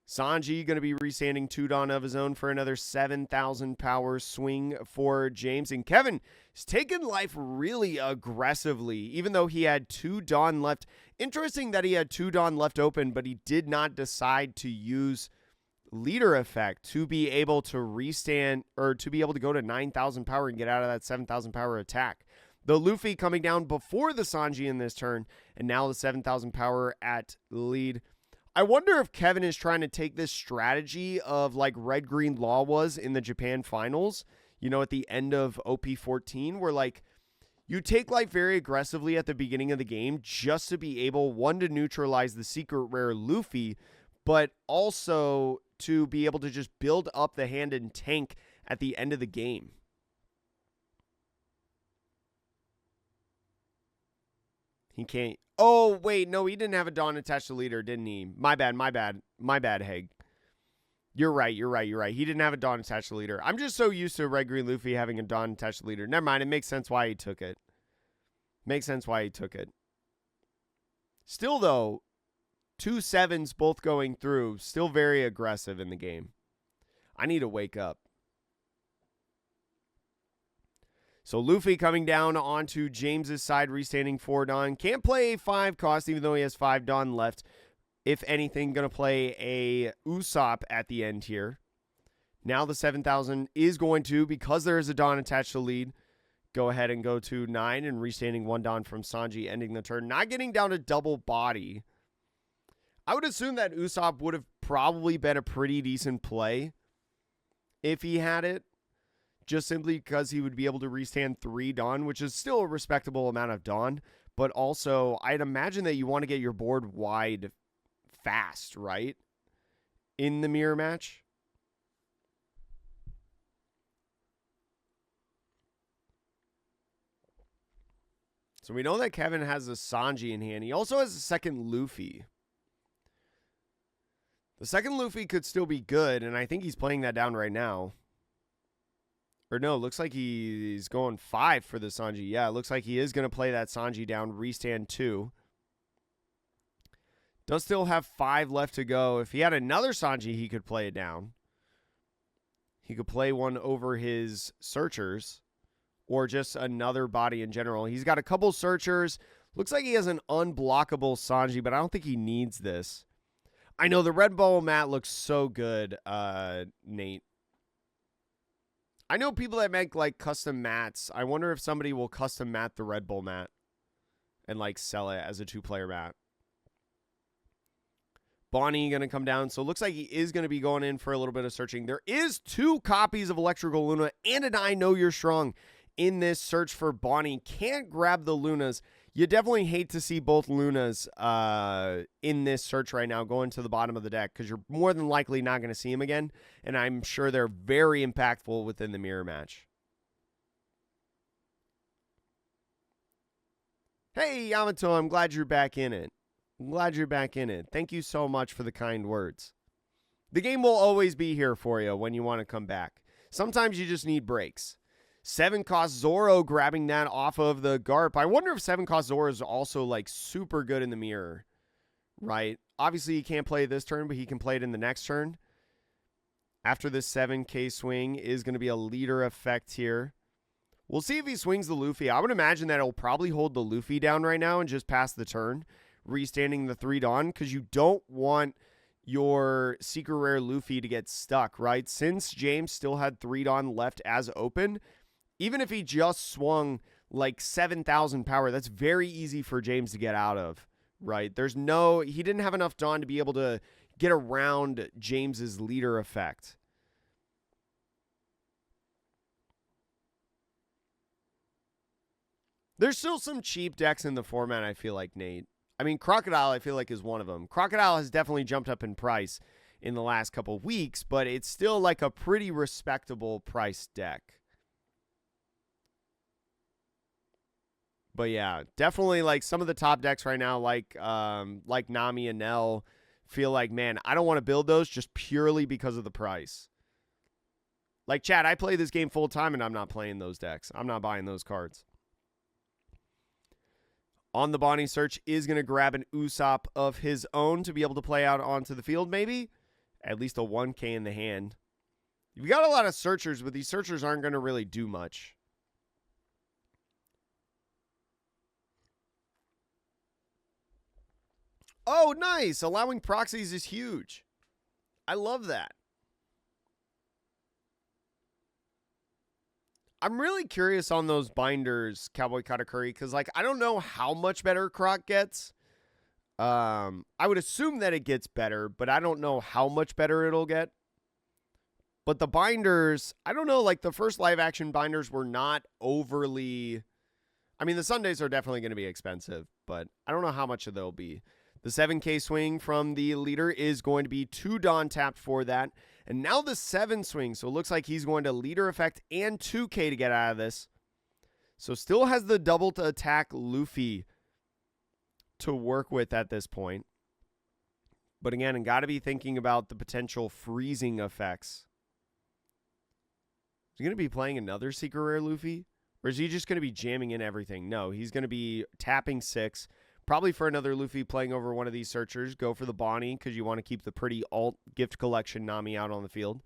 Sanji going to be restanding 2 Dawn of his own for another 7,000 power swing for James. And Kevin is taking life really aggressively, even though he had 2 Dawn left. Interesting that he had 2 Dawn left open, but he did not decide to use leader effect to be able to restand or to be able to go to 9,000 power and get out of that 7,000 power attack. The Luffy coming down before the Sanji in this turn, and now the 7,000 power at lead. I wonder if Kevin is trying to take this strategy of like Red Green Law was in the Japan finals, you know, at the end of OP15, where like you take life very aggressively at the beginning of the game just to be able, one, to neutralize the secret rare Luffy, but also to be able to just build up the hand and tank at the end of the game. He can't. Oh, wait. No, he didn't have a Dawn attached to leader, didn't he? My bad. My bad, Haig. You're right. He didn't have a Dawn attached to leader. I'm just so used to Red Green Luffy having a Dawn attached to leader. Never mind. It makes sense why he took it. Still, though, 2 7s both going through. Still very aggressive in the game. I need to wake up. So Luffy coming down onto James's side, restanding 4 Dawn. Can't play a 5 cost, even though he has 5 Dawn left. If anything, going to play a Usopp at the end here. Now the 7,000 is going to, because there is a Dawn attached to lead, go ahead and go to 9 and restanding 1 Dawn from Sanji, ending the turn. Not getting down to double body. I would assume that Usopp would have probably been a pretty decent play if he had it. Just simply because he would be able to restand 3 Dawn, which is still a respectable amount of Dawn. But also, I'd imagine that you want to get your board wide fast, right? In the mirror match. So we know that Kevin has a Sanji in hand. He also has a second Luffy. The second Luffy could still be good, and I think he's playing that down right now. Or no, looks like he's going 5 for the Sanji. Yeah, it looks like he is going to play that Sanji down, restand 2. Does still have 5 left to go. If he had another Sanji, he could play it down. He could play one over his searchers or just another body in general. He's got a couple searchers. Looks like he has an unblockable Sanji, but I don't think he needs this. I know the red bubble mat looks so good, Nate. I know people that make like custom mats. I wonder if somebody will custom mat the Red Bull mat and like sell it as a 2-player mat. Bonnie going to come down. So it looks like he is going to be going in for a little bit of searching. There is 2 copies of Electrical Luna and an I Know You're Strong in this search for Bonnie. Can't grab the Lunas. You definitely hate to see both Lunas in this search right now going to the bottom of the deck because you're more than likely not going to see them again, and I'm sure they're very impactful within the mirror match. Hey, Yamato, I'm glad you're back in it. I'm glad you're back in it. Thank you so much for the kind words. The game will always be here for you when you want to come back. Sometimes you just need breaks. 7-cost Zoro grabbing that off of the Garp. I wonder if 7-cost Zoro is also like super good in the mirror, right? Obviously, he can't play this turn, but he can play it in the next turn. After this 7K swing is going to be a leader effect here. We'll see if he swings the Luffy. I would imagine that he'll probably hold the Luffy down right now and just pass the turn, restanding the 3 Dawn, because you don't want your secret rare Luffy to get stuck, right? Since James still had 3 Dawn left as open, even if he just swung like 7,000 power, that's very easy for James to get out of, right? He didn't have enough Dawn to be able to get around James's leader effect. There's still some cheap decks in the format, I feel like, Nate. I mean, Crocodile, I feel like, is one of them. Crocodile has definitely jumped up in price in the last couple of weeks, but it's still like a pretty respectable price deck. But yeah, definitely like some of the top decks right now, like Nami and Nell, feel like, man, I don't want to build those just purely because of the price. Like, Chad, I play this game full time and I'm not playing those decks. I'm not buying those cards. On the Bonnie search is going to grab an Usopp of his own to be able to play out onto the field, maybe. At least a 1K in the hand. You've got a lot of searchers, but these searchers aren't going to really do much. Oh, nice. Allowing proxies is huge. I love that. I'm really curious on those binders, Cowboy Katakuri, because like I don't know how much better Croc gets. I would assume that it gets better, but I don't know how much better it'll get. But the binders, I don't know, like the first live action binders were not overly. I mean, the Sundays are definitely going to be expensive, but I don't know how much they'll be. The 7K swing from the leader is going to be 2 Dawn tapped for that. And now the 7 swing. So it looks like he's going to leader effect and 2K to get out of this. So still has the double to attack Luffy to work with at this point. But again, got to be thinking about the potential freezing effects. Is he going to be playing another secret rare Luffy? Or is he just going to be jamming in everything? No, he's going to be tapping 6. Probably for another Luffy playing over one of these searchers. Go for the Bonnie because you want to keep the pretty alt gift collection Nami out on the field.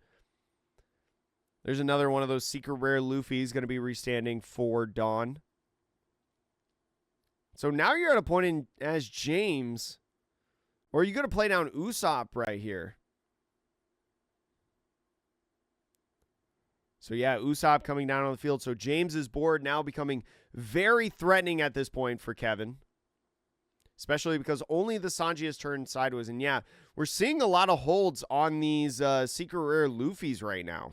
There's another one of those secret rare Luffy's going to be restanding for Dawn. So now you're at a point in as James. Or are you going to play down Usopp right here? So yeah, Usopp coming down on the field. So James's board now becoming very threatening at this point for Kevin. Especially because only the Sanji has turned sideways. And yeah, we're seeing a lot of holds on these secret rare Luffy's right now.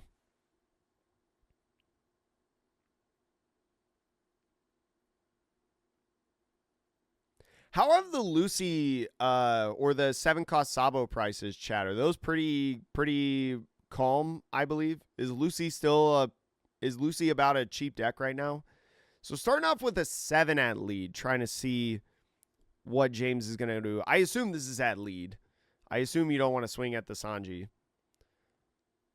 How have the Lucy or the 7-cost Sabo prices, Chad? Are those pretty calm, I believe? Is Lucy about a cheap deck right now? So starting off with a 7 at lead, trying to see what James is going to do. I assume this is at lead. I assume you don't want to swing at the Sanji.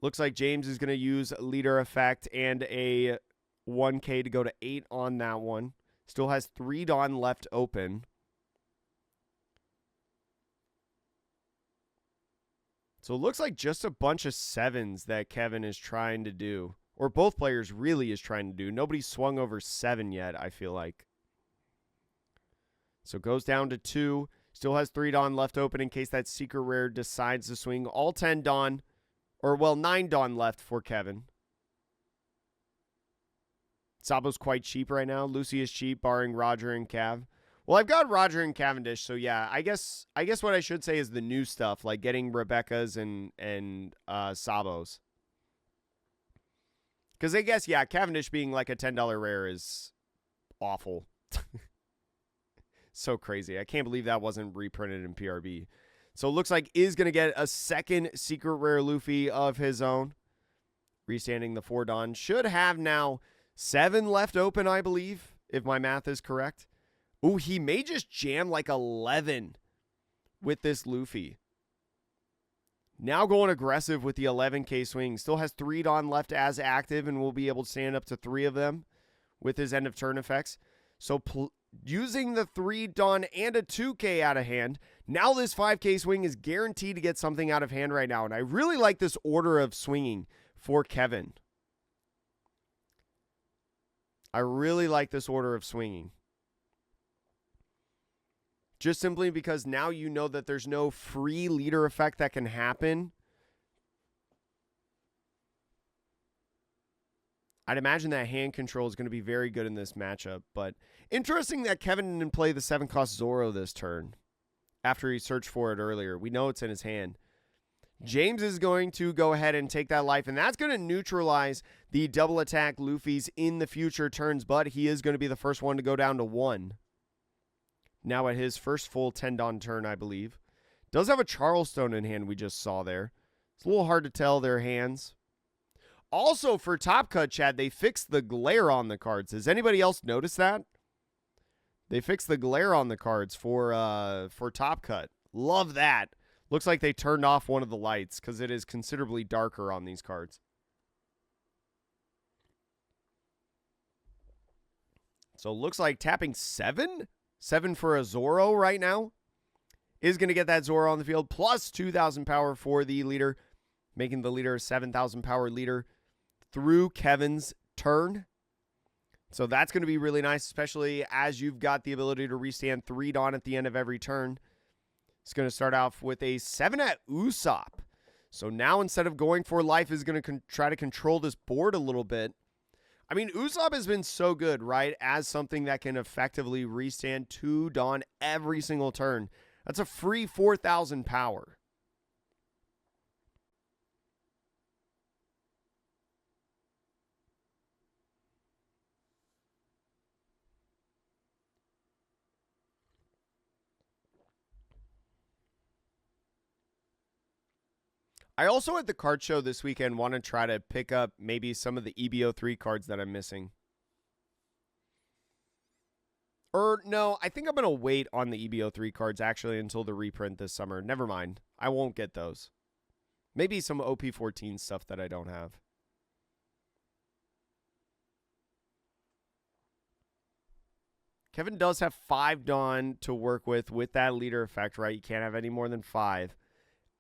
Looks like James is going to use leader effect and a 1K to go to 8 on that one. Still has 3 Dawn left open. So it looks like just a bunch of 7s that Kevin is trying to do. Or both players really is trying to do. Nobody's swung over 7 yet, I feel like. So goes down to 2. Still has 3 Dawn left open in case that secret rare decides to swing. All 10 Dawn. Or, well, 9 Dawn left for Kevin. Sabo's quite cheap right now. Lucy is cheap, barring Roger and Cav. Well, I've got Roger and Cavendish, so yeah, I guess what I should say is the new stuff, like getting Rebecca's and Sabos. Because I guess, yeah, Cavendish being like a $10 rare is awful. So crazy. I can't believe that wasn't reprinted in PRB. So it looks like is going to get a second secret rare Luffy of his own. Restanding the 4 Dawn. Should have now 7 left open, I believe, if my math is correct. Ooh, he may just jam like 11 with this Luffy. Now going aggressive with the 11k swing. Still has 3 Dawn left as active and will be able to stand up to 3 of them with his end of turn effects. So using the 3 Dawn and a 2k out of hand, now this 5k swing is guaranteed to get something out of hand right now. And I really like this order of swinging for Kevin. I really like this order of swinging. Just simply because now you know that there's no free leader effect that can happen. I'd imagine that hand control is going to be very good in this matchup. But interesting that Kevin didn't play the 7-cost Zoro this turn after he searched for it earlier. We know it's in his hand. James is going to go ahead and take that life, and that's going to neutralize the double attack Luffy's in the future turns, but he is going to be the first one to go down to 1. Now at his first full 10 Dawn turn, I believe. Does have a Charleston in hand we just saw there. It's a little hard to tell their hands. Also for Top Cut, Chad, they fixed the glare on the cards. Has anybody else noticed that? They fixed the glare on the cards for Top Cut. Love that. Looks like they turned off one of the lights because it is considerably darker on these cards. So it looks like tapping 7 for a Zoro right now is going to get that Zoro on the field, plus 2,000 power for the leader, making the leader a 7,000 power leader through Kevin's turn. So that's going to be really nice, especially as you've got the ability to restand 3 Dawn at the end of every turn. It's going to start off with a 7 at Usopp. So now instead of going for life, is going to try to control this board a little bit. I mean, Usopp has been so good, right? As something that can effectively restand 2 Dawn every single turn. That's a free 4,000 power. I also at the card show this weekend want to try to pick up maybe some of the EBO3 cards that I'm missing. Or no, I think I'm going to wait on the EBO3 cards actually until the reprint this summer. Never mind. I won't get those. Maybe some OP14 stuff that I don't have. Kevin does have 5 Dawn to work with that leader effect, right? You can't have any more than 5.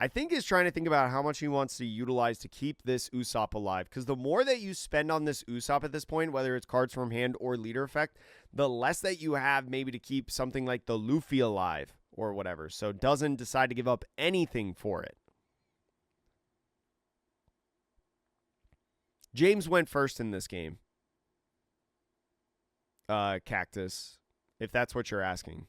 I think he's trying to think about how much he wants to utilize to keep this Usopp alive. Because the more that you spend on this Usopp at this point, whether it's cards from hand or leader effect, the less that you have maybe to keep something like the Luffy alive or whatever. So doesn't decide to give up anything for it. James went first in this game. Cactus, if that's what you're asking.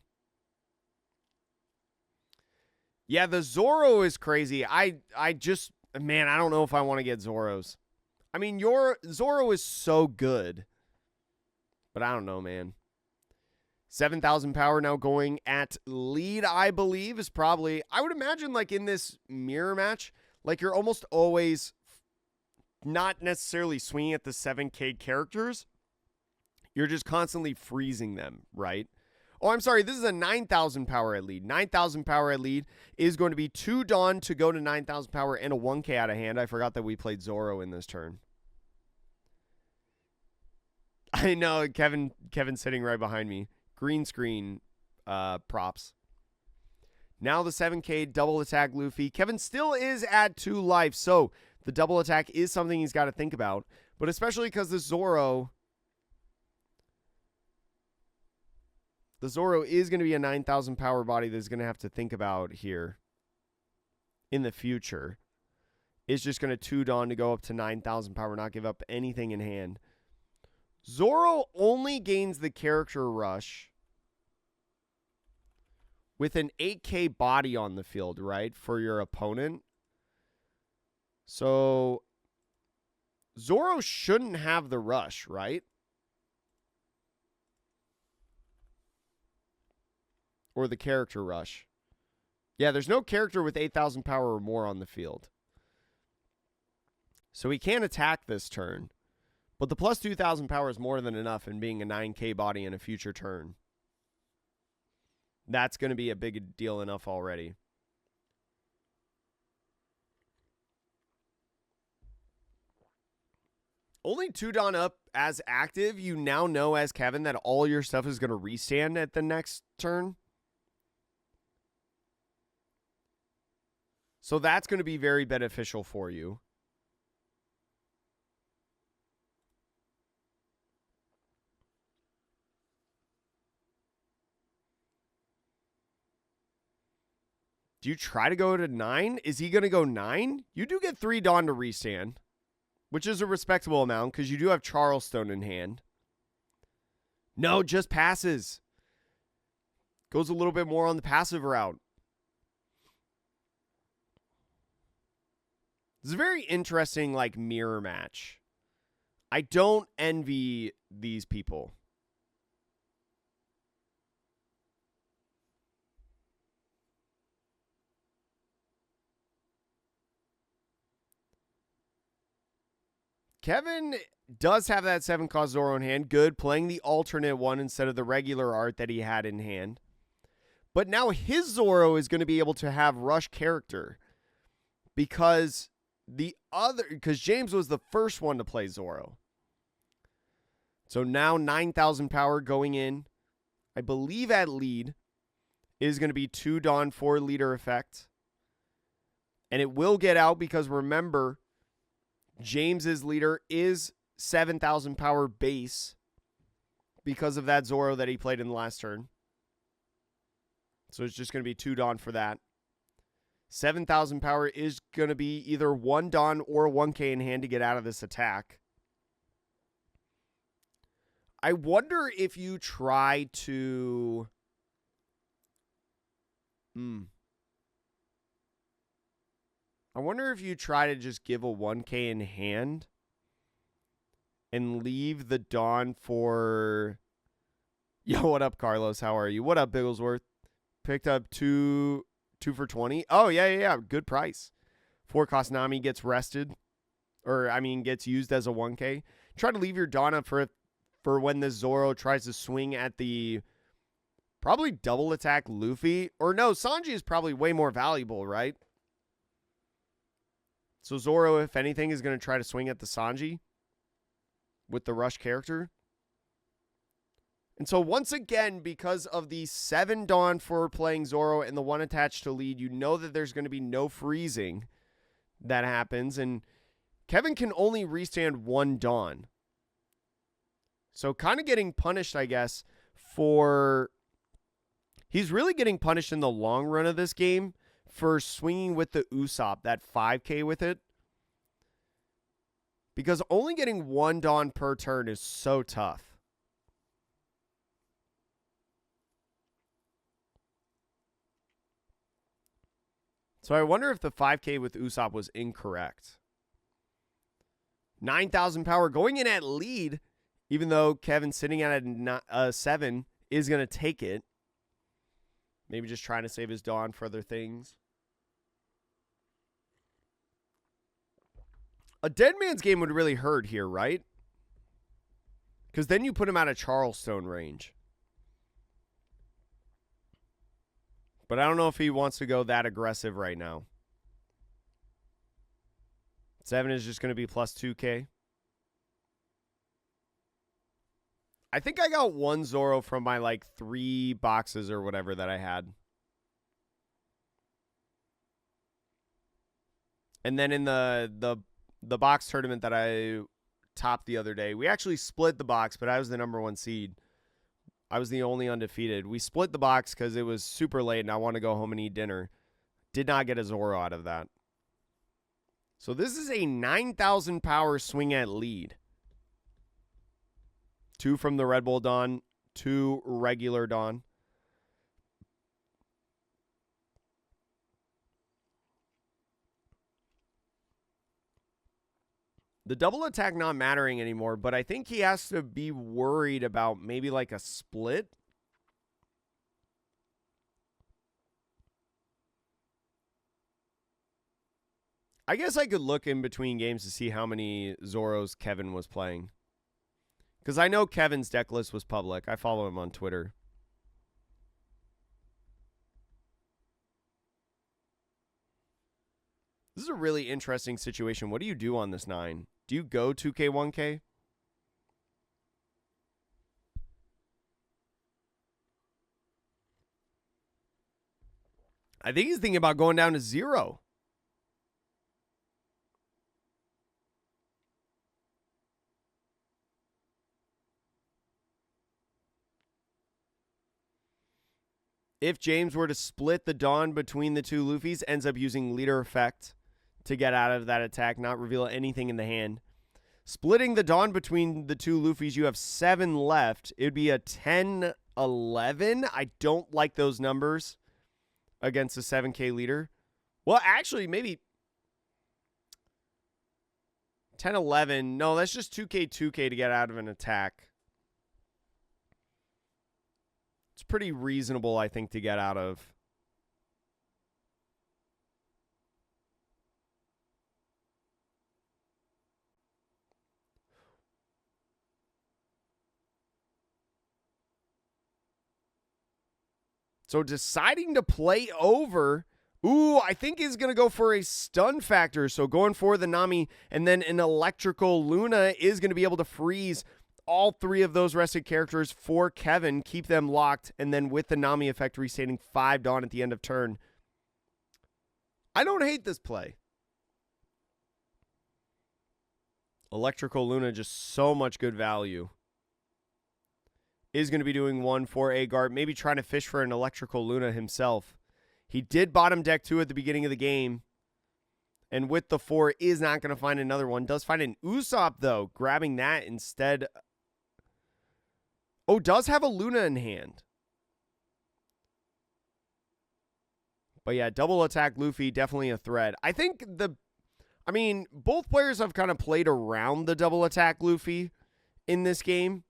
Yeah, the Zoro is crazy. I just, man, I don't know if I want to get Zoros. I mean, your Zoro is so good. But I don't know, man. 7,000 power now going at lead, I believe, is probably, I would imagine, like, in this mirror match, like, you're almost always not necessarily swinging at the 7K characters. You're just constantly freezing them, right? Oh, I'm sorry. This is a 9,000 power at lead. 9,000 power at lead is going to be 2 Dawn to go to 9,000 power and a 1K out of hand. I forgot that we played Zoro in this turn. I know, Kevin's sitting right behind me. Green screen props. Now the 7K double attack Luffy. Kevin still is at 2 life, so the double attack is something he's got to think about. But especially because the Zoro is going to be a 9,000 power body that's going to have to think about here in the future. It's just going to 2 Dawn to go up to 9,000 power, not give up anything in hand. Zoro only gains the character rush with an 8K body on the field, right, for your opponent. So Zoro shouldn't have the rush, right? or the character rush. Yeah, there's no character with 8,000 power or more on the field. So he can't attack this turn. But the plus 2,000 power is more than enough in being a 9k body in a future turn. That's going to be a big deal enough already. Only 2 Dawn up as active. You now know as Kevin that all your stuff is going to restand at the next turn. So that's going to be very beneficial for you. Do you try to go to 9? Is he going to go 9? You do get 3 Dawn to restand, which is a respectable amount because you do have Charleston in hand. No, just passes. Goes a little bit more on the passive route. This is a very interesting, like, mirror match. I don't envy these people. Kevin does have that 7-cost Zoro in hand. Good, playing the alternate one instead of the regular art that he had in hand. But now his Zoro is going to be able to have rush character. Because James was the first one to play Zoro. So now 9,000 power going in, I believe at lead, is going to be 2 Dawn 4 leader effect. And it will get out because remember, James's leader is 7,000 power base because of that Zoro that he played in the last turn. So it's just going to be 2 Dawn for that. 7,000 power is going to be either 1 Dawn or 1k in hand to get out of this attack. I wonder if you try to... I wonder if you try to just give a 1k in hand and leave the Dawn for... Yo, what up, Carlos? How are you? What up, Bigglesworth? Picked up 2 for 20. Oh, yeah. Good price. 4-cost Nami gets rested. Gets used as a 1k. Try to leave your Dawn up for when the Zoro tries to swing at the... Probably double attack Luffy. Or no, Sanji is probably way more valuable, right? So Zoro, if anything, is going to try to swing at the Sanji with the rush character. And so once again, because of the 7 Dawn for playing Zoro and the 1 attached to lead, you know that there's going to be no freezing that happens. And Kevin can only restand 1 Dawn. So kind of getting punished, I guess, for... He's really getting punished in the long run of this game for swinging with the Usopp, that 5k with it. Because only getting 1 Dawn per turn is so tough. So I wonder if the 5k with Usopp was incorrect. 9,000 power going in at lead, even though Kevin's sitting at a 7, is going to take it. Maybe just trying to save his Dawn for other things. A dead man's game would really hurt here, right? Because then you put him out of Charleston range. But I don't know if he wants to go that aggressive right now. 7 is just going to be plus 2k. I think I got 1 Zoro from my 3 boxes or whatever that I had. And then in the box tournament that I topped the other day, we actually split the box, but I was the #1 seed. I was the only undefeated. We split the box because it was super late and I want to go home and eat dinner. Did not get a Zoro out of that. So this is a 9,000 power swing at lead. 2 from the Red Bull Dawn, 2 regular Dawn. The double attack not mattering anymore, but I think he has to be worried about maybe a split. I guess I could look in between games to see how many Zoros Kevin was playing. Because I know Kevin's deck list was public. I follow him on Twitter. This is a really interesting situation. What do you do on this 9? Do you go 2K, 1K? I think he's thinking about going down to 0. If James were to split the Dawn between the two Luffys, ends up using leader effect to get out of that attack, not reveal anything in the hand. Splitting the Dawn between the two Luffys, you have 7 left. It would be a 10-11. I don't like those numbers against a 7K leader. Well, actually, maybe 10-11. No, that's just 2K, 2K to get out of an attack. It's pretty reasonable, I think, to get out of. So deciding to play over. Ooh, I think he's going to go for a stun factor. So going for the Nami and then an electrical Luna is going to be able to freeze all 3 of those rested characters for Kevin, keep them locked, and then with the Nami effect restaining 5 Dawn at the end of turn. I don't hate this play. Electrical Luna, just so much good value. Is going to be doing 1 for a guard, maybe trying to fish for an electrical Luna himself. He did bottom deck 2 at the beginning of the game. And with the 4, is not going to find another one. Does find an Usopp, though, grabbing that instead. Oh, does have a Luna in hand. But yeah, double attack Luffy, definitely a threat. I think both players have kind of played around the double attack Luffy in this game.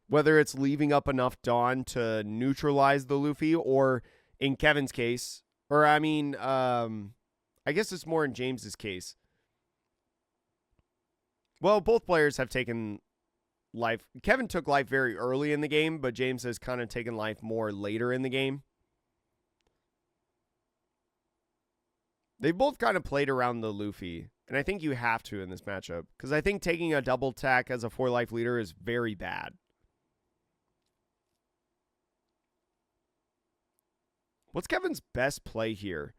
Whether it's leaving up enough Dawn to neutralize the Luffy, or in Kevin's case, or I guess it's more in James's case. Well, both players have taken life. Kevin took life very early in the game, but James has kind of taken life more later in the game. They've both kind of played around the Luffy, and I think you have to in this matchup, because I think taking a double attack as a 4-life leader is very bad. What's Kevin's best play here?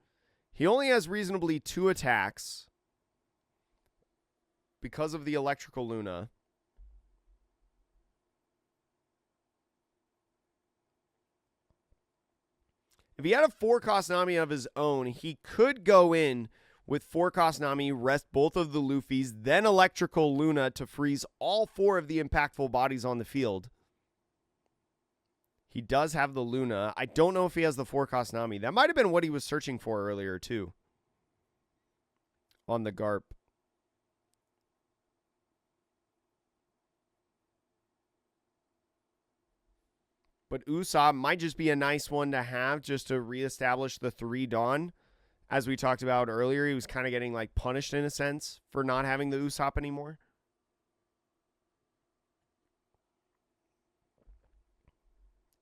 He only has reasonably 2 attacks because of the electrical Luna. If he had a 4-cost Nami of his own, he could go in with 4-cost Nami, rest both of the Luffys, then electrical Luna to freeze all 4 of the impactful bodies on the field. He does have the Luna. I don't know if he has the 4-cost Nami. That might have been what he was searching for earlier, too. On the Garp. But Usopp might just be a nice one to have just to reestablish the 3 Dawn. As we talked about earlier, he was kind of getting like punished in a sense for not having the Usopp anymore.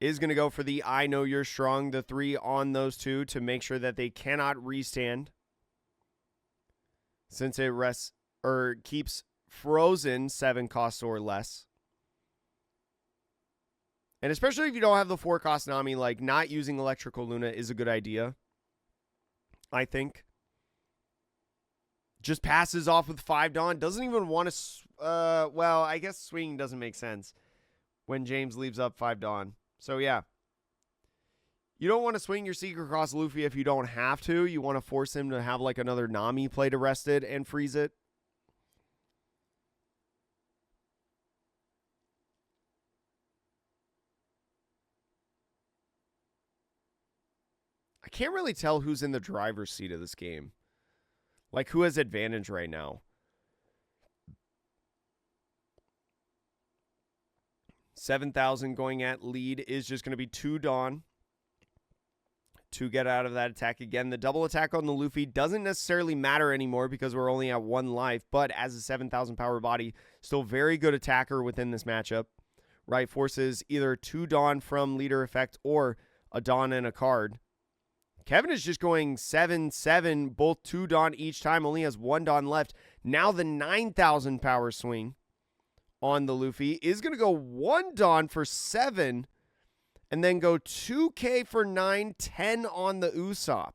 Is going to go for the I know you're strong, the 3 on those 2 to make sure that they cannot restand. Since it rests or keeps frozen 7 costs or less. And especially if you don't have the 4-cost Nami, like not using electrical Luna is a good idea. I think. Just passes off with 5 Dawn. Doesn't even want to, well, I guess swinging doesn't make sense when James leaves up 5 Dawn. So, yeah. You don't want to swing your Secret Cross Luffy if you don't have to. You want to force him to have like another Nami play to rest it and freeze it. I can't really tell who's in the driver's seat of this game. Like, who has advantage right now? 7,000 going at lead is just going to be 2 Dawn. to get out of that attack. Again, the double attack on the Luffy doesn't necessarily matter anymore because we're only at 1 life, but as a 7,000 power body, still very good attacker within this matchup, right? Forces either 2 Dawn from leader effect or a Dawn and a card. Kevin is just going 7-7, both 2 Dawn each time, only has 1 Dawn left. Now the 9,000 power swing on the Luffy is going to go 1 Dawn for 7, and then go 2K for 9, 10 on the Usopp.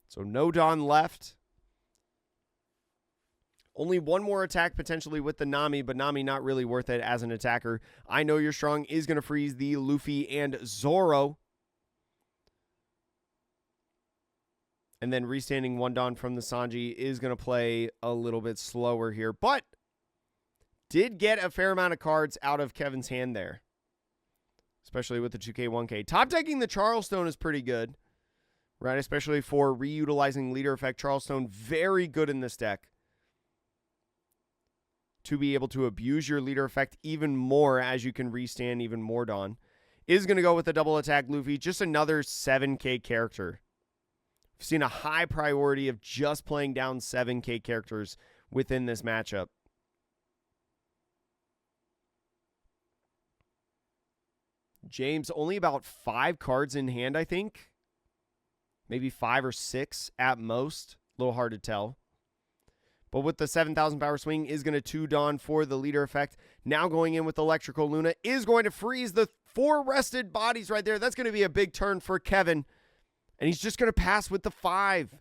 So no Dawn left. Only 1 more attack potentially with the Nami, but Nami not really worth it as an attacker. I Know You're Strong is going to freeze the Luffy and Zoro. And then restanding 1 Dawn from the Sanji is going to play a little bit slower here, but did get a fair amount of cards out of Kevin's hand there, especially with the 2K, 1K. Top decking the Charleston is pretty good, right? Especially for reutilizing leader effect. Charleston, very good in this deck to be able to abuse your leader effect even more as you can restand even more Dawn. Is going to go with the double attack Luffy, just another 7K character. We've seen a high priority of just playing down 7K characters within this matchup. James, only about 5 cards in hand, I think. Maybe 5 or 6 at most. A little hard to tell. But with the 7,000 power swing, is going to 2 Dawn for the leader effect. Now going in with Electrical Luna, is going to freeze the 4 rested bodies right there. That's going to be a big turn for Kevin. And he's just going to pass with the 5.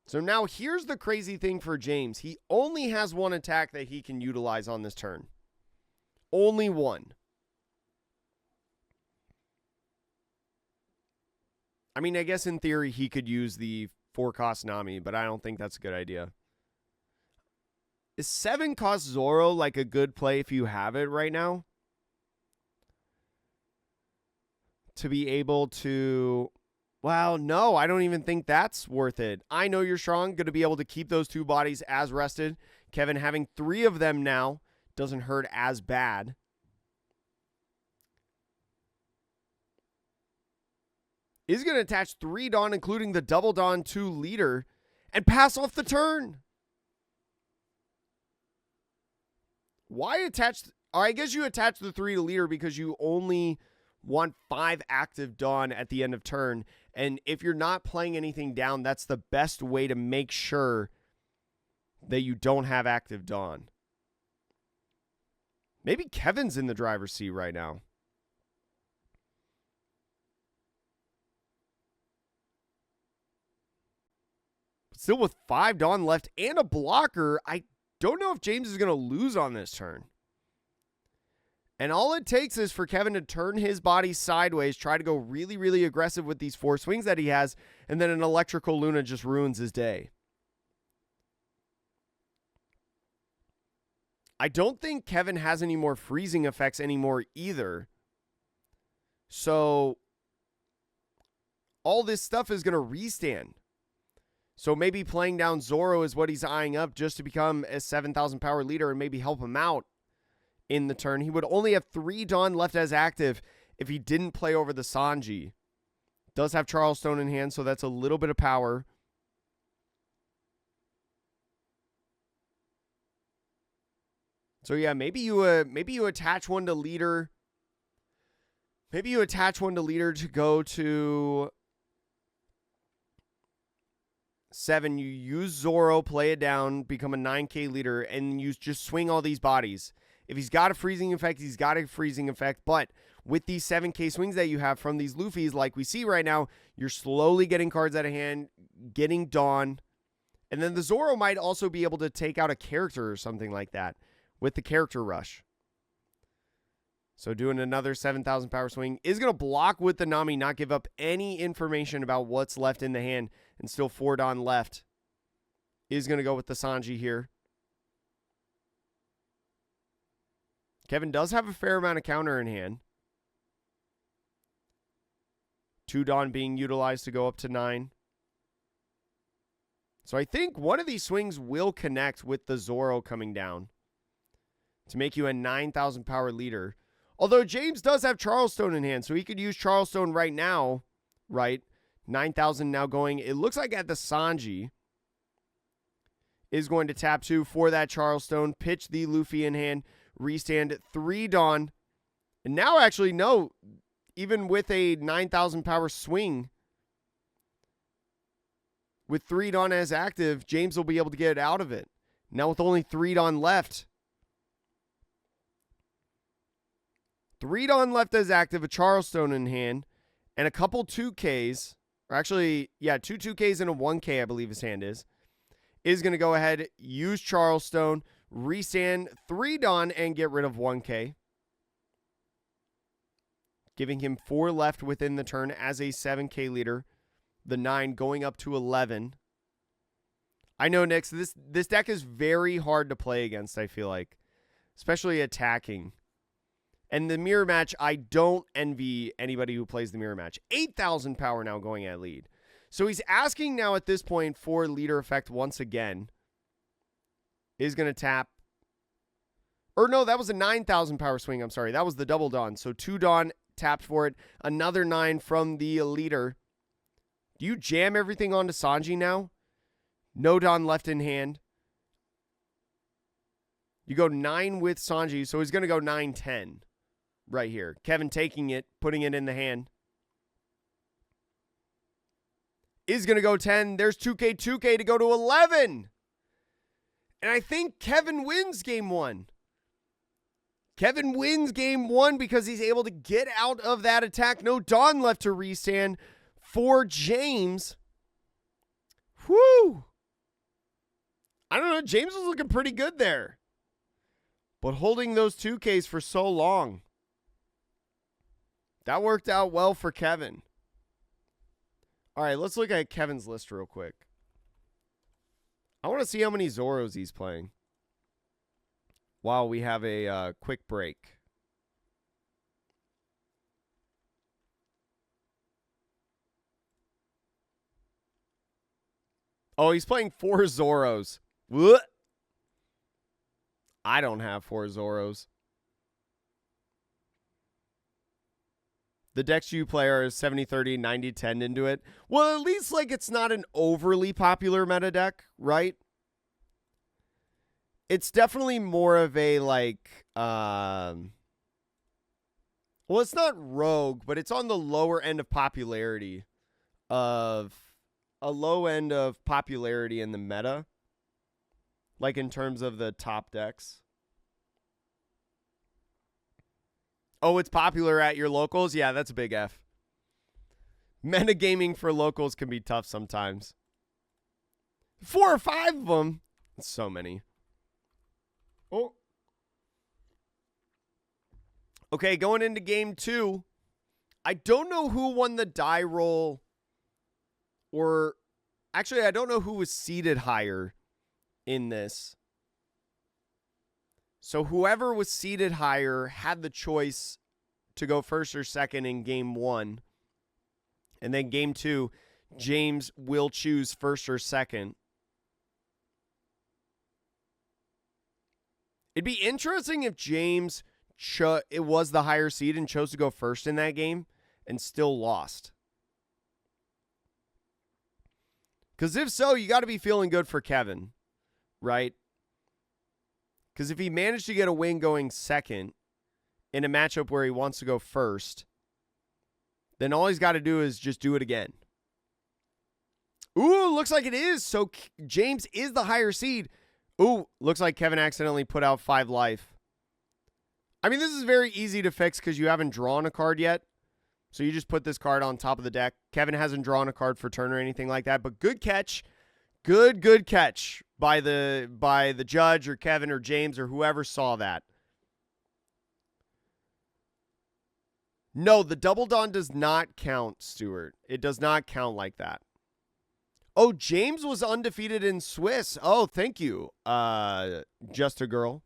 So now here's the crazy thing for James. He only has 1 attack that he can utilize on this turn. Only 1. I mean, I guess in theory he could use the 4-cost Nami, but I don't think that's a good idea. Is 7-cost Zoro like a good play if you have it right now? To be able to... Well, no, I don't even think that's worth it. I Know You're Strong, going to be able to keep those 2 bodies as rested. Kevin having 3 of them now doesn't hurt as bad. Is going to attach 3 Dawn, including the double Dawn to leader, and pass off the turn. Why attach... I guess you attach the 3 to leader because you only want 5 active Dawn at the end of turn. And if you're not playing anything down, that's the best way to make sure that you don't have active Dawn. Maybe Kevin's in the driver's seat right now. But still with 5 Dawn left and a blocker, I don't know if James is going to lose on this turn. And all it takes is for Kevin to turn his body sideways, try to go really, really aggressive with these 4 swings that he has, and then an Electrical Luna just ruins his day. I don't think Kevin has any more freezing effects anymore either. So all this stuff is going to restand. So maybe playing down Zoro is what he's eyeing up just to become a 7,000 power leader and maybe help him out in the turn. He would only have 3 Dawn left as active if he didn't play over the Sanji. Does have Charleston in hand, so that's a little bit of power. So yeah, maybe you attach 1 to leader. Maybe you attach 1 to leader to go to 7. You use Zoro, play it down, become a 9K leader, and you just swing all these bodies. If he's got a freezing effect, he's got a freezing effect. But with these 7K swings that you have from these Luffys, like we see right now, you're slowly getting cards out of hand, getting Dawn. And then the Zoro might also be able to take out a character or something like that with the character rush. So doing another 7,000 power swing is going to block with the Nami, not give up any information about what's left in the hand, and still 4 Dawn left. Is going to go with the Sanji here. Kevin does have a fair amount of counter in hand. 2 Dawn being utilized to go up to 9. So I think one of these swings will connect with the Zoro coming down to make you a 9,000 power leader. Although James does have Charleston in hand, so he could use Charleston right now, right? 9,000 now going. It looks like at the Sanji is going to tap 2 for that Charleston, pitch the Luffy in hand, restand 3 Dawn. And now actually, no, even with a 9,000 power swing, with 3 Dawn as active, James will be able to get out of it. Now with only 3 Dawn left. 3 Dawn left as active, a Charleston in hand, and a couple 2Ks, or actually, yeah, 2 2Ks and a 1K, I believe his hand is going to go ahead, use Charleston, restand 3 Dawn, and get rid of 1K. Giving him 4 left within the turn as a 7K leader. The 9 going up to 11. I know, Nix, this deck is very hard to play against, I feel like. Especially attacking. And the mirror match, I don't envy anybody who plays the mirror match. 8,000 power now going at lead. So he's asking now at this point for leader effect once again. Is going to tap. Or no, that was a 9,000 power swing. I'm sorry. That was the double Dawn. So 2 Dawn tapped for it. Another 9 from the leader. Do you jam everything onto Sanji now? No Dawn left in hand. You go 9 with Sanji. So he's going to go 9-10 right here. Kevin taking it, putting it in the hand. Is going to go 10. There's 2K to go to 11. And I think Kevin wins game 1. Kevin wins game 1 because he's able to get out of that attack. No Dawn left to restand for James. Whew. I don't know. James was looking pretty good there. But holding those 2Ks for so long, that worked out well for Kevin. All right, let's look at Kevin's list real quick. I want to see how many Zoros he's playing while we have a quick break. Oh, he's playing 4 Zoros. What? I don't have 4 Zoros. The decks you play are 70-30, 90-10 into it. Well, at least like it's not an overly popular meta deck, right? It's definitely more of a like, well, it's not rogue, but it's on the lower end of popularity of a low end of popularity in the meta. Like in terms of the top decks. Oh, it's popular at your locals? Yeah, that's a big F. Metagaming for locals can be tough sometimes. 4 or 5 of them. That's so many. Oh. Okay, going into game 2. I don't know who won the die roll. Or, actually, I don't know who was seated higher in this. So whoever was seated higher had the choice to go first or second in game 1. And then game 2, James will choose first or second. It'd be interesting if James it was the higher seed and chose to go first in that game and still lost. Because if so, you got to be feeling good for Kevin, right? Because if he managed to get a win going second in a matchup where he wants to go first, then all he's got to do is just do it again. Ooh, looks like it is. So James is the higher seed. Ooh, looks like Kevin accidentally put out 5 life. I mean, this is very easy to fix because you haven't drawn a card yet. So you just put this card on top of the deck. Kevin hasn't drawn a card for turn or anything like that, but good catch. Good catch by the judge or Kevin or James or whoever saw that. No, the double Dawn does not count, Stuart. It does not count like that. Oh, James was undefeated in Swiss. Oh, thank you. Just a girl.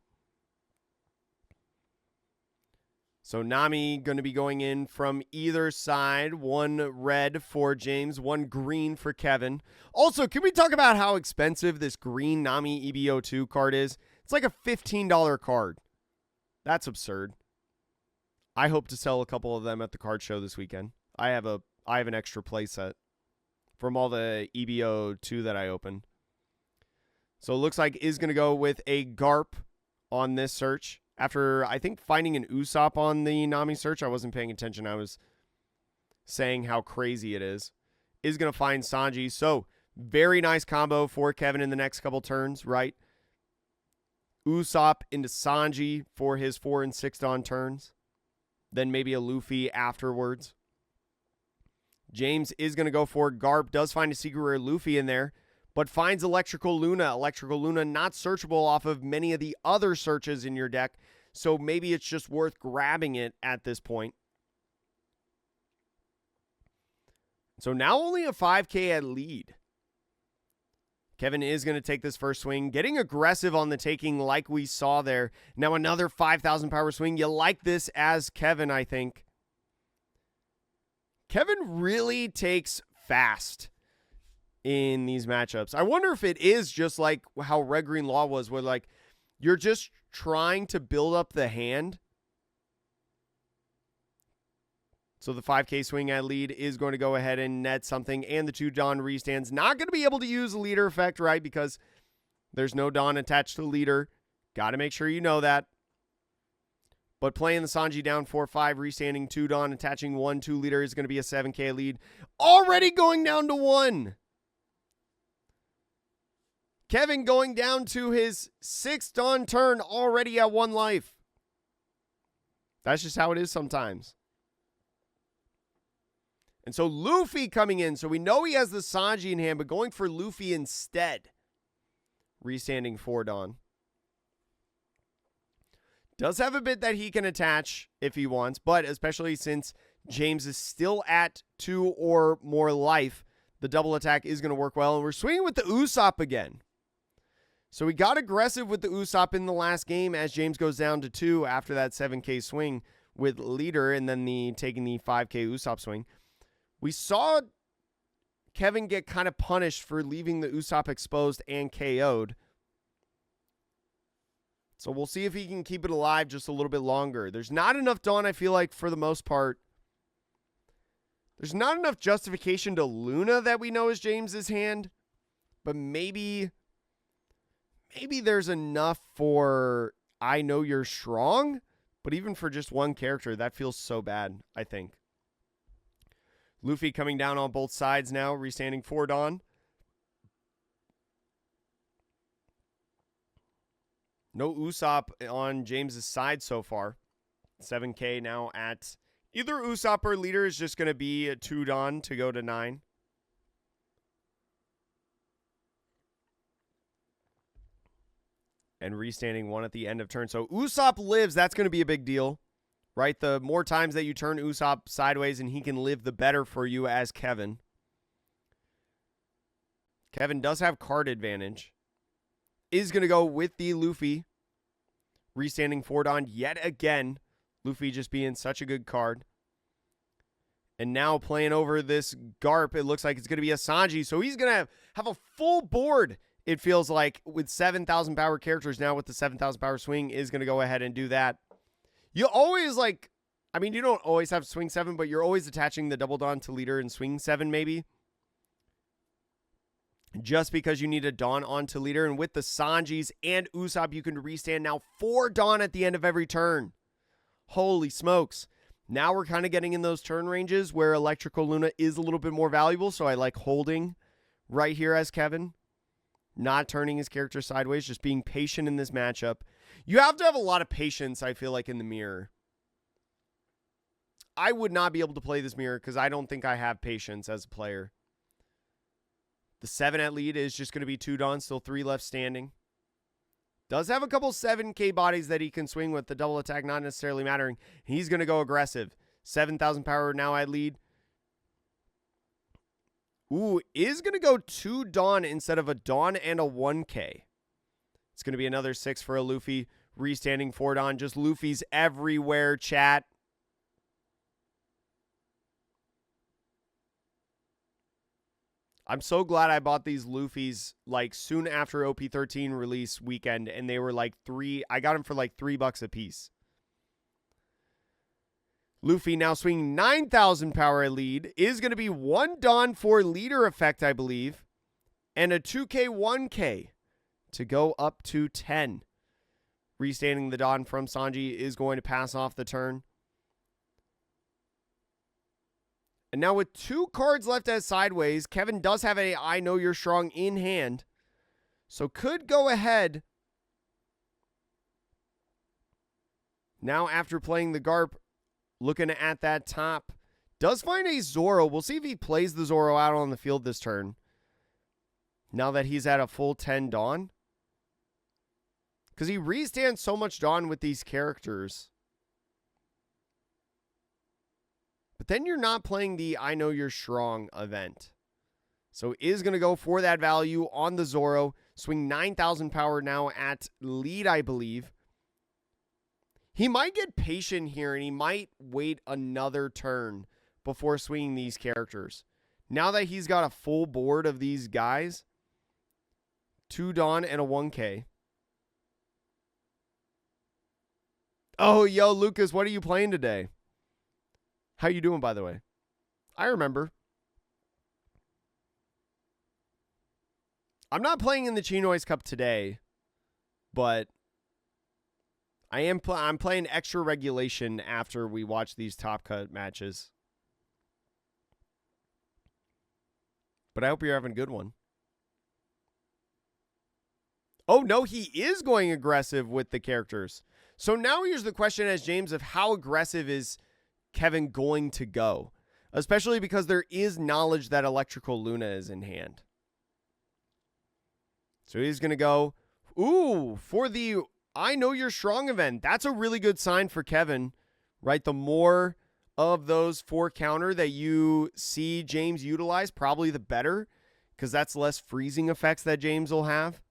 So Nami going to be going in from either side. 1 red for James, 1 green for Kevin. Also, can we talk about how expensive this green Nami EBO2 card is? It's like a $15 card. That's absurd. I hope to sell a couple of them at the card show this weekend. I have an extra play set from all the EBO2 that I opened. So it looks like is going to go with a Garp on this search. After, I think, finding an Usopp on the Nami search, I wasn't paying attention. I was saying how crazy it is. Is going to find Sanji. So very nice combo for Kevin in the next couple turns, right? Usopp into Sanji for his 4 and 6 Dawn turns. Then maybe a Luffy afterwards. James is going to go for Garp. Does find a secret rare Luffy in there, but finds Electrical Luna. Electrical Luna not searchable off of many of the other searches in your deck, so maybe it's just worth grabbing it at this point. So now only a 5K at lead. Kevin is going to take this first swing, getting aggressive on the taking like we saw there. Now another 5,000 power swing. You like this as Kevin, I think. Kevin really takes fast in these matchups. I wonder if it is just like how Red Green Law was, where like you're just trying to build up the hand. So the 5K swing at lead is going to go ahead and net something. And the 2 Dawn restands. Not going to be able to use the leader effect, right? Because there's no Dawn attached to the leader. Got to make sure you know that. But playing the Sanji down 4-5, restanding 2 Dawn, attaching 1-2 leader is going to be a 7K lead. Already going down to 1. Kevin going down to his 6th Dawn turn, already at 1 life. That's just how it is sometimes. And so Luffy coming in. So we know he has the Sanji in hand, but going for Luffy instead. Restanding 4 Dawn. Does have a bit that he can attach if he wants, but especially since James is still at 2 or more life, the double attack is going to work well. And we're swinging with the Usopp again. So we got aggressive with the Usopp in the last game as James goes down to 2 after that 7K swing with leader and then taking the 5K Usopp swing. We saw Kevin get kind of punished for leaving the Usopp exposed and KO'd. So we'll see if he can keep it alive just a little bit longer. There's not enough Dawn, I feel like, for the most part. There's not enough justification to Luna that we know is James's hand. But maybe there's enough for I Know You're Strong. But even for just one character, that feels so bad, I think. Luffy coming down on both sides now, restanding 4 Dawn. No Usopp on James's side so far. 7K now at either Usopp or leader is just going to be a 2 Dawn to go to 9. And restanding 1 at the end of turn. So Usopp lives. That's going to be a big deal. Right? The more times that you turn Usopp sideways and he can live, the better for you as Kevin. Kevin does have card advantage. Is going to go with the Luffy. Restanding 4 Dawn yet again. Luffy just being such a good card. And now playing over this Garp, it looks like it's going to be a Sanji. So he's going to have a full board, it feels like, with 7,000 power characters. Now with the 7,000 power swing is going to go ahead and do that. You always you don't always have swing 7, but you're always attaching the double Dawn to leader and swing 7 maybe. Just because you need a Dawn onto leader. And with the Sanjis and Usopp, you can restand now 4 Dawn at the end of every turn. Holy smokes. Now we're kind of getting in those turn ranges where Electrical Luna is a little bit more valuable. So I like holding right here as Kevin. Not turning his character sideways, just being patient in this matchup. You have to have a lot of patience, I feel like, in the mirror. I would not be able to play this mirror because I don't think I have patience as a player. The 7 at lead is just going to be 2 Dawn, still 3 left standing. Does have a couple 7K bodies that he can swing with, the double attack not necessarily mattering. He's going to go aggressive. 7,000 power now at lead. Ooh, is going to go 2 Dawn instead of a Dawn and a 1K. It's going to be another 6 for a Luffy. Restanding 4 Dawn. Just Luffy's everywhere, chat. I'm so glad I bought these Luffys like soon after OP13 release weekend, and they were like I got them for like $3 a piece. Luffy now swinging 9,000 power at lead. Is going to be 1 Dawn for leader effect, I believe. And a 2K, 1K to go up to 10. Restanding the Dawn from Sanji is going to pass off the turn. And now with 2 cards left as sideways, Kevin does have a I Know You're Strong in hand. So could go ahead. Now after playing the Garp, looking at that top, does find a Zoro. We'll see if he plays the Zoro out on the field this turn. Now that he's at a full 10 Dawn. Because he restands so much Dawn with these characters. But then you're not playing the I Know You're Strong event. So is going to go for that value on the Zoro. Swing 9,000 power now at lead, I believe. He might get patient here, and he might wait another turn before swinging these characters. Now that he's got a full board of these guys, 2 Dawn and a 1K. Oh, yo, Lucas, what are you playing today? How you doing, by the way? I remember. I'm not playing in the Chinois Cup today, but I'm playing extra regulation after we watch these Top Cut matches. But I hope you're having a good one. Oh, no, he is going aggressive with the characters. So now here's the question as James of how aggressive is Kevin going to go? Especially because there is knowledge that Electrical Luna is in hand. So he's going to go, ooh, for the I Know You're Strong event. That's a really good sign for Kevin, right? The more of those 4 counter that you see James utilize, probably the better, because that's less freezing effects that James will have.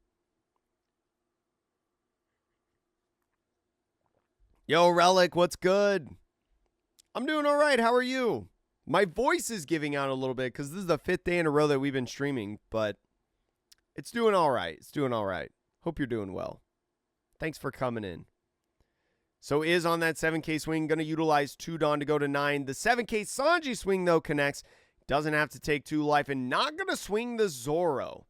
Yo, Relic, what's good? I'm doing all right. How are you? My voice is giving out a little bit because this is the 5th day in a row that we've been streaming, but it's doing all right. It's doing all right. Hope you're doing well. Thanks for coming in. So is on that 7K swing, going to utilize 2 Dawn to go to 9. The 7K Sanji swing, though, connects. Doesn't have to take 2 life and not going to swing the Zoro.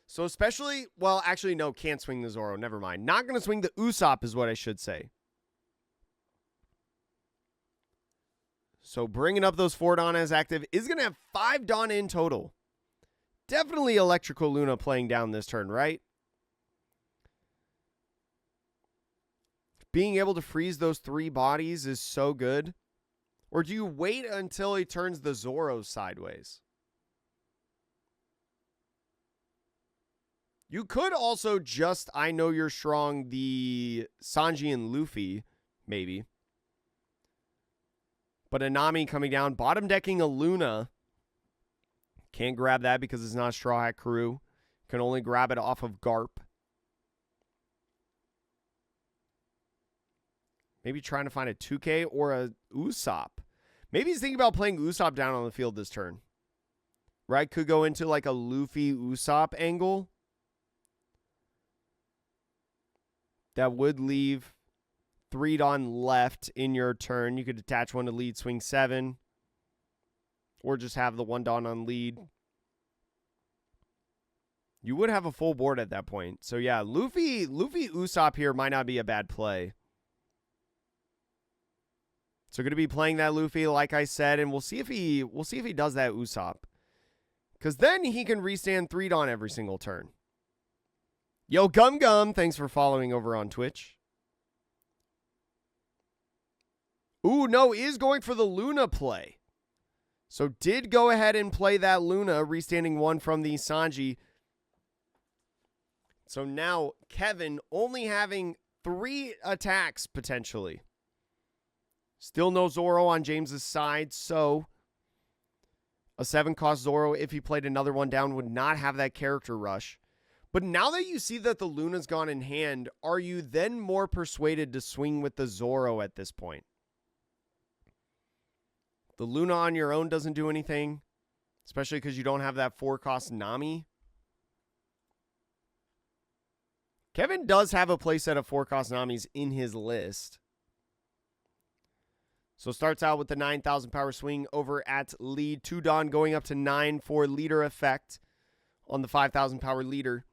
So especially, well, actually, no, can't swing the Zoro. Never mind. Not going to swing the Usopp is what I should say. So bringing up those 4 Dawn as active is going to have 5 Dawn in total. Definitely Electrical Luna playing down this turn, right? Being able to freeze those 3 bodies is so good. Or do you wait until he turns the Zoro sideways? You could also just I Know You're Strong the Sanji and Luffy, maybe. But a Nami coming down, bottom decking a Luna. Can't grab that because it's not a Straw Hat Crew. Can only grab it off of Garp. Maybe trying to find a 2K or a Usopp. Maybe he's thinking about playing Usopp down on the field this turn. Right? Could go into like a Luffy Usopp angle. That would leave 3 Dawn left in your turn. You could attach 1 to lead, swing 7. Or just have the 1 Dawn on lead. You would have a full board at that point. So yeah, Luffy Usopp here might not be a bad play. So going to be playing that Luffy, like I said, and we'll see if he does that Usopp. Because then he can restand 3 Dawn every single turn. Yo, Gum Gum, thanks for following over on Twitch. Ooh, no, is going for the Luna play. So did go ahead and play that Luna, restanding 1 from the Sanji. So now Kevin only having 3 attacks potentially. Still no Zoro on James's side, so a 7-cost Zoro, if he played another one down, would not have that character rush. But now that you see that the Luna's gone in hand, are you then more persuaded to swing with the Zoro at this point? The Luna on your own doesn't do anything, especially because you don't have that 4-cost Nami. Kevin does have a playset of 4-cost Namis in his list. So starts out with the 9,000 power swing over at lead. 2 Dawn going up to 9 for leader effect on the 5,000 power leader.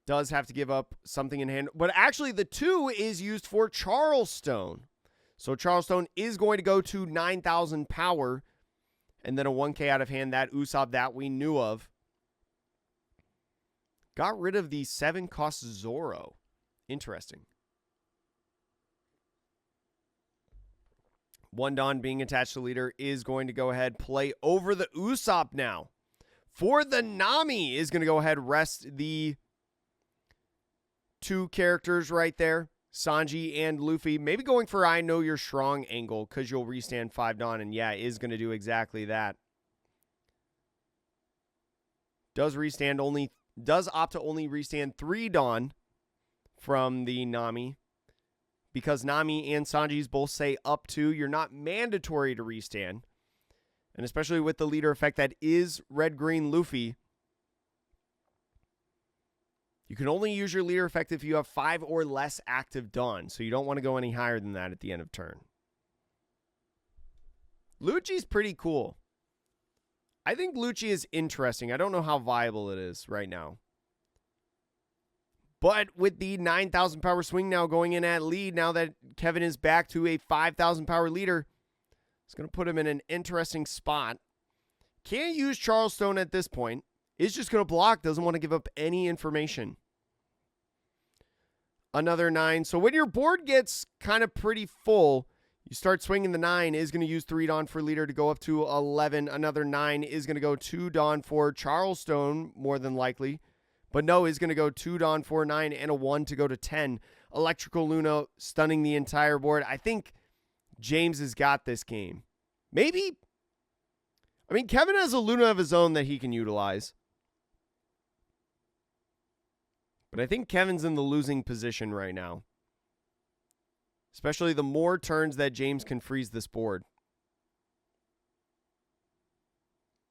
Does have to give up something in hand. But actually the 2 is used for Charleston. So Charleston is going to go to 9,000 power. And then a 1K out of hand, that Usopp that we knew of. Got rid of the 7 cost Zoro. Interesting. 1 Dawn being attached to leader is going to go ahead, play over the Usopp now. For the Nami is going to go ahead, rest the 2 characters right there. Sanji and Luffy. Maybe going for I know you're strong angle because you'll restand 5 Dawn. And yeah, is going to do exactly that. Does opt to only restand 3 Dawn from the Nami. Because Nami and Sanji's both say up to, you're not mandatory to restand. And especially with the leader effect that is red-green Luffy, you can only use your leader effect if you have 5 or less active Dawn. So you don't want to go any higher than that at the end of turn. Lucci's pretty cool. I think Lucci is interesting. I don't know how viable it is right now. But with the 9,000 power swing now going in at lead, now that Kevin is back to a 5,000 power leader, it's going to put him in an interesting spot. Can't use Charleston at this point. Is just going to block, doesn't want to give up any information. Another 9. So when your board gets kind of pretty full, you start swinging the 9, is going to use 3 Dawn for leader to go up to 11. Another 9 is going to go 2 Dawn for Charleston, more than likely. But no, is going to go 2 Dawn for 9 and a 1 to go to 10. Electrical Luna stunning the entire board. I think James has got this game. Maybe. I mean, Kevin has a Luna of his own that he can utilize. But I think Kevin's in the losing position right now. Especially the more turns that James can freeze this board.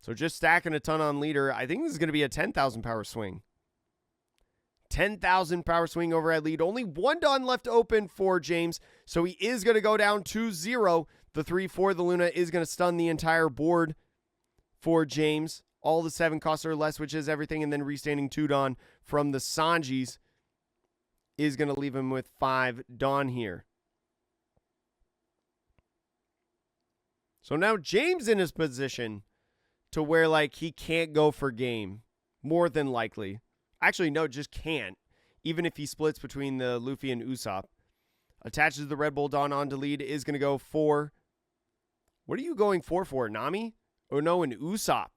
So just stacking a ton on leader. I think this is going to be a 10,000 power swing. 10,000 power swing over at lead. Only 1 Dawn left open for James. So he is going to go down 2-0. The 3 for the Luna is going to stun the entire board for James. All the 7 costs or less, which is everything. And then restanding 2 Dawn from the Sanjis is going to leave him with 5 Dawn here. So now James in his position to where like he can't go for game. More than likely. Actually, no, just can't. Even if he splits between the Luffy and Usopp. Attaches the Red Bull Dawn onto lead. Is going to go for... What are you going for? Nami? Oh, no, an Usopp.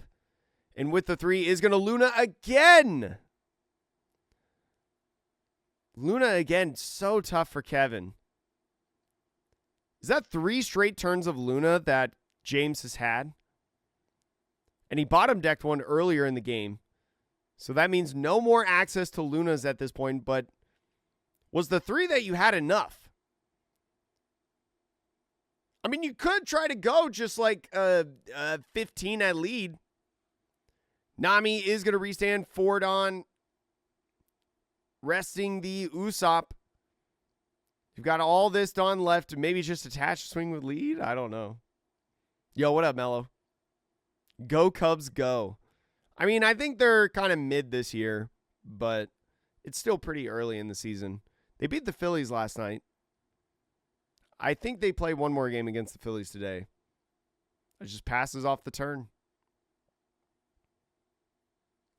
And with the 3 is going to Luna again. Luna again. So tough for Kevin. Is that 3 straight turns of Luna that James has had? And he bottom decked one earlier in the game. So that means no more access to Lunas at this point, but was the 3 that you had enough? I mean, you could try to go just like 15 at lead. Nami is going to restand 4 Dawn, resting the Usopp. You've got all this Dawn left. Maybe just attach swing with lead? I don't know. Yo, what up, Mello? Go Cubs, go. I mean, I think they're kind of mid this year, but it's still pretty early in the season. They beat the Phillies last night. I think they play one more game against the Phillies today. It just passes off the turn.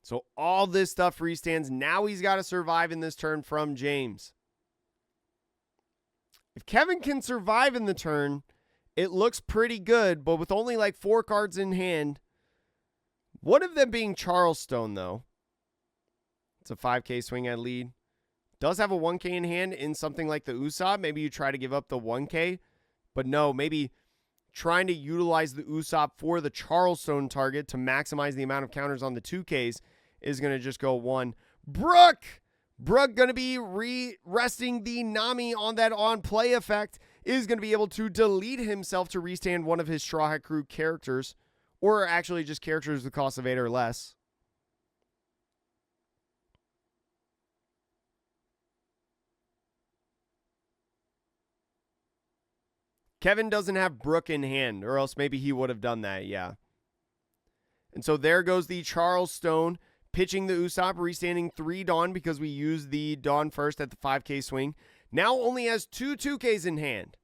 So all this stuff restands. Now he's got to survive in this turn from James. If Kevin can survive in the turn, it looks pretty good, but with only like 4 cards in hand, one of them being Charleston, though. It's a 5K swing at lead. Does have a 1K in hand in something like the Usopp. Maybe you try to give up the 1K. But no, maybe trying to utilize the Usopp for the Charleston target to maximize the amount of counters on the 2Ks is going to just go 1. Brooke going to be resting the Nami on that on-play effect. Is going to be able to delete himself to restand one of his Straw Hat Crew characters. Or actually just characters with cost of 8 or less. Kevin doesn't have Brook in hand, or else maybe he would have done that, yeah. And so there goes the Charles Stone, pitching the Usopp, restanding 3 Dawn because we used the Dawn first at the 5K swing. Now only has 2 2Ks in hand.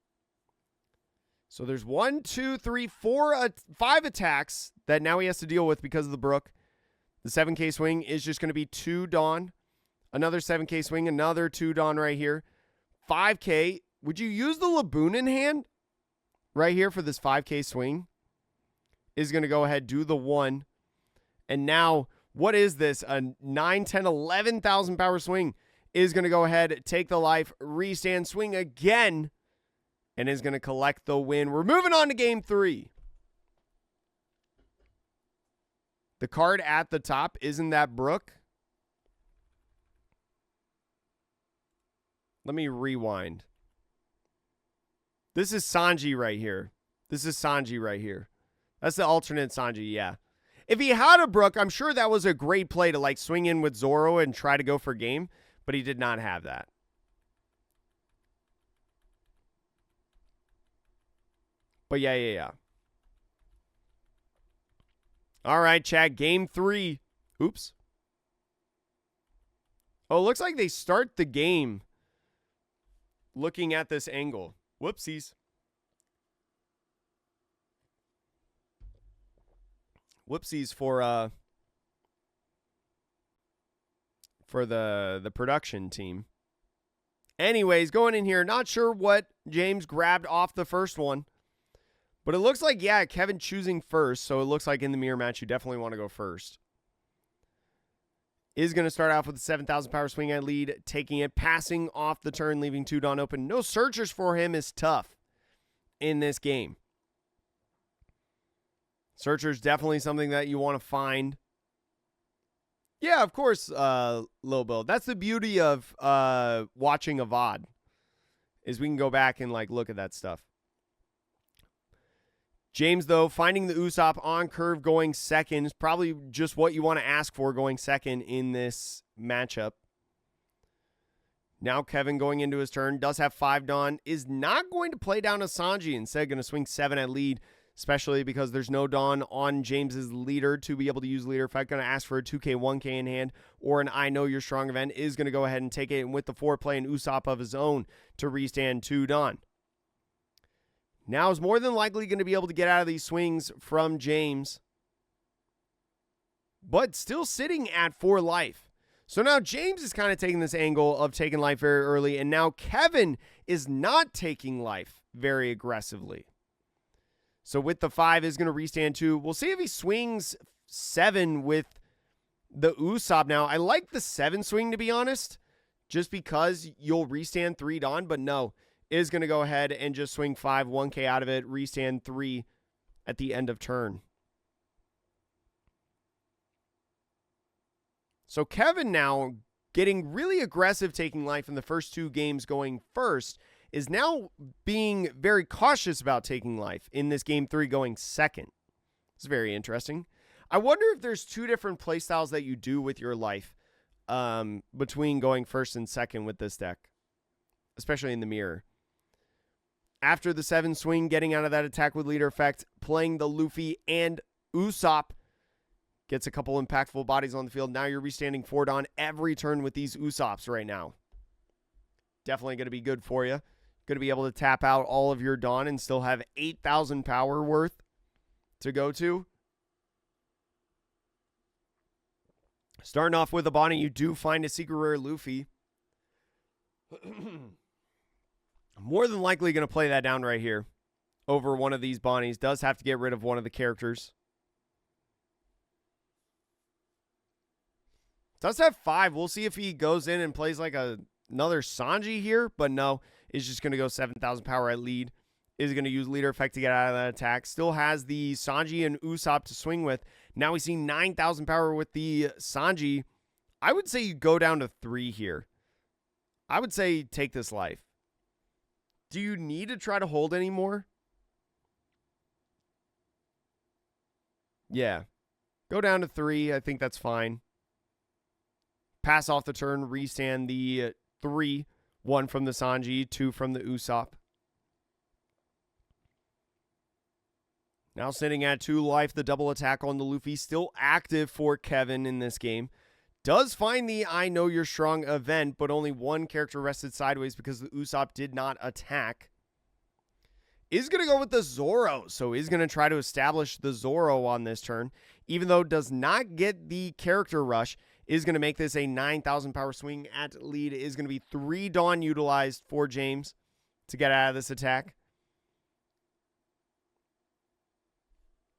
So there's 1, 2, 3, 4, 5 attacks that now he has to deal with because of the Brook. The 7K swing is just going to be 2 Dawn. Another 7K swing, another 2 Dawn right here. 5K, would you use the Laboon in hand? Right here for this 5K swing. Is going to go ahead, do the 1. And now, what is this? A 9, 10, 11,000 power swing. Is going to go ahead, take the life, restand, swing again. And is going to collect the win. We're moving on to game 3. The card at the top, isn't that Brook? Let me rewind. This is Sanji right here. This is Sanji right here. That's the alternate Sanji, yeah. If he had a Brook, I'm sure that was a great play to like swing in with Zoro and try to go for game, but he did not have that. But yeah. All right, chat, game 3. Oops. Oh, it looks like they start the game looking at this angle. Whoopsies. Whoopsies for the production team. Anyways, going in here, not sure what James grabbed off the first one. But it looks like, yeah, Kevin choosing first. So it looks like in the mirror match, you definitely want to go first. Is going to start off with the 7,000 power swing at lead, taking it, passing off the turn, leaving 2 Dawn open. No searchers for him is tough in this game. Searchers definitely something that you want to find. Yeah, of course, Lil Bill. That's the beauty of watching a VOD, is we can go back and like look at that stuff. James, though, finding the Usopp on curve going second is probably just what you want to ask for going second in this matchup. Now Kevin going into his turn, does have 5 Dawn, is not going to play down a Sanji, instead going to swing 7 at lead, especially because there's no Dawn on James's leader to be able to use leader effect. Going to ask for a 2K, 1K in hand, or an I Know You're Strong event, is going to go ahead and take it, and with the 4 playing Usopp of his own to restand 2 Dawn. Now is more than likely going to be able to get out of these swings from James, but still sitting at 4 life. So now James is kind of taking this angle of taking life very early, and now Kevin is not taking life very aggressively. So with the 5 is going to restand 2. We'll see if he swings 7 with the Usopp now. I like the 7 swing, to be honest, just because you'll restand 3 Dawn, but no. Is going to go ahead and just swing 5, 1K out of it, restand 3 at the end of turn. So Kevin now getting really aggressive, taking life in the first 2 games going first, is now being very cautious about taking life in this game 3 going second. It's very interesting. I wonder if there's 2 different playstyles that you do with your life between going first and second with this deck, especially in the mirror. After the 7 swing, getting out of that attack with leader effect, playing the Luffy and Usopp. Gets a couple impactful bodies on the field. Now you're restanding 4 Dawn every turn with these Usopps right now. Definitely going to be good for you. Going to be able to tap out all of your Dawn and still have 8,000 power worth to go to. Starting off with a Bonnie, you do find a secret rare Luffy. More than likely going to play that down right here over one of these Bonnies. Does have to get rid of one of the characters. Does have 5. We'll see if he goes in and plays like another Sanji here. But no, is just going to go 7,000 power at lead. Is going to use leader effect to get out of that attack. Still has the Sanji and Usopp to swing with. Now we see 9,000 power with the Sanji. I would say you go down to 3 here. I would say take this life. Do you need to try to hold anymore? Yeah. Go down to 3. I think that's fine. Pass off the turn. Restand the 3. 1 from the Sanji. 2 from the Usopp. Now sitting at 2 life, the double attack on the Luffy still active for Kevin in this game. Does find the I Know You're Strong event, but only one character rested sideways because the Usopp did not attack. Is going to go with the Zoro, so is going to try to establish the Zoro on this turn. Even though does not get the character rush, is going to make this a 9,000 power swing at lead. Is going to be 3 Dawn utilized for James to get out of this attack.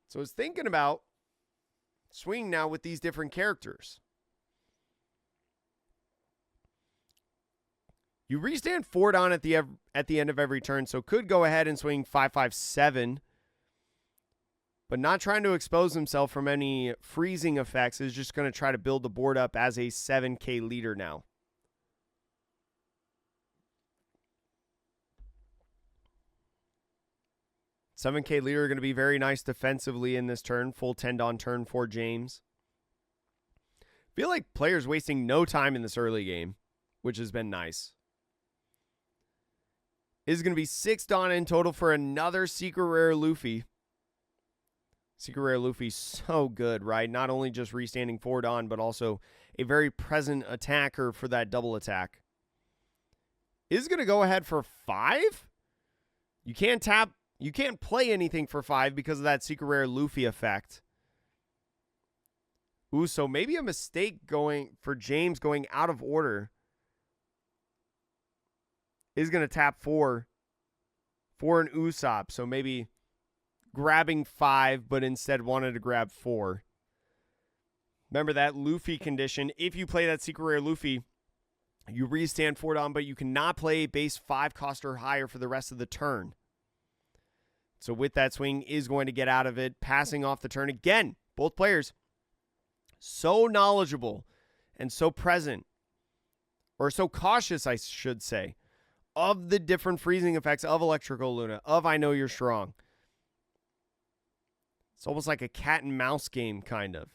So I was thinking about swinging now with these different characters. You restand 4 Dawn at the end of every turn, so could go ahead and swing 5/5/7, but not trying to expose himself from any freezing effects. Is just going to try to build the board up as a 7K leader now. $7K leader going to be very nice defensively in this turn. Full 10 Dawn turn for James. Feel like players wasting no time in this early game, which has been nice. Is going to be 6 Dawn in total for another Secret Rare Luffy. Secret Rare Luffy, so good, right? Not only just restanding 4 Dawn, but also a very present attacker for that double attack. Is going to go ahead for 5? You can't tap. You can't play anything for 5 because of that Secret Rare Luffy effect. Ooh, so maybe a mistake going for James going out of order. Is going to tap 4 for an Usopp. So maybe grabbing 5, but instead wanted to grab 4. Remember that Luffy condition. If you play that Secret Rare Luffy, you restand 4 Dawn, but you cannot play a base 5 cost or higher for the rest of the turn. So with that swing, is going to get out of it, passing off the turn. Again, both players so knowledgeable and so present, or so cautious, I should say, of the different freezing effects of Electrical Luna, of I Know You're Strong. It's almost like a cat and mouse game, kind of.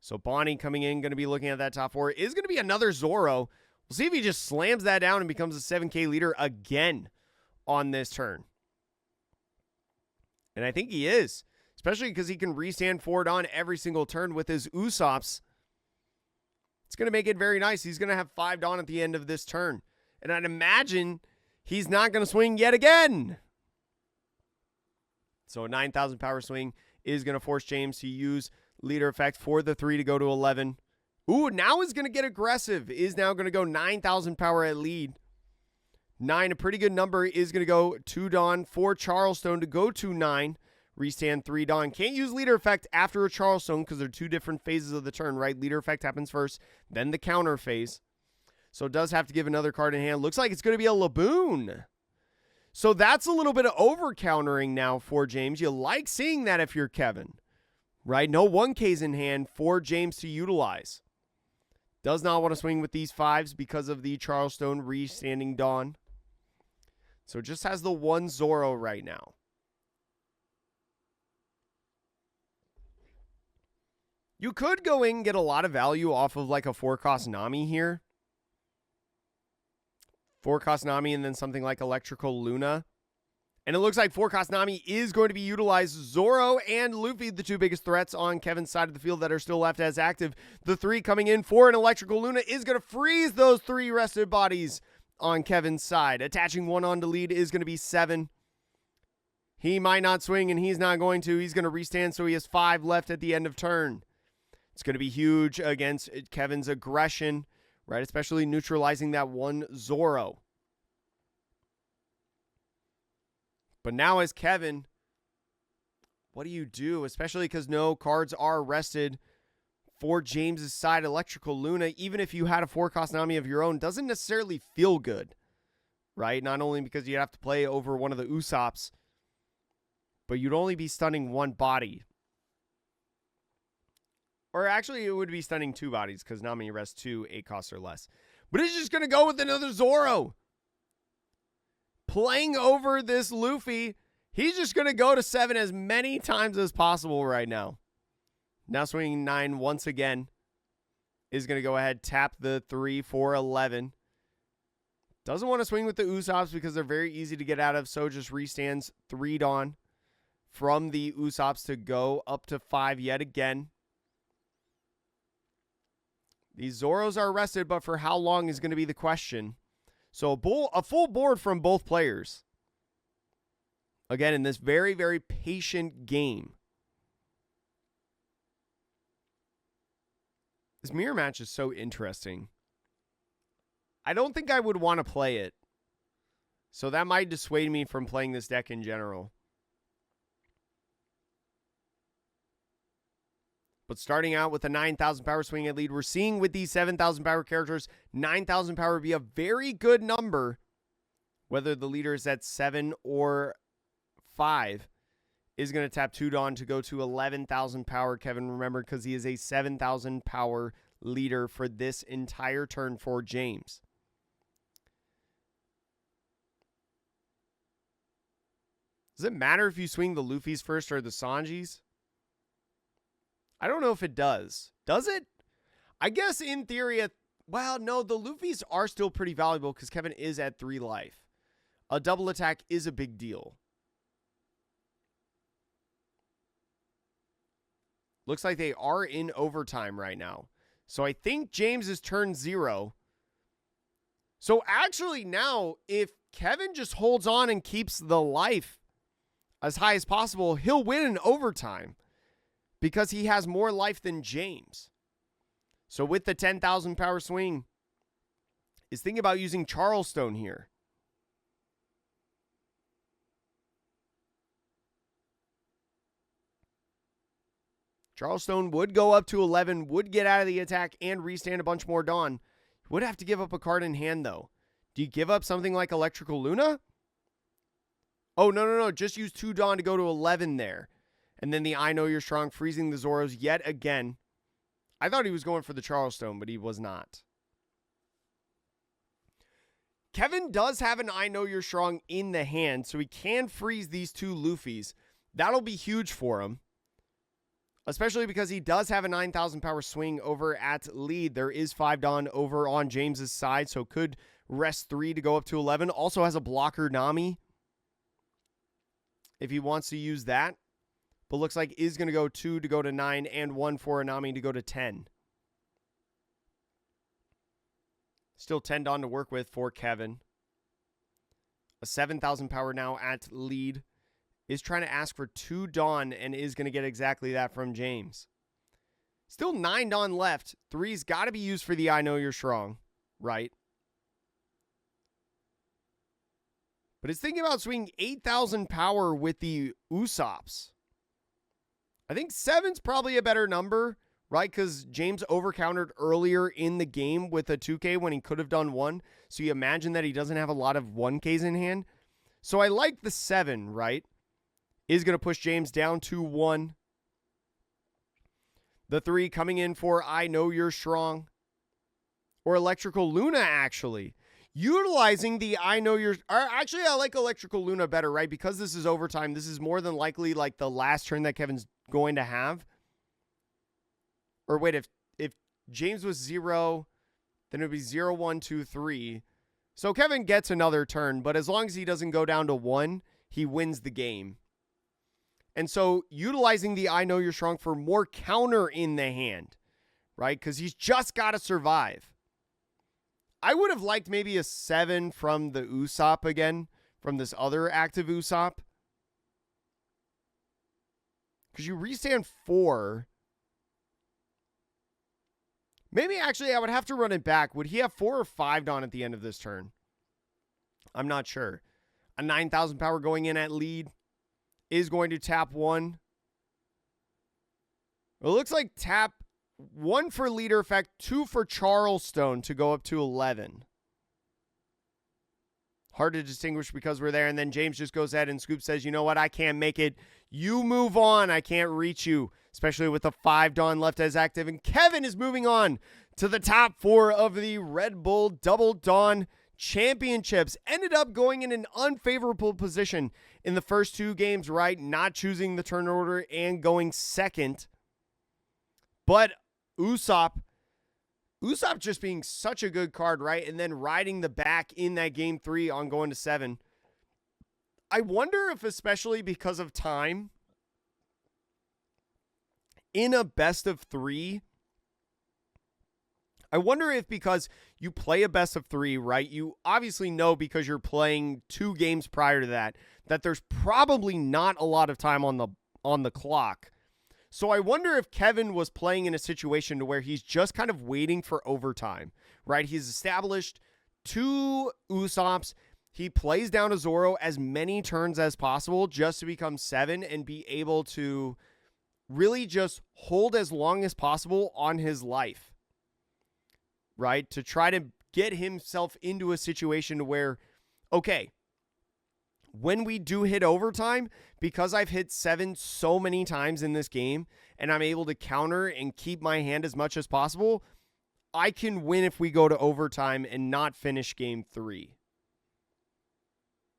So Bonnie coming in, going to be looking at that top 4. Is going to be another Zoro. We'll see if he just slams that down and becomes a 7K leader again on this turn. And I think he is, especially because he can restand 4 Dawn every single turn with his Usopps. It's going to make it very nice. He's going to have 5 Dawn at the end of this turn. And I'd imagine he's not going to swing yet again. So a 9,000 power swing is going to force James to use leader effect for the 3 to go to 11. Ooh, now is going to get aggressive. Is now going to go 9,000 power at lead. 9, a pretty good number, is going to go 2 Dawn for Charleston to go to 9. Restand 3 Dawn. Can't use leader effect after a Charleston because they're 2 different phases of the turn, right? Leader effect happens first, then the counter phase. So it does have to give another card in hand. Looks like it's going to be a Laboon. So that's a little bit of over-countering now for James. You like seeing that if you're Kevin, right? No 1Ks in hand for James to utilize. Does not want to swing with these 5s because of the Charleston restanding Dawn. So just has the 1 Zoro right now. You could go in and get a lot of value off of like a 4-cost Nami here. 4-cost Nami and then something like Electrical Luna. And it looks like 4-cost Nami is going to be utilized. Zoro and Luffy, the 2 biggest threats on Kevin's side of the field that are still left as active. The 3 coming in for an Electrical Luna is going to freeze those 3 rested bodies on Kevin's side. Attaching 1 on to lead is going to be 7. He might not swing, and he's not going to. He's going to restand, so he has 5 left at the end of turn. It's going to be huge against Kevin's aggression, right? Especially neutralizing that 1 Zoro. But now as Kevin, what do you do? Especially because no cards are rested for James's side. Electrical Luna, even if you had a 4-cost Nami of your own, doesn't necessarily feel good, right? Not only because you'd have to play over one of the Usopps, but you'd only be stunning 1 body. Or actually, it would be stunning 2 bodies because Nami rests 2 8 costs or less. But it's just going to go with another Zoro. Playing over this Luffy, he's just going to go to 7 as many times as possible right now. Now swinging 9 once again. Is going to go ahead, tap the 3 for 11. Doesn't want to swing with the Usopps because they're very easy to get out of, so just restands 3 Dawn from the Usops to go up to 5 yet again. These Zoros are rested, but for how long is going to be the question. So a full board from both players. Again, in this very, very patient game. This mirror match is so interesting. I don't think I would want to play it. So that might dissuade me from playing this deck in general. But starting out with a 9,000 power swing at lead, we're seeing with these 7,000 power characters, 9,000 power would be a very good number. Whether the leader is at 7 or 5 is going to tap 2 Dawn to go to 11,000 power. Kevin remembered because he is a 7,000 power leader for this entire turn for James. Does it matter if you swing the Luffys first or the Sanjis? I don't know if it does. Does it? I guess in theory, well, no, the Luffys are still pretty valuable because Kevin is at 3 life. A double attack is a big deal. Looks like they are in overtime right now. So I think James is turn 0. So actually now, if Kevin just holds on and keeps the life as high as possible, he'll win in overtime because he has more life than James. So with the 10,000 power swing, is thinking about using Charleston here. Charleston would go up to 11, would get out of the attack and restand a bunch more Dawn. Would have to give up a card in hand, though. Do you give up something like Electrical Luna? Oh, no. Just use 2 Dawn to go to 11 there. And then the I Know You're Strong, freezing the Zoros yet again. I thought he was going for the Charleston, but he was not. Kevin does have an I Know You're Strong in the hand, so he can freeze these 2 Luffys. That'll be huge for him. Especially because he does have a 9,000 power swing over at lead. There is 5 Dawn over on James's side, so could rest 3 to go up to 11. Also has a blocker Nami if he wants to use that. But looks like is going to go 2 to go to 9 and 1 for Anami to go to 10. Still 10 Dawn to work with for Kevin. A 7,000 power now at lead. Is trying to ask for 2 Dawn and is going to get exactly that from James. Still 9 Dawn left. 3's got to be used for the I Know You're Strong, right? But it's thinking about swinging 8,000 power with the Usops. I think 7's probably a better number, right? Because James overcountered earlier in the game with a 2K when he could have done 1. So you imagine that he doesn't have a lot of 1Ks in hand. So I like the 7, right? Is going to push James down to 1. The 3 coming in for I Know You're Strong. Or Electrical Luna, actually. Utilizing the I Know You're... Actually, I like Electrical Luna better, right? Because this is overtime, this is more than likely like the last turn that Kevin's going to have. Or wait, if James was 0, then it would be 0, 1, 2, 3. So Kevin gets another turn, but as long as he doesn't go down to 1, he wins the game. And so utilizing the I Know You're Strong for more counter in the hand, right? Because he's just got to survive. I would have liked maybe a 7 from the Usopp again, from this other active Usopp. Because you restand 4. Maybe actually I would have to run it back. Would he have 4 or 5 Dawn at the end of this turn? I'm not sure. A 9,000 power going in at lead. Is going to tap 1. It looks like tap 1 for leader effect, 2 for Charleston to go up to 11. Hard to distinguish because we're there. And then James just goes ahead and Scoop says, you know what? I can't make it. You move on. I can't reach you, especially with the 5 Dawn left as active. And Kevin is moving on to the top 4 of the Red Bull Double Dawn Championships. Ended up going in an unfavorable position in the first 2 games, right? Not choosing the turn order and going second. But Usopp just being such a good card, right? And then riding the back in that game 3 on going to 7. I wonder if, especially because of time, in a best of 3, I wonder if because you play a best of 3, right? You obviously know because you're playing 2 games prior to that there's probably not a lot of time on the clock. So I wonder if Kevin was playing in a situation to where he's just kind of waiting for overtime, right? He's established 2 Usops. He plays down to Zoro as many turns as possible just to become 7 and be able to really just hold as long as possible on his life, right? To try to get himself into a situation where, okay, when we do hit overtime, because I've hit 7 so many times in this game and I'm able to counter and keep my hand as much as possible, I can win if we go to overtime and not finish game 3.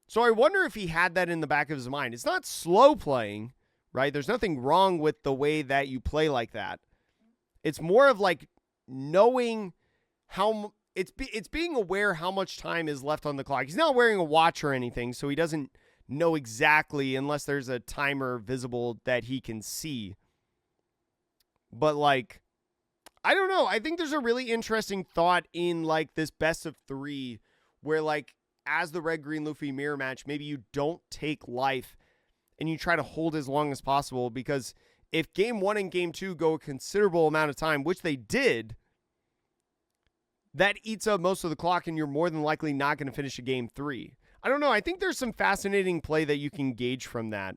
So I wonder if he had that in the back of his mind. It's not slow playing, right? There's nothing wrong with the way that you play like that. It's more of like knowing how it's being aware how much time is left on the clock. He's not wearing a watch or anything, so he doesn't know exactly unless there's a timer visible that he can see. But like, I don't know. I think there's a really interesting thought in like this best of 3 where like as the Red Green Luffy mirror match, maybe you don't take life and you try to hold as long as possible, because if game 1 and game 2 go a considerable amount of time, which they did, that eats up most of the clock and you're more than likely not going to finish a game 3. I don't know. I think there's some fascinating play that you can gauge from that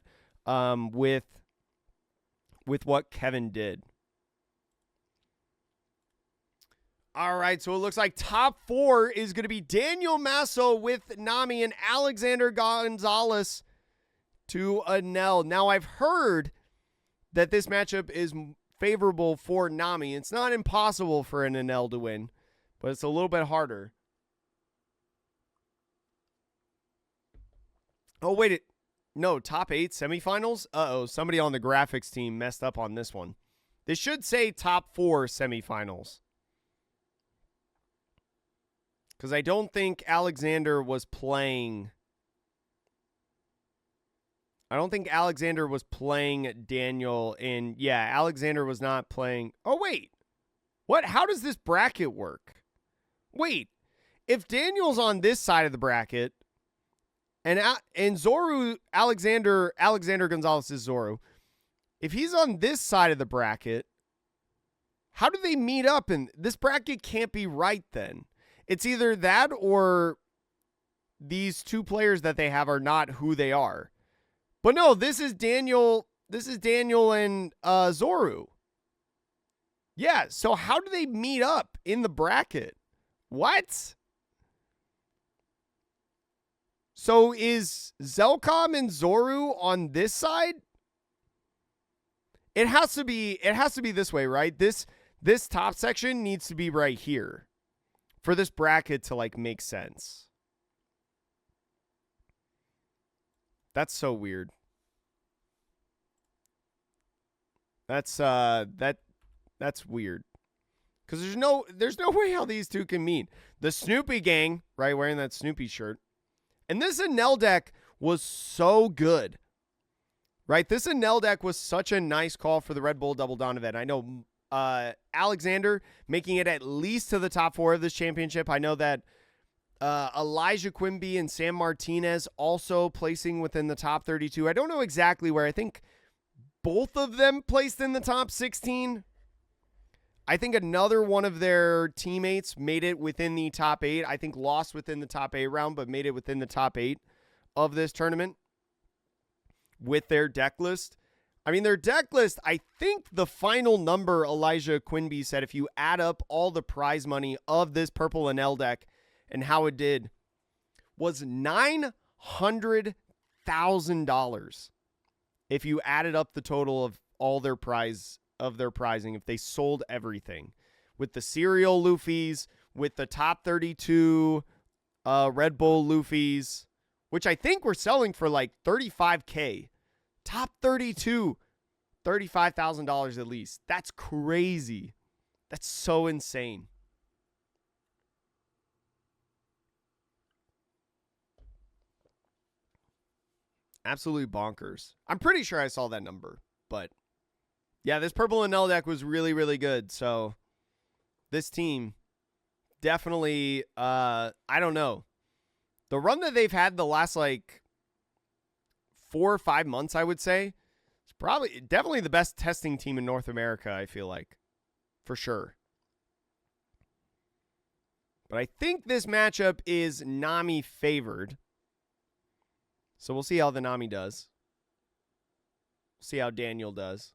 with what Kevin did. All right, so it looks like top 4 is going to be Daniel Masso with Nami and Alexander Gonzalez to Anel. Now, I've heard that this matchup is favorable for Nami. It's not impossible for an Anel to win, but it's a little bit harder. Oh, wait. No, top 8 semifinals? Uh-oh, somebody on the graphics team messed up on this one. This should say top 4 semifinals. Because I don't think Alexander was playing. I don't think Alexander was playing Daniel in. Yeah, Alexander was not playing. Oh, wait. What? How does this bracket work? Wait. If Daniel's on this side of the bracket and Zoru, Alexander Gonzalez is Zoru. If he's on this side of the bracket, how do they meet up? And this bracket can't be right then. It's either that or these 2 players that they have are not who they are. But no, this is Daniel. This is Daniel and Zoru. Yeah, so how do they meet up in the bracket? What? So is Zelcom and Zoru on this side? It has to be this way, right? This top section needs to be right here for this bracket to like make sense. That's so weird. That's weird. Cuz there's no way how these 2 can meet. The Snoopy gang, right, wearing that Snoopy shirt. And this Anel deck was so good. Right? This Anel deck was such a nice call for the Red Bull Double Dawn event. I know Alexander making it at least to the top 4 of this championship. I know that Elijah Quimby and Sam Martinez also placing within the top 32. I don't know exactly where. I think both of them placed in the top 16. I think another one of their teammates made it within the top 8. I think lost within the top 8 round, but made it within the top 8 of this tournament with their deck list. I mean, their deck list, I think the final number Elijah Quinby said, if you add up all the prize money of this purple Anel deck and how it did, was $900,000. If you added up the total of all their pricing, if they sold everything with the cereal Luffy's, with the top 32 Red Bull Luffy's, which I think we're selling for like $35K. Top 32, $35,000 at least. That's crazy. That's so insane. Absolutely bonkers. I'm pretty sure I saw that number, but Yeah, this purple Enel deck was really, really good. So this team definitely, I don't know. The run that they've had the last, like, 4 or 5 months, I would say, it's probably definitely the best testing team in North America, I feel like. For sure. But I think this matchup is Nami favored. So we'll see how the Nami does. See how Daniel does.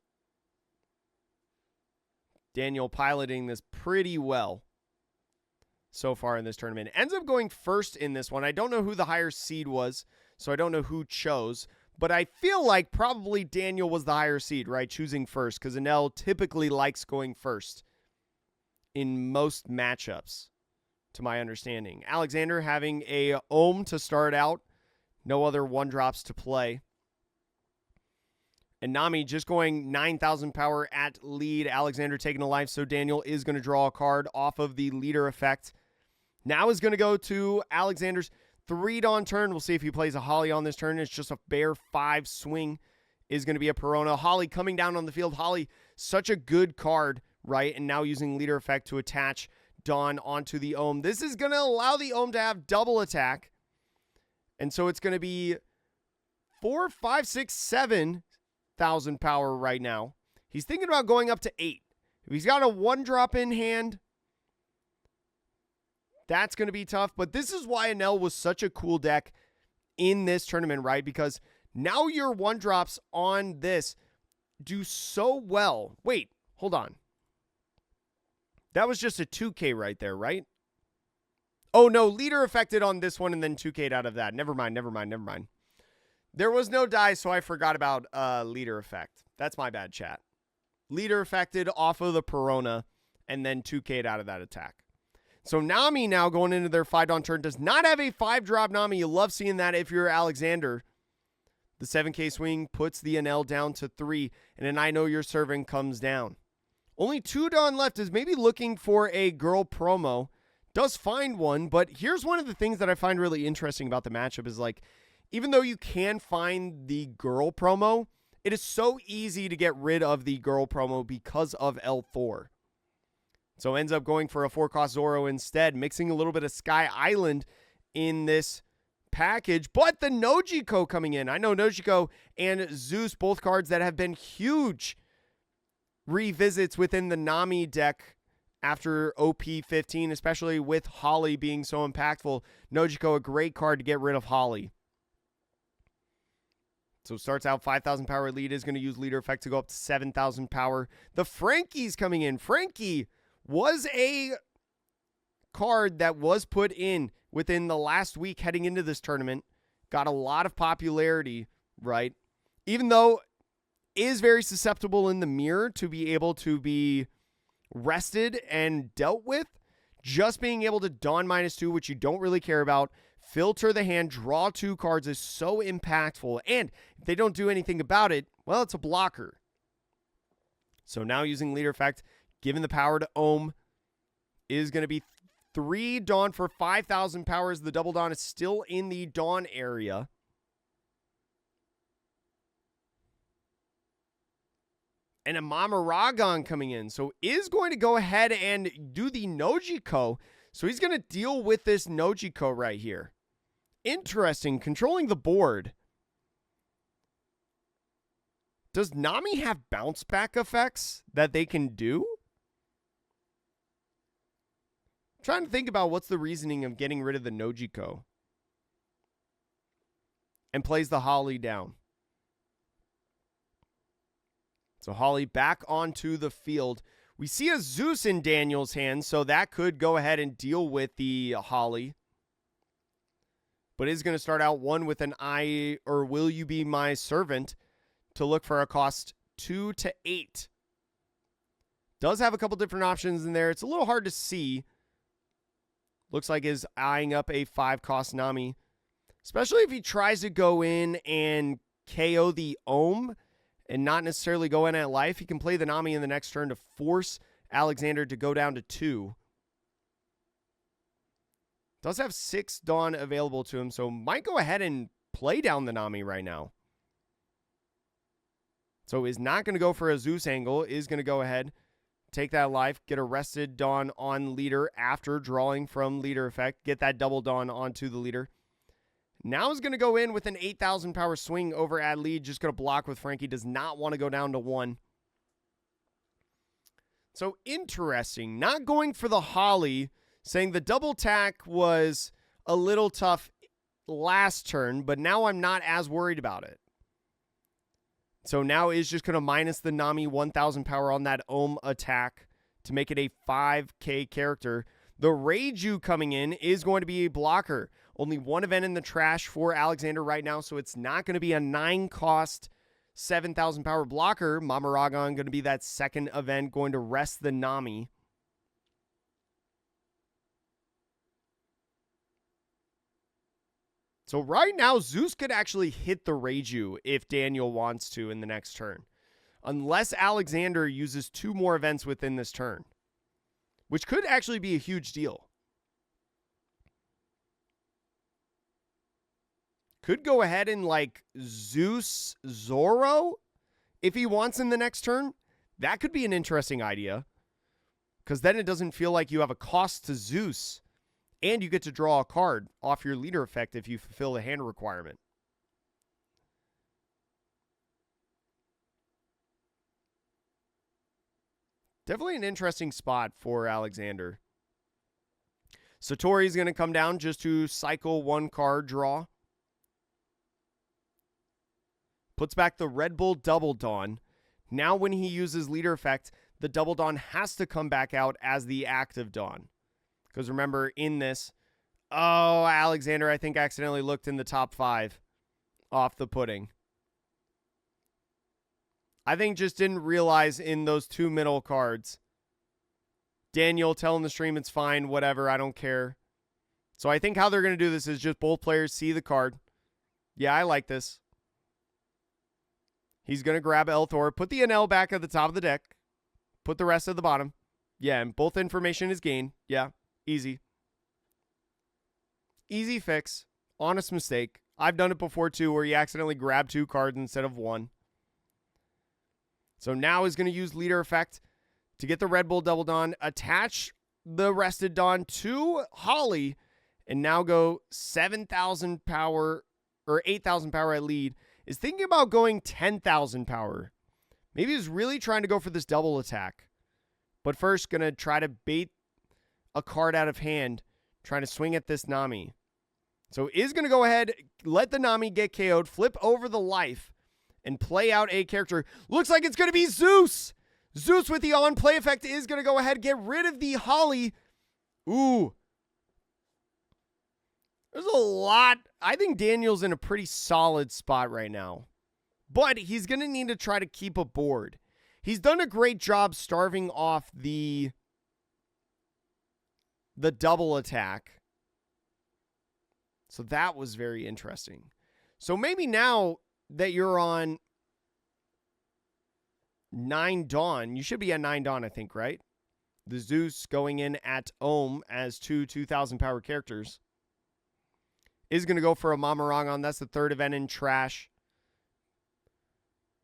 Daniel piloting this pretty well so far in this tournament. Ends up going first in this one. I don't know who the higher seed was, so I don't know who chose. But I feel like probably Daniel was the higher seed, right? Choosing first, because Enel typically likes going first in most matchups, to my understanding. Alexander having a Ohm to start out. No other 1-drops to play. And Nami just going 9,000 power at lead. Alexander taking a life, so Daniel is going to draw a card off of the leader effect. Now is going to go to Alexander's 3-Dawn turn. We'll see if he plays a Holly on this turn. It's just a bare 5 swing is going to be a Perona. Holly coming down on the field. Holly, such a good card, right? And now using leader effect to attach Dawn onto the Ohm. This is going to allow the Ohm to have double attack. And so it's going to be 4, 5, 6, 7,000 power right now. He's thinking about going up to 8. If he's got a 1-drop in hand, that's going to be tough. But this is why Enel was such a cool deck in this tournament, right? Because now your 1-drops on this do so well. Wait, hold on. That was just a 2K right there, right? Oh, no, leader affected on this one and then 2K'd out of that. Never mind. There was no die, so I forgot about leader effect. That's my bad, chat. Leader affected off of the Perona and then 2K'd out of that attack. So Nami now going into their 5-Dawn turn does not have a 5-drop Nami. You love seeing that if you're Alexander. The 7K swing puts the Enel down to 3, and an I Know You're Serving comes down. Only 2 Dawn left is maybe looking for a girl promo. Does find one, but here's one of the things that I find really interesting about the matchup is, like, even though you can find the girl promo, it is so easy to get rid of the girl promo because of L4. So ends up going for a 4-cost Zoro instead, mixing a little bit of Sky Island in this package, but the Nojiko coming in. I know Nojiko and Zeus, both cards that have been huge revisits within the Nami deck after OP15, especially with Holly being so impactful. Nojiko, a great card to get rid of Holly. So starts out 5,000 power lead, is going to use leader effect to go up to 7,000 power. The Frankie's coming in. Frankie was a card that was put in within the last week heading into this tournament. Got a lot of popularity, right? Even though is very susceptible in the mirror to be able to be rested and dealt with. Just being able to Dawn -2, which you don't really care about, filter the hand, draw 2 cards is so impactful. And if they don't do anything about it, well, it's a blocker. So now using leader effect, giving the power to Ohm, is going to be 3 Dawn for 5,000 power as the double Dawn is still in the Dawn area. And a Mamaragon coming in. So is going to go ahead and do the Nojiko. So he's going to deal with this Nojiko right here. Interesting. Controlling the board. Does Nami have bounce back effects that they can do? I'm trying to think about what's the reasoning of getting rid of the Nojiko. And plays the Holly down. So Holly back onto the field. We see a Zeus in Daniel's hand, so that could go ahead and deal with the Holly. But is going to start out one with an I, or Will You Be My Servant, to look for a cost 2 to 8. Does have a couple different options in there. It's a little hard to see. Looks like is eyeing up a 5-cost Nami. Especially if he tries to go in and KO the Ohm and not necessarily go in at life. He can play the Nami in the next turn to force Alexander to go down to 2. Does have 6 Dawn available to him, so might go ahead and play down the Nami right now. So is not going to go for a Zeus angle, is going to go ahead, take that life, get Arrested Dawn on leader after drawing from leader effect, get that Double Dawn onto the leader. Now is going to go in with an 8,000 power swing over at lead, just going to block with Frankie, does not want to go down to 1. So interesting, not going for the Holly, saying the double tack was a little tough last turn, but now I'm not as worried about it. So now is just going to minus the Nami 1,000 power on that Ohm attack to make it a 5k character. The Reiju coming in is going to be a blocker. Only one event in the trash for Alexander right now, so it's not going to be a 9-cost, 7,000 power blocker. Mamaragon going to be that second event, going to rest the Nami. So right now, Zeus could actually hit the Reiju if Daniel wants to in the next turn. Unless Alexander uses 2 more events within this turn. Which could actually be a huge deal. Could go ahead and like Zeus Zoro if he wants in the next turn. That could be an interesting idea. Because then it doesn't feel like you have a cost to Zeus. And you get to draw a card off your leader effect if you fulfill the hand requirement. Definitely an interesting spot for Alexander. Satori's going to come down just to cycle 1 card draw. Puts back the Red Bull Double Dawn. Now when he uses leader effect, the Double Dawn has to come back out as the active Dawn. Because remember, in this, Alexander, I think, accidentally looked in the top 5 off the pudding. I think just didn't realize in those 2 middle cards. Daniel telling the stream it's fine, whatever, I don't care. So I think how they're going to do this is just both players see the card. Yeah, I like this. He's going to grab Elthor, put the NL back at the top of the deck, put the rest at the bottom. Yeah, and both information is gained. Yeah. Easy. Easy fix. Honest mistake. I've done it before too, where you accidentally grab 2 cards instead of 1. So now he's going to use leader effect to get the Red Bull Double Dawn, attach the Rested Dawn to Holly, and now go 7,000 power or 8,000 power at lead. Is thinking about going 10,000 power. Maybe he's really trying to go for this double attack. But first, going to try to bait a card out of hand, trying to swing at this Nami. So is going to go ahead, let the Nami get KO'd, flip over the life, and play out a character. Looks like it's going to be Zeus. Zeus with the on-play effect is going to go ahead, get rid of the Holly. Ooh. There's a lot. I think Daniel's in a pretty solid spot right now. But he's going to need to try to keep a board. He's done a great job starving off the double attack. So that was very interesting. So maybe now that you're on 9 Dawn, you should be at 9 Dawn, I think, right? The Zeus going in at Ohm as 2,000 power characters is going to go for a Mamaragon. That's the 3rd event in trash.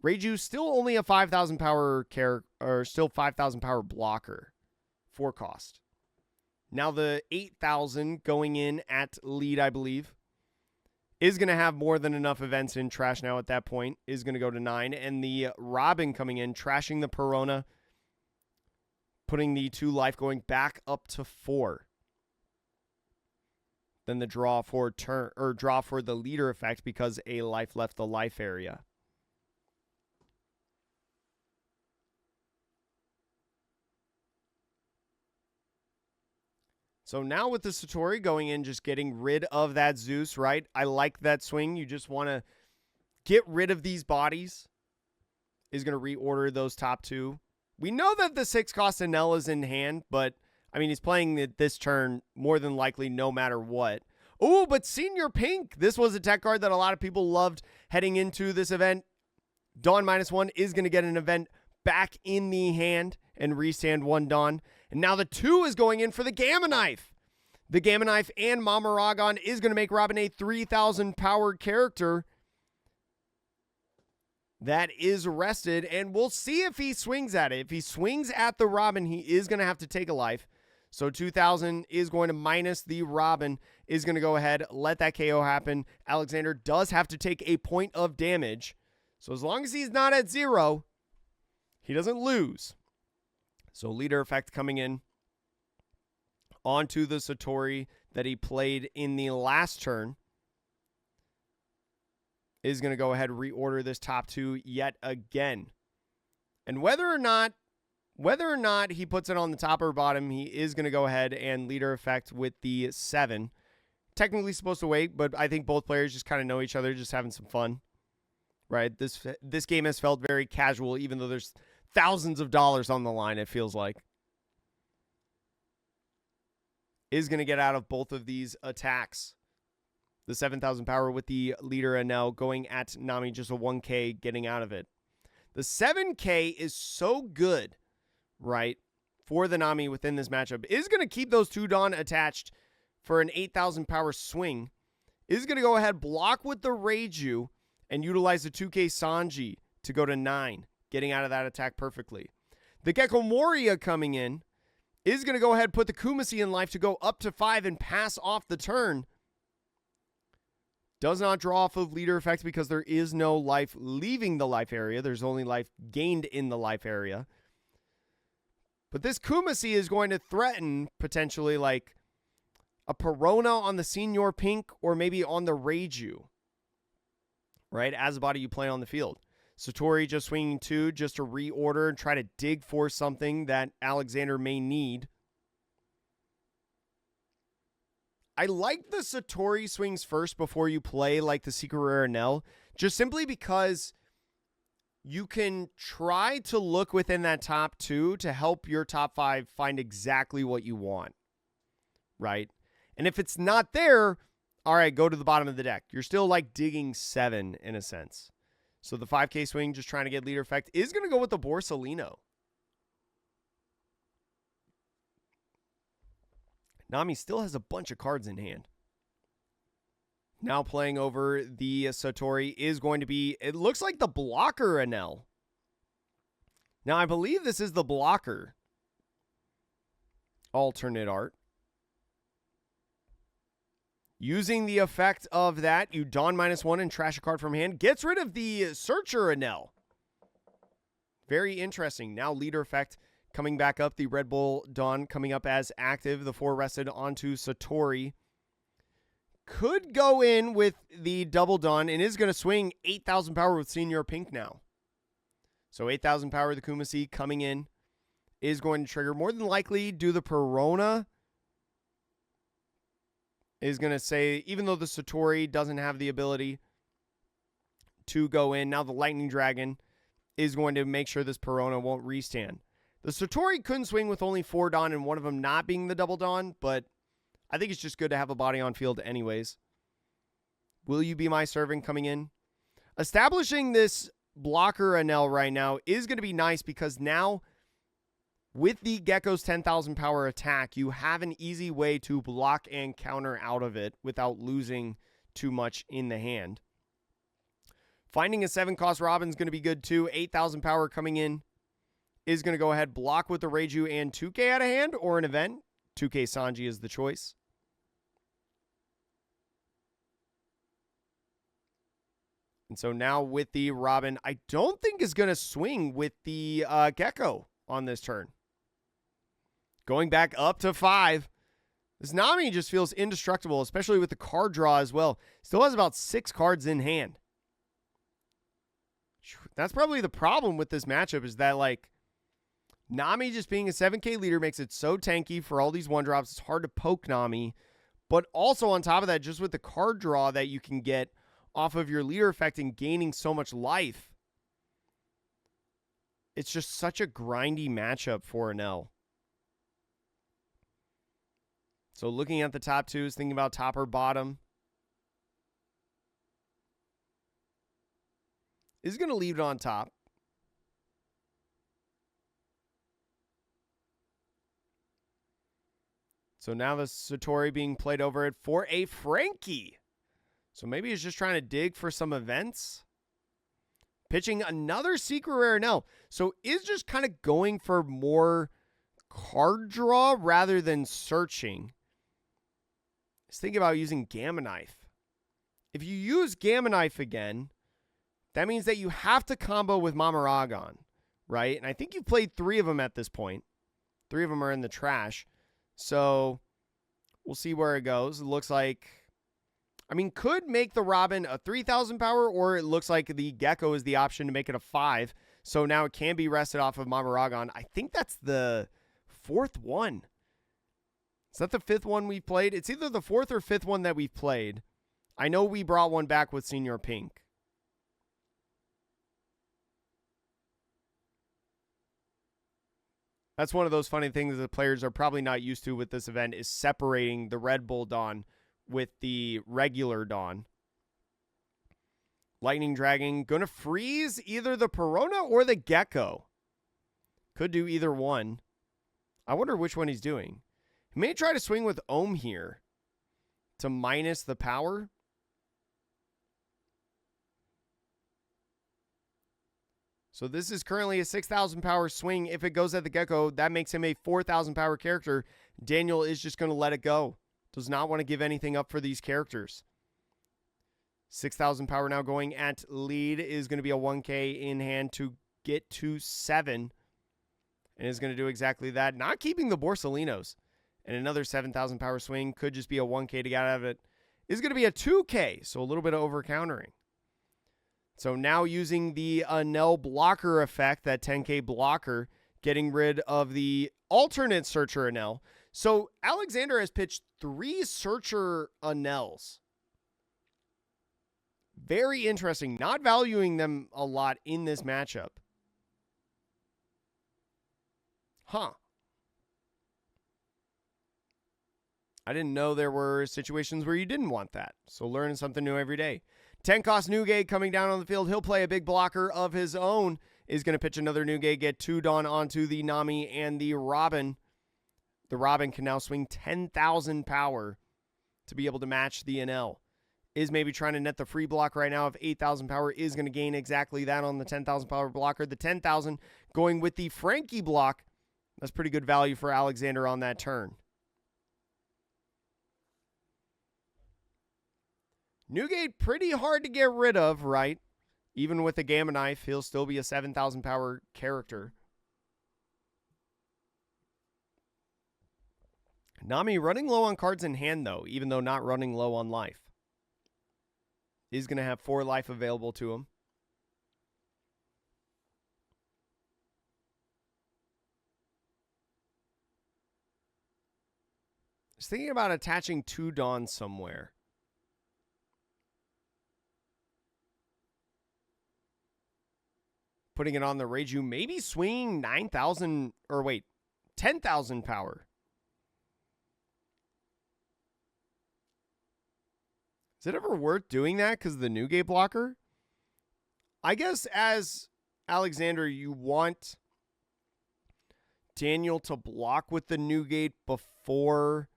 Reiju still only a 5,000 power character, or still 5,000 power blocker, 4 cost. Now the 8,000 going in at lead, I believe, is going to have more than enough events in trash now at that point, is going to go to 9. And the Robin coming in, trashing the Perona, putting the 2 life going back up to 4. Then the draw for turn, or draw for the leader effect because a life left the life area. So now with the Satori going in, just getting rid of that Zeus, right? I like that swing. You just want to get rid of these bodies. Is going to reorder those top 2. We know that the 6 cost Enel is in hand, but I mean, he's playing it this turn more than likely no matter what. Oh, but Senior Pink. This was a tech card that a lot of people loved heading into this event. Dawn -1 is going to get an event back in the hand and restand 1 Dawn. And now the 2 is going in for the Gamma Knife. The Gamma Knife and Mamaragon is going to make Robin a 3,000 powered character. that is rested, and we'll see if he swings at it. If he swings at the Robin, he is going to have to take a life. So 2,000 is going to minus the Robin, is going to go ahead, let that KO happen. Alexander does have to take a point of damage. So as long as he's not at 0, he doesn't lose. So leader effect coming in onto the Satori that he played in the last turn. Is going to go ahead and reorder this top 2 yet again. And whether or not he puts it on the top or bottom, he is going to go ahead and leader effect with the 7. Technically supposed to wait, but I think both players just kind of know each other, just having some fun. Right? This game has felt very casual, even though there's thousands of dollars on the line, it feels like. Is going to get out of both of these attacks. The 7,000 power with the leader and now going at Nami, just a 1K getting out of it. The 7K is so good, right, for the Nami within this matchup. Is going to keep those 2 Dawn attached for an 8,000 power swing. Is going to go ahead, block with the Reiju, and utilize the 2K Sanji to go to 9, getting out of that attack perfectly. The Gecko Moria coming in is going to go ahead, put the Kumasi in life to go up to 5 and pass off the turn. Does not draw off of leader effects because there is no life leaving the life area. There's only life gained in the life area. But this Kumasi is going to threaten potentially like a Perona on the Senior Pink or maybe on the Reiju. Right? As a body you play on the field. Satori just swinging 2 just to reorder and try to dig for something that Alexander may need. I like the Satori swings first before you play like the Secret Rare Nell, just simply because you can try to look within that top 2 to help your top 5 find exactly what you want, right? And if it's not there, all right, go to the bottom of the deck. You're still like digging 7 in a sense. So the 5K swing, just trying to get leader effect, is going to go with the Borsalino. Nami still has a bunch of cards in hand. Now playing over the Satori is going to be, it looks like the blocker Anel. Now I believe this is the blocker alternate art. Using the effect of that, you Dawn -1 and trash a card from hand. Gets rid of the Searcher Anel. Very interesting. Now leader effect coming back up. The Red Bull Dawn coming up as active. The 4 rested onto Satori. Could go in with the double Dawn and is going to swing 8,000 power with Senior Pink now. So 8,000 power, the Kumasi coming in is going to trigger. More than likely do the Perona. Is going to say, even though the Satori doesn't have the ability to go in, now the Lightning Dragon is going to make sure this Perona won't restand. The Satori couldn't swing with only 4 Dawn and one of them not being the double Dawn, but I think it's just good to have a body on field anyways. Will you be my servant coming in? Establishing this blocker Anel right now is going to be nice because now with the Gecko's 10,000 power attack, you have an easy way to block and counter out of it without losing too much in the hand. Finding a 7-cost Robin is going to be good too. 8,000 power coming in is going to go ahead, block with the Reiju and 2K out of hand or an event. 2K Sanji is the choice. And so now with the Robin, I don't think is going to swing with the Gecko on this turn. Going back up to 5. This Nami just feels indestructible, especially with the card draw as well. Still has about 6 cards in hand. That's probably the problem with this matchup is that, like, Nami just being a 7K leader makes it so tanky for all these 1-drops. It's hard to poke Nami. But also on top of that, just with the card draw that you can get off of your leader effect and gaining so much life, it's just such a grindy matchup for Anel. So looking at the top 2s, thinking about top or bottom. Is going to leave it on top. So now the Satori being played over it for a Frankie. So maybe he's just trying to dig for some events. pitching another secret rare Enel. So is just kind of going for more card draw rather than searching. Just thinking about using Gamma Knife. If you use Gamma Knife again, that means that you have to combo with Mamaragon, right? And I think you've played 3 of them at this point. 3 of them are in the trash. So we'll see where it goes. It looks like, I mean, could make the Robin a 3,000 power, or it looks like the Gecko is the option to make it a 5. So now it can be rested off of Mamaragon. I think that's the 4th one. Is that the 5th one we've played? It's either the 4th or 5th one that we've played. I know we brought one back with Senior Pink. That's one of those funny things that players are probably not used to with this event, is separating the Red Bull Dawn with the regular Dawn. Lightning Dragon, gonna freeze either the Perona or the Gecko. Could do either one. I wonder which one he's doing. He may try to swing with Ohm here to minus the power. So this is currently a 6,000 power swing. If it goes at the Gecko, that makes him a 4,000 power character. Daniel is just going to let it go. Does not want to give anything up for these characters. 6,000 power now going at lead is going to be a 1K in hand to get to 7. And is going to do exactly that. Not keeping the Borsalinos. And another 7,000 power swing could just be a 1K to get out of it. Is going to be a 2K. So a little bit of over countering. So now using the Enel blocker effect, that 10K blocker, getting rid of the alternate Searcher Enel. So Alexander has pitched 3 Searcher Enels. Very interesting. Not valuing them a lot in this matchup. Huh. I didn't know there were situations where you didn't want that. So learning something new every day. 10 cost Newgate coming down on the field. He'll play a big blocker of his own. Is going to pitch another Newgate, get 2 Dawn onto the Nami and the Robin. The Robin can now swing 10,000 power to be able to match the NL. Is maybe trying to net the free block right now of 8,000 power. Is going to gain exactly that on the 10,000 power blocker. The 10,000 going with the Frankie block. That's pretty good value for Alexander on that turn. Newgate pretty hard to get rid of, right? Even with the Gamma Knife, he'll still be a 7,000 power character. Nami running low on cards in hand, though, even though not running low on life. He's going to have 4 life available to him. Just thinking about attaching 2 Dawns somewhere. Putting it on the Reiju, maybe swinging 9,000, or wait, 10,000 power. Is it ever worth doing that because of the Newgate blocker? I guess as Alexander, you want Daniel to block with the Newgate before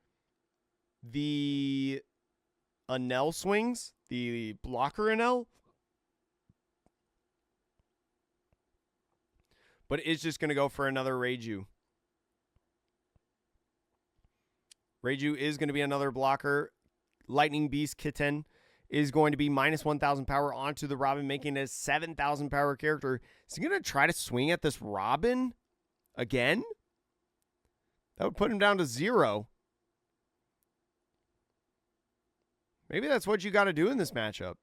the Enel swings, the blocker Enel. But it's just going to go for another Reiju. Reiju is going to be another blocker. Lightning Beast Kitten is going to be minus 1,000 power onto the Robin, making it a 7,000 power character. Is he going to try to swing at this Robin again? That would put him down to 0. Maybe that's what you got to do in this matchup.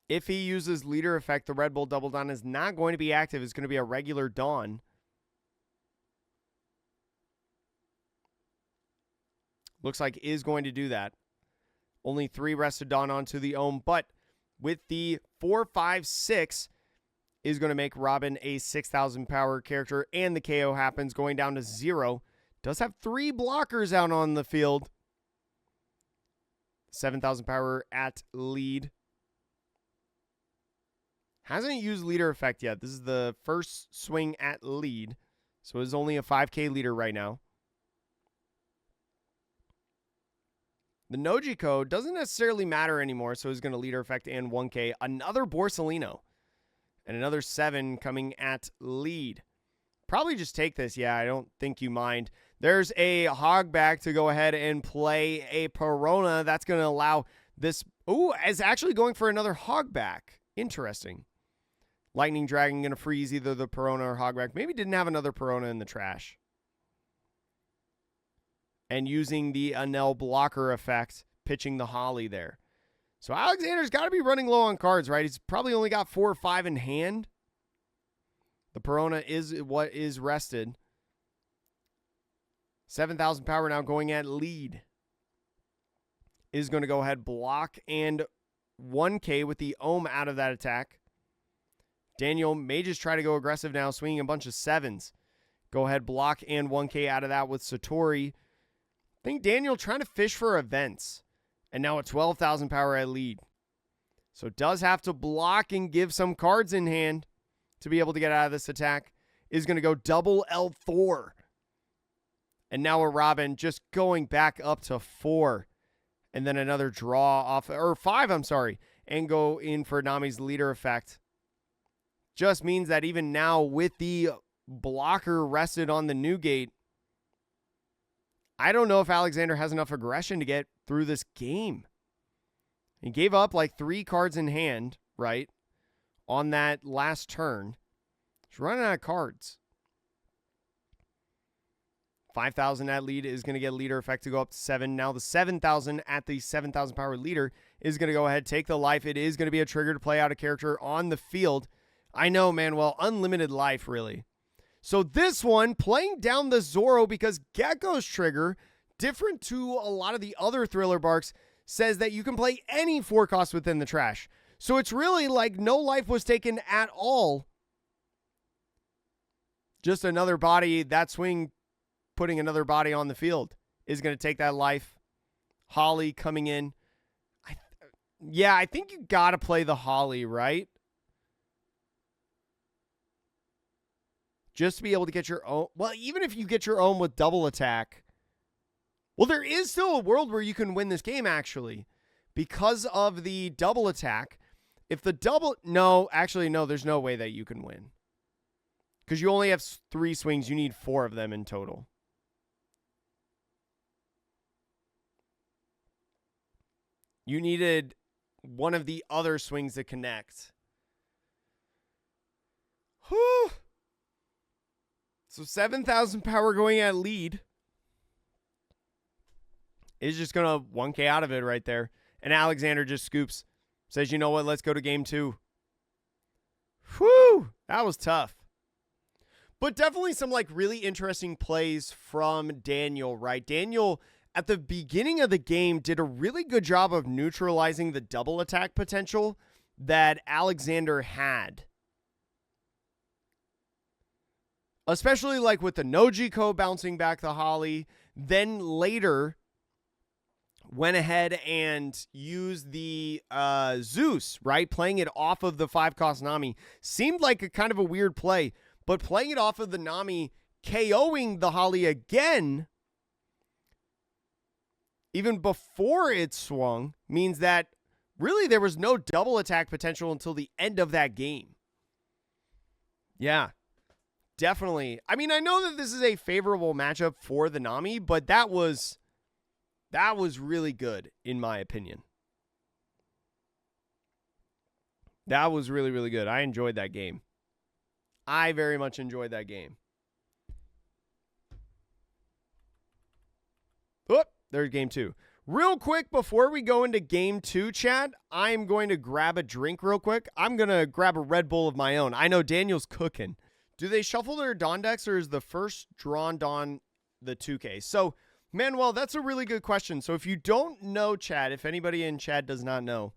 If he uses leader effect, the Red Bull Double Dawn is not going to be active. It's going to be a regular Dawn. Looks like is going to do that. Only 3 rested Dawn onto the Ohm, but with the 4, 5, 6 is going to make Robin a 6,000 power character, and the KO happens, going down to 0. Does have 3 blockers out on the field. 7,000 power at lead. Hasn't used leader effect yet. This is the first swing at lead. So it's only a 5K leader right now. The Nojiko doesn't necessarily matter anymore, so he's going to leader effect and 1K. Another Borsalino. And another 7 coming at lead. Probably just take this. Yeah, I don't think you mind. There's a Hogback to go ahead and play a Perona. That's going to allow this. Ooh, is actually going for another Hogback. Interesting. Lightning Dragon going to freeze either the Perona or Hogback. Maybe didn't have another Perona in the trash. And using the Anel blocker effect, pitching the Holly there. So Alexander's got to be running low on cards, right? He's probably only got 4 or 5 in hand. The Perona is what is rested. 7,000 power now going at lead. Is going to go ahead, block, and 1K with the Ohm out of that attack. Daniel may just try to go aggressive now, swinging a bunch of 7s. Go ahead, block, and 1K out of that with Satori. I think Daniel trying to fish for events. And now a 12,000 power at lead. So does have to block and give some cards in hand to be able to get out of this attack. Is going to go double L4. And now a Robin just going back up to 4. And then another draw off, or 5, I'm sorry. And go in for Nami's leader effect. Just means that even now with the blocker rested on the Newgate, I don't know if Alexander has enough aggression to get through this game. He gave up like 3 cards in hand, right? On that last turn. He's running out of cards. 5,000 at lead is going to get leader effect to go up to 7. Now the 7,000 at the 7,000 power leader is going to go ahead, take the life. It is going to be a trigger to play out a character on the field. I know, Manuel, unlimited life, really. So this one, playing down the Zoro because Gecko's trigger, different to a lot of the other Thriller Barks, says that you can play any 4 costs within the trash. So it's really like no life was taken at all. Just another body, that swing, putting another body on the field is going to take that life. Holly coming in. I think you got to play the Holly, right? Just to be able to get your own. Well, even if you get your own with double attack. Well, there is still a world where you can win this game, actually. Because of the double attack. If the double. No, actually, no, there's no way that you can win. Because you only have 3 swings. You need 4 of them in total. You needed one of the other swings to connect. Whew. So 7,000 power going at lead. Is just going to 1K out of it right there. And Alexander just scoops. Says, you know what, let's go to game 2. Whew. That was tough. But definitely some like really interesting plays from Daniel, right? Daniel, at the beginning of the game, did a really good job of neutralizing the double attack potential that Alexander had. Especially like with the Nojiko bouncing back the Holly. Then later went ahead and used the Zeus, right? Playing it off of the 5-cost Nami. Seemed like a kind of a weird play. But playing it off of the Nami, KOing the Holly again, even before it swung, means that really there was no double attack potential until the end of that game. Yeah. Definitely. I mean, I know that this is a favorable matchup for the Nami, but that was really good, in my opinion. That was really, really good. I enjoyed that game. I very much enjoyed that game. Oop, there's game 2. Real quick, before we go into game 2, chat, I'm going to grab a drink real quick. I'm going to grab a Red Bull of my own. I know Daniel's cooking. Do they shuffle their Dawn decks, or is the first drawn Dawn the 2K? So, Manuel, that's a really good question. So if you don't know, chat, if anybody in chat does not know,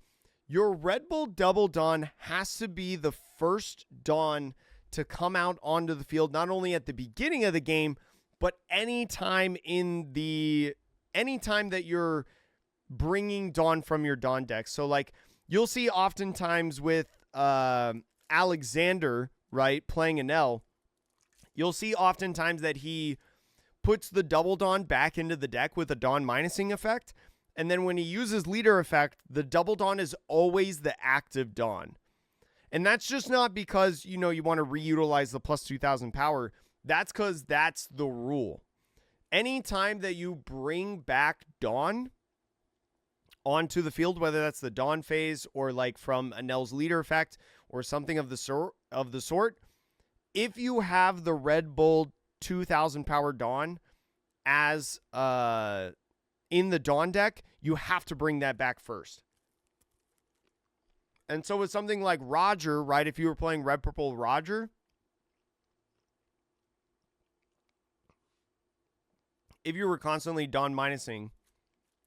your Red Bull Double Dawn has to be the first Dawn to come out onto the field, not only at the beginning of the game, but anytime that you're bringing Dawn from your Dawn deck. So like you'll see oftentimes with Alexander, right, playing an L, you'll see oftentimes that he puts the double Dawn back into the deck with a Dawn minusing effect. And then when he uses leader effect, the double Dawn is always the active Dawn. And that's just not because, you know, you want to reutilize the plus 2,000 power. That's because that's the rule. Anytime that you bring back Dawn onto the field, whether that's the Dawn phase or like from Anel's leader effect or something of the sort, if you have the Red Bull 2,000 power Dawn as in the Dawn deck, you have to bring that back first. And so with something like Roger, right, if you were playing Red Purple Roger, if you were constantly Dawn minusing,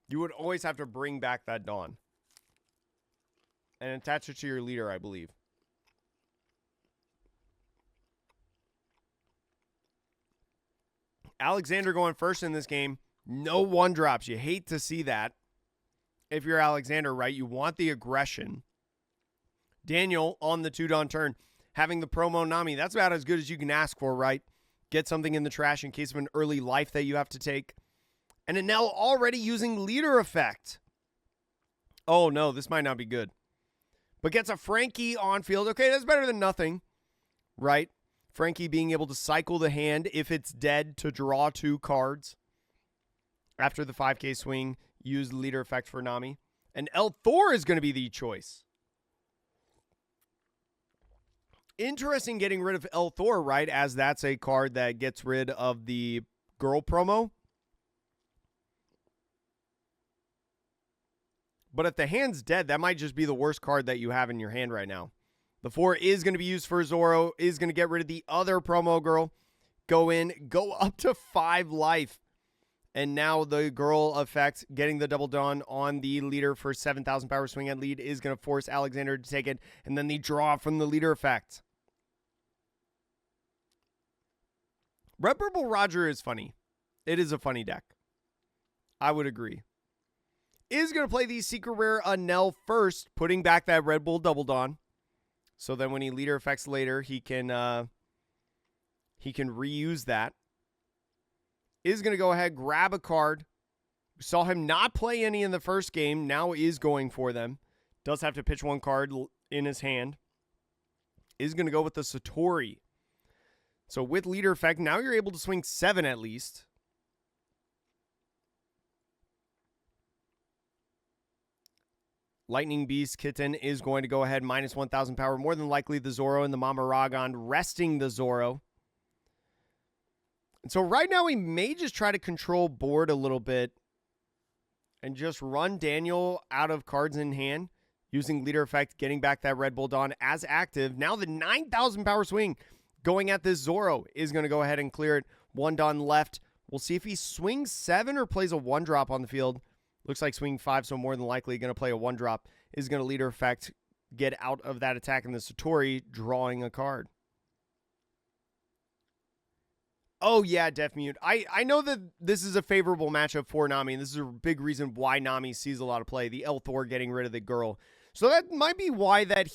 you would always have to bring back that Dawn and attach it to your leader, I believe. Alexander going first in this game. No one drops. You hate to see that. If you're Alexander, right, you want the aggression. Daniel on the 2-Dawn turn, having the promo Nami. That's about as good as you can ask for, right? Get something in the trash in case of an early life that you have to take. And Anel already using leader effect. Oh, no, this might not be good. But gets a Frankie on field. Okay, that's better than nothing, right? Frankie being able to cycle the hand if it's dead to draw 2 cards. After the 5K swing, use leader effect for Nami. And El Thor is going to be the choice. Interesting getting rid of El Thor, right? As that's a card that gets rid of the girl promo. But if the hand's dead, that might just be the worst card that you have in your hand right now. The 4 is going to be used for Zoro, is going to get rid of the other promo girl. Go in, go up to 5 life. And now the girl effect, getting the double Dawn on the leader for 7,000 power swing at lead, is going to force Alexander to take it. And then the draw from the leader effect. Red Purple Roger is funny. It is a funny deck. I would agree. Is going to play the secret rare Anel first, putting back that Red Bull double Dawn. So then when he leader effects later, he can reuse that. Is going to go ahead, grab a card. We saw him not play any in the first game. Now is going for them. Does have to pitch 1 card in his hand. Is going to go with the Satori. So with leader effect, now you're able to swing 7 at least. Lightning Beast Kitten is going to go ahead, minus 1,000 power. More than likely the Zoro and the Mama Ragon, resting the Zoro. And so right now we may just try to control board a little bit and just run Daniel out of cards in hand, using leader effect, getting back that Red Bull Dawn as active. Now the 9,000 power swing going at this Zoro is going to go ahead and clear it. 1 Dawn left. We'll see if he swings 7 or plays a 1-drop on the field. Looks like swing 5, so more than likely going to play a 1-drop. Is going to leader effect, get out of that attack in the Satori, drawing a card. Oh, yeah, Def Mute. I know that this is a favorable matchup for Nami, and this is a big reason why Nami sees a lot of play. The El Thor getting rid of the girl. So that might be why that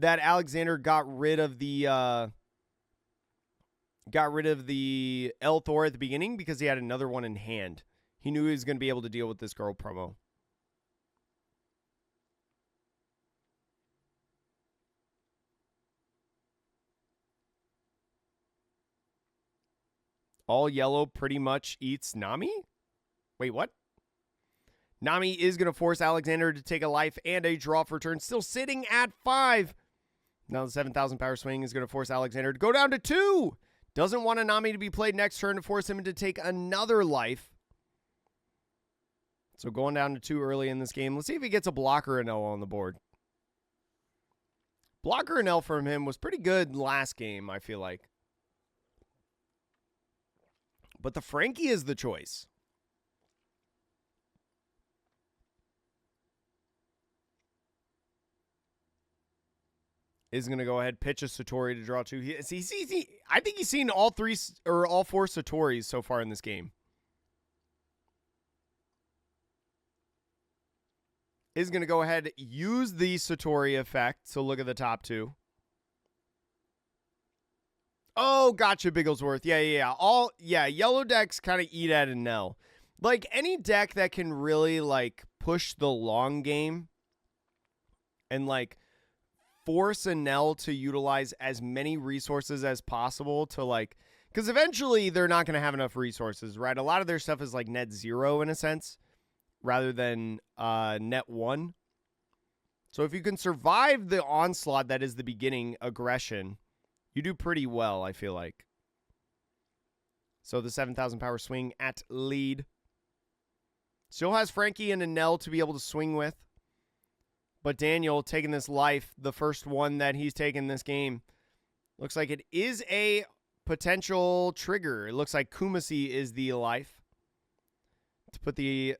Alexander got rid of the El Thor at the beginning, because he had another one in hand. He knew he was going to be able to deal with this girl promo. All yellow pretty much eats Nami? Wait, what? Nami is going to force Alexander to take a life and a draw for turn. Still sitting at 5. Now the 7,000 power swing is going to force Alexander to go down to 2. Doesn't want a Nami to be played next turn to force him to take another life. So going down to 2 early in this game. Let's see if he gets a blocker and L on the board. Blocker and L from him was pretty good last game, I feel like. But the Frankie is the choice. Is going to go ahead, pitch a Satori to draw 2. I think he's seen all 4 Satoris so far in this game. Is going to go ahead, use the Satori effect. So look at the top 2. Oh, gotcha, Bigglesworth. Yeah. Yellow decks kind of eat at a Nell. Like, any deck that can really, like, push the long game and, like, force a Nell to utilize as many resources as possible to, like, because eventually they're not going to have enough resources, right? A lot of their stuff is, like, net 0 in a sense rather than net 1. So if you can survive the onslaught that is the beginning aggression, you do pretty well, I feel like. So the 7,000 power swing at lead. Still has Frankie and a Nell to be able to swing with. But Daniel taking this life, the first one that he's taken this game, looks like it is a potential trigger. It looks like Kumasi is the life to put the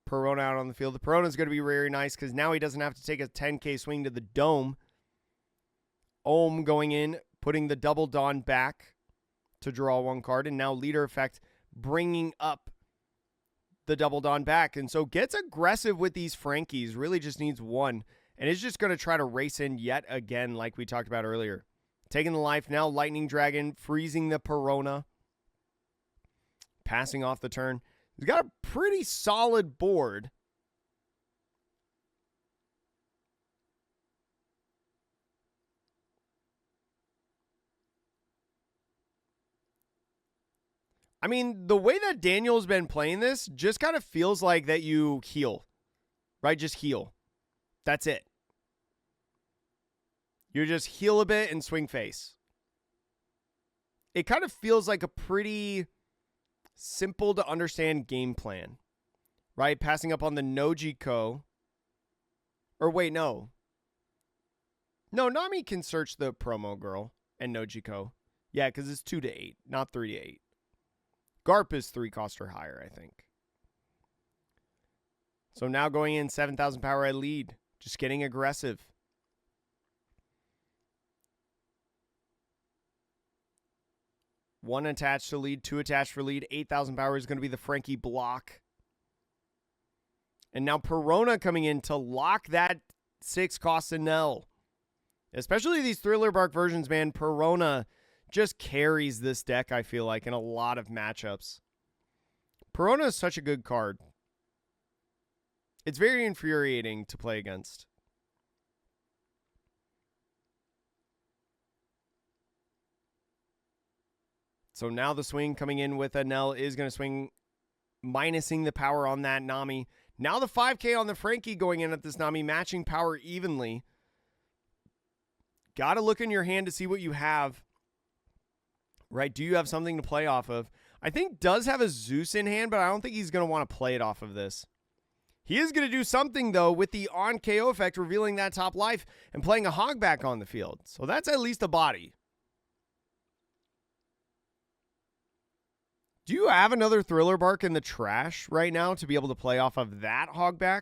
Perona out on the field. The Perona is going to be very nice because now he doesn't have to take a 10k swing to the dome. Ohm going in, putting the Double Dawn back to draw one card, and now Leader Effect bringing up the Double Dawn back. And so gets aggressive with these Frankies, really just needs one, and is just going to try to race in yet again like we talked about earlier. Taking the life, now Lightning Dragon, freezing the Perona, passing off the turn. He's got a pretty solid board. I mean, the way that Daniel's been playing this just kind of feels like that you heal, right? Just heal. That's it. You just heal a bit and swing face. It kind of feels like a pretty simple to understand game plan, right? Passing up on the Nojiko. Or wait, no. No, Nami can search the promo girl and Nojiko. Yeah, because it's 2 to 8, not 3 to 8. Garp is 3 cost or higher, I think. So now going in 7,000 power at lead. Just getting aggressive. One attached to lead, 2 attached for lead. 8,000 power is going to be the Frankie block. And now Perona coming in to lock that 6 cost and Nell. Especially these Thriller Bark versions, man. Perona just carries this deck, I feel like, in a lot of matchups. Perona is such a good card. It's very infuriating to play against. So now the swing coming in with a Nell is going to swing, minusing the power on that Nami. Now the 5k on the Frankie going in at this Nami, matching power evenly. Got to look in your hand to see what you have. Right? Do you have something to play off of? I think does have a Zeus in hand, but I don't think he's going to want to play it off of this. He is going to do something, though, with the on KO effect, revealing that top life and playing a Hogback on the field. So that's at least a body. Do you have another Thriller Bark in the trash right now to be able to play off of that Hogback?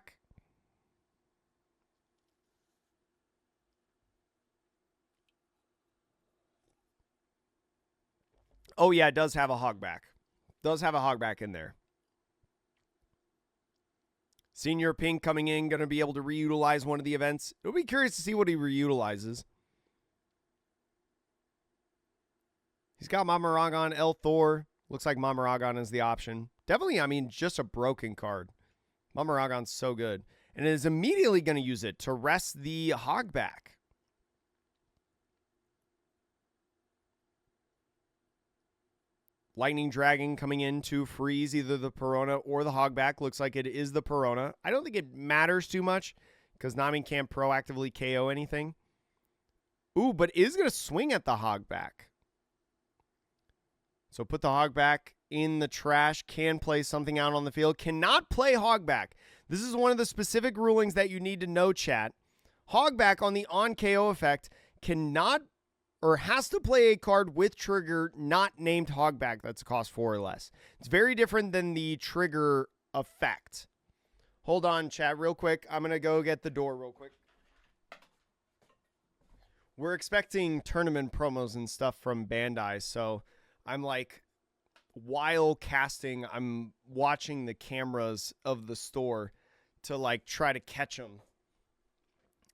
Oh, yeah, it does have a Hogback. Does have a Hogback in there. Senior Pink coming in, going to be able to reutilize one of the events. It'll be curious to see what he reutilizes. He's got Mamaragon, El Thor. Looks like Mamaragon is the option. Definitely, I mean, just a broken card. Mamaragon's so good. And is immediately going to use it to rest the Hogback. Lightning Dragon coming in to freeze either the Perona or the Hogback. Looks like it is the Perona. I don't think it matters too much because Nami can't proactively KO anything. Ooh, but is going to swing at the Hogback. So put the Hogback in the trash. Can play something out on the field. Cannot play Hogback. This is one of the specific rulings that you need to know, chat. Hogback on the on KO effect cannot or has to play a card with trigger not named Hogback that's cost 4 or less. It's very different than the trigger effect. Hold on, chat, real quick. I'm going to go get the door real quick. We're expecting tournament promos and stuff from Bandai, so I'm like, while casting, I'm watching the cameras of the store to like try to catch him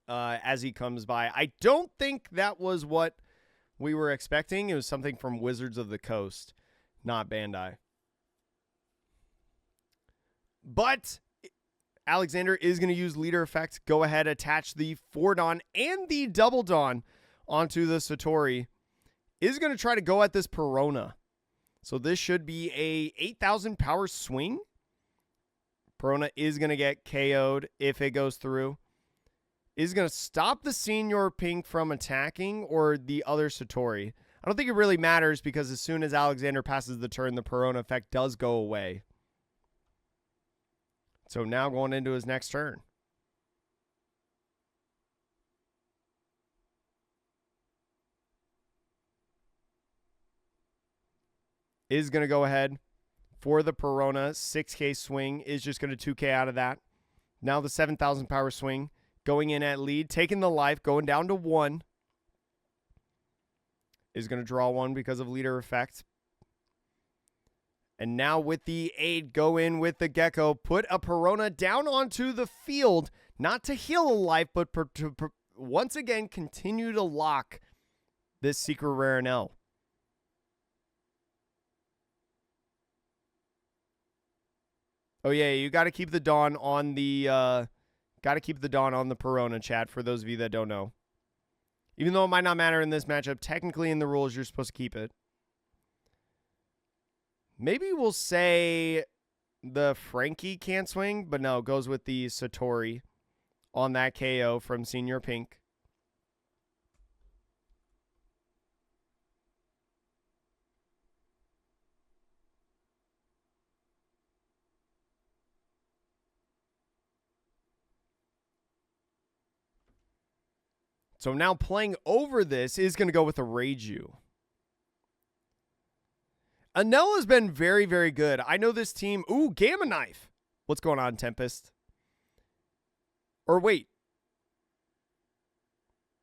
as he comes by. I don't think that was what we were expecting. It was something from Wizards of the Coast, not Bandai. But Alexander is going to use leader effect. Go ahead, attach the 4 Dawn and the double Dawn onto the Satori. Is going to try to go at this Perona. So this should be a 8,000 power swing. Perona is going to get KO'd if it goes through. Is going to stop the Senior Pink from attacking or the other Satori. I don't think it really matters because as soon as Alexander passes the turn, the Perona effect does go away. So now going into his next turn. Is going to go ahead for the Perona. 6K swing is just going to 2K out of that. Now the 7,000 power swing going in at lead. Taking the life, going down to 1. Is going to draw 1 because of leader effect. And now with the 8, go in with the Gecko. Put a Perona down onto the field. Not to heal a life, but to once again continue to lock this secret rare NL. Oh yeah, you got to keep the Dawn on the Perona, chat, for those of you that don't know. Even though it might not matter in this matchup, technically in the rules you're supposed to keep it. Maybe we'll say the Frankie can't swing, but no, it goes with the Satori on that KO from Senior Pink. So now playing over this is going to go with a Reiju. Anel has been very, very good. I know this team. Ooh, Gamma Knife. What's going on, Tempest? Or wait.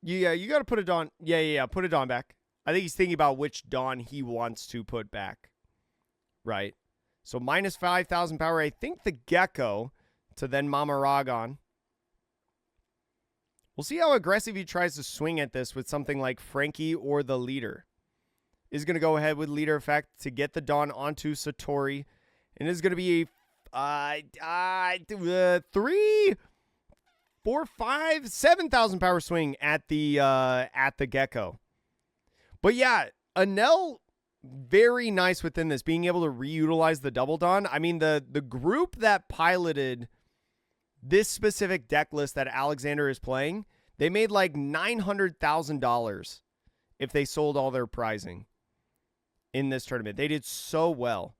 Yeah, you got to put a Dawn. Yeah. Put a Dawn back. I think he's thinking about which Dawn he wants to put back. Right. So minus 5,000 power. I think the Gecko to then Mama Ragon. We'll see how aggressive he tries to swing at this with something like Frankie or the leader. Is going to go ahead with leader effect to get the Dawn onto Satori. And it's going to be a 3, 4, 5, 7,000 power swing at the Gecko. But yeah, Anel, very nice within this, being able to reutilize the double Dawn. I mean, the group that piloted this specific deck list that Alexander is playing, they made like $900,000 if they sold all their prizing in this tournament. They did so well.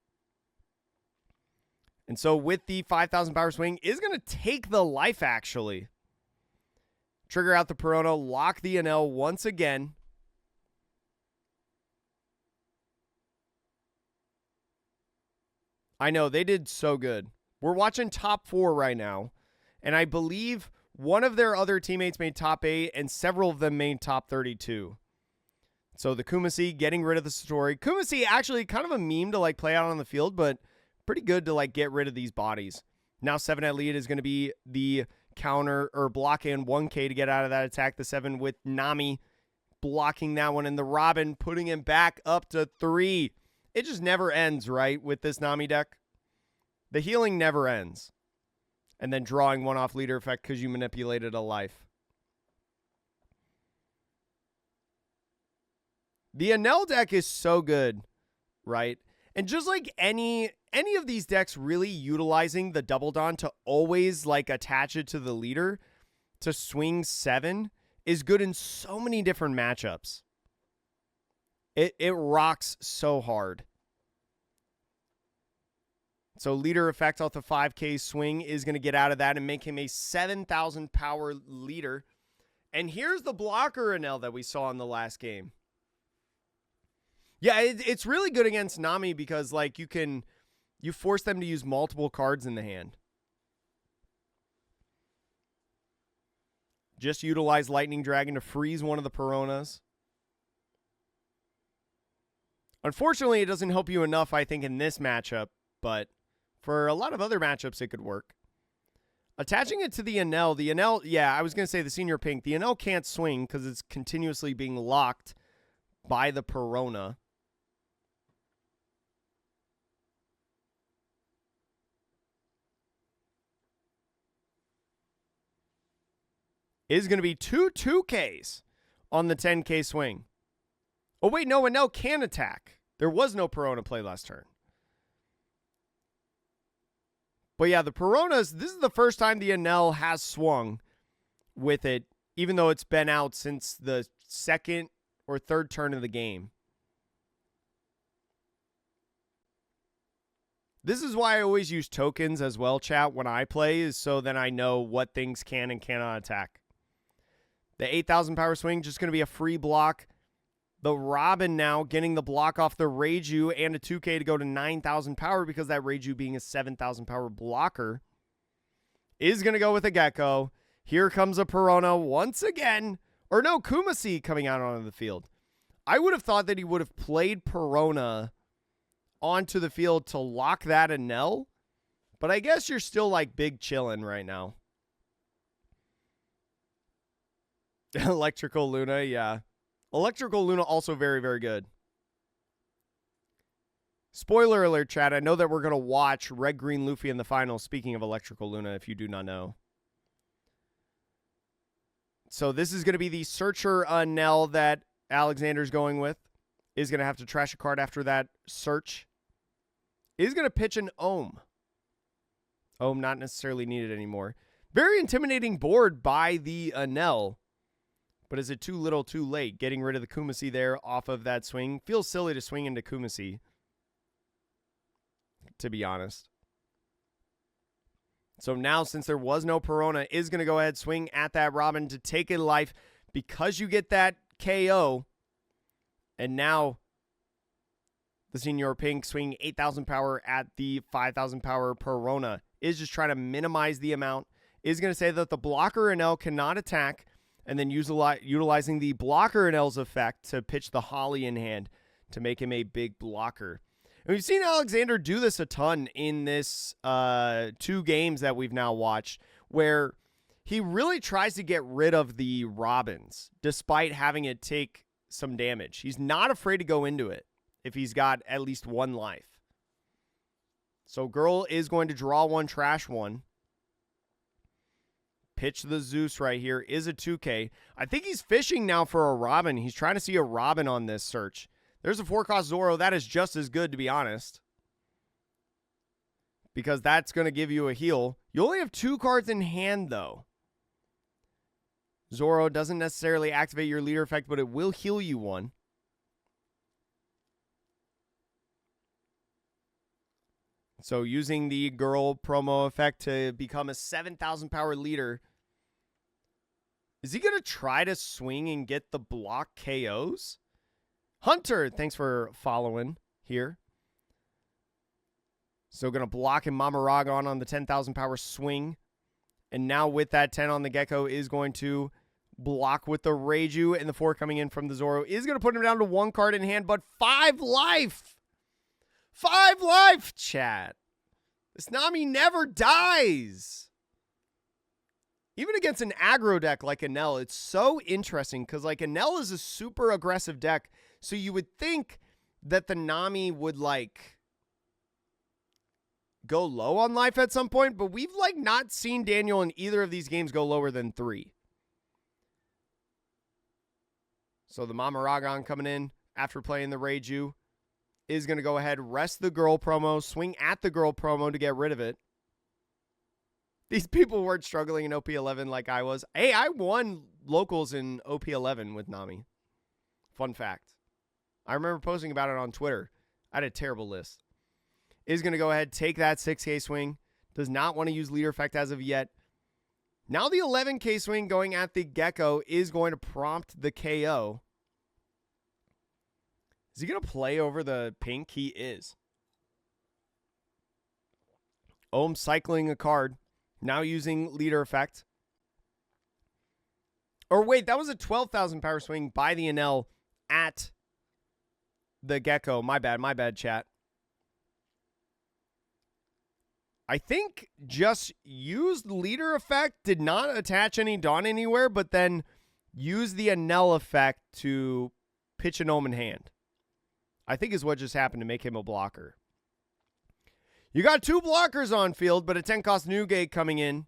And so with the 5,000 power swing, is going to take the life, actually. Trigger out the Perona, lock the NL once again. I know, they did so good. We're watching top 4 right now. And I believe one of their other teammates made top 8, and several of them made top 32. So the Kumasi getting rid of the Satori. Kumasi actually kind of a meme to like play out on the field, but pretty good to like get rid of these bodies. Now 7 at lead is going to be the counter or block in 1K to get out of that attack. The 7 with Nami blocking that one, and the Robin putting him back up to 3. It just never ends, right, with this Nami deck? The healing never ends. And then drawing 1 off leader effect because you manipulated a life. The Anel deck is so good, right? And just like any of these decks really utilizing the Double Dawn to always like attach it to the leader to swing 7 is good in so many different matchups. It rocks so hard. So leader effect off the 5K swing is going to get out of that and make him a 7,000 power leader. And here's the blocker Anel that we saw in the last game. Yeah, it's really good against Nami because like you force them to use multiple cards in the hand. Just utilize Lightning Dragon to freeze one of the Peronas. Unfortunately, it doesn't help you enough, I think, in this matchup, but for a lot of other matchups, it could work. Attaching it to the Enel, yeah, I was going to say the Senior Pink. The Enel can't swing because it's continuously being locked by the Perona. Is going to be 2-2Ks on the 10K swing. Oh, wait, no, Enel can attack. There was no Perona play last turn. But yeah, the Peronas, this is the first time the Enel has swung with it, even though it's been out since the second or third turn of the game. This is why I always use tokens as well, chat, when I play, is so then I know what things can and cannot attack. The 8,000 power swing, just going to be a free block. The Robin now getting the block off the Reiju and a 2K to go to 9,000 power because that Reiju being a 7,000 power blocker is going to go with a Gecko. Here comes a Perona once again. Or no, Kumasi coming out onto the field. I would have thought that he would have played Perona onto the field to lock that Enel. But I guess you're still like big chillin' right now. Electrical Luna, yeah. Electrical Luna also very, very good. Spoiler alert, chat. I know that we're going to watch Red Green Luffy in the final, speaking of Electrical Luna, if you do not know. So this is going to be the Searcher Enel that Alexander's going with. Is going to have to trash a card after that search. Is going to pitch an Ohm. Ohm not necessarily needed anymore. Very intimidating board by the Enel. But is it too little, too late? Getting rid of the Kumasi there off of that swing. Feels silly to swing into Kumasi, to be honest. So now, since there was no Perona, is going to go ahead swing at that Robin to take a life because you get that KO. And now, the Senior Pink swinging 8,000 power at the 5,000 power Perona. Is just trying to minimize the amount. Is going to say that the blocker Enel cannot attack. And then utilizing the blocker Enel's effect to pitch the Holly in hand to make him a big blocker. And we've seen Alexander do this a ton in this 2 games that we've now watched, where he really tries to get rid of the Robins, despite having it take some damage. He's not afraid to go into it if he's got at least 1 life. So Girl is going to draw 1, trash 1. Pitch the Zeus right here is a 2K. I think he's fishing now for a Robin. He's trying to see a Robin on this search. There's a 4-cost Zoro. That is just as good, to be honest, because that's going to give you a heal. You only have 2 cards in hand, though. Zoro doesn't necessarily activate your leader effect, but it will heal you 1. So using the Girl promo effect to become a 7,000 power leader. Is he going to try to swing and get the block KOs? Hunter, thanks for following here. So going to block and Mamaragon on the 10,000 power swing. And now with that 10 on the Gecko is going to block with the Reiju, and the 4 coming in from the Zoro is going to put him down to 1 card in hand, but 5 life. 5 life, chat. This Nami never dies. Even against an aggro deck like Enel, it's so interesting because like Enel is a super aggressive deck. So you would think that the Nami would like go low on life at some point, but we've like not seen Daniel in either of these games go lower than 3. So the Mamaragon coming in after playing the Reiju is going to go ahead, rest the Girl promo, swing at the Girl promo to get rid of it. These people weren't struggling in OP11 like I was. Hey, I won locals in OP11 with Nami. Fun fact. I remember posting about it on Twitter. I had a terrible list. Is going to go ahead, take that 6K swing. Does not want to use leader effect as of yet. Now the 11K swing going at the Gecko is going to prompt the KO. Is he going to play over the pink? He is. Ohm cycling a card. Now using leader effect. Or wait, that was a 12,000 power swing by the Enel at the Gecko. My bad, chat. I think just used leader effect, did not attach any Dawn anywhere, but then used the Enel effect to pitch an Omen hand. I think is what just happened to make him a blocker. You got 2 blockers on field, but a 10-cost Newgate coming in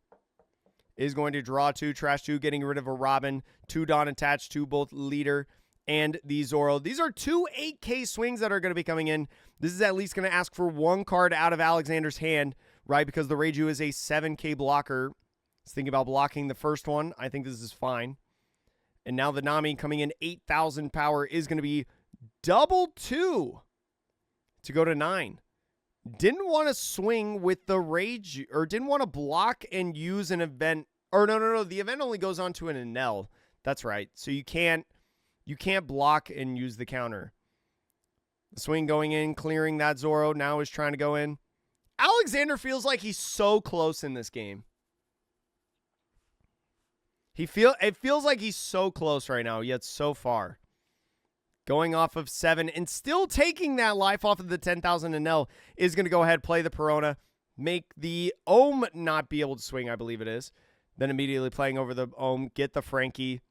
is going to draw 2, trash 2, getting rid of a Robin, 2 Dawn attached to both Leader and the Zoro. These are 2 8K swings that are going to be coming in. This is at least going to ask for 1 card out of Alexander's hand, right? Because the Reiju is a 7K blocker. He's thinking about blocking the first one. I think this is fine. And now the Nami coming in 8,000 power is going to be double 2 to go to 9. Didn't want to swing with the Rage, or didn't want to block and use an event. Or no. The event only goes on to an Enel. That's right. So you can't block and use the counter. The swing going in, clearing that Zoro. Now is trying to go in. Alexander feels like he's so close in this game. It feels like he's so close right now, yet so far. Going off of 7 and still taking that life off of the 10,000 Enel is going to go ahead, play the Perona, make the Ohm not be able to swing, I believe it is. Then immediately playing over the Ohm, get the Frankie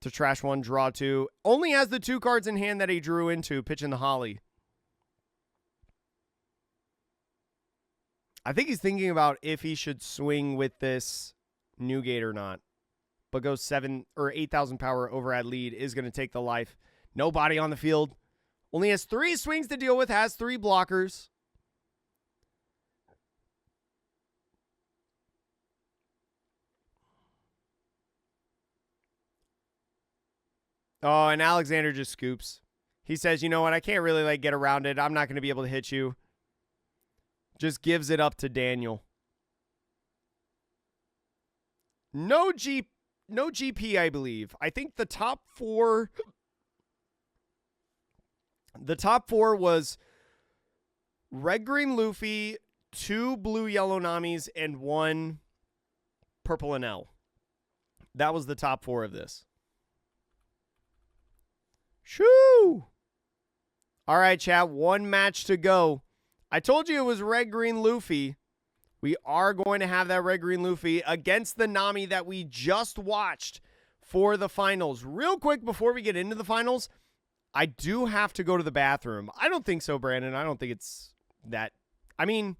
to trash 1, draw 2. Only has the 2 cards in hand that he drew into, pitching the Holly. I think he's thinking about if he should swing with this Newgate or not. But goes 7 or 8,000 power over at lead, is going to take the life. Nobody on the field. Only has 3 swings to deal with, has 3 blockers. Oh, and Alexander just scoops. He says, you know what, I can't really get around it. I'm not going to be able to hit you. Just gives it up to Daniel. No GP, I believe. I think the top 4 was red, green Luffy, 2 blue, yellow Namis, and 1 purple Enel. That was the top 4 of this. Shoo! All right, chat. 1 match to go. I told you it was red, green Luffy. We are going to have that red, green Luffy against the Nami that we just watched for the finals. Real quick, before we get into the finals, I do have to go to the bathroom. I don't think so, Brandon. I don't think it's that. I mean,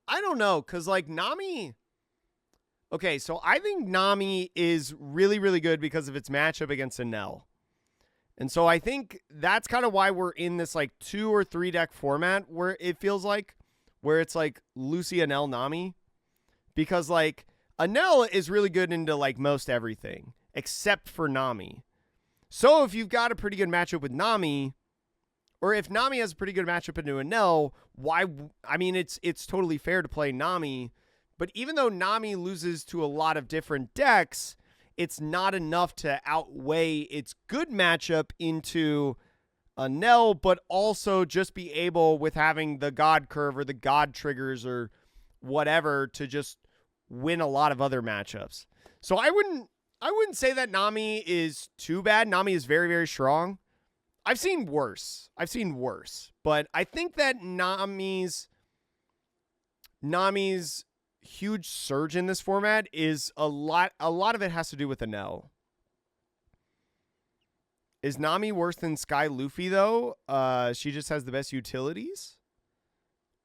I don't know, because, Nami... Okay, so I think Nami is really, really good because of its matchup against Enel. And so I think that's kind of why we're in this, 2 or 3 deck format where it feels like, where it's Lucy, Enel, Nami. Because Enel is really good into most everything except for Nami. So if you've got a pretty good matchup with Nami, or if Nami has a pretty good matchup into Enel, it's totally fair to play Nami. But even though Nami loses to a lot of different decks, it's not enough to outweigh its good matchup into Enel, but also just be able, with having the God curve or the God triggers or whatever, to just win a lot of other matchups. So I wouldn't say that Nami is too bad. Nami is very, very strong. I've seen worse. But I think that Nami's huge surge in this format is a lot of it has to do with Enel. Is Nami worse than Sky Luffy though? She just has the best utilities.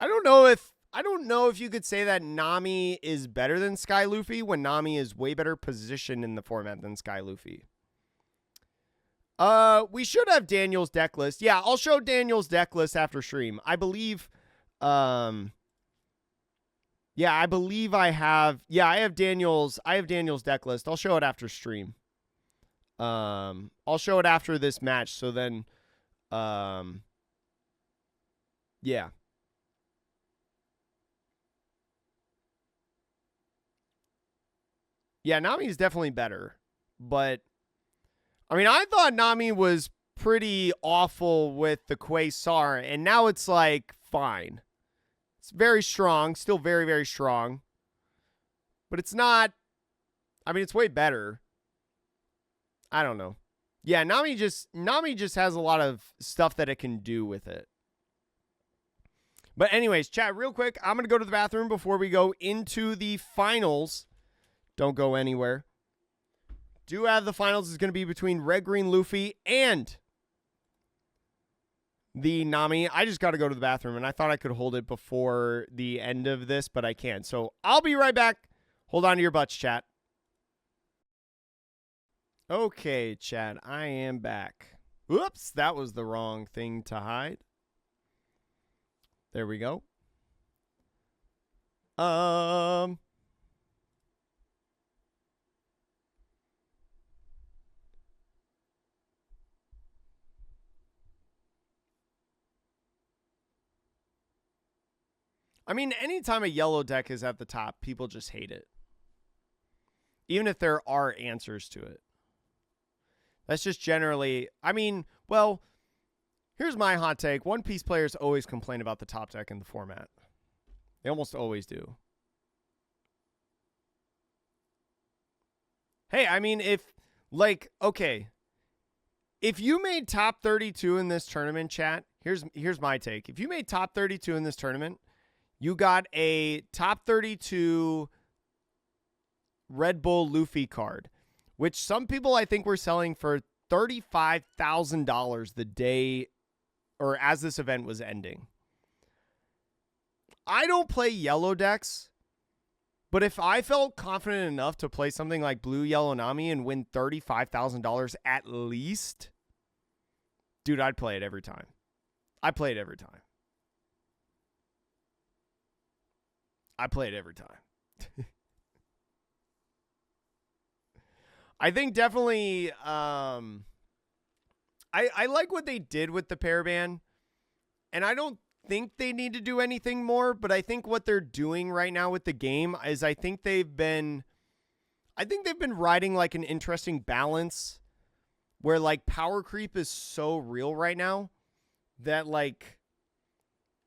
I don't know if you could say that Nami is better than Sky Luffy when Nami is way better positioned in the format than Sky Luffy. We should have Daniel's deck list. Yeah, I'll show Daniel's deck list after stream. I believe I have Daniel's deck list. I'll show it after stream. I'll show it after this match, so then yeah. Yeah, Nami is definitely better, but I thought Nami was pretty awful with the Quasar, and now it's fine. It's very strong, still very, very strong. But it's not... it's way better. I don't know. Yeah, Nami just has a lot of stuff that it can do with it. But anyways, chat, real quick, I'm going to go to the bathroom before we go into the finals. Don't go anywhere. do have the finals is going to be between Red Green Luffy and the Nami. I just got to go to the bathroom, and I thought I could hold it before the end of this, but I can't. So I'll be right back. Hold on to your butts, chat. Okay, chat, I am back. Whoops, that was the wrong thing to hide. There we go. I mean, anytime a yellow deck is at the top, people just hate it. Even if there are answers to it. That's just generally, I mean, well, here's my hot take. One Piece players always complain about the top deck in the format. They almost always do. Hey, I mean, if, like, okay, if you made top 32 in this tournament, chat, here's my take. If you made top 32 in this tournament, you got a top 32 Red Bull Luffy card, which some people I think were selling for $35,000 the day or as this event was ending. I don't play yellow decks, but if I felt confident enough to play something like Blue Yellow Nami and win $35,000 at least, dude, I'd play it every time. I play it every time. I play it every time. I think definitely I like what they did with the pair ban, and I don't think they need to do anything more, but I think what they're doing right now with the game is I think they've been riding like an interesting balance where like power creep is so real right now that like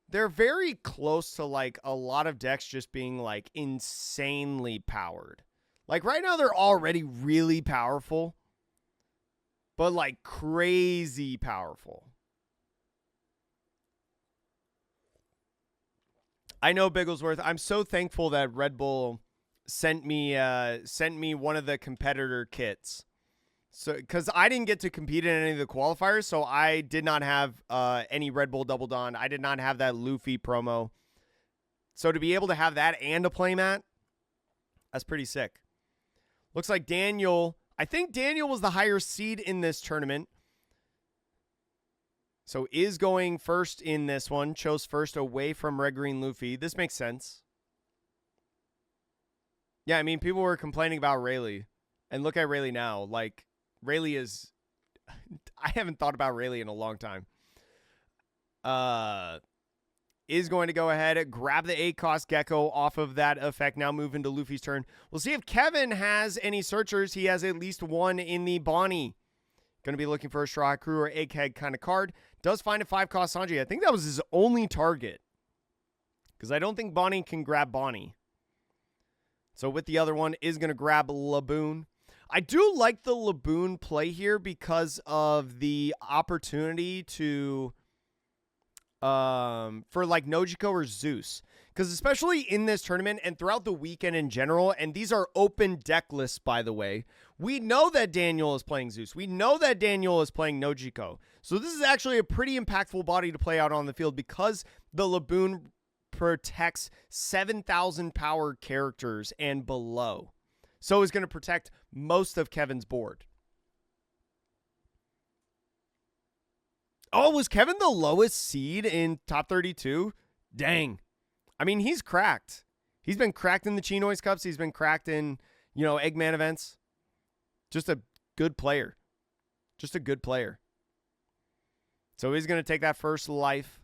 they're very close to like a lot of decks just being like insanely powered. Like right now they're already really powerful, but like crazy powerful. I know, Bigglesworth. I'm so thankful that Red Bull sent me one of the competitor kits. So, because I didn't get to compete in any of the qualifiers, so I did not have any Red Bull Double Dawn. I did not have that Luffy promo. So to be able to have that and a playmat, that's pretty sick. Looks like Daniel, I think Daniel was the higher seed in this tournament. So is going first in this one. Chose first away from Red Green Luffy. This makes sense. Yeah, I mean, people were complaining about Rayleigh. And look at Rayleigh now. Like, Rayleigh is... I haven't thought about Rayleigh in a long time. Is going to go ahead, grab the 8-cost Gecko off of that effect. Now move into Luffy's turn. We'll see if Kevin has any searchers. He has at least one in the Bonnie. Going to be looking for a Straw Hat Crew or Egghead kind of card. Does find a 5-cost Sanji. I think that was his only target. Because I don't think Bonnie can grab Bonnie. So with the other one, is going to grab Laboon. I do like the Laboon play here because of the opportunity to... for like Nojiko or Zeus. Because especially in this tournament and throughout the weekend in general, and these are open deck lists, by the way, we know that Daniel is playing Zeus. We know that Daniel is playing Nojiko. So this is actually a pretty impactful body to play out on the field because the Laboon protects 7,000 power characters and below. So it's going to protect most of Kevin's board. Oh, was Kevin the lowest seed in top 32? Dang. I mean, he's cracked. He's been cracked in the Chinois Cups. He's been cracked in, Eggman events. Just a good player. Just a good player. So he's going to take that first life.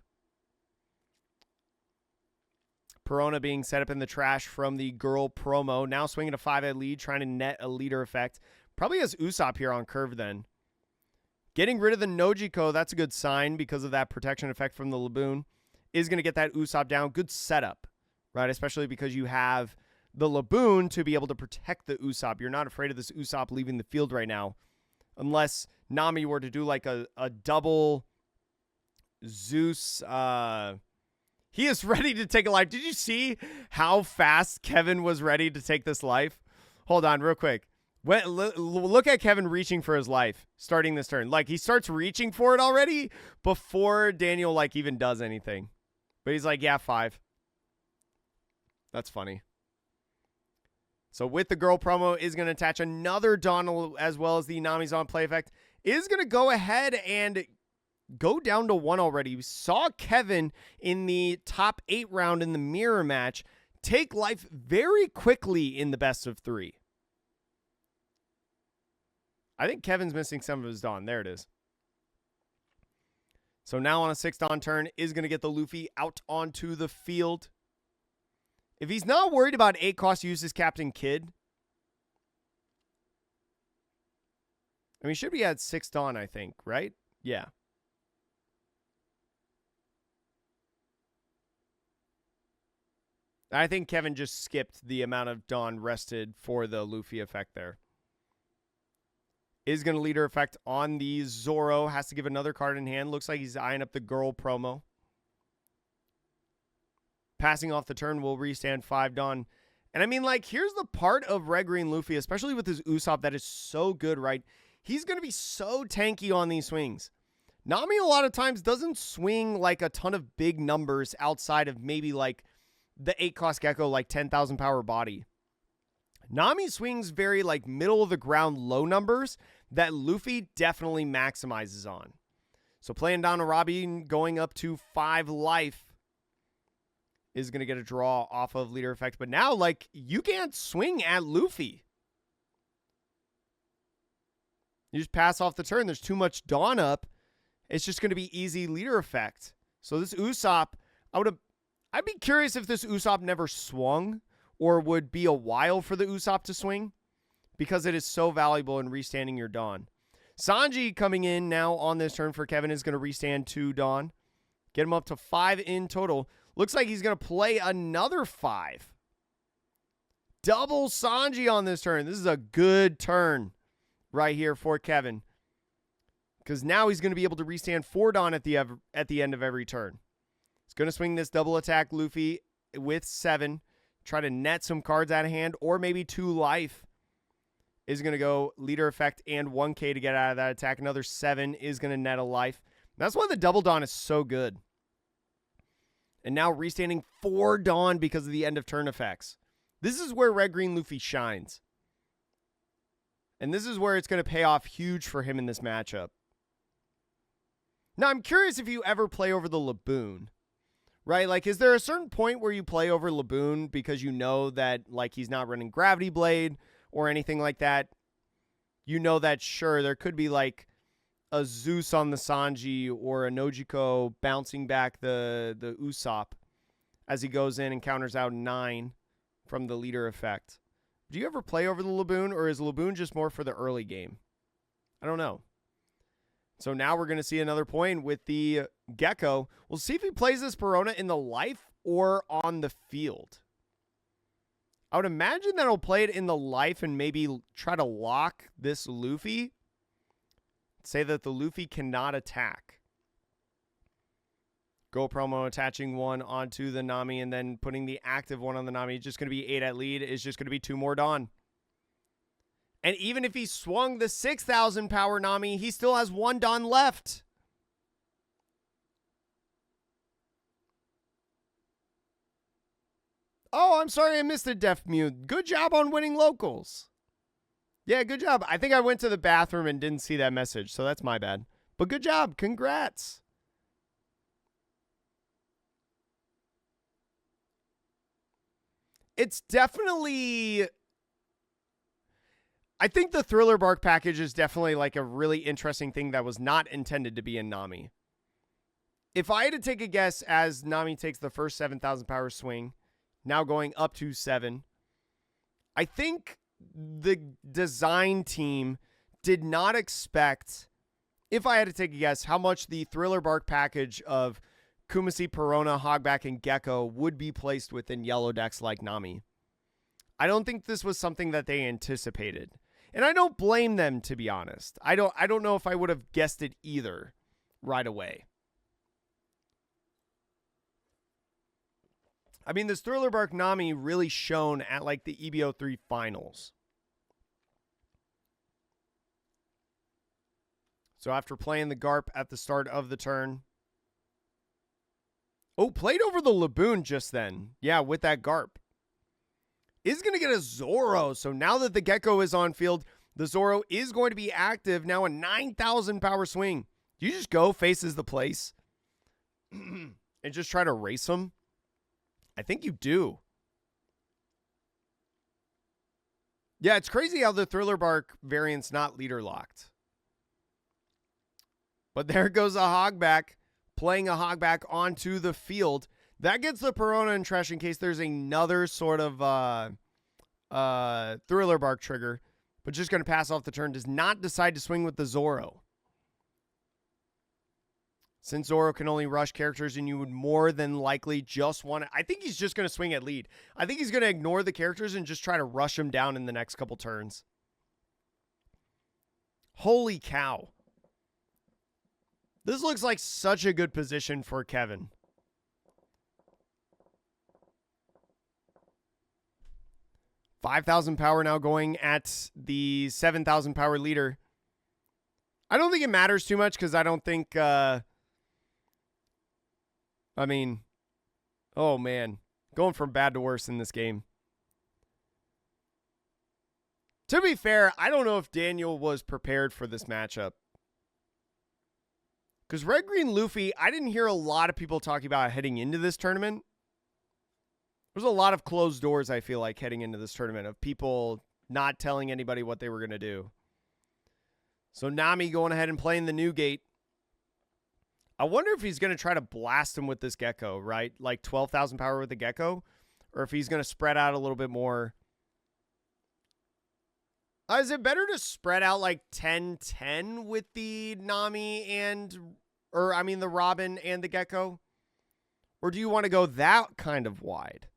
Perona being set up in the trash from the girl promo. Now swinging a 5-head lead, trying to net a leader effect. Probably has Usopp here on curve then. Getting rid of the Nojiko, that's a good sign because of that protection effect from the Laboon. Is going to get that Usopp down. Good setup, right? Especially because you have the Laboon to be able to protect the Usopp. You're not afraid of this Usopp leaving the field right now. Unless Nami were to do like a double Zeus. He is ready to take a life. Did you see how fast Kevin was ready to take this life? Hold on real quick. Look at Kevin reaching for his life starting this turn. Like, he starts reaching for it already before Daniel, like, even does anything. But he's like, yeah, 5. That's funny. So with the girl promo, is going to attach another Dawn as well as the Nami's on play effect. Is going to go ahead and go down to 1 already. We saw Kevin in the top 8 round in the mirror match take life very quickly in the best of 3. I think Kevin's missing some of his Dawn. There it is. So now on a 6 Dawn turn, is going to get the Luffy out onto the field. If he's not worried about 8 cost use as Captain Kidd, I mean, should be at 6 Dawn, I think, right? Yeah. I think Kevin just skipped the amount of Dawn rested for the Luffy effect there. Is going to leader effect on the Zoro. Has to give another card in hand. Looks like he's eyeing up the girl promo. Passing off the turn will restand 5 Dawn. And I mean, like, here's the part of Red Green Luffy, especially with his Usopp, that is so good, right? He's going to be so tanky on these swings. Nami a lot of times doesn't swing like a ton of big numbers outside of maybe like the 8 cost Gecko, like 10,000 power body. Nami swings very like middle of the ground low numbers that Luffy definitely maximizes on. So playing down Arabi going up to 5 life is going to get a draw off of leader effect. But now, like, you can't swing at Luffy. You just pass off the turn. There's too much Dawn up. It's just going to be easy leader effect. So this Usopp, I'd be curious if this Usopp never swung or would be a while for the Usopp to swing because it is so valuable in restanding your Dawn. Sanji coming in now on this turn for Kevin is going to restand 2 Dawn. Get him up to 5 in total. Looks like he's going to play another 5. Double Sanji on this turn. This is a good turn right here for Kevin, because now he's going to be able to restand 4 Dawn at the end of every turn. He's going to swing this double attack Luffy with 7. Try to net some cards out of hand, or maybe 2 life. Is going to go leader effect and 1k to get out of that attack. Another 7 is going to net a life. That's why the double Dawn is so good. And now restanding 4 Dawn because of the end of turn effects. This is where Red Green Luffy shines. And this is where it's going to pay off huge for him in this matchup. Now, I'm curious if you ever play over the Laboon. Right? Like, is there a certain point where you play over Laboon because you know that, like, he's not running Gravity Blade or anything like that? You know that, sure, there could be, like, a Zeus on the Sanji or a Nojiko bouncing back the Usopp as he goes in and counters out 9 from the leader effect. Do you ever play over the Laboon, or is Laboon just more for the early game? I don't know. So now we're going to see another point with the Gecko. We'll see if he plays this Perona in the life or on the field. I would imagine that he'll play it in the life and maybe try to lock this Luffy. Say that the Luffy cannot attack. Go promo attaching 1 onto the Nami and then putting the active 1 on the Nami. It's just going to be 8 at lead. It's just going to be 2 more Dawn. And even if he swung the 6,000 power Nami, he still has 1 Dawn left. Oh, I'm sorry I missed the Def Mute. Good job on winning locals. Yeah, good job. I think I went to the bathroom and didn't see that message, so that's my bad. But good job. Congrats. It's definitely... I think the Thriller Bark package is definitely like a really interesting thing that was not intended to be in Nami. If I had to take a guess as Nami takes the first 7,000 power swing, now going up to 7, I think the design team did not expect, if I had to take a guess, how much the Thriller Bark package of Kumasi, Perona, Hogback, and Gecko would be placed within yellow decks like Nami. I don't think this was something that they anticipated. And I don't blame them, to be honest. I don't know if I would have guessed it either right away. I mean, this Thriller Bark Nami really shone at like the EBO3 finals. So after playing the Garp at the start of the turn. Oh, played over the Laboon just then. Yeah, with that Garp. Is going to get a Zoro. So now that the Gecko is on field, the Zoro is going to be active. Now a 9,000 power swing. Do you just go faces the place and just try to race him? I think you do. Yeah, it's crazy how the Thriller Bark variant's not leader locked. But there goes a Hogback, playing a Hogback onto the field. That gets the Perona in trash in case there's another sort of Thriller Bark trigger. But just going to pass off the turn. Does not decide to swing with the Zoro. Since Zoro can only rush characters and you would more than likely just want to... I think he's just going to swing at lead. I think he's going to ignore the characters and just try to rush them down in the next couple turns. Holy cow. This looks like such a good position for Kevin. $5,000 power now going at the 7,000 power leader. I don't think it matters too much because I don't think... I mean, oh man, going from bad to worse in this game. To be fair, I don't know if Daniel was prepared for this matchup. Because Red Green Luffy, I didn't hear a lot of people talking about heading into this tournament. There's a lot of closed doors, I feel like, heading into this tournament of people not telling anybody what they were going to do. So Nami going ahead and playing the new gate. I wonder if he's going to try to blast him with this Gecko, right? Like 12,000 power with the Gecko. Or if he's going to spread out a little bit more. Is it better to spread out like 10-10 with the Nami and... Or, I mean, the Robin and the Gecko? Or do you want to go that kind of wide?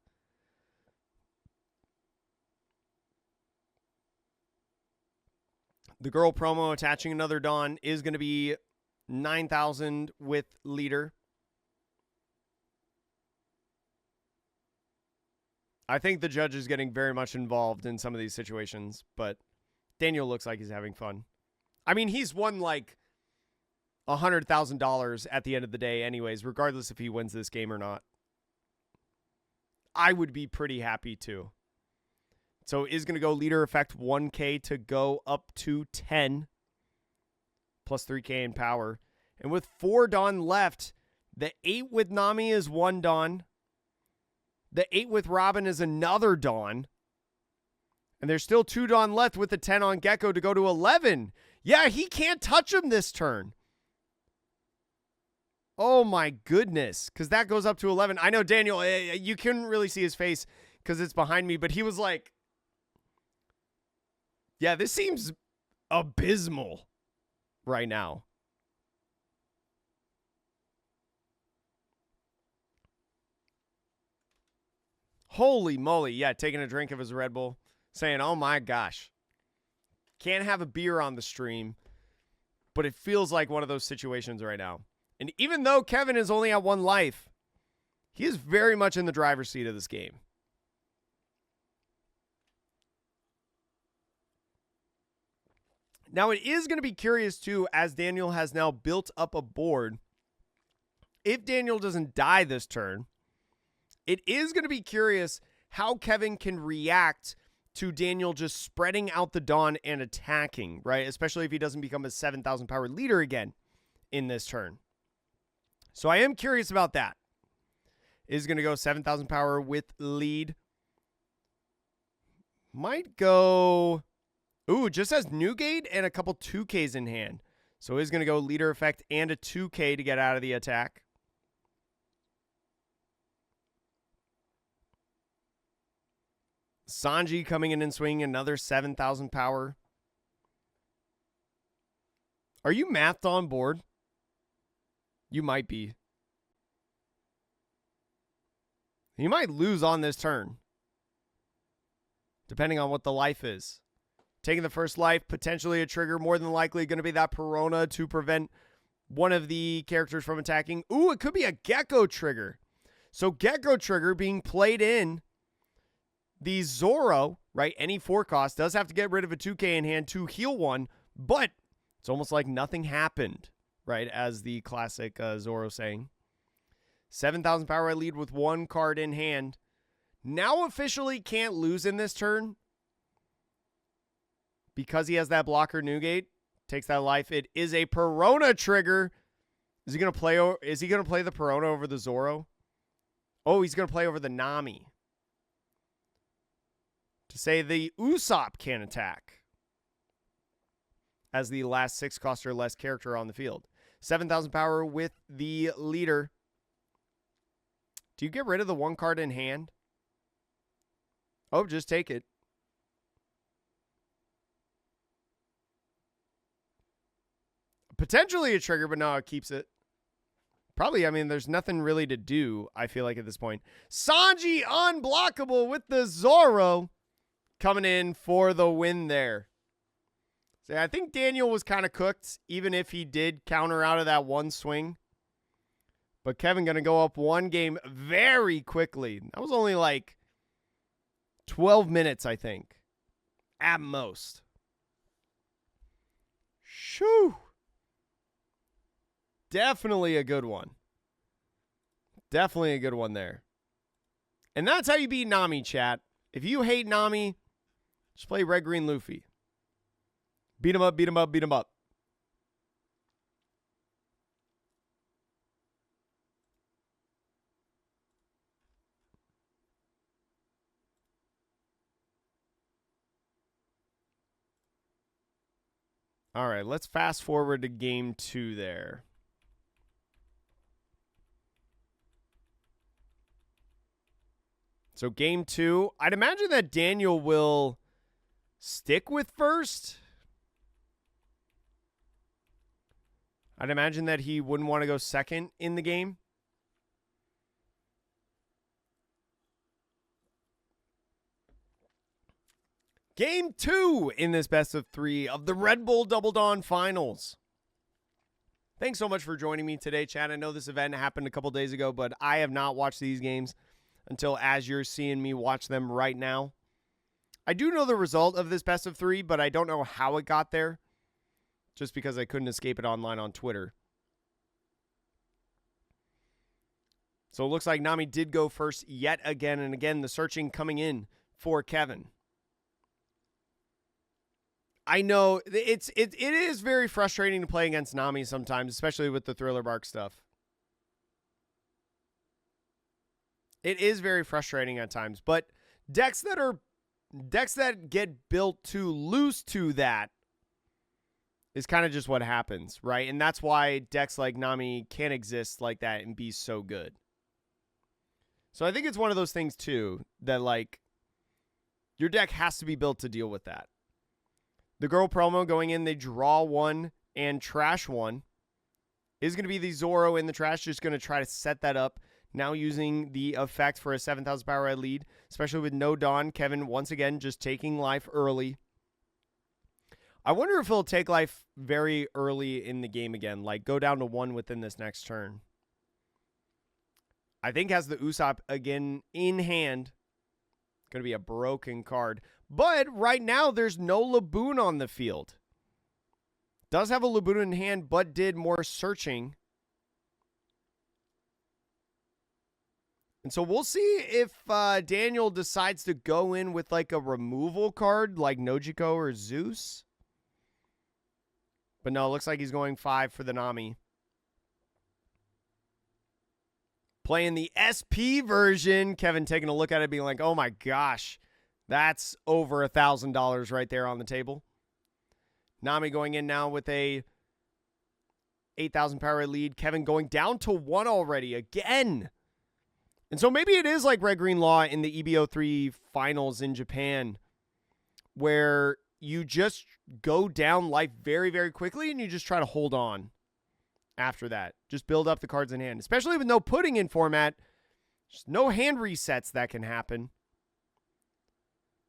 The girl promo attaching another Dawn is going to be 9,000 with leader. I think the judge is getting very much involved in some of these situations, but Daniel looks like he's having fun. I mean, he's won like $100,000 at the end of the day anyways, regardless if he wins this game or not. I would be pretty happy too. So is going to go leader effect 1K to go up to 10. Plus 3K in power. And with 4 Dawn left, the 8 with Nami is 1 Dawn. The 8 with Robin is another Dawn. And there's still 2 Dawn left with the 10 on Gecko to go to 11. Yeah, he can't touch him this turn. Oh my goodness. Because that goes up to 11. I know, Daniel, you couldn't really see his face because it's behind me. But he was like, yeah, this seems abysmal right now. Holy moly. Yeah, taking a drink of his Red Bull. Saying, oh my gosh. Can't have a beer on the stream. But it feels like one of those situations right now. And even though Kevin is only at 1 life, he is very much in the driver's seat of this game. Now, it is going to be curious, too, as Daniel has now built up a board. If Daniel doesn't die this turn, it is going to be curious how Kevin can react to Daniel just spreading out the Dawn and attacking, right? Especially if he doesn't become a 7,000 power leader again in this turn. So I am curious about that. Is going to go 7,000 power with lead. Might go... Ooh, just has Newgate and a couple 2Ks in hand. So he's going to go leader effect and a 2K to get out of the attack. Sanji coming in and swinging another 7,000 power. Are you mathed on board? You might be. You might lose on this turn. Depending on what the life is. Taking the first life, potentially a trigger, more than likely going to be that Perona to prevent one of the characters from attacking. Ooh, it could be a Gecko trigger. So Gecko trigger being played in. The Zoro, right, any 4 cost, does have to get rid of a 2K in hand to heal 1, but It's almost like nothing happened, right? As the classic Zoro saying. 7,000 power lead with 1 card in hand. Now officially can't lose in this turn. Because he has that blocker Newgate. Takes that life. It is a Perona trigger. Is he gonna play the Perona over the Zoro? Oh, he's gonna play over the Nami. To say the Usopp can attack. As the last 6 cost or less character on the field. 7,000 power with the leader. Do you get rid of the 1 card in hand? Oh, just take it. Potentially a trigger, but no, it keeps it. Probably, I mean, there's nothing really to do, I feel like, at this point. Sanji unblockable with the Zoro coming in for the win there. So I think Daniel was kind of cooked, even if he did counter out of that 1 swing. But Kevin going to go up 1 game very quickly. That was only like 12 minutes, I think, at most. Shoo! Definitely a good one. Definitely a good one there. And that's how you beat Nami, chat. If you hate Nami, just play Red Green Luffy. Beat him up, beat him up, beat him up. All right, let's fast forward to game 2 there. So game 2, I'd imagine that Daniel will stick with first. I'd imagine that he wouldn't want to go second in the game. Game 2 in this best of 3 of the Red Bull Double Dawn Finals. Thanks so much for joining me today, chat. I know this event happened a couple days ago, but I have not watched these games until as you're seeing me watch them right now. I do know the result of this best of 3, but I don't know how it got there, just because I couldn't escape it online on Twitter. So it looks like Nami did go first yet again, and again, the searching coming in for Kevin. I know it is very frustrating to play against Nami sometimes, especially with the Thriller Bark stuff. It is very frustrating at times, but decks that get built to lose to that is kind of just what happens, right? And that's why decks like Nami can't exist like that and be so good. So I think it's one of those things too that like your deck has to be built to deal with that. The girl promo going in, they draw 1 and trash 1. Is going to be the Zoro in the trash, just going to try to set that up. Now using the effect for a 7,000 power lead, especially with no Dawn. Kevin, once again, just taking life early. I wonder if he'll take life very early in the game again, like go down to 1 within this next turn. I think has the Usopp again in hand. Going to be a broken card. But right now, there's no Laboon on the field. Does have a Laboon in hand, but did more searching. And so we'll see if Daniel decides to go in with like a removal card like Nojiko or Zeus. But no, it looks like he's going 5 for the Nami. Playing the SP version. Kevin taking a look at it being like, oh my gosh. That's over $1,000 right there on the table. Nami going in now with a 8,000 power lead. Kevin going down to 1 already again. And so maybe it is like Red Green Law in the EBO3 finals in Japan, where you just go down life very, very quickly and you just try to hold on after that. Just build up the cards in hand, especially with no pudding in format. Just no hand resets that can happen.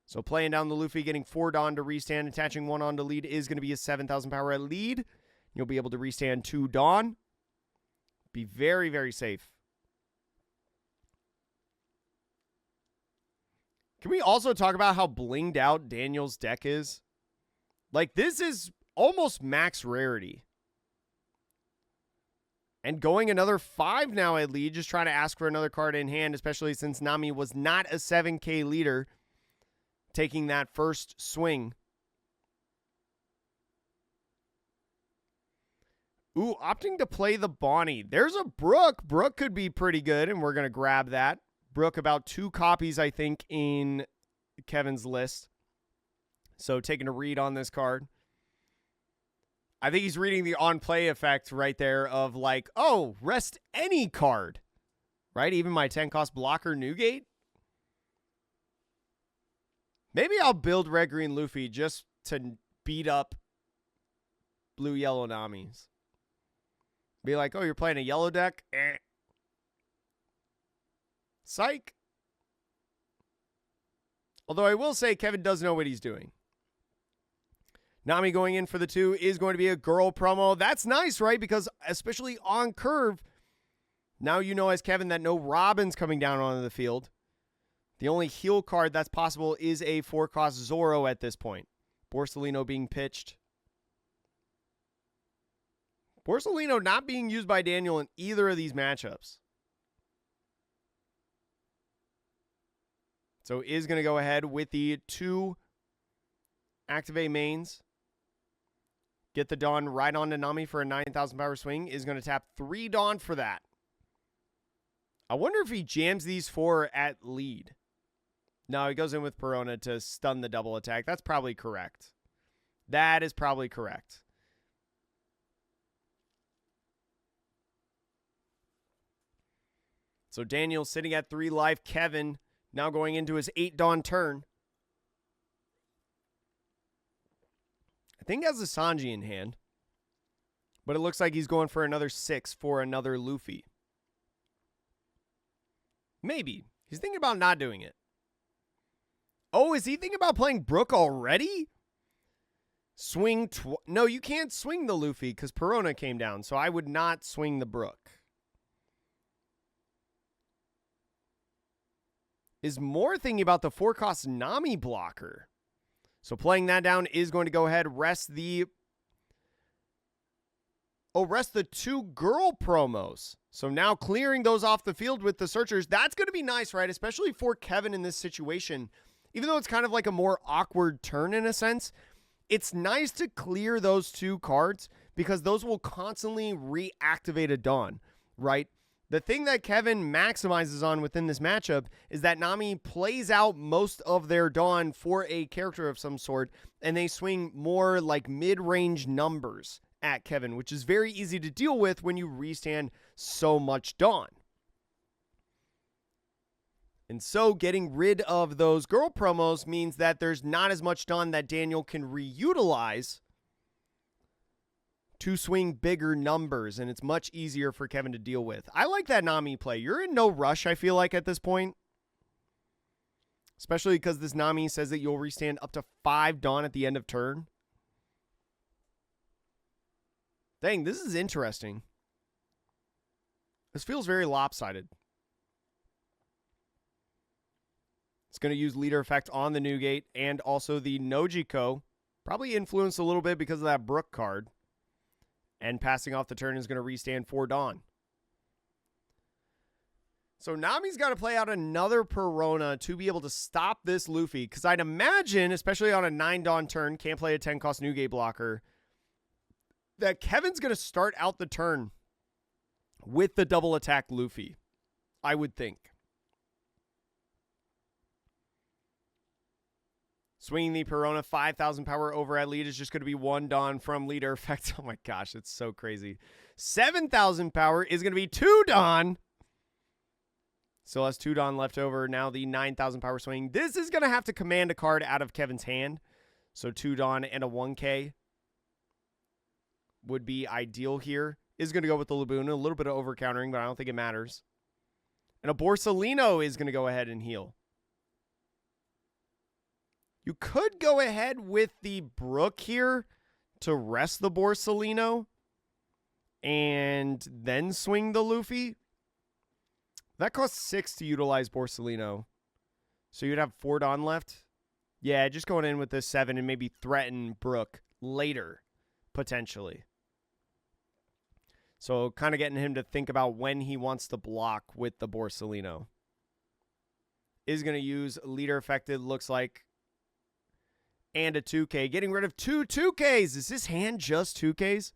So playing down the Luffy, getting 4 Dawn to restand, attaching 1 on to lead is going to be a 7,000 power lead. You'll be able to restand 2 Dawn. Be very, very safe. Can we also talk about how blinged out Daniel's deck is? Like, this is almost max rarity. And going another 5 now at lead, just trying to ask for another card in hand, especially since Nami was not a 7K leader taking that first swing. Ooh, opting to play the Bonnie. There's a Brook. Brook could be pretty good, and we're going to grab that. Brook, about 2 copies, I think, in Kevin's list. So taking a read on this card. I think he's reading the on-play effect right there of like, oh, rest any card. Right? Even my 10-cost blocker Newgate. Maybe I'll build Red Green Luffy just to beat up blue yellow Namis. Be like, oh, you're playing a yellow deck? Psych. Although I will say Kevin does know what he's doing. Nami going in for the 2 is going to be a girl promo. That's nice, right? Because especially on curve, now you know as Kevin that no Robin's coming down onto the field. The only heal card that's possible is a 4-cost Zoro at this point. Borsalino being pitched. Borsalino not being used by Daniel in either of these matchups. So is going to go ahead with the 2 activate mains. Get the Dawn right on to Nami for a 9,000 power swing. Is going to tap 3 Dawn for that. I wonder if he jams these 4 at lead. No, he goes in with Perona to stun the double attack. That's probably correct. That is probably correct. So Daniel sitting at 3 life. Kevin now going into his 8 Dawn turn. I think he has a Sanji in hand. But it looks like he's going for another 6 for another Luffy. Maybe. He's thinking about not doing it. Oh, is he thinking about playing Brook already? Swing. No, you can't swing the Luffy because Perona came down. So I would not swing the Brook. Is more thinking about the 4-cost Nami blocker. So playing that down is going to go ahead, rest the 2 girl promos. So now clearing those off the field with the searchers, that's going to be nice, right? Especially for Kevin in this situation. Even though it's kind of like a more awkward turn in a sense, it's nice to clear those 2 cards because those will constantly reactivate a Dawn, right? The thing that Kevin maximizes on within this matchup is that Nami plays out most of their Dawn for a character of some sort, and they swing more like mid-range numbers at Kevin, which is very easy to deal with when you restand so much Dawn. And so getting rid of those girl promos means that there's not as much Dawn that Daniel can reutilize to swing bigger numbers, and it's much easier for Kevin to deal with. I like that Nami play. You're in no rush, I feel like, at this point. Especially because this Nami says that you'll restand up to 5 Dawn at the end of turn. Dang, this is interesting. This feels very lopsided. It's going to use leader effect on the Newgate and also the Nojiko. Probably influenced a little bit because of that Brook card. And passing off the turn is going to restand 4 Dawn. So Nami's got to play out another Perona to be able to stop this Luffy. Because I'd imagine, especially on a 9 Dawn turn, can't play a 10-cost Newgate blocker, that Kevin's going to start out the turn with the double attack Luffy. I would think. Swinging the Perona, 5,000 power over at lead is just going to be 1 Dawn from leader effect. Oh my gosh, it's so crazy. 7,000 power is going to be 2 Dawn. Still has 2 Dawn left over. Now the 9,000 power swing. This is going to have to command a card out of Kevin's hand. So 2 Dawn and a 1K would be ideal here. Is going to go with the Laboon. A little bit of over countering, but I don't think it matters. And a Borsalino is going to go ahead and heal. You could go ahead with the Brook here to rest the Borsalino and then swing the Luffy. That costs 6 to utilize Borsalino. So you'd have 4 Dawn left. Yeah, just going in with this 7 and maybe threaten Brook later potentially. So kind of getting him to think about when he wants to block with the Borsalino. Is going to use leader affected, looks like, and a 2K. Getting rid of 2Ks. Is this hand just 2Ks?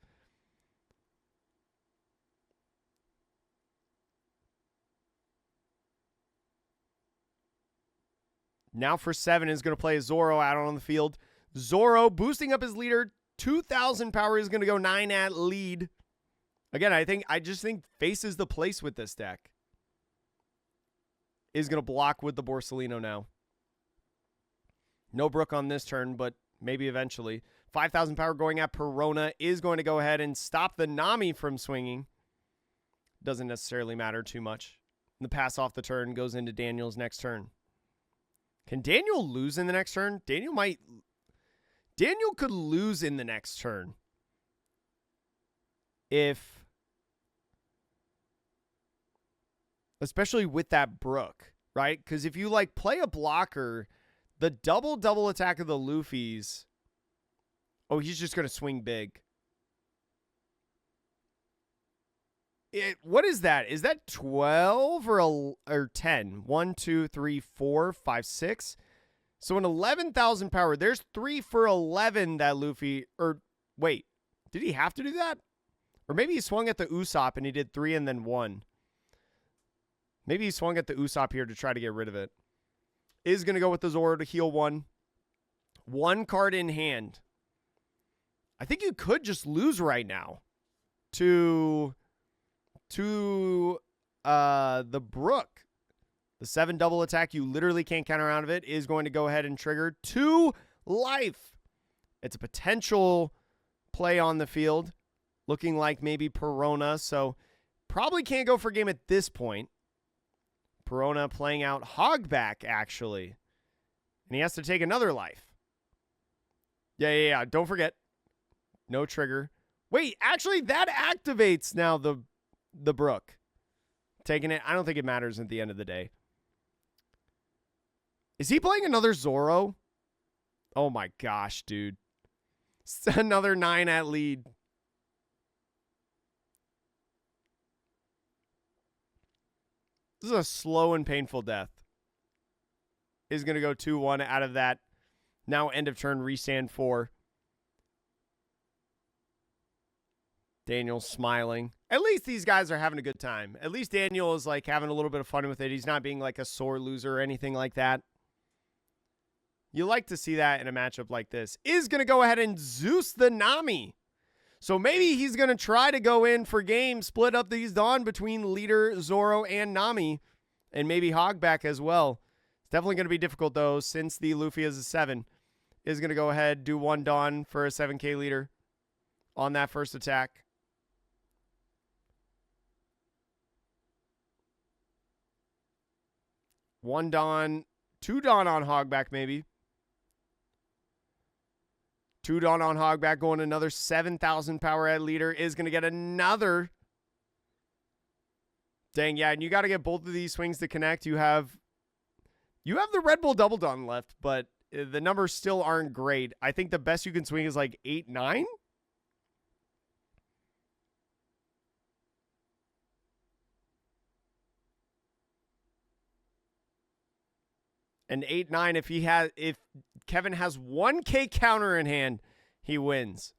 Now for 7 is going to play Zoro out on the field. Zoro boosting up his leader. 2,000 power is going to go 9 at lead. Again, I just think face is the place with this deck. Is going to block with the Borsalino now. No Brook on this turn, but maybe eventually. 5,000 power going at Perona is going to go ahead and stop the Nami from swinging. Doesn't necessarily matter too much. The pass off the turn goes into Daniel's next turn. Can Daniel lose in the next turn? Daniel could lose in the next turn. Especially with that Brook, right? Because if you like play a blocker, the double attack of the Luffy's, oh, he's just going to swing big. What is that? Is that 12 or 10? 1, 2, 3, 4, 5, 6. So an 11,000 power. There's 3 for 11 that Luffy, or wait, did he have to do that? Or maybe he swung at the Usopp and he did 3 and then 1. Maybe he swung at the Usopp here to try to get rid of it. Is going to go with the Zoro to heal 1. 1 card in hand. I think you could just lose right now to the Brook. The 7 double attack, you literally can't counter out of it, is going to go ahead and trigger 2 life. It's a potential play on the field. Looking like maybe Perona, so probably can't go for game at this point. Perona playing out Hogback, actually. And he has to take another life. Yeah. Don't forget. No trigger. Wait, actually, that activates now the Brook. Taking it, I don't think it matters at the end of the day. Is he playing another Zoro? Oh my gosh, dude. Another 9 at lead. This is a slow and painful death. Is going to go 2-1 out of that. Now end of turn, restand 4. Daniel's smiling. At least these guys are having a good time. At least Daniel is like having a little bit of fun with it. He's not being like a sore loser or anything like that. You like to see that in a matchup like this. Is going to go ahead and Zeus the Nami. So maybe he's going to try to go in for game, split up these Dawn between leader Zoro and Nami, and maybe Hogback as well. It's definitely going to be difficult, though, since the Luffy is a 7. Is going to go ahead, do 1 Dawn for a 7K leader on that first attack. One Dawn, 2 Dawn on Hogback, maybe. 2 Dawn on Hogback, going another 7,000 power at leader. Is going to get another. Dang, yeah, and you got to get both of these swings to connect. You have the Red Bull Double Dawn left, but the numbers still aren't great. I think the best you can swing is like 8, 9. And 8, 9, if Kevin has 1K counter in hand, he wins.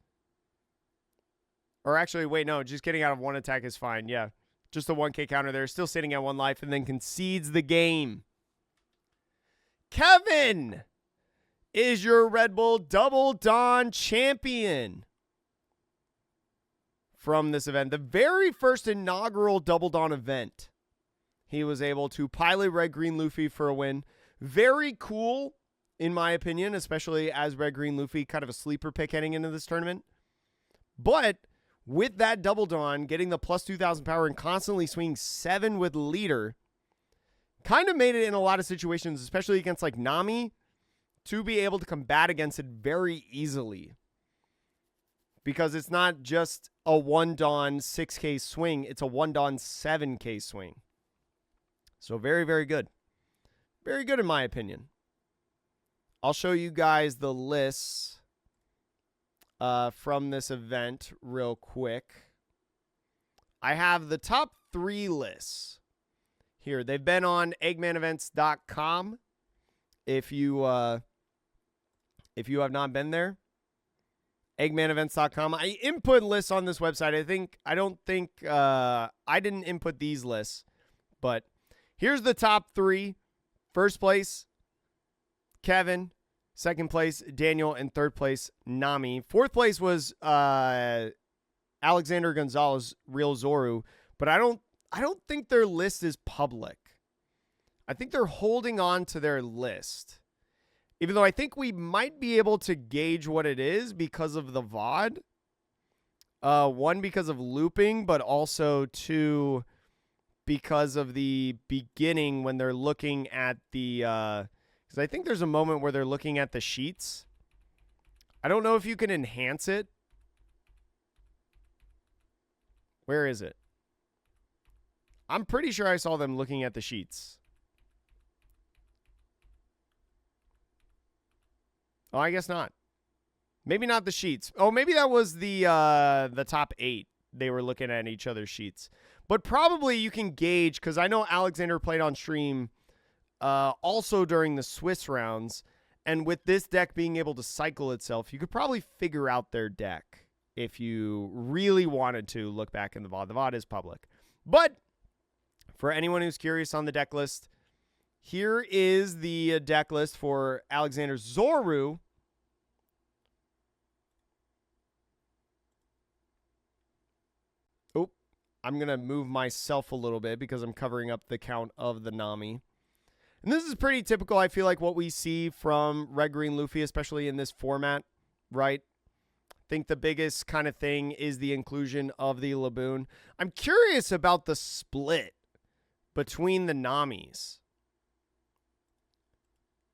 Or actually, wait, no, just getting out of 1 attack is fine. Yeah, just the 1K counter there. Still sitting at 1 life and then concedes the game. Kevin is your Red Bull Double Dawn champion from this event. The very first inaugural Double Dawn event. He was able to pilot Red Green Luffy for a win. Very cool, in my opinion, especially as Red Green Luffy, kind of a sleeper pick heading into this tournament. But with that Double Dawn, getting the plus 2,000 power and constantly swinging 7 with leader, kind of made it in a lot of situations, especially against like Nami, to be able to combat against it very easily. Because it's not just a 1 Dawn 6K swing, it's a 1 Dawn 7K swing. So very, very good. Very good in my opinion. I'll show you guys the lists from this event real quick. I have the top 3 lists here. They've been on eggmanevents.com. If you have not been there, eggmanevents.com. I input lists on this website. I don't think I didn't input these lists, but here's the top 3. First place, Kevin. Second place, Daniel. And third place, Nami. Fourth place was Alexander Gonzalez, Real Zoru. But I don't think their list is public. I think they're holding on to their list. Even though I think we might be able to gauge what it is because of the VOD. 1, because of looping, but also 2, because of the beginning when they're looking at the... because I think there's a moment where they're looking at the sheets. I don't know if you can enhance it. Where is it? I'm pretty sure I saw them looking at the sheets. Oh, I guess not. Maybe not the sheets. Oh, maybe that was the top 8. They were looking at each other's sheets. But probably you can gauge, because I know Alexander played on stream also during the Swiss rounds. And with this deck being able to cycle itself, you could probably figure out their deck if you really wanted to look back in the VOD. The VOD is public. But for anyone who's curious on the deck list, here is the deck list for Alexander Zoru. Oh, I'm going to move myself a little bit because I'm covering up the count of the Nami. And this is pretty typical, I feel like, what we see from Red Green Luffy, especially in this format, right? I think the biggest kind of thing is the inclusion of the Laboon. I'm curious about the split between the Namis.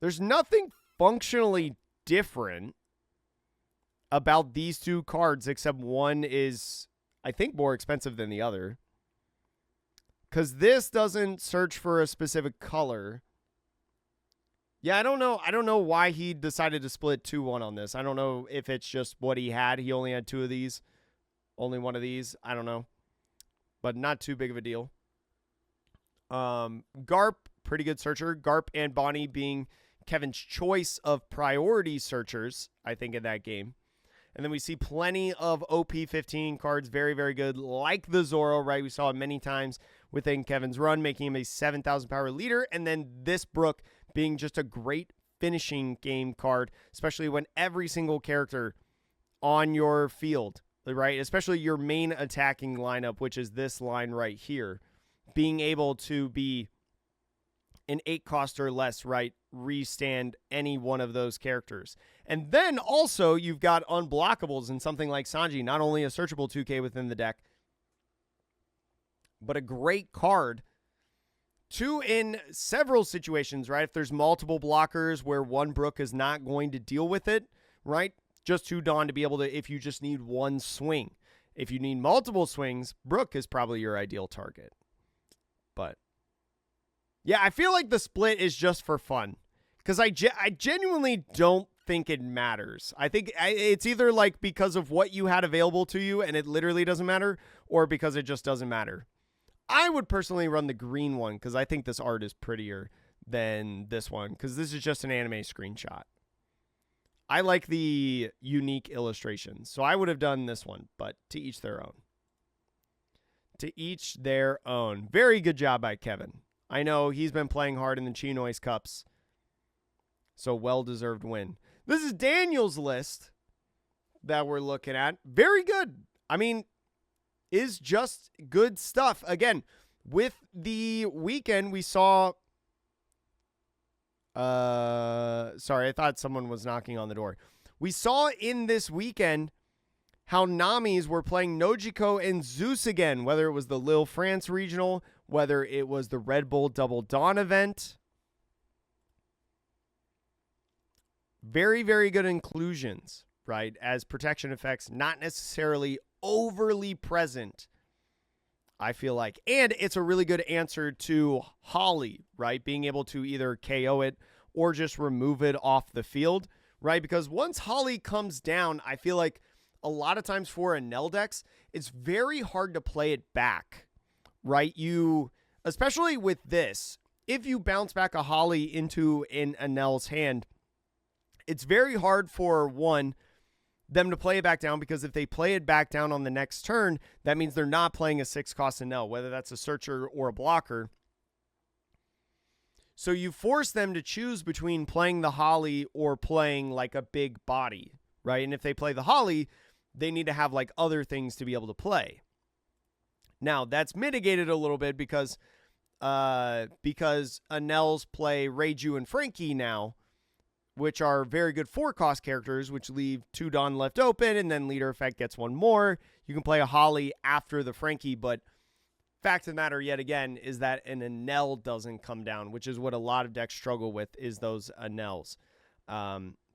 There's nothing functionally different about these 2 cards, except one is, I think, more expensive than the other. Because this doesn't search for a specific color. Yeah, I don't know why he decided to split 2-1 on this. I don't know if it's just what he had. He only had 2 of these. Only 1 of these. I don't know. But not too big of a deal. Garp, pretty good searcher. Garp and Bonnie being Kevin's choice of priority searchers, I think, in that game. And then we see plenty of OP15 cards. Very, very good. Like the Zoro, right? We saw it many times within Kevin's run, making him a 7,000 power leader. And then this Brook being just a great finishing game card, especially when every single character on your field, right? Especially your main attacking lineup, which is this line right here, being able to be an 8 cost or less, right? Restand any one of those characters. And then also you've got unblockables in something like Sanji, not only a searchable 2K within the deck, but a great card to, in several situations, right? If there's multiple blockers where one Brook is not going to deal with it, right? Just 2 Dawn to be able to, if you just need 1 swing. If you need multiple swings, Brook is probably your ideal target. But yeah, I feel like the split is just for fun, because I genuinely don't think it matters. I think it's either like because of what you had available to you and it literally doesn't matter, or because it just doesn't matter. I would personally run the green one because I think this art is prettier than this one, because this is just an anime screenshot. I like the unique illustrations, so I would have done this one, but to each their own. To each their own. Very good job by Kevin. I know he's been playing hard in the Chinois Cups, so well-deserved win. This is Daniel's list that we're looking at. Very good. I mean, is just good stuff. Again, with the weekend, we saw... sorry, I thought someone was knocking on the door. We saw in this weekend how Namis were playing Nojiko and Zeus again, whether it was the Lille France regional, whether it was the Red Bull Double Dawn event. Very, very good inclusions, right? As protection effects, not necessarily overly present, I feel like. And it's a really good answer to Holly, right? Being able to either KO it or just remove it off the field, right? Because once Holly comes down, I feel like a lot of times for Enel decks, it's very hard to play it back, right? Especially with this, if you bounce back a Holly into an Enel's hand, it's very hard for them to play it back down, because if they play it back down on the next turn, that means they're not playing a 6-cost Enel, whether that's a searcher or a blocker. So you force them to choose between playing the Holly or playing like a big body, right? And if they play the Holly, they need to have like other things to be able to play. Now, that's mitigated a little bit because Enels play Reiju and Frankie now, which are very good 4-cost characters, which leave 2 Dawn left open, and then Leader Effect gets 1 more. You can play a Holly after the Frankie, but fact of the matter, yet again, is that an Enel doesn't come down, which is what a lot of decks struggle with, is those Enels.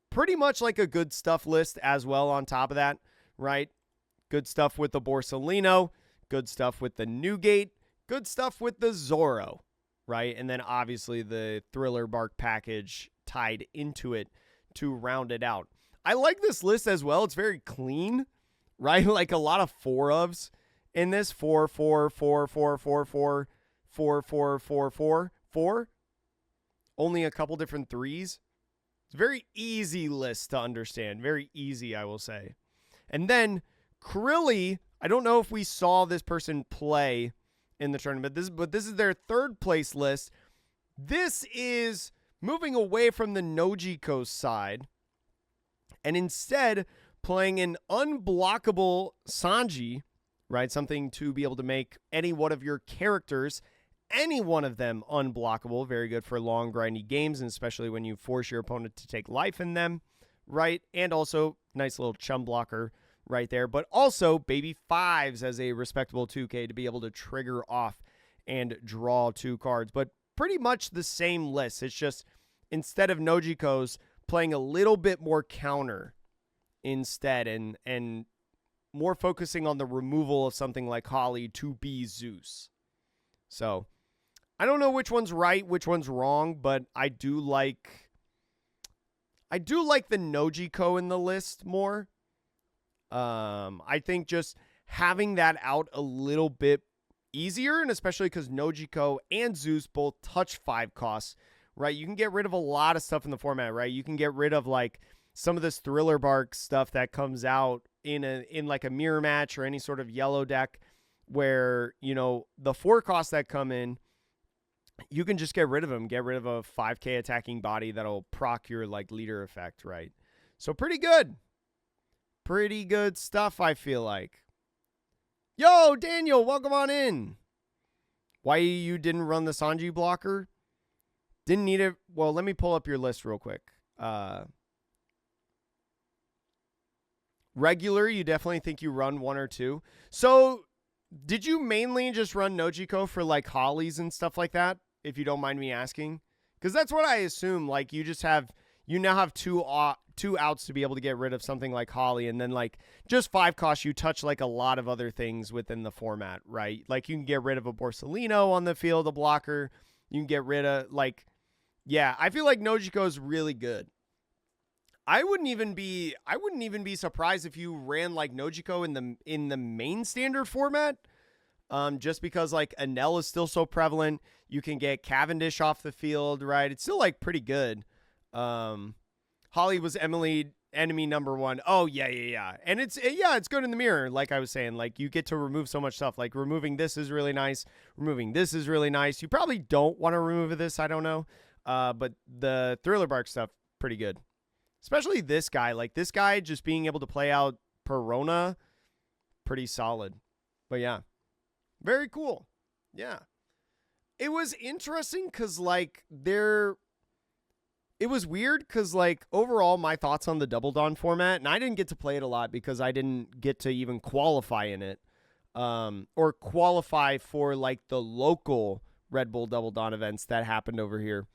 Pretty much like a good stuff list as well on top of that, right? Good stuff with the Borsalino, good stuff with the Newgate, good stuff with the Zorro, right? And then obviously the Thriller Bark package tied into it to round it out. I like this list as well. It's very clean, right? Like a lot of 4-ofs in this. 4, 4, 4, 4, 4, 4, 4, 4, 4, 4, 4. Only a couple different 3s. It's a very easy list to understand. Very easy, I will say. And then Krilly, I don't know if we saw this person play in the tournament, but this is their 3rd place list. This is moving away from the Nojiko side and instead playing an unblockable Sanji, right? Something to be able to make any one of your characters, any one of them, unblockable. Very good for long, grindy games, and especially when you force your opponent to take life in them, right? And also, nice little chum blocker right there. But also, baby 5s as a respectable 2K to be able to trigger off and draw 2 cards. But pretty much the same list. It's just, instead of Nojiko's, playing a little bit more counter instead, and more focusing on the removal of something like Holly to be Zeus. So, I don't know which one's right, which one's wrong, but I do like the Nojiko in the list more. I think just having that out a little bit easier, and especially because Nojiko and Zeus both touch 5 costs, right? You can get rid of a lot of stuff in the format, right? You can get rid of like some of this Thriller Bark stuff that comes out in like a mirror match or any sort of yellow deck where, you know, the 4 costs that come in, you can just get rid of them. Get rid of a 5k attacking body that'll proc your like Leader Effect, right? So pretty good. Pretty good stuff, I feel like. Yo, Daniel, welcome on in. Why you didn't run the Sanji blocker? Didn't need it. Well, let me pull up your list real quick. Regular, you definitely think you run 1 or 2. So, did you mainly just run Nojiko for like Hollies and stuff like that? If you don't mind me asking, because that's what I assume. Like you now have two outs to be able to get rid of something like Holly, and then like just 5 costs, you touch like a lot of other things within the format, right? Like you can get rid of a Borsalino on the field, a blocker. You can get rid of like, yeah, I feel like Nojiko is really good. I wouldn't even be surprised if you ran like Nojiko in the main standard format. Just because like Enel is still so prevalent. You can get Cavendish off the field, right? It's still like pretty good. Holly was enemy number 1. Oh yeah. And it's good in the mirror. Like I was saying, like you get to remove so much stuff. Like removing this is really nice. Removing this is really nice. You probably don't want to remove this. I don't know. But the Thriller Bark stuff, pretty good. Especially this guy. Like this guy just being able to play out Perona, pretty solid. But yeah, very cool. Yeah. It was interesting because like it was weird because like overall my thoughts on the Double Dawn format, and I didn't get to play it a lot because I didn't get to even qualify in it, or qualify for like the local Red Bull Double Dawn events that happened over here.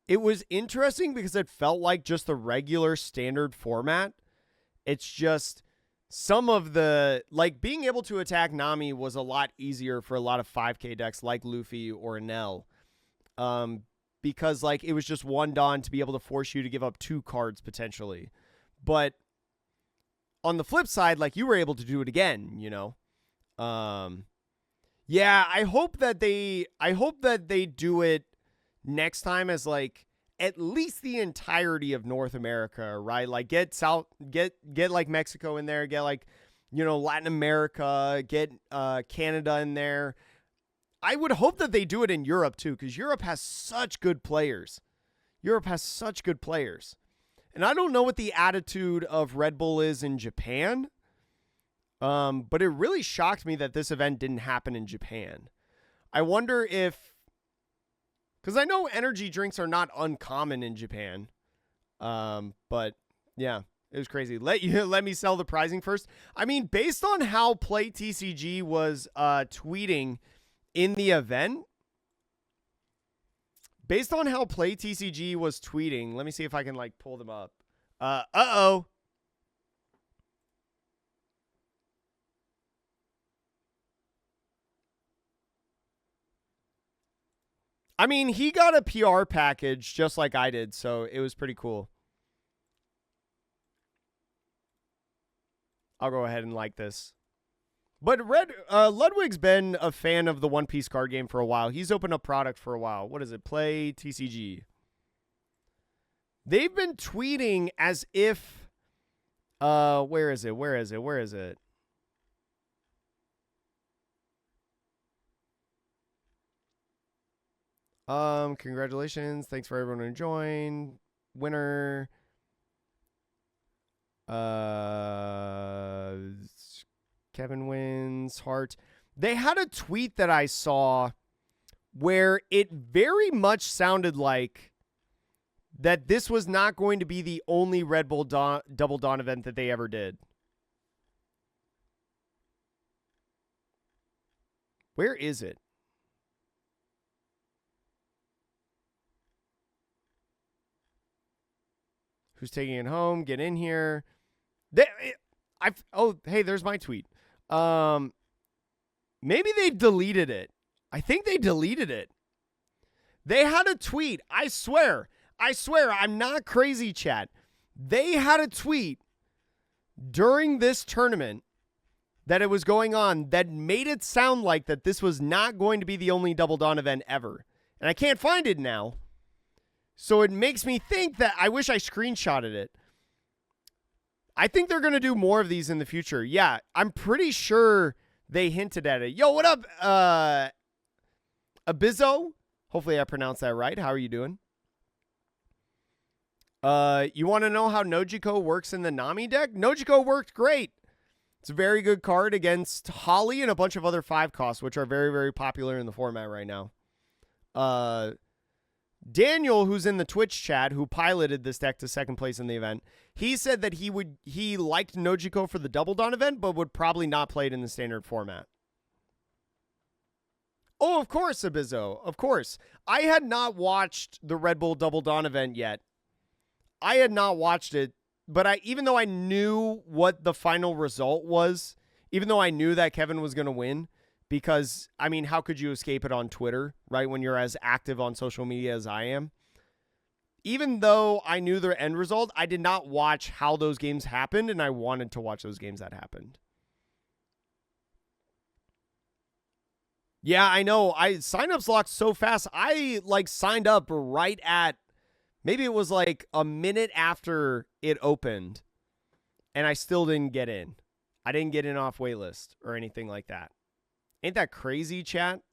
It was interesting because it felt like just the regular standard format. It's just some of the, like, being able to attack Nami was a lot easier for a lot of 5k decks like Luffy or Enel. Because, like, it was just 1 Dawn to be able to force you to give up 2 cards potentially. But on the flip side, like, you were able to do it again, you know? Yeah, I hope that they do it next time as, like, at least the entirety of North America, right? Like, get like Mexico in there, get, like, you know, Latin America, get Canada in there. I would hope that they do it in Europe too, because Europe has such good players. And I don't know what the attitude of Red Bull is in Japan. But it really shocked me that this event didn't happen in Japan. I wonder if, because I know energy drinks are not uncommon in Japan. But yeah, it was crazy. Let me sell the pricing first. I mean, based on how Play TCG was tweeting in the event, let me see if I can, like, pull them up. Uh-oh. I mean, he got a PR package just like I did, so it was pretty cool. I'll go ahead and like this. But Ludwig's been a fan of the One Piece card game for a while. He's opened up product for a while. What is it? Play TCG. They've been tweeting as if, where is it? Congratulations. Thanks for everyone who joined. Winner. Kevin wins. Heart. They had a tweet that I saw where it very much sounded like that this was not going to be the only Red Bull Double Dawn event that they ever did. Where is it? Who's taking it home? Get in here. Hey, there's my tweet. Maybe they deleted it. I think they deleted it. They had a tweet. I swear, I'm not crazy, chat. They had a tweet during this tournament that it was going on that made it sound like that this was not going to be the only Double Dawn event ever. And I can't find it now. So it makes me think that I wish I screenshotted it. I think they're going to do more of these in the future. Yeah, I'm pretty sure they hinted at it. Yo, what up, Abizo? Hopefully I pronounced that right. How are you doing? You want to know how Nojiko works in the Nami deck? Nojiko worked great. It's a very good card against Holly and a bunch of other 5 costs, which are very, very popular in the format right now. Daniel, who's in the Twitch chat, who piloted this deck to second place in the event, he said that he liked Nojiko for the Double Dawn event, but would probably not play it in the standard format. Oh, of course, Abizo. Of course. I had not watched the Red Bull Double Dawn event yet. I had not watched it, but even though I knew what the final result was, even though I knew that Kevin was going to win, because, I mean, how could you escape it on Twitter, right, when you're as active on social media as I am? Even though I knew the end result, I did not watch how those games happened, and I wanted to watch those games that happened. Yeah, I know. Signups locked so fast. I, like, signed up right at, maybe it was, like, a minute after it opened, and I still didn't get in. I didn't get in off waitlist or anything like that. Ain't that crazy, chat?